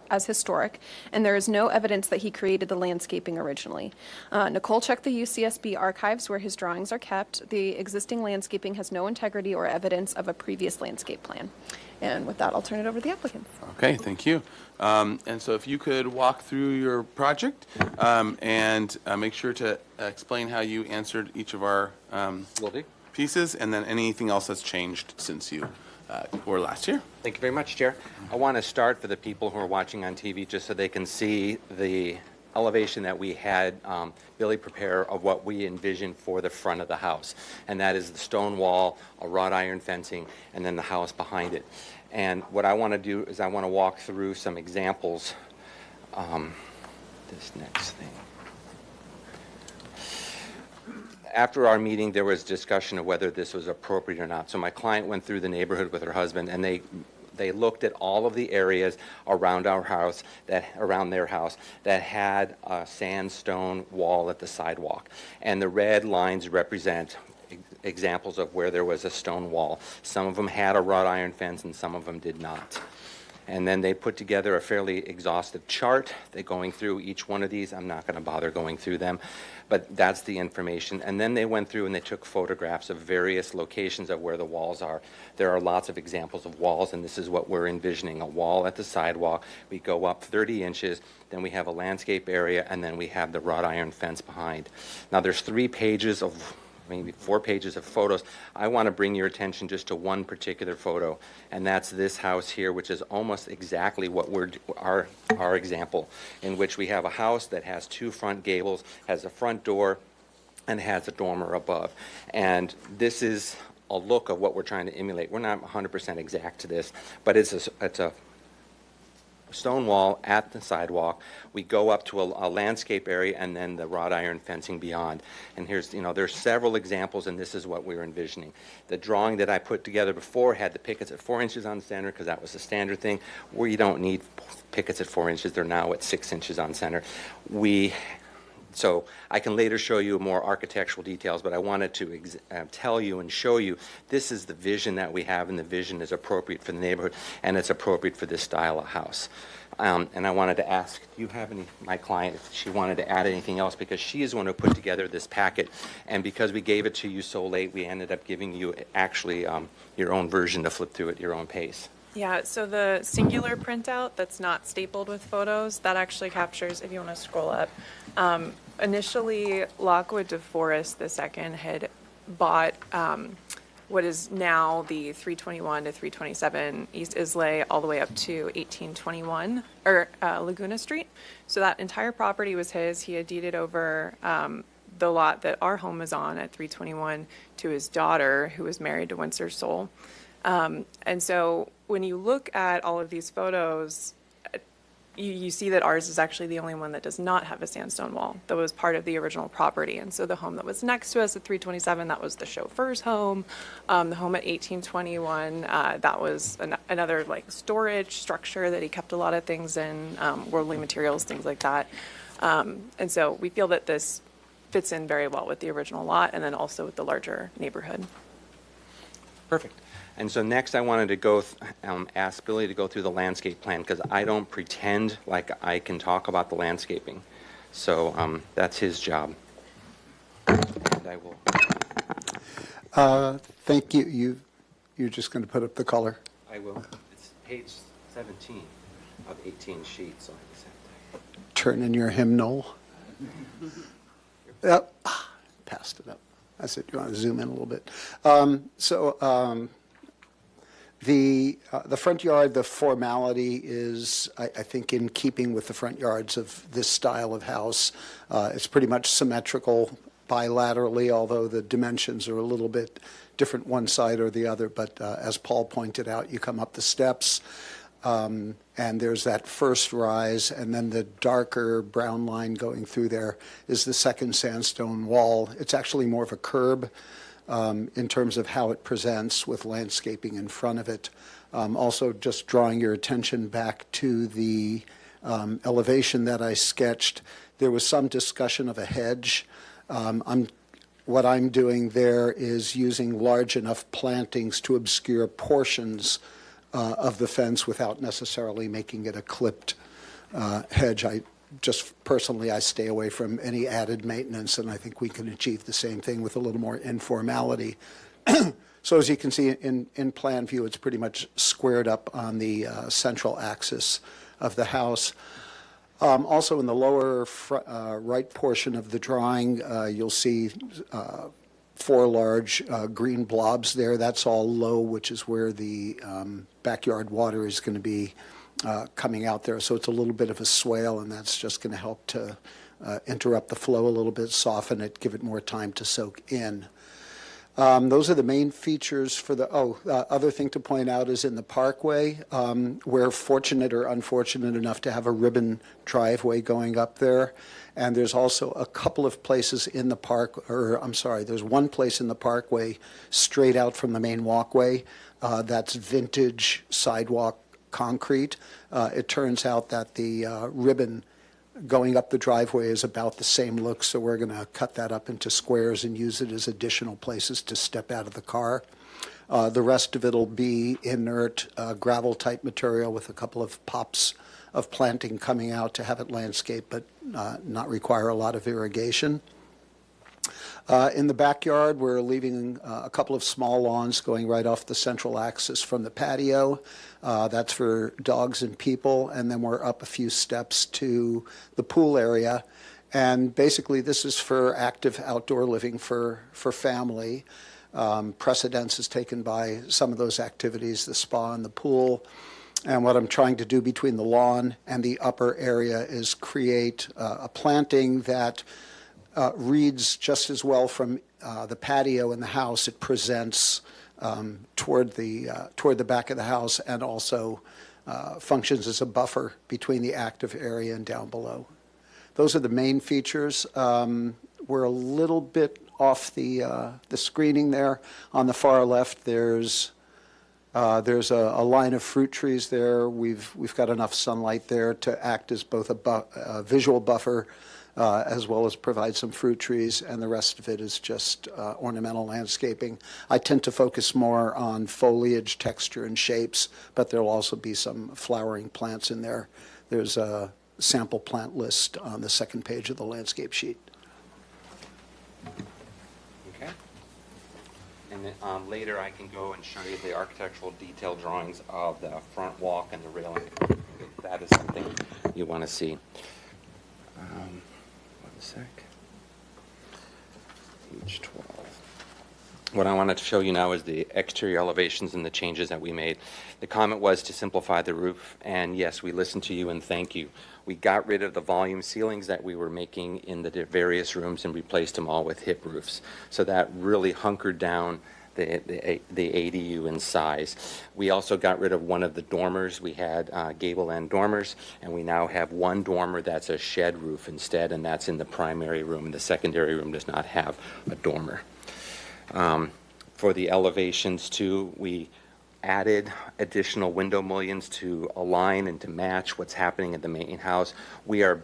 as historic, and there is no evidence that he created the landscaping originally. Nicole checked the UCSB archives where his drawings are kept. The existing landscaping has no integrity or evidence of a previous landscape plan. And with that, I'll turn it over to the applicant. Okay, thank you. And so if you could walk through your project and make sure to explain how you answered each of our pieces, and then anything else that's changed since you were last year. Thank you very much, Chair. I want to start for the people who are watching on TV just so they can see the elevation that we had Billy prepare of what we envisioned for the front of the house. And that is the stone wall, a wrought iron fencing, and then the house behind it. And what I want to do is I want to walk through some examples. This next thing. After our meeting, there was discussion of whether this was appropriate or not. So my client went through the neighborhood with her husband, and they looked at all of the areas around our house, around their house, that had a sandstone wall at the sidewalk. And the red lines represent examples of where there was a stone wall. Some of them had a wrought iron fence and some of them did not. And then they put together a fairly exhaustive chart. They're going through each one of these. I'm not going to bother going through them, but that's the information. And then they went through and they took photographs of various locations of where the walls are. There are lots of examples of walls, and this is what we're envisioning, a wall at the sidewalk. We go up 30 inches, then we have a landscape area, and then we have the wrought iron fence behind. Now there's 3 pages of maybe 4 pages of photos. I want to bring your attention just to one particular photo, and that's this house here, which is almost exactly what our example, in which we have a house that has 2 front gables, has a front door, and has a dormer above. And this is a look of what we're trying to emulate. We're not 100% exact to this, but it's a stone wall at the sidewalk. We go up to a landscape area and then the wrought iron fencing beyond. And here's, there's several examples, and this is what we're envisioning. The drawing that I put together before had the pickets at 4 inches on center because that was the standard thing. We don't need pickets at 4 inches. They're now at 6 inches on center. So I can later show you more architectural details, but I wanted to tell you and show you this is the vision that we have, and the vision is appropriate for the neighborhood, and it's appropriate for this style of house. And I wanted to ask, do you have my client, if she wanted to add anything else, because she is the one who put together this packet, and because we gave it to you so late, we ended up giving you actually your own version to flip through at your own pace. Yeah, so the singular printout that's not stapled with photos, that actually captures, if you want to scroll up. Initially, Lockwood DeForest II had bought what is now the 321 to 327 East Islay all the way up to 1821, or Laguna Street. So that entire property was his. He had deeded over the lot that our home is on at 321 to his daughter, who was married to Winsor Soul. And so when you look at all of these photos, you see that ours is actually the only one that does not have a sandstone wall. That was part of the original property. And so the home that was next to us at 327, that was the chauffeur's home. The home at 1821, that was another like storage structure that he kept a lot of things in, worldly materials, things like that. And so we feel that this fits in very well with the original lot and then also with the larger neighborhood. Perfect. And so next I wanted to go, ask Billy to go through the landscape plan because I don't pretend like I can talk about the landscaping. So that's his job. And I will. Thank you. You're just going to put up the color? I will. It's page 17 of 18 sheets. So I just have to... Turn in your hymnal. Yep. Passed it up. I said, you want to zoom in a little bit? The front yard, the formality is, I think, in keeping with the front yards of this style of house. It's pretty much symmetrical bilaterally, although the dimensions are a little bit different one side or the other. But as Paul pointed out, you come up the steps, and there's that first rise, and then the darker brown line going through there is the second sandstone wall. It's actually more of a curb. In terms of how it presents with landscaping in front of it. Also, just drawing your attention back to the elevation that I sketched, there was some discussion of a hedge. What I'm doing there is using large enough plantings to obscure portions of the fence without necessarily making it a clipped hedge. Just personally, I stay away from any added maintenance, and I think we can achieve the same thing with a little more informality. So as you can see in plan view, it's pretty much squared up on the central axis of the house. Also in the lower right portion of the drawing, you'll see 4 large green blobs there. That's all low, which is where the backyard water is going to be coming out there. So it's a little bit of a swale, and that's just going to help to interrupt the flow a little bit, soften it, give it more time to soak in. Those are the main features for the, other thing to point out is in the parkway, we're fortunate or unfortunate enough to have a ribbon driveway going up there. And there's also a couple of places in the park, there's one place in the parkway straight out from the main walkway that's vintage sidewalk concrete. It turns out that the ribbon going up the driveway is about the same look, so we're going to cut that up into squares and use it as additional places to step out of the car. The rest of it will be inert gravel-type material with a couple of pops of planting coming out to have it landscape, but not require a lot of irrigation. In the backyard, we're leaving a couple of small lawns going right off the central axis from the patio. That's for dogs and people. And then we're up a few steps to the pool area. And basically, this is for active outdoor living for family. Precedence is taken by some of those activities, the spa and the pool. And what I'm trying to do between the lawn and the upper area is create a planting that reads just as well from the patio in the house. It presents toward the back of the house and also functions as a buffer between the active area and down below. Those are the main features. We're a little bit off the screening there. On the far left, there's a line of fruit trees there. We've got enough sunlight there to act as both a visual buffer as well as provide some fruit trees, and the rest of it is just ornamental landscaping. I tend to focus more on foliage, texture, and shapes, but there will also be some flowering plants in there. There's a sample plant list on the second page of the landscape sheet. Okay. And then later I can go and show you the architectural detail drawings of the front walk and the railing. If that is something you want to see. One sec. Page 12. What I wanted to show you now is the exterior elevations and the changes that we made. The comment was to simplify the roof, and yes, we listened to you and thank you. We got rid of the volume ceilings that we were making in the various rooms and replaced them all with hip roofs. So that really hunkered down the ADU in size. We also got rid of one of the dormers. We had gable end dormers, and we now have one dormer that's a shed roof instead, and that's in the primary room. And the secondary room does not have a dormer. For the elevations too, we added additional window mullions to align and to match what's happening at the main house. We're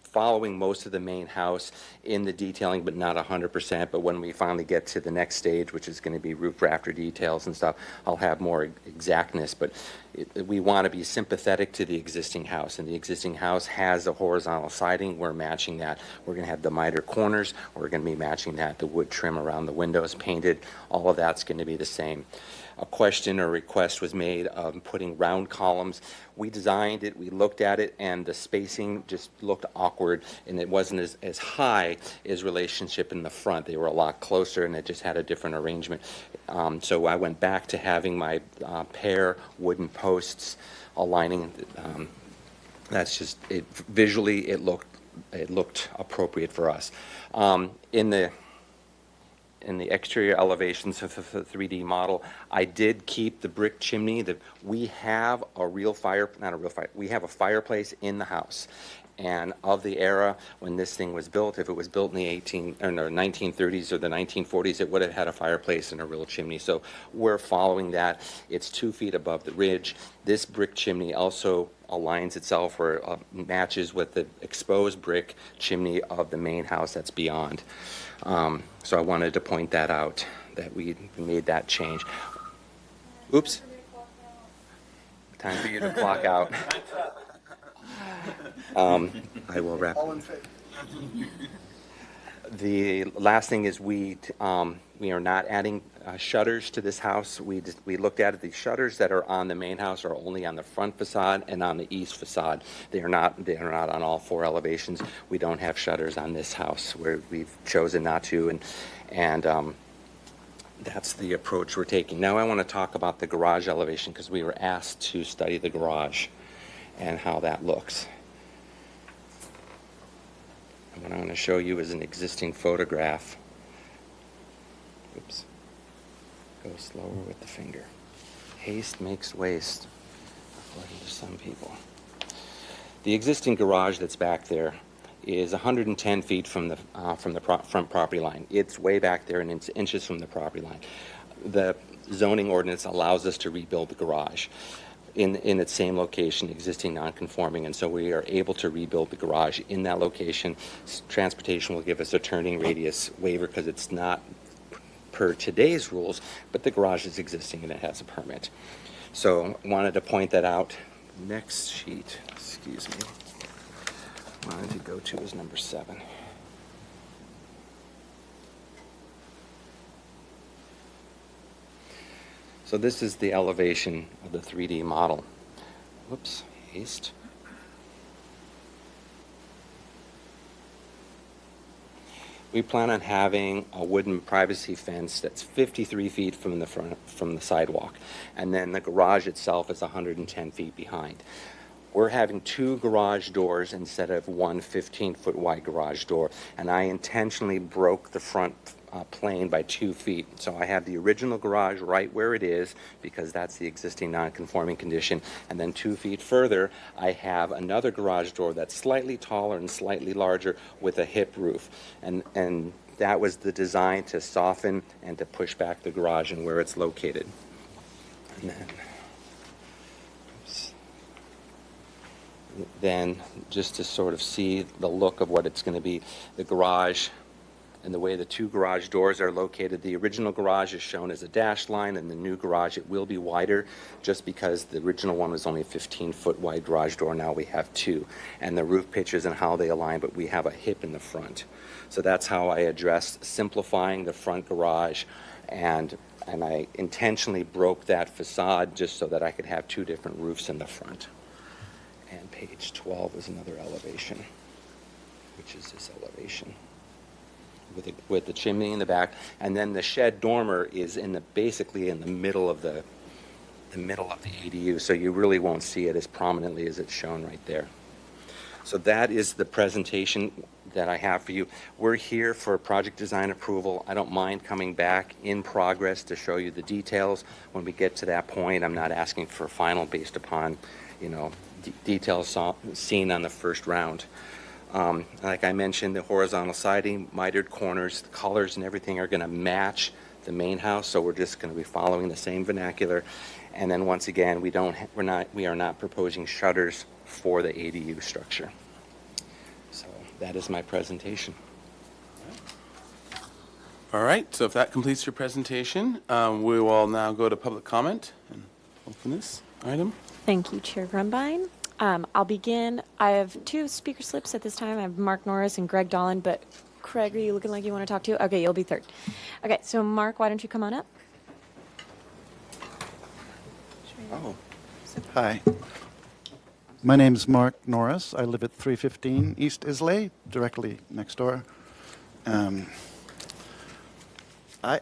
following most of the main house in the detailing, but not 100%. But when we finally get to the next stage, which is going to be roof rafter details and stuff, I'll have more exactness. But we want to be sympathetic to the existing house, and the existing house has a horizontal siding. We're matching that. We're going to have the miter corners. We're going to be matching that. The wood trim around the windows painted. All of that's going to be the same. A question or request was made of putting round columns. We designed it, we looked at it, and the spacing just looked awkward, and it wasn't as high as relationship in the front. They were a lot closer, and it just had a different arrangement. So I went back to having my pair wooden posts aligning. That's just, visually it looked appropriate for us. In the exterior elevations of the 3D model, I did keep the brick chimney. We have we have a fireplace in the house. And of the era when this thing was built, if it was built in the 1930s or the 1940s, it would have had a fireplace and a real chimney. So we're following that. It's 2 feet above the ridge. This brick chimney also aligns itself or matches with the exposed brick chimney of the main house that's beyond. So I wanted to point that out, that we made that change. Oops. Time for you to clock out. I will wrap. All in favor? The last thing is we are not adding shutters to this house. We looked at it. The shutters that are on the main house are only on the front facade and on the east facade. They are not on all 4 elevations. We don't have shutters on this house, where we've chosen not to, and that's the approach we're taking. Now I want to talk about the garage elevation, because we were asked to study the garage and how that looks. And what I'm going to show you is an existing photograph. Oops. Go slower with the finger. Haste makes waste, according to some people. The existing garage that's back there is 110 feet from the front property line. It's way back there, and it's inches from the property line. The zoning ordinance allows us to rebuild the garage in its same location, existing non-conforming, and so we are able to rebuild the garage in that location. Transportation will give us a turning radius waiver, because it's not per today's rules, but the garage is existing and it has a permit. So I wanted to point that out. Next sheet, excuse me, I wanted to go to is number 7. So this is the elevation of the 3D model. Whoops, haste. We plan on having a wooden privacy fence that's 53 feet from the sidewalk, and then the garage itself is 110 feet behind. We're having 2 garage doors instead of one 15-foot wide garage door, and I intentionally broke the front plane by 2 feet. So I have the original garage right where it is, because that's the existing non-conforming condition, and then 2 feet further I have another garage door that's slightly taller and slightly larger with a hip roof, and that was the design to soften and to push back the garage and where it's located. And then just to sort of see the look of what it's going to be, the garage and the way the 2 garage doors are located. The original garage is shown as a dashed line, and the new garage, it will be wider, just because the original one was only a 15-foot wide garage door. Now we have 2. And the roof pitches and how they align, but we have a hip in the front. So that's how I addressed simplifying the front garage, and I intentionally broke that facade just so that I could have 2 different roofs in the front. And page 12 is another elevation, which is this elevation with the chimney in the back, and then the shed dormer is basically in the middle of the ADU, so you really won't see it as prominently as it's shown right there. So that is the presentation that I have for you. We're here for project design approval. I don't mind coming back in progress to show you the details when we get to that point. I'm not asking for final based upon, details seen on the first round. Like I mentioned, the horizontal siding, mitered corners, the colors and everything are going to match the main house, so we're just going to be following the same vernacular. And then once again, we are not proposing shutters for the ADU structure. So that is my presentation. All right, so if that completes your presentation, we will now go to public comment and open this item. Thank you, Chair Grumbine. I'll begin. I have two speaker slips at this time. I have Mark Norris and Greg Dolan, but Craig, are you looking like you want to talk too? Okay, you'll be third. Okay, so Mark, why don't you come on up? Oh. Hi. My name's Mark Norris. I live at 315 East Islay, directly next door. I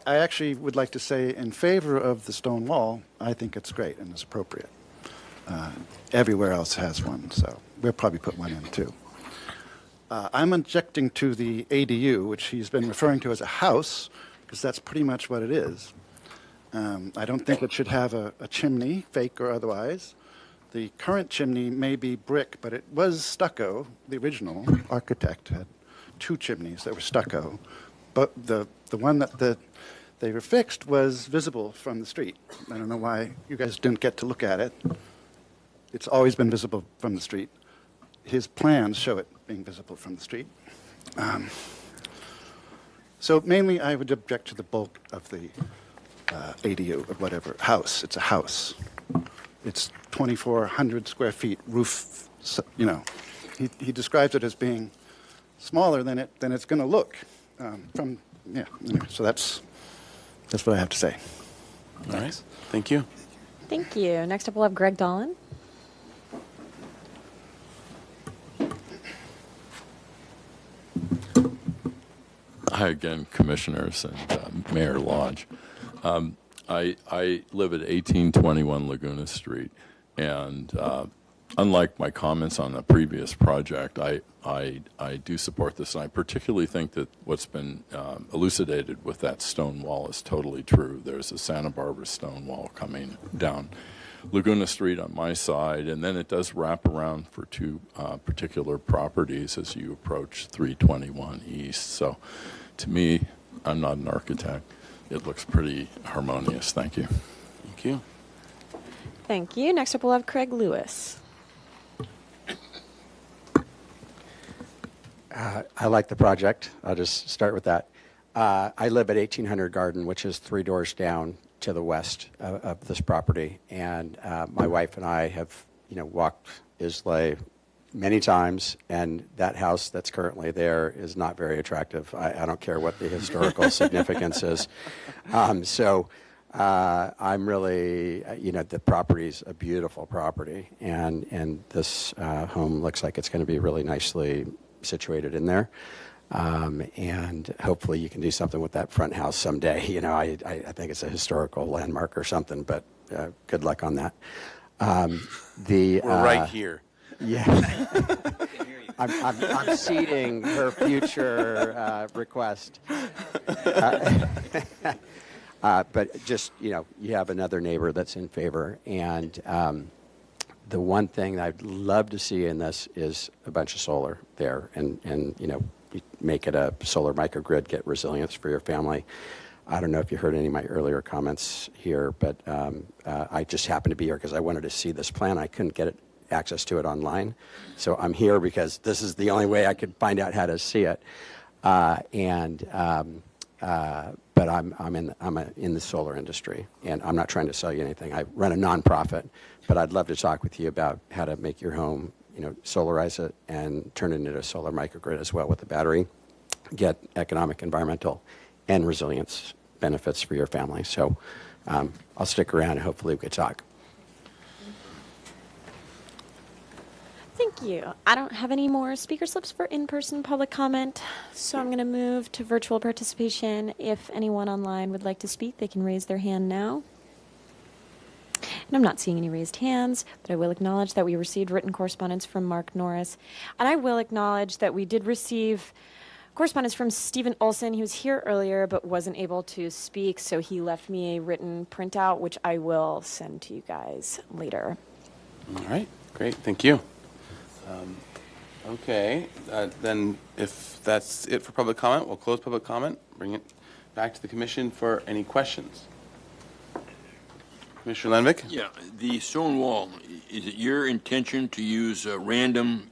actually would like to say in favor of the stone wall. I think it's great and it's appropriate. Everywhere else has one, so we'll probably put one in too. I'm objecting to the ADU, which he's been referring to as a house, because that's pretty much what it is. I don't think it should have a chimney, fake or otherwise. The current chimney may be brick, but it was stucco. The original architect had 2 chimneys that were stucco, but the one that they were fixed was visible from the street. I don't know why you guys didn't get to look at it. It's always been visible from the street. His plans show it being visible from the street. So mainly I would object to the bulk of the ADU or whatever, house. It's a house. It's 2,400 square feet roof, He describes it as being smaller than it's going to look. Anyway, so that's what I have to say. All right, thank you. Thank you. Next up, we'll have Greg Dolan. Hi again, Commissioners and Mayor Lodge. I live at 1821 Laguna Street, and unlike my comments on the previous project, I do support this, and I particularly think that what's been elucidated with that stone wall is totally true. There's a Santa Barbara stone wall coming down Laguna Street on my side, and then it does wrap around for 2 particular properties as you approach 321 East. So to me, I'm not an architect. It looks pretty harmonious. Thank you. Thank you. Thank you. Next up, we'll have Craig Lewis. I like the project. I'll just start with that. I live at 1800 Garden, which is 3 doors down to the west of this property. And my wife and I have, walked Islay many times, and that house that's currently there is not very attractive. I don't care what the historical significance is. So I'm really, the property's a beautiful property, and this home looks like it's going to be really nicely situated in there. And hopefully you can do something with that front house someday. I think it's a historical landmark or something, but good luck on that. We're right here. Yeah. I'm seeding her future request. But just, you have another neighbor that's in favor. And the one thing I'd love to see in this is a bunch of solar there and make it a solar microgrid, get resilience for your family. I don't know if you heard any of my earlier comments here, but I just happened to be here because I wanted to see this plan. I couldn't get access to it online. So I'm here because this is the only way I could find out how to see it. But I'm in the solar industry, and I'm not trying to sell you anything. I run a nonprofit, but I'd love to talk with you about how to make your home, solarize it and turn it into a solar microgrid as well with the battery, get economic, environmental, and resilience benefits for your family. So I'll stick around and hopefully we could talk. Thank you. I don't have any more speaker slips for in-person public comment, so I'm going to move to virtual participation. If anyone online would like to speak, they can raise their hand now. And I'm not seeing any raised hands, but I will acknowledge that we received written correspondence from Mark Norris. And I will acknowledge that we did receive correspondence from Stephen Olson. He was here earlier but wasn't able to speak, so he left me a written printout, which I will send to you guys later. All right, great, thank you. Okay, then if that's it for public comment, we'll close public comment, bring it back to the commission for any questions. Commissioner Lenvik? Yeah, the stone wall, is it your intention to use random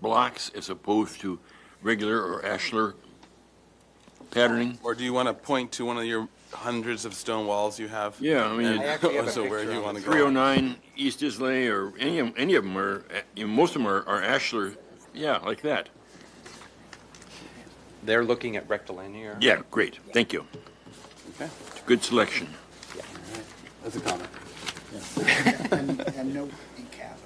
blocks as opposed to regular or ashlar patterning? Or do you want to point to one of your hundreds of stone walls you have? Yeah, I mean, So where do you want to go? 309 East Islay, or any of them are, most of them are ashlar, yeah, like that. They're looking at rectilinear. Yeah, great, thank you. Okay. It's a good selection. That's a comment. And no cap.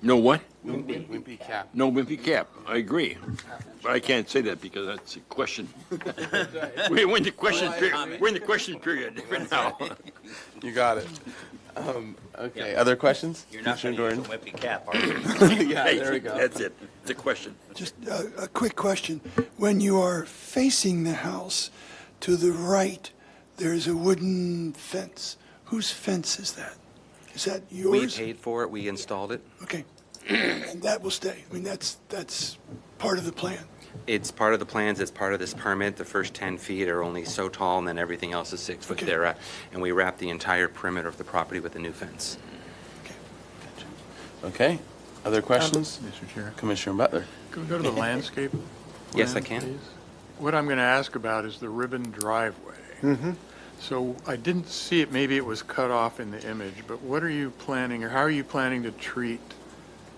No what? Wimpy cap. No wimpy cap, I agree. But I can't say that because that's a question. We're in the question period right now. You got it. Okay, other questions? You're not going Commissioner to use Gordon? a wimpy cap, are you? Yeah, there we go. That's it, it's a question. Just a quick question. When you are facing the house, to the right, there's a wooden fence. Whose fence is that? Is that We yours? paid for it, we installed it. Okay. And that will stay. I mean, that's part of the plan. It's part of the plans, it's part of this permit. The first 10 feet are only so tall, and then everything else is 6 foot there. And we wrap the entire perimeter of the property with a new fence. Okay, other questions? Mr. Chair. Commissioner Butler? Can we go to the landscape? Yes, I plan, can. please? What I'm going to ask about is the ribbon driveway. Mm-hmm. So I didn't see it, maybe it was cut off in the image, but what are you planning, or how are you planning to treat,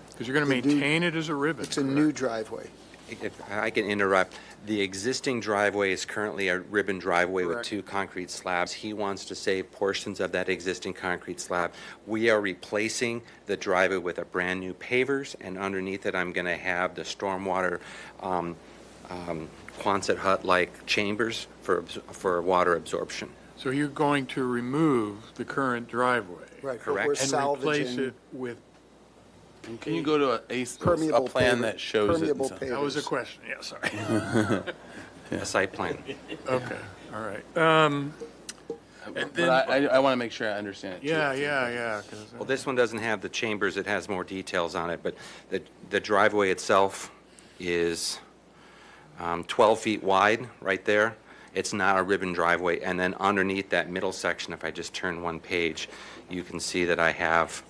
because you're going to maintain it as a ribbon, It's a new driveway. If I can interrupt, the existing driveway is currently a ribbon driveway with Correct. 2 concrete slabs. He wants to save portions of that existing concrete slab. We are replacing the driveway with a brand-new pavers, and underneath it, I'm going to have the stormwater Quonset hut-like chambers for water absorption. So you're going to remove the current driveway? Right, but Correct. we're And replace salvaging it with, And can you go to a permeable plan paver- that shows it? permeable that was a pavers. question, yeah, sorry. A site plan. Okay, all right. But I want to make sure I understand it. too. Yeah, 'cause, Well, this one doesn't have the chambers, it has more details on it, but the driveway itself is 12 feet wide right there. It's not a ribbon driveway. And then underneath that middle section, if I just turn one page, you can see that I have,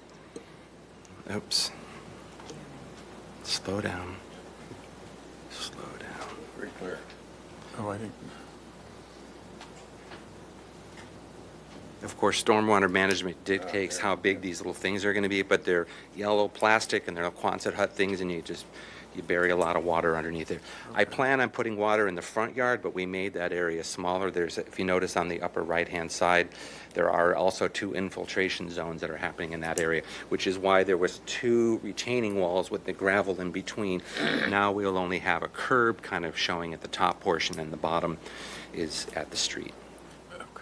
oops, slow down, slow down. Very clear. oh, I think, Of course, stormwater management dictates how big these little things are going to be, but they're yellow plastic and they're Quonset hut things, and you bury a lot of water underneath it. I plan on putting water in the front yard, but we made that area smaller. If you notice on the upper right-hand side, there are also 2 infiltration zones that are happening in that area, which is why there was 2 retaining walls with the gravel in between. Now we'll only have a curb kind of showing at the top portion, and the bottom is at the street.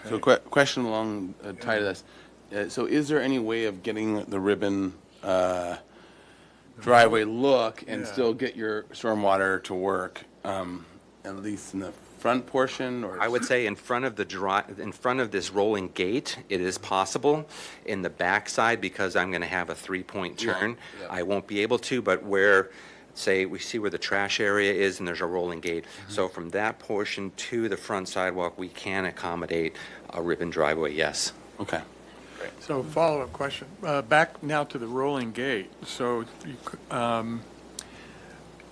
So question along tied to this. So is there any way of getting the ribbon driveway look and still get your stormwater to work, at least in the front portion? Or I would say in front of this rolling gate, it is possible. In the back side, because I'm going to have a 3-point turn, yeah. I won't be able to, but where, say, we see where the trash area is and there's a rolling gate. So from that portion to the front sidewalk, we can accommodate a ribbon driveway, yes. Okay. so follow-up question. Back now to the rolling gate. So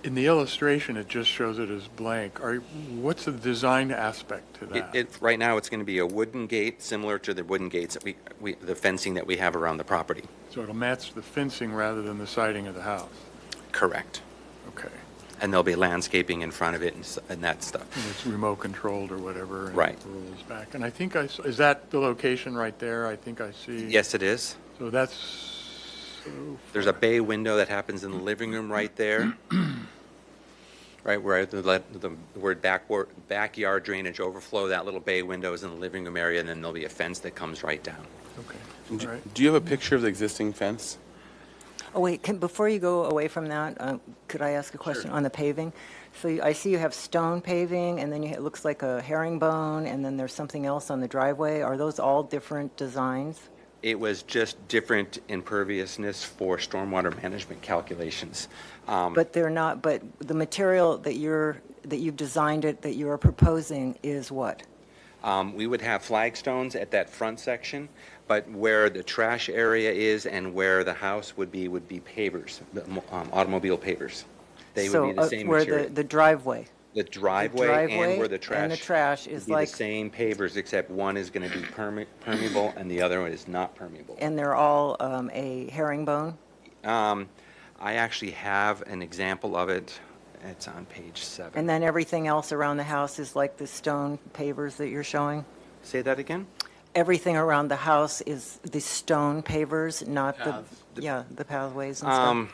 in the illustration, it just shows it as blank. What's the design aspect to that? Right now, it's going to be a wooden gate, similar to the wooden gates that the fencing that we have around the property. So it'll match the fencing rather than the siding of the house? Correct. Okay. And there'll be landscaping in front of it and that stuff. And it's remote controlled or whatever. And Right. it rolls back. And I think is that the location right there? I think I see. Yes, it is. So that's, There's a bay window that happens in the living room right there. Right, where the word backyard drainage overflow, that little bay window is in the living room area, and then there'll be a fence that comes right down. Okay. All right. Do you have a picture of the existing fence? Oh, wait, before you go away from that, could I ask a question on the paving? So I see you have stone paving, and then it looks like a herringbone, and then there's something else on the driveway. Are those all different designs? It was just different imperviousness for stormwater management calculations. But they're not, but the material that you've designed it, that you are proposing is what? We would have flagstones at that front section, but where the trash area is and where the house would be pavers, automobile pavers. They would be the same where material. the driveway? The driveway and where the trash. And the trash would is be like, the same pavers, except one is going to be permeable and the other one is not permeable. and they're all a herringbone? I actually have an example of it. It's on page 7. And then everything else around the house is like the stone pavers that you're showing? Say that again? Everything around the house is the stone pavers, not the pathways and stuff?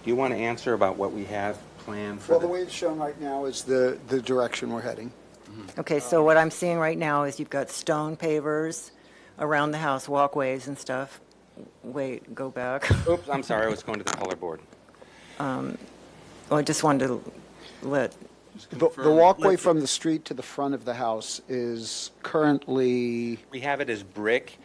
Do you want to answer about what we have planned for Well, the way it's shown right now is the direction we're heading. Okay, so what I'm seeing right now is you've got stone pavers around the house, walkways and stuff. Wait, go back. Oops, I'm sorry, I was going to the color board. Well, I just wanted to let, The walkway from the street to the front of the house is currently, We have it as brick,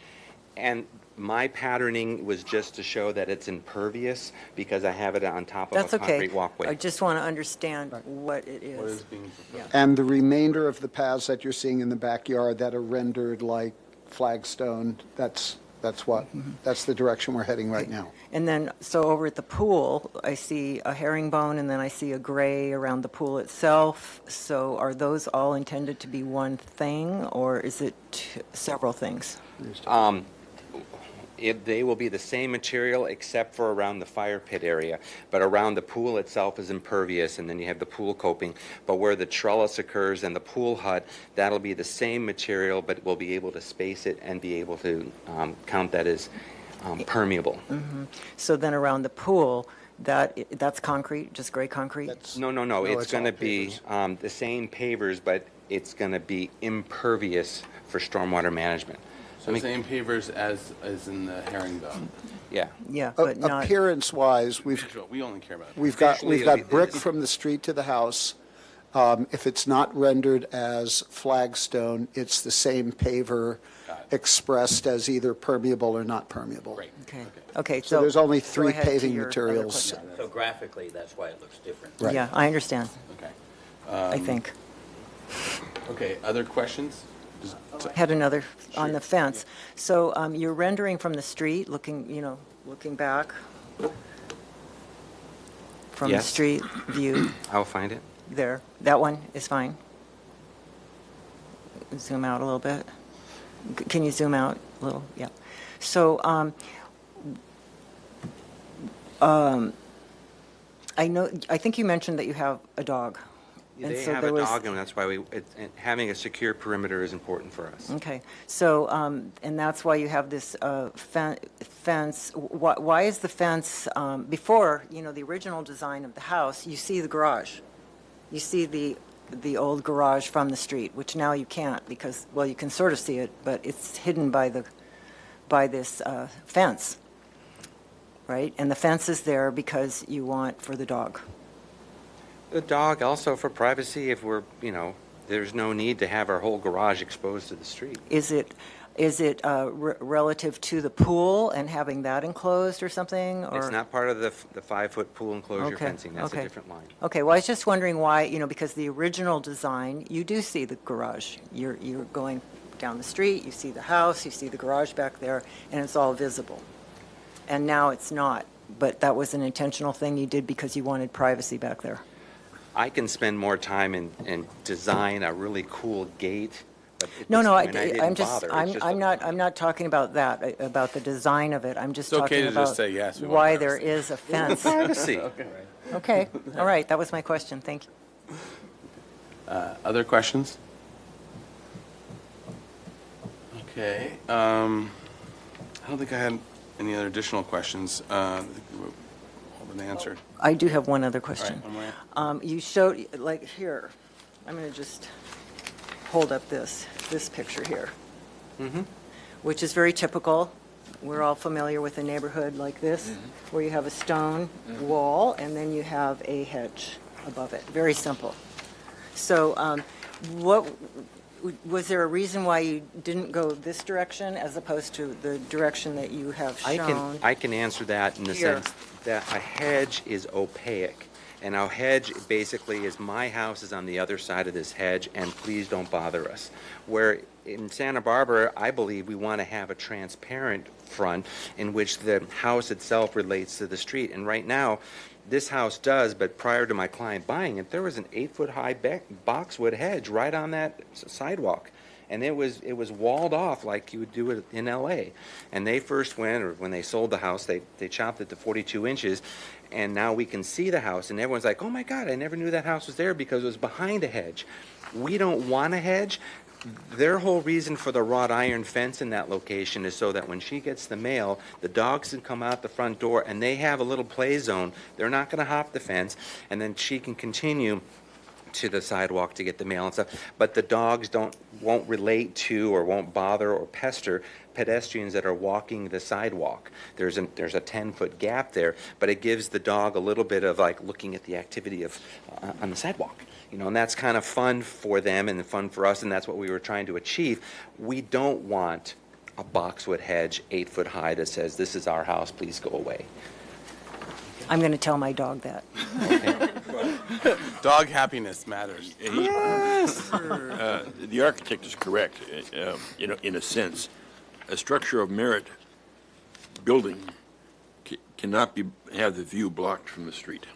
and my patterning was just to show that it's impervious because I have it on top of that's a okay. concrete walkway. I just want to understand what it is. What is being proposed? and the remainder of the paths that you're seeing in the backyard that are rendered like flagstone, that's the direction we're heading right now. And then, so over at the pool, I see a herringbone, and then I see a gray around the pool itself. So are those all intended to be one thing, or is it several things? They will be the same material except for around the fire pit area, but around the pool itself is impervious, and then you have the pool coping. But where the trellis occurs and the pool hut, that'll be the same material, but we'll be able to space it and be able to count that as permeable. Mm-hmm. So then around the pool, that's concrete, just gray concrete? No, it's it's going to all be the same pavers, but it's going to be impervious for stormwater management. So same pavers as in the herringbone. Yeah. Yeah, but not, Appearance-wise, We only care about. we've got Visually, it'll be- brick from the street to the house. If it's not rendered as flagstone, it's the same paver expressed as either permeable or not permeable. Right. okay. So there's only go 3 ahead to paving your other materials. question. So graphically, that's why it looks different. Right. Yeah, I understand, Okay. I think. Okay, other questions? Had another on the fence. So you're rendering from the street, looking back from the Yes. street view I'll find it. there. That one is fine. Zoom out a little bit. Can you zoom out a little? Yeah. So I think you mentioned that you have a dog. And They so have there a was- dog, and that's why having a secure perimeter is important for us. Okay, so, and that's why you have this fence. Why is the fence, before, the original design of the house, you see the garage. You see the old garage from the street, which now you can't because, well, you can sort of see it, but it's hidden by this fence, right? And the fence is there because you want for the dog. The dog also for privacy if there's no need to have our whole garage exposed to the street. Is it relative to the pool and having that enclosed or something? Or? It's not part of the 5-foot pool enclosure Okay, fencing. That's okay. a different line. Okay, well, I was just wondering why, because the original design, you do see the garage. You're going down the street, you see the house, you see the garage back there, and it's all visible. And now it's not, but that was an intentional thing you did because you wanted privacy back there. I can spend more time and design a really cool gate. But at No, this no, point, I didn't bother. It's just a- I'm not talking about that, about the design of it. I'm just It's okay talking to just about say yes, we want why privacy. there is a fence. Privacy. Okay, all right, that was my question, thank you. Other questions? Okay. I don't think I had any other additional questions. All been answered. I do have one other question. All right, I'm You showed, like here, I'm going to just hold up this picture here, which is very typical. We're all familiar with a neighborhood like this, where you have a stone wall and then you have a hedge above it. Very simple. So was there a reason why you didn't go this direction as opposed to the direction that you have shown? I can answer that in the Here. sense that a hedge is opaque. And our hedge basically is my house is on the other side of this hedge, and please don't bother us. Where in Santa Barbara, I believe we want to have a transparent front in which the house itself relates to the street. And right now, this house does, but prior to my client buying it, there was an 8-foot-high boxwood hedge right on that sidewalk. And it was walled off like you would do it in LA. And they first went, or when they sold the house, they chopped it to 42 inches. And now we can see the house. And everyone's like, oh my God, I never knew that house was there because it was behind a hedge. We don't want a hedge. Their whole reason for the wrought iron fence in that location is so that when she gets the mail, the dogs can come out the front door and they have a little play zone. They're not going to hop the fence. And then she can continue to the sidewalk to get the mail and stuff, but the dogs won't relate to or won't bother or pester pedestrians that are walking the sidewalk. There's a 10-foot gap there, but it gives the dog a little bit of like looking at the activity of on the sidewalk. And that's kind of fun for them and fun for us, and that's what we were trying to achieve. We don't want a boxwood hedge 8 foot high that says, "This is our house, please go away." I'm going to tell my dog that. Dog happiness matters. The architect is correct, in a sense. A structure of merit building cannot have the view blocked from the street.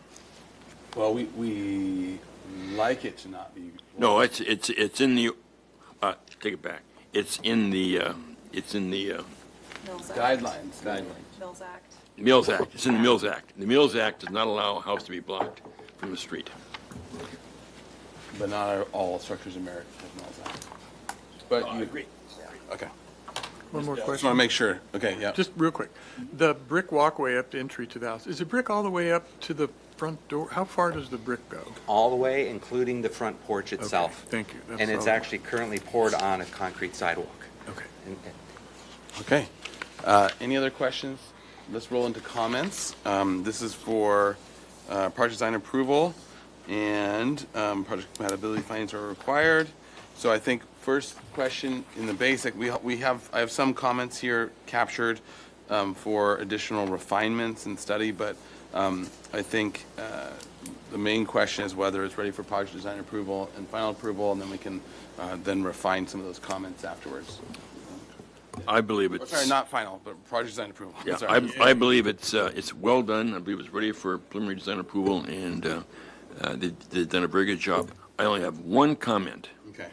Well, we like it to not be. No, it's in the, take it back. It's in the Guidelines. Mills Act. Mills Act. It's in the Mills Act. The Mills Act does not allow a house to be blocked from the street. But not all structures of merit have Mills Act. But you agree? Okay. One more Just question. want to make sure. Okay, yeah. Just real quick. The brick walkway up to entry to the house, is the brick all the way up to the front door? How far does the brick go? All the way, including the front porch itself. Thank you. That's And it's all. actually currently poured on a concrete sidewalk. Okay. Okay. Any other questions? Let's roll into comments. This is for project design approval, and project compatibility findings are required. So I think first question in the basic, I have some comments here captured for additional refinements and study, but I think the main question is whether it's ready for project design approval and final approval, and then we can then refine some of those comments afterwards. I believe it's. Sorry, not final, but project design approval. Yeah, Sorry. I believe it's well done. I believe it's ready for preliminary design approval, and they've done a very good job. I only have one comment. Okay.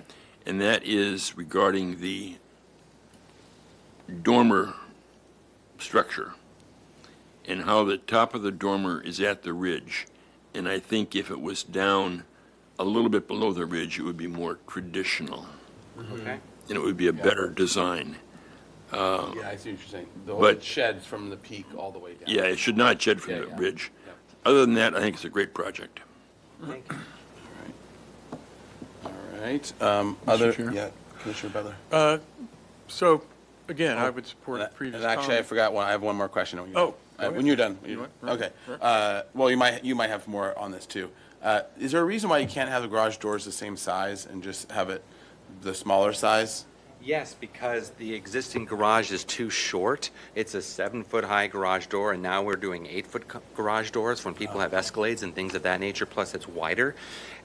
And that is regarding the dormer structure and how the top of the dormer is at the ridge. And I think if it was down a little bit below the ridge, it would be more traditional. Okay. And it would be a better design. Yeah, I see what you're saying. The whole But- sheds from the peak all the way down. Yeah, it should not shed from the yeah. ridge. Other than that, I think it's a great project. Thank you. All right. Other, Chair? yeah, Commissioner Butler. So, again, I would support And previous actually, I comment. forgot one. I have one more question. When you're Oh, done. go When you're done. You want? Okay. Right. Well, you might have more on this too. Is there a reason why you can't have the garage doors the same size and just have it the smaller size? Yes, because the existing garage is too short. It's a 7-foot-high garage door, and now we're doing 8-foot garage doors when people have Escalades and things of that nature, plus it's wider.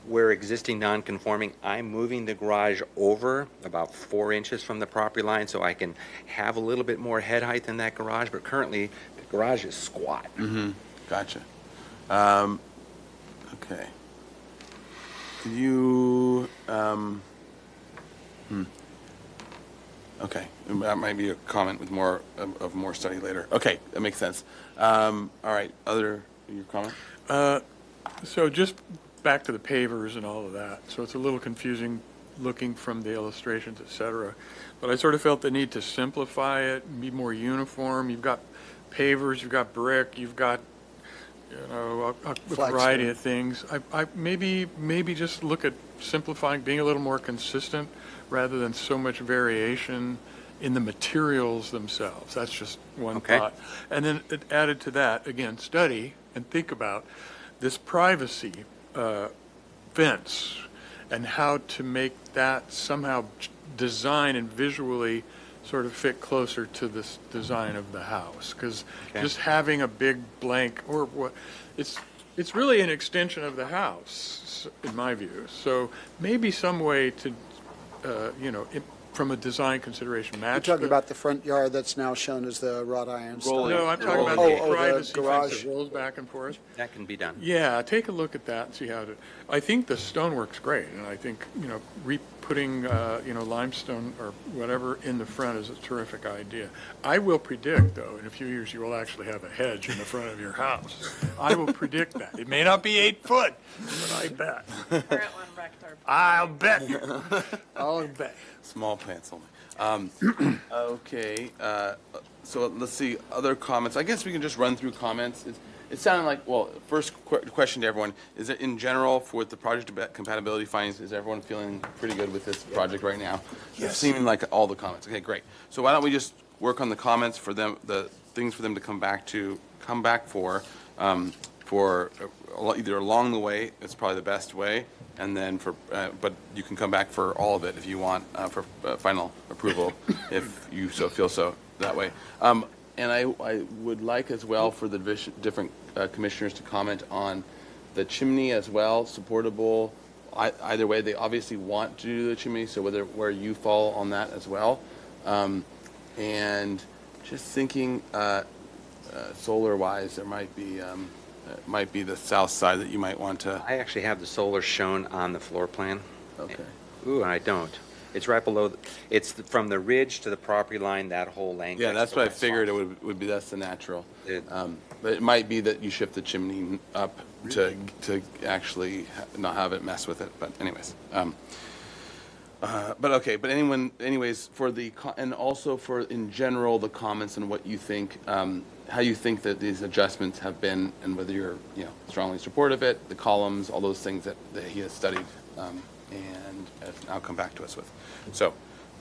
We're existing non-conforming. I'm moving the garage over about 4 inches from the property line so I can have a little bit more head height in that garage, but currently the garage is squat. Mm-hmm. Gotcha. Okay. Could you, okay, that might be a comment with more, of more study later. Okay, that makes sense. All right, your comment? So just back to the pavers and all of that. So it's a little confusing looking from the illustrations, et cetera. But I sort of felt the need to simplify it and be more uniform. You've got pavers, you've got brick, you've got you know, a Flagstone. variety of things. Maybe just look at simplifying, being a little more consistent rather than so much variation in the materials themselves. That's just one Okay. thought. And then added to that, again, study and think about this privacy fence and how to make that somehow design and visually sort of fit closer to this design of the house. Because Okay. just having a big blank, or what, it's really an extension of the house, in my view. So maybe some way to, from a design consideration, You're match. talking about the front yard that's now shown as the wrought iron stone? No, I'm talking about Oh, the the privacy fence garage. that rolls back and forth. That can be done. Yeah, take a look at that and see how to, I think the stonework's great, and I think, putting limestone or whatever in the front is a terrific idea. I will predict, though, in a few years, you will actually have a hedge in the front of your house. I will predict that. It may not be 8 foot, but I bet. I'll bet you. I'll bet. Small plants only. Okay, so let's see, other comments. I guess we can just run through comments. It sounded like, well, first question to everyone, is it in general for the project compatibility findings, is everyone feeling pretty good with this project right now? Yes. Seeming like all the comments. Okay, great. So why don't we just work on the comments for them, the things for them to come back for either along the way, it's probably the best way, and then but you can come back for all of it if you want, for final approval, if you feel so that way. And I would like as well for the different commissioners to comment on the chimney as well, supportable. Either way, they obviously want to do the chimney, so where you fall on that as well. And just thinking solar-wise, there might be the south side that you might want to. I actually have the solar shown on the floor plan. Okay. Ooh, and I don't. It's right below, it's from the ridge to the property line, that whole length. Yeah, that's the what I west figured lawn. it would be, that's the natural. It- But it might be that you shift the chimney up to actually not have it mess with it, but anyways. But okay, but anyways, and also for, in general, the comments and what you think, how you think that these adjustments have been, and whether you're, strongly supportive of it, the columns, all those things that he has studied, and now come back to us with. So,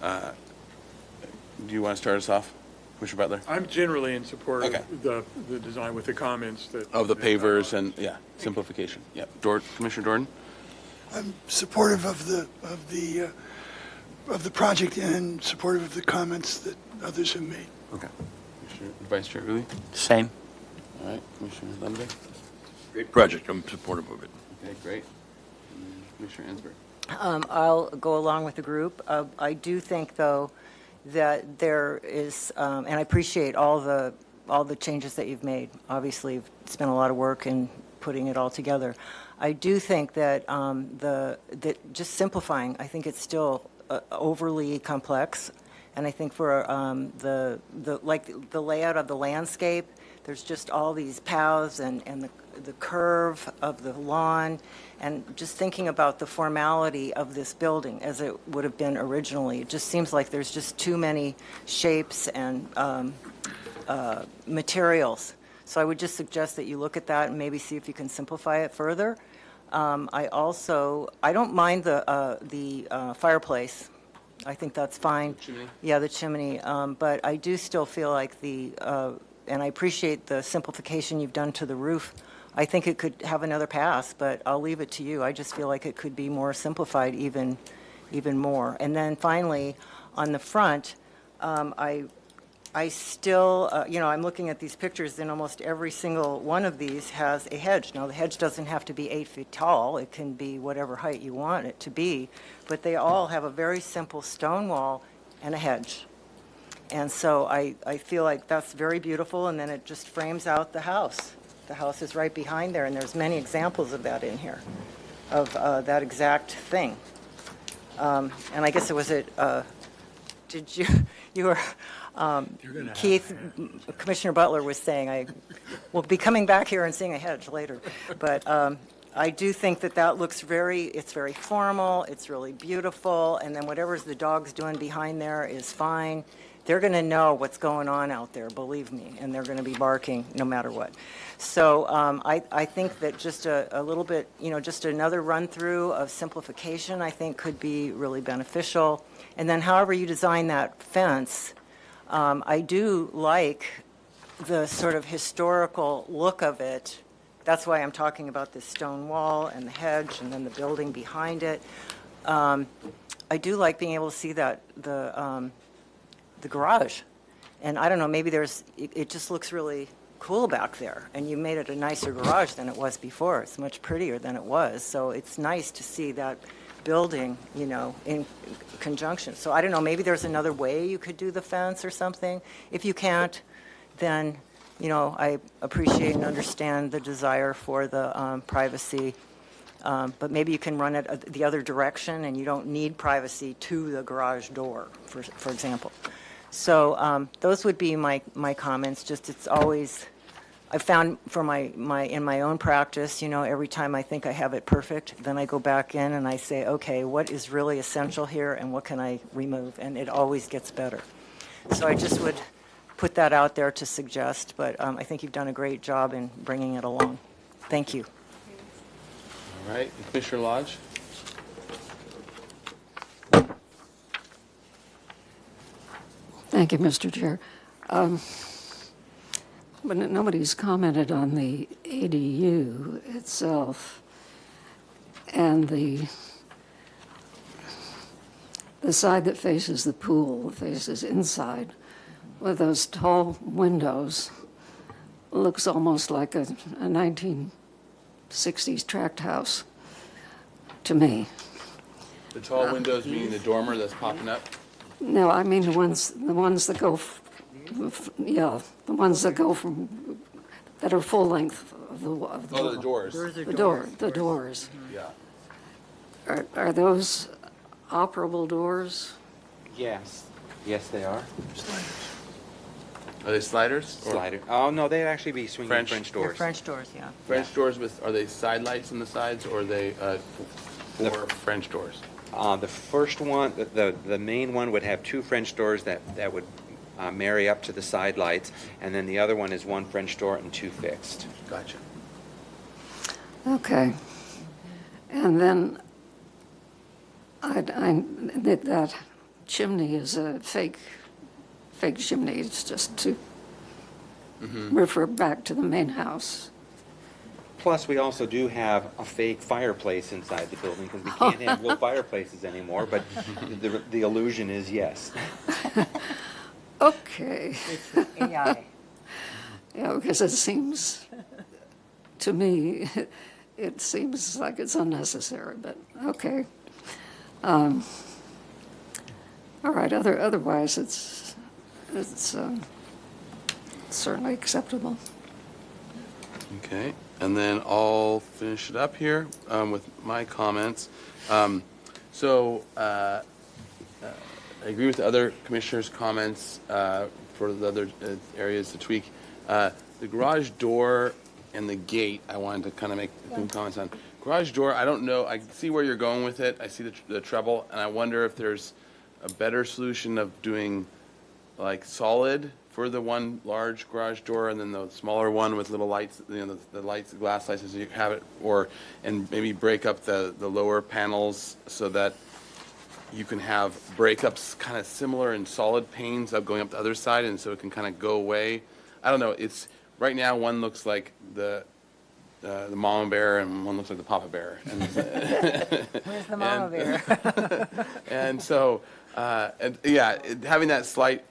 do you want to start us off, Commissioner Butler? I'm generally in support Okay. of the design with the comments that. Of the pavers and, simplification. Yeah, Commissioner Jordan? I'm supportive of the project and supportive of the comments that others have made. Okay. Vice Chair Uli? Same. All right, Commissioner Lembeck? Great project, I'm supportive of it. Okay, great. Commissioner Ensberg? I'll go along with the group. I do think, though, that there is, and I appreciate all the changes that you've made. Obviously, you've spent a lot of work in putting it all together. I do think that that just simplifying, I think it's still overly complex, and I think for the layout of the landscape, there's just all these paths and the curve of the lawn, and just thinking about the formality of this building as it would have been originally, it just seems like there's just too many shapes and materials. So I would just suggest that you look at that and maybe see if you can simplify it further. I don't mind the fireplace. I think that's fine. Chimney? Yeah, the chimney. But I do still feel like and I appreciate the simplification you've done to the roof. I think it could have another pass, but I'll leave it to you. I just feel like it could be more simplified even more. And then finally, on the front, I still, I'm looking at these pictures, and almost every single one of these has a hedge. Now, the hedge doesn't have to be 8 feet tall. It can be whatever height you want it to be, but they all have a very simple stone wall and a hedge. And so I feel like that's very beautiful, and then it just frames out the house. The house is right behind there, and there's many examples of that in here, of that exact thing. And I guess it was you were, Keith, Commissioner Butler was saying, we'll be coming back here and seeing a hedge later. But I do think that that looks it's very formal, it's really beautiful, and then whatever's the dog's doing behind there is fine. They're going to know what's going on out there, believe me, and they're going to be barking no matter what. So I think that just a little bit, just another run-through of simplification, I think, could be really beneficial. And then however you design that fence, I do like the sort of historical look of it. That's why I'm talking about this stone wall and the hedge and then the building behind it. I do like being able to see that the garage. And I don't know, maybe it just looks really cool back there. And you made it a nicer garage than it was before. It's much prettier than it was. So it's nice to see that building, in conjunction. So I don't know, maybe there's another way you could do the fence or something. If you can't, then, I appreciate and understand the desire for the privacy. But maybe you can run it the other direction and you don't need privacy to the garage door, for example. So those would be my comments. Just it's always, I found for in my own practice, every time I think I have it perfect, then I go back in and I say, okay, what is really essential here and what can I remove? And it always gets better. So I just would put that out there to suggest, but I think you've done a great job in bringing it along. Thank you. All right, Commissioner Lodge? Thank you, Mr. Chair. But nobody's commented on the ADU itself and the side that faces the pool, faces inside, with those tall windows, looks almost like a 1960s tract house to me. The tall windows meaning the dormer that's popping up? No, I mean the ones that go, the ones that go from, that are full length of the the doors. The doors. Yeah. Are those operable doors? Yes. Yes, they are. Are they sliders? or Slider. Oh, no, they'd actually be swinging French They're doors. French doors, yeah. French doors are they side lights on the sides or are they four French doors? The first one, the main one would have two French doors that would marry up to the side lights, and then the other one is one French door and two fixed. Gotcha. Okay. And then that chimney is a fake chimney. It's just to refer back to the main house. Plus, we also do have a fake fireplace inside the building because we can't have real fireplaces anymore, but the illusion is yes. Okay. It's AI. Yeah, because it seems, to me, it seems like it's unnecessary, but okay. All right, otherwise, it's certainly acceptable. Okay, and then I'll finish it up here with my comments. I agree with the other commissioners' comments for the other areas to tweak. The garage door and the gate, I wanted to kind of make a few comments on. Garage door, I don't know, I see where you're going with it. I see the treble, and I wonder if there's a better solution of doing like solid for the one large garage door and then the smaller one with little lights, the lights, the glass lights as you have it, and maybe break up the lower panels so that you can have breakups kind of similar in solid panes of going up the other side, and so it can kind of go away. I don't know. It's right now one looks like the mama bear and one looks like the papa bear. And, Where's the mama bear? And so, having that slight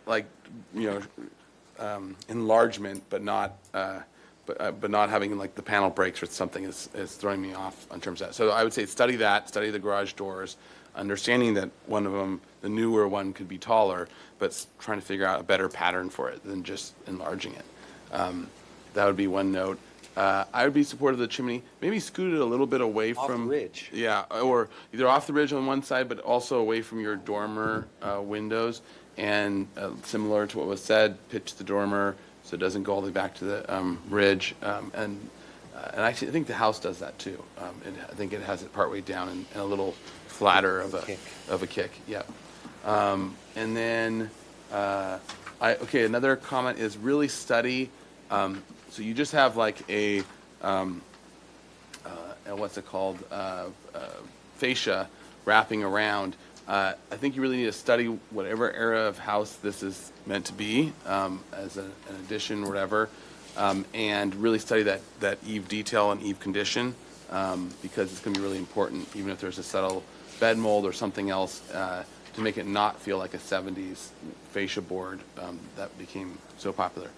enlargement, but not having like the panel breaks or something is throwing me off in terms of that. So I would say study the garage doors, understanding that one of them, the newer one, could be taller, but trying to figure out a better pattern for it than just enlarging it. That would be one note. I would be supportive of the chimney. Maybe scoot it a little bit away from the ridge. Yeah, or either off the ridge on one side, but also away from your dormer windows. And similar to what was said, pitch the dormer so it doesn't go all the way back to the ridge. And And actually, I think the house does that too. I think it has it partway down and a little flatter of a kick. Yeah. And then, another comment is really study. So you just have like a, what's it called, fascia wrapping around. I think you really need to study whatever era of house this is meant to be as an addition or whatever, and really study that eave detail and eave condition because it's going to be really important, even if there's a subtle bed mold or something else, to make it not feel like a 70s fascia board that became so popular.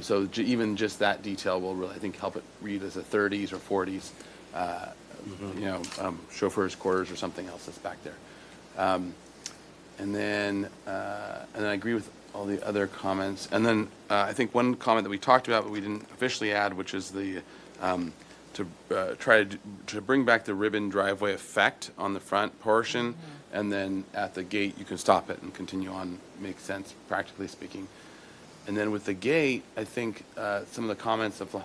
So even just that detail will really, I think, help it read as a 30s or 40s, chauffeur's quarters or something else that's back there. And then I agree with all the other comments. And then I think one comment that we talked about but we didn't officially add, which is the try to bring back the ribbon driveway effect on the front portion, and then at the gate you can stop it and continue on. Makes sense, practically speaking. And then with the gate, I think some of the comments of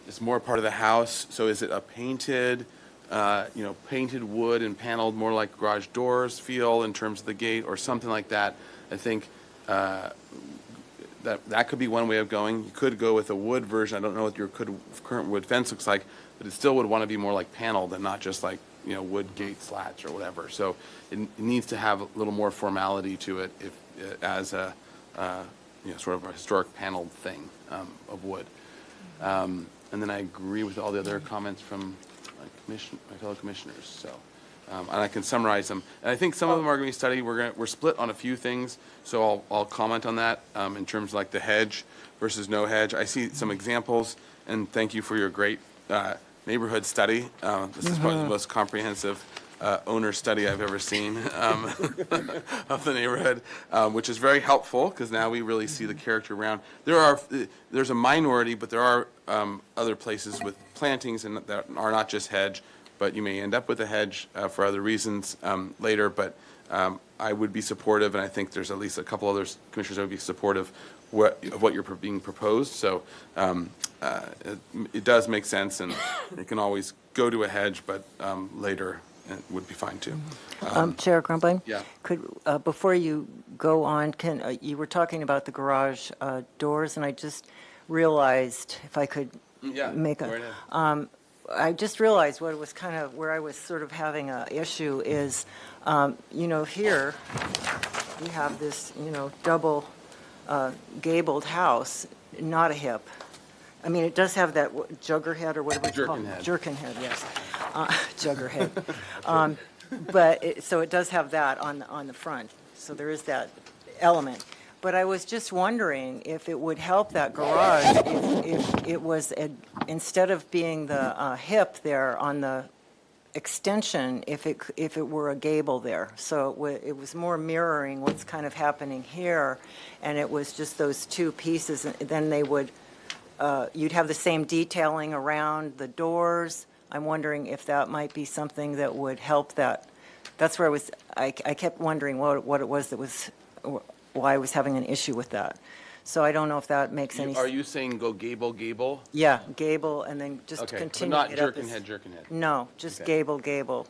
it's more part of the house. So is it a painted, painted wood and paneled more like garage doors feel in terms of the gate or something like that? I think that could be one way of going. You could go with a wood version. I don't know what your current wood fence looks like, but it still would want to be more like paneled and not just like wood gate slats or whatever. So it needs to have a little more formality to it as a sort of a historic paneled thing of wood. And then I agree with all the other comments from my fellow commissioners. So, and I can summarize them. And I think some of them are going to be studied. We're split on a few things, so I'll comment on that in terms of like the hedge versus no hedge. I see some examples, and thank you for your great neighborhood study. This is probably the most comprehensive owner study I've ever seen of the neighborhood, which is very helpful because now we really see the character around. There's a minority, but there are other places with plantings and that are not just hedge, but you may end up with a hedge for other reasons later. But I would be supportive, and I think there's at least a couple other commissioners that would be supportive of what you're being proposed. So it does make sense, and it can always go to a hedge, but later it would be fine too. Chair Crumpling? Yeah. Could, before you go on, you were talking about the garage doors, and I just realized, if I could make go a, right ahead. I just realized what was kind of where I was sort of having a issue is, here we have this, double gabled house, not a hip. I mean, it does have that jugger head or whatever it's called. Jerkin head, yes. Jugger head. So it does have that on the front. So there is that element. But I was just wondering if it would help that garage if it was, instead of being the hip there on the extension, if it were a gable there. So it was more mirroring what's kind of happening here, and it was just those two pieces, and then they would, you'd have the same detailing around the doors. I'm wondering if that might be something that would help that. That's where I kept wondering what it was that was, why I was having an issue with that. So I don't know if that makes any sense. Are you saying go gable? Yeah, gable, and then just Okay, continue but not it up jerkin as- head. No, just Okay. gable.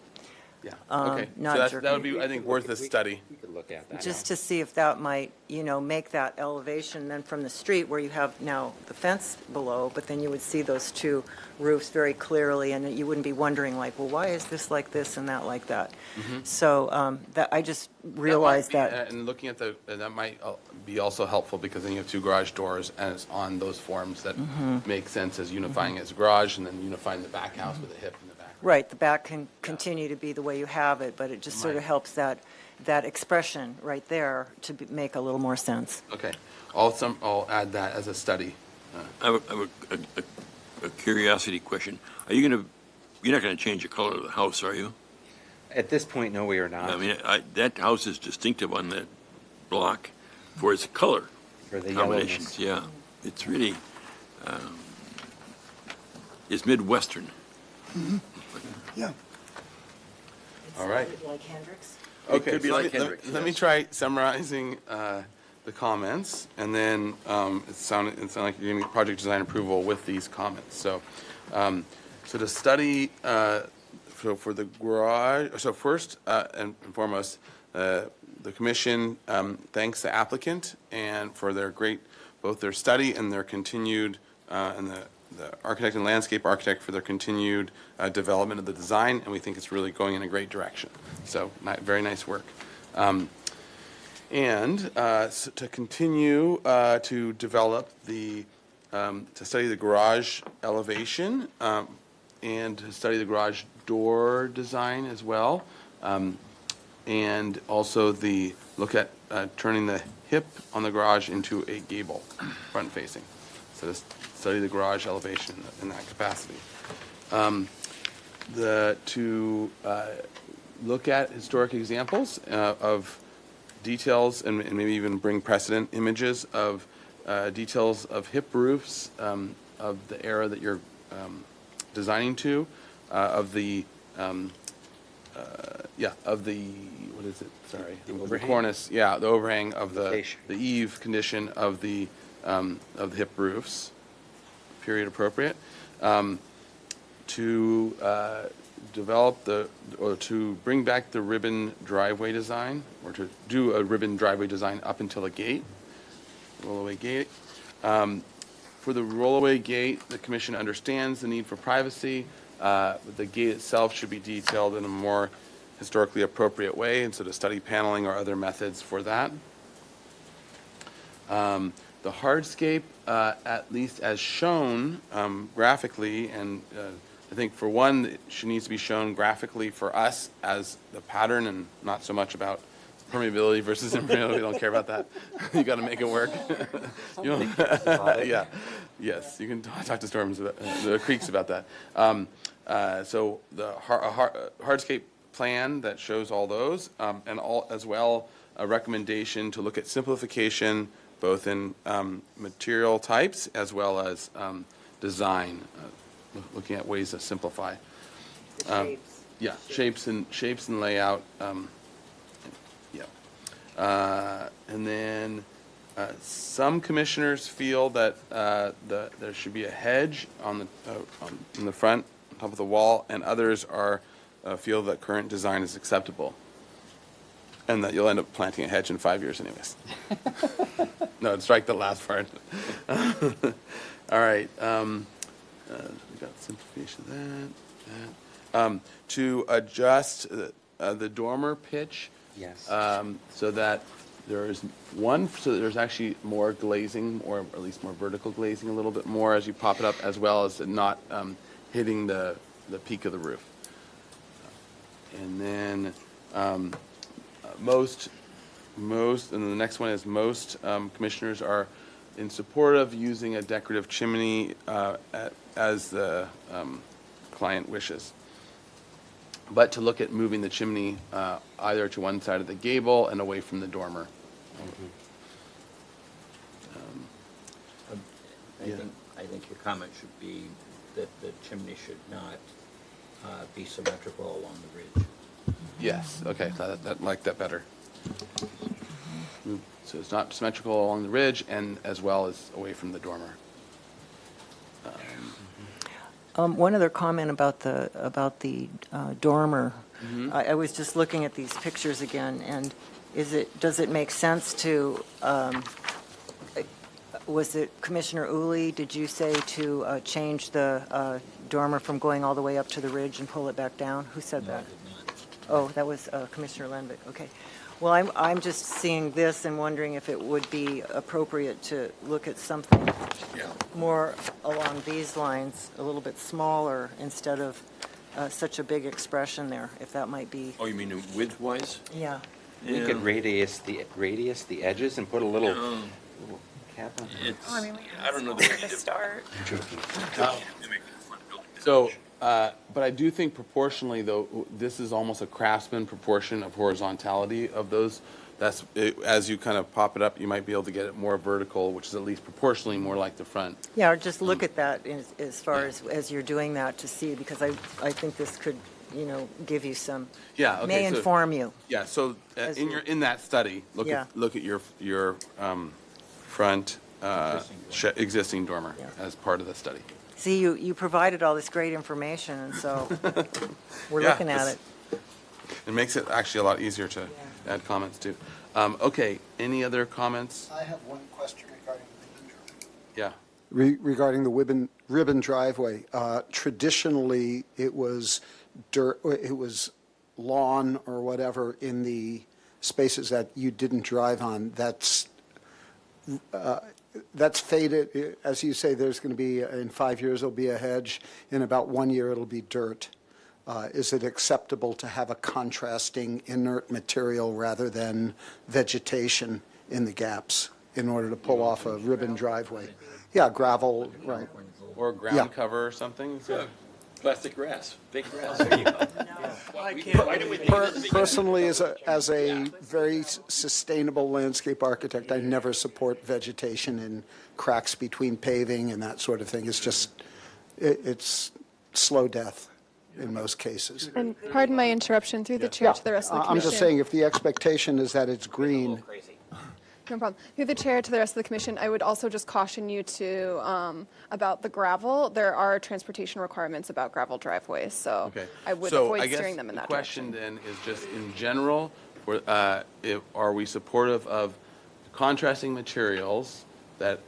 Yeah, Um, okay. not So jerkin. that would be, I think, worth a study. We could look at that. Just to see if that might, make that elevation then from the street where you have now the fence below, but then you would see those two roofs very clearly, and you wouldn't be wondering like, well, why is this like this and that like that? So that I just realized might that. be, and looking at that might be also helpful because then you have two garage doors and it's on those forms that make sense as unifying as a garage and then unifying the back house with a hip in the back. Right, the back can continue to be the way you have it, but it just sort of helps that expression right there to make a little more sense. Okay, I'll add that as a study. I have a curiosity question. You're not going to change the color of the house, are you? At this point, no, we are not. I mean, that house is distinctive on that block for its color For the combinations. Yeah, it's really, it's Midwestern. Yeah. All right. Like Hendrix? Okay, could be so like Hendrix, let me yes. try summarizing the comments, and then it sounded like you're going to get project design approval with these comments. So, so to study, for the garage, so first and foremost, the commission thanks the applicant and for their both their study and their continued, and the architect and landscape architect for their continued development of the design, and we think it's really going in a great direction. So, very nice work. So to continue to develop to study the garage elevation and to study the garage door design as well, and also look at turning the hip on the garage into a gable, front facing. So to study the garage elevation in that capacity. To look at historic examples of details and maybe even bring precedent images of details of hip roofs of the era that you're designing to, of the what is it? Sorry, the cornice. Yeah, the overhang of the eave condition of the hip roofs, period appropriate, to develop or to bring back the ribbon driveway design, or to do a ribbon driveway design up until a gate, rollaway gate. For the rollaway gate, the commission understands the need for privacy. The gate itself should be detailed in a more historically appropriate way, and so to study paneling or other methods for that. The hardscape, at least as shown graphically, and I think for one, she needs to be shown graphically for us as the pattern and not so much about permeability versus impermeability. We don't care about that. You got to make it work. Yeah. Yes, you can talk to Storms about the Creeks about that. So the hardscape plan that shows all those, and as well a recommendation to look at simplification both in material types as well as design. Looking at ways to simplify. Shapes. Yeah, shapes and layout. And then some commissioners feel that there should be a hedge in the front, on top of the wall, and others feel that current design is acceptable, and that you'll end up planting a hedge in 5 years, anyways. No, strike the last part. All right. We got simplification of that. To adjust the dormer pitch. Yes. So that there's actually more glazing, or at least more vertical glazing a little bit more as you pop it up, as well as not hitting the peak of the roof. And then and the next one is most commissioners are in support of using a decorative chimney as the client wishes. But to look at moving the chimney either to one side of the gable and away from the dormer. I think your comment should be that the chimney should not be symmetrical along the ridge. Yes, okay, I like that better. So it's not symmetrical along the ridge and as well as away from the dormer. One other comment about the dormer. I was just looking at these pictures again, and does it make sense to, was it Commissioner Uli, did you say to change the dormer from going all the way up to the ridge and pull it back down? Who said that? Oh, that was Commissioner Lenvik, okay. Well, I'm just seeing this and wondering if it would be appropriate to look at something more along these lines, a little bit smaller, instead of such a big expression there, if that might be. Oh, you mean width-wise? Yeah. We could radius the edges and put a little cap on. I mean, I don't know where to start. So, but I do think proportionally, though, this is almost a Craftsman proportion of horizontality of those. That's as you kind of pop it up, you might be able to get it more vertical, which is at least proportionally more like the front. Yeah, or just look at that as far as you're doing that to see, because I think this could give you some, Yeah, okay. may so- inform you. Yeah, so As in you- in that study, look Yeah. at your front existing dormer as part of the study. See, you provided all this great information, and so we're Yeah, looking at it. It makes it actually a lot easier to add comments to. Okay, any other comments? I have one question regarding the Yeah. Regarding the ribbon driveway, traditionally, it was dirt, it was lawn or whatever in the spaces that you didn't drive on. That's faded. As you say, there's going to be, in 5 years, there'll be a hedge. In about 1 year, it'll be dirt. Is it acceptable to have a contrasting inert material rather than vegetation in the gaps in order to pull off a ribbon driveway? Yeah, gravel, right. Or ground Yeah. cover or something? Plastic grass, big grass. There you go. Why did we think of this? Personally, as a very sustainable landscape architect, I never support vegetation in cracks between paving and that sort of thing. It's just, it's slow death in most cases. And pardon my interruption through the chair to the rest of the I'm commission. just saying, if the expectation is that it's green, No problem. Through the chair to the rest of the commission, I would also just caution you to, about the gravel. There are transportation requirements about gravel driveways, so Okay. I would So avoid I guess steering them in that the question direction. then is just in general, are we supportive of contrasting materials that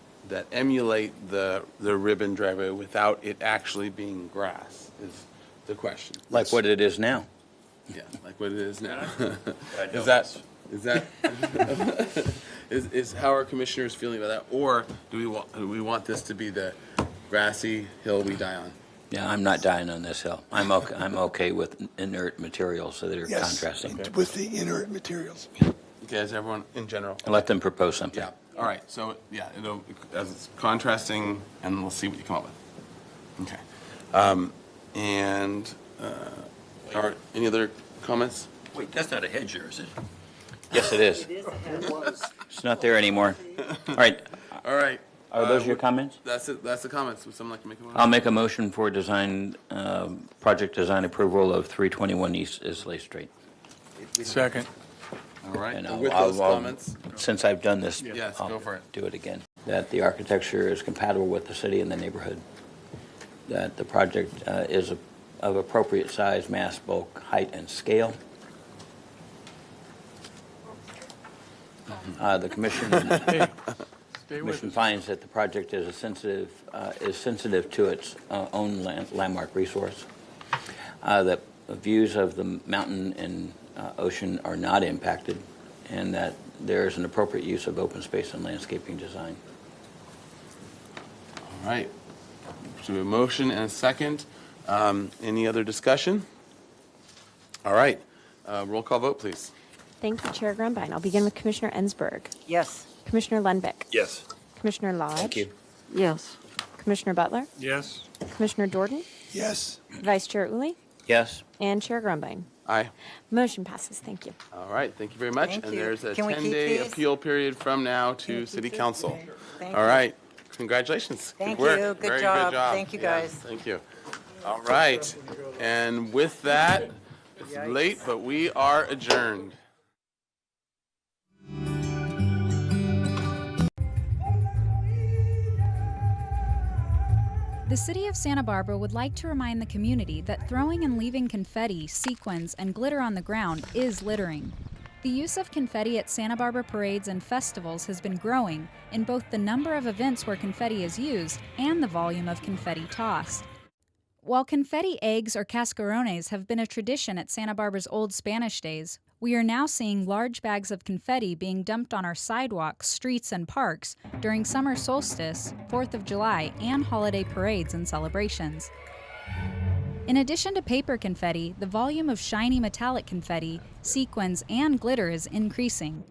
emulate the ribbon driveway without it actually being grass is the question. Like what it is now. Yeah, like what it is now. I know. Is how are commissioners feeling about that? Or do we want this to be the grassy hill we die on? Yeah, I'm not dying on this hill. I'm okay with inert materials that are Yes, contrasting. with the inert materials. Okay, is everyone in general? And let them propose something. Yeah, all right, so, yeah, as it's contrasting, and we'll see what you come up with. Okay. Any other comments? Wait, that's not a hedge here, is it? Yes, it is. It's not there anymore. All right. All right. Are those your comments? That's it, that's the comments. Would someone like to make a motion? I'll make a motion for project design approval of 321 East Islay Street. Second. All right, And and with those comments? since I've done this, Yes, I'll go for it. do it again. That the architecture is compatible with the city and the neighborhood. That the project is of appropriate size, mass, bulk, height, and scale. The commission finds that the project is sensitive to its own landmark resource. That views of the mountain and ocean are not impacted, and that there is an appropriate use of open space and landscaping design. All right. So a motion and a second. Any other discussion? All right. Roll call vote, please. Thank you, Chair Grumbine. I'll begin with Commissioner Ensberg. Yes. Commissioner Lundbeck. Yes. Commissioner Lodge. Thank you. Yes. Commissioner Butler. Yes. Commissioner Jordan. Yes. Vice Chair Uli. Yes. And Chair Grumbine. Aye. Motion passes. Thank you. All right, thank you very much. Thank And you. there's a Can we keep 10-day these? appeal period from now Can we to keep City these? Council. Thank All you. right, congratulations. Thank Good work. you. Good Very job. good job. Thank you, Yeah, guys. Thank you. All right, and with that, it's late, but we are adjourned. The City of Santa Barbara would like to remind the community that throwing and leaving confetti, sequins, and glitter on the ground is littering. The use of confetti at Santa Barbara parades and festivals has been growing in both the number of events where confetti is used and the volume of confetti tossed. While confetti eggs or cascarones have been a tradition at Santa Barbara's old Spanish days, we are now seeing large bags of confetti being dumped on our sidewalks, streets, and parks during summer solstice, 4th of July, and holiday parades and celebrations. In addition to paper confetti, the volume of shiny metallic confetti, sequins, and glitter is increasing.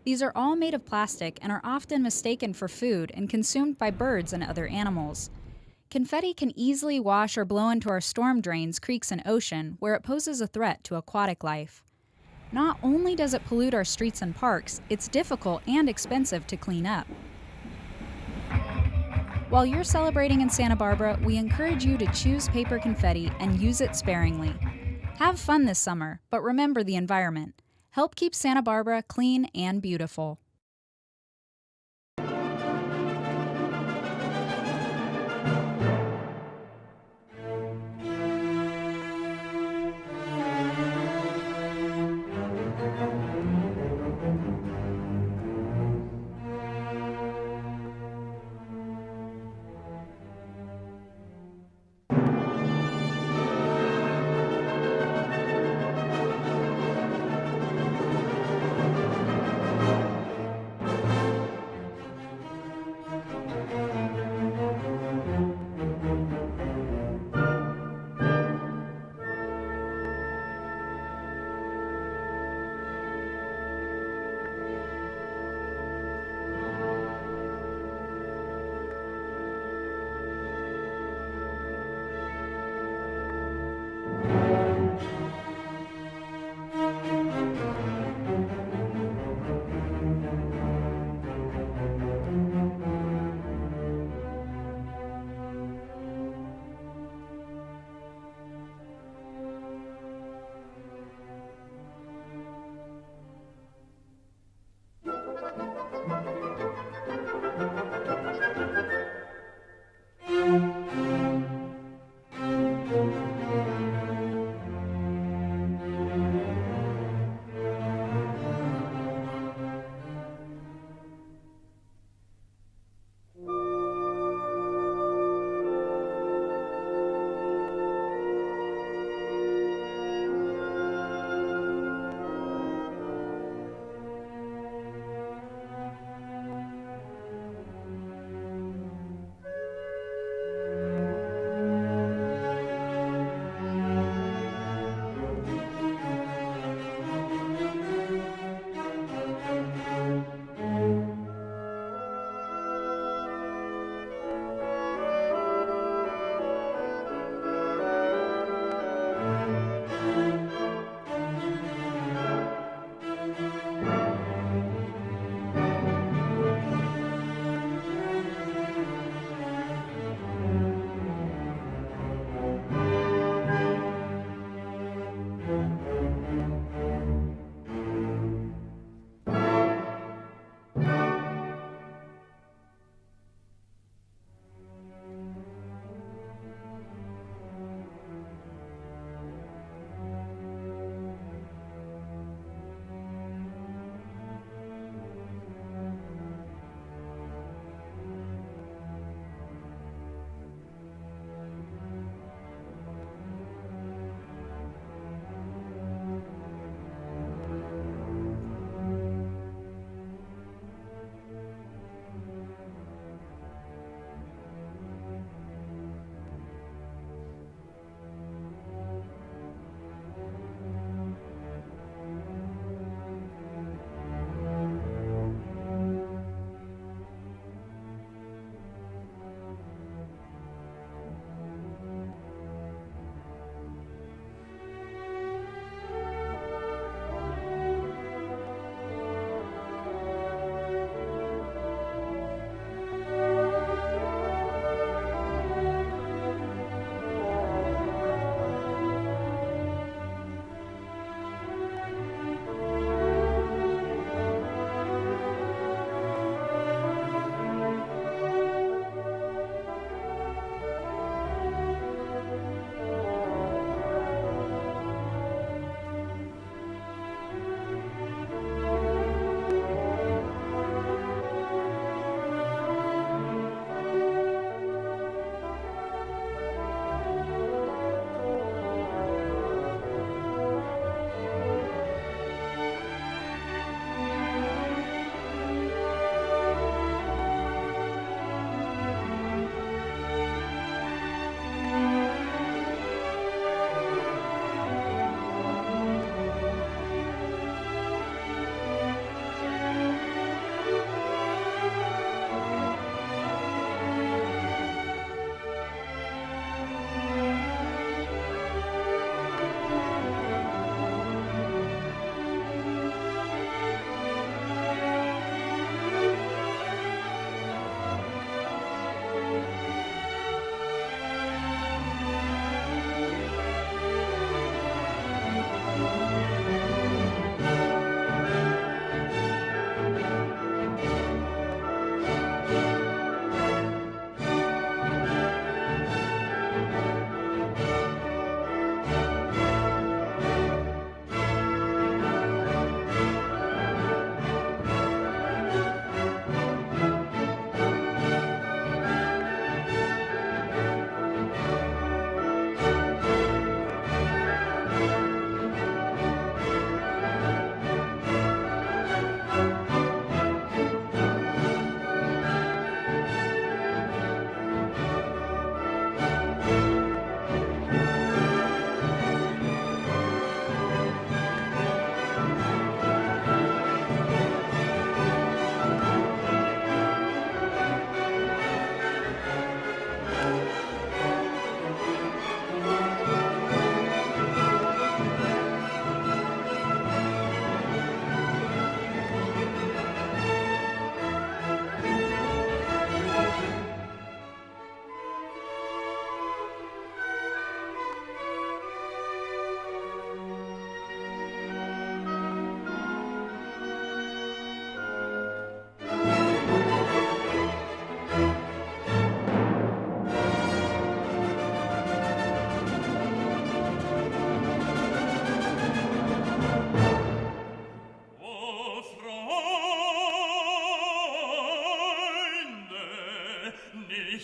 These are all made of plastic and are often mistaken for food and consumed by birds and other animals. Confetti can easily wash or blow into our storm drains, creeks, and ocean, where it poses a threat to aquatic life. Not only does it pollute our streets and parks, it's difficult and expensive to clean up. While you're celebrating in Santa Barbara, we encourage you to choose paper confetti and use it sparingly. Have fun this summer, but remember the environment. Help keep Santa Barbara clean and beautiful.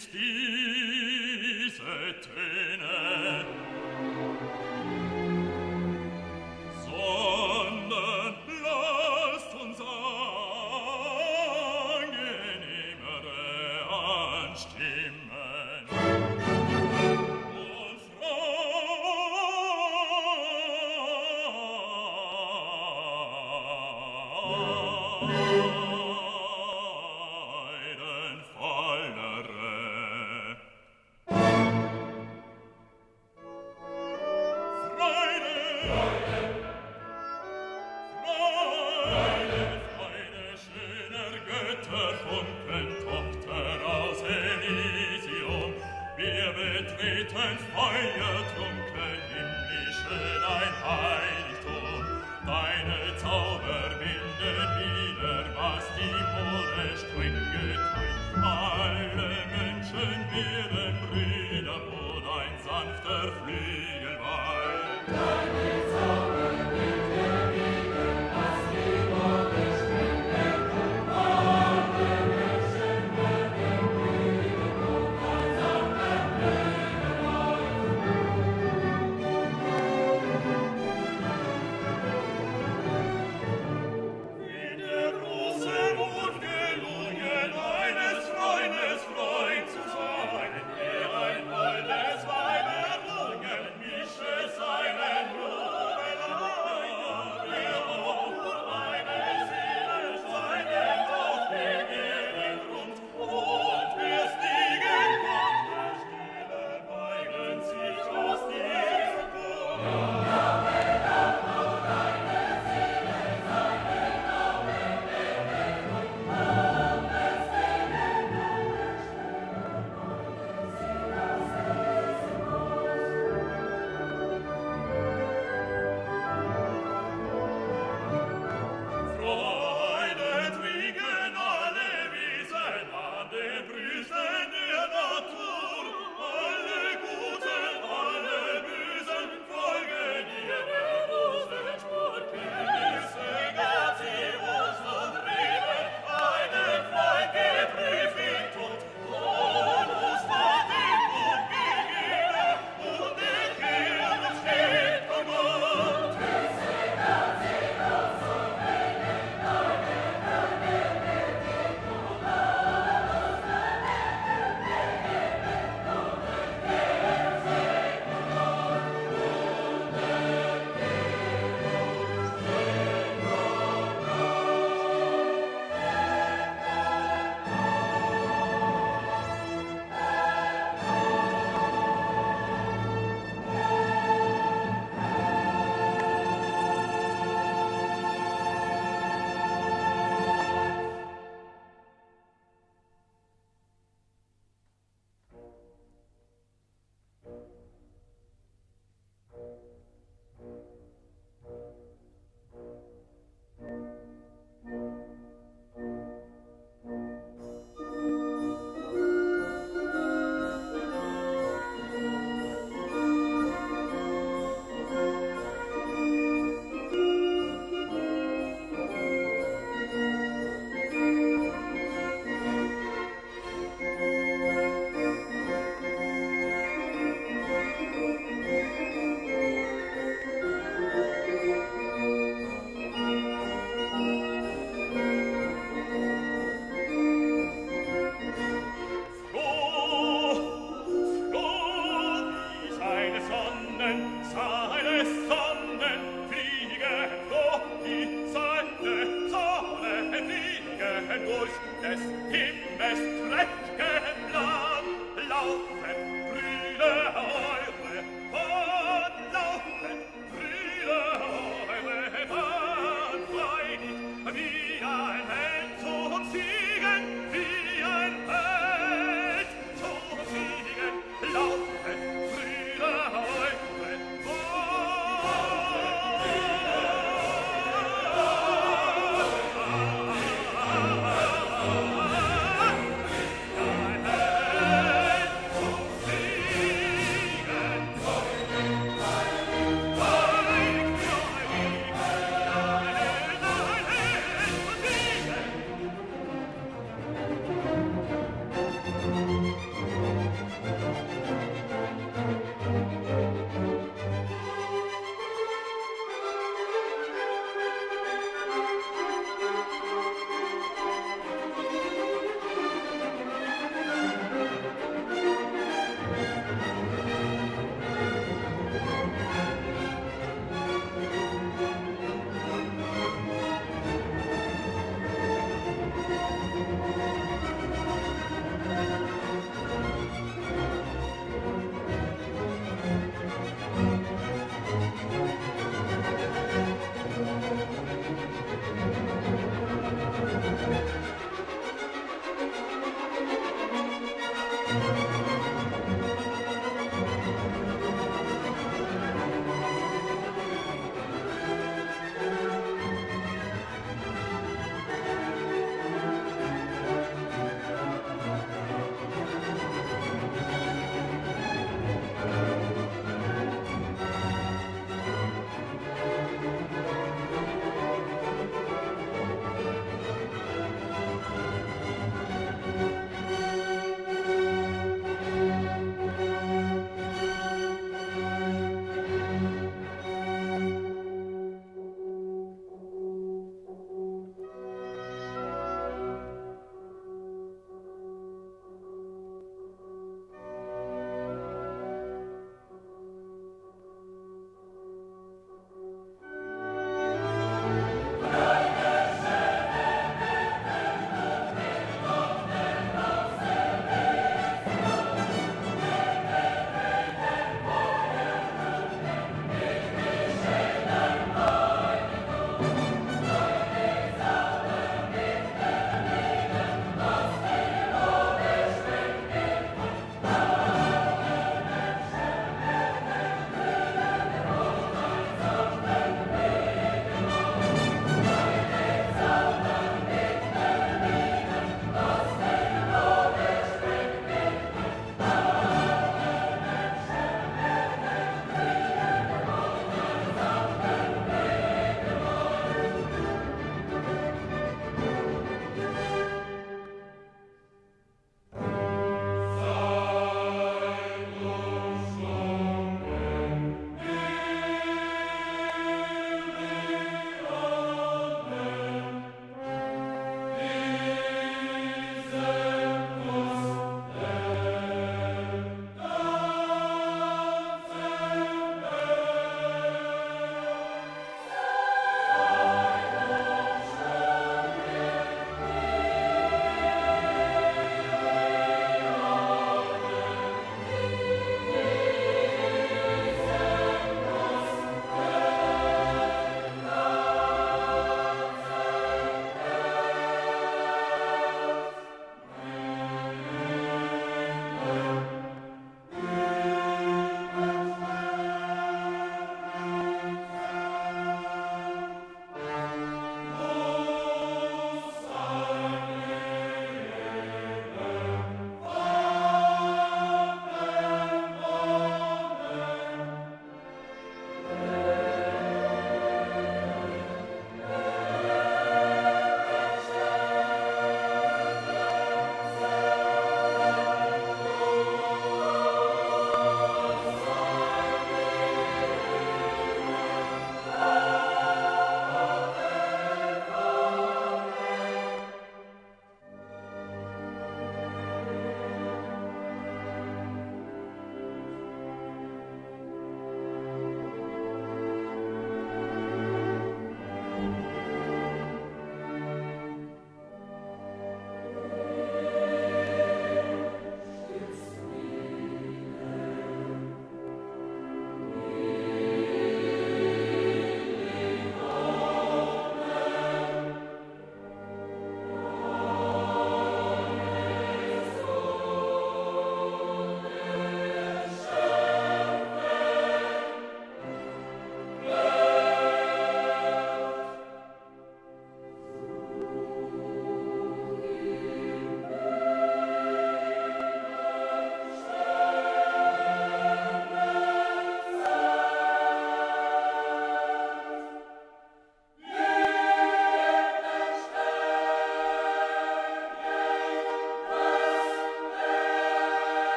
nicht diese Töne, sondern lasst uns angenehmere anstimmen und freudenvollere. Freude, schöner Götter, Funken, Tochter aus Elysium. Wir betreten feuertrunken, himmlische dein Heiligtum. Deine Zauber binden wieder, was die Mode streng geteilt. Alle Menschen werden Brüder, wo dein sanfter Flügel weilt. Deine Zauber binden wieder, was die Mode streng geteilt. Alle Menschen werden Brüder, wo dein sanfter Flügel weilt. Wie der große Wurf gelungen, eines Freundes Freund zu sein, der ein holdes Weib errungen, mich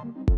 Bye.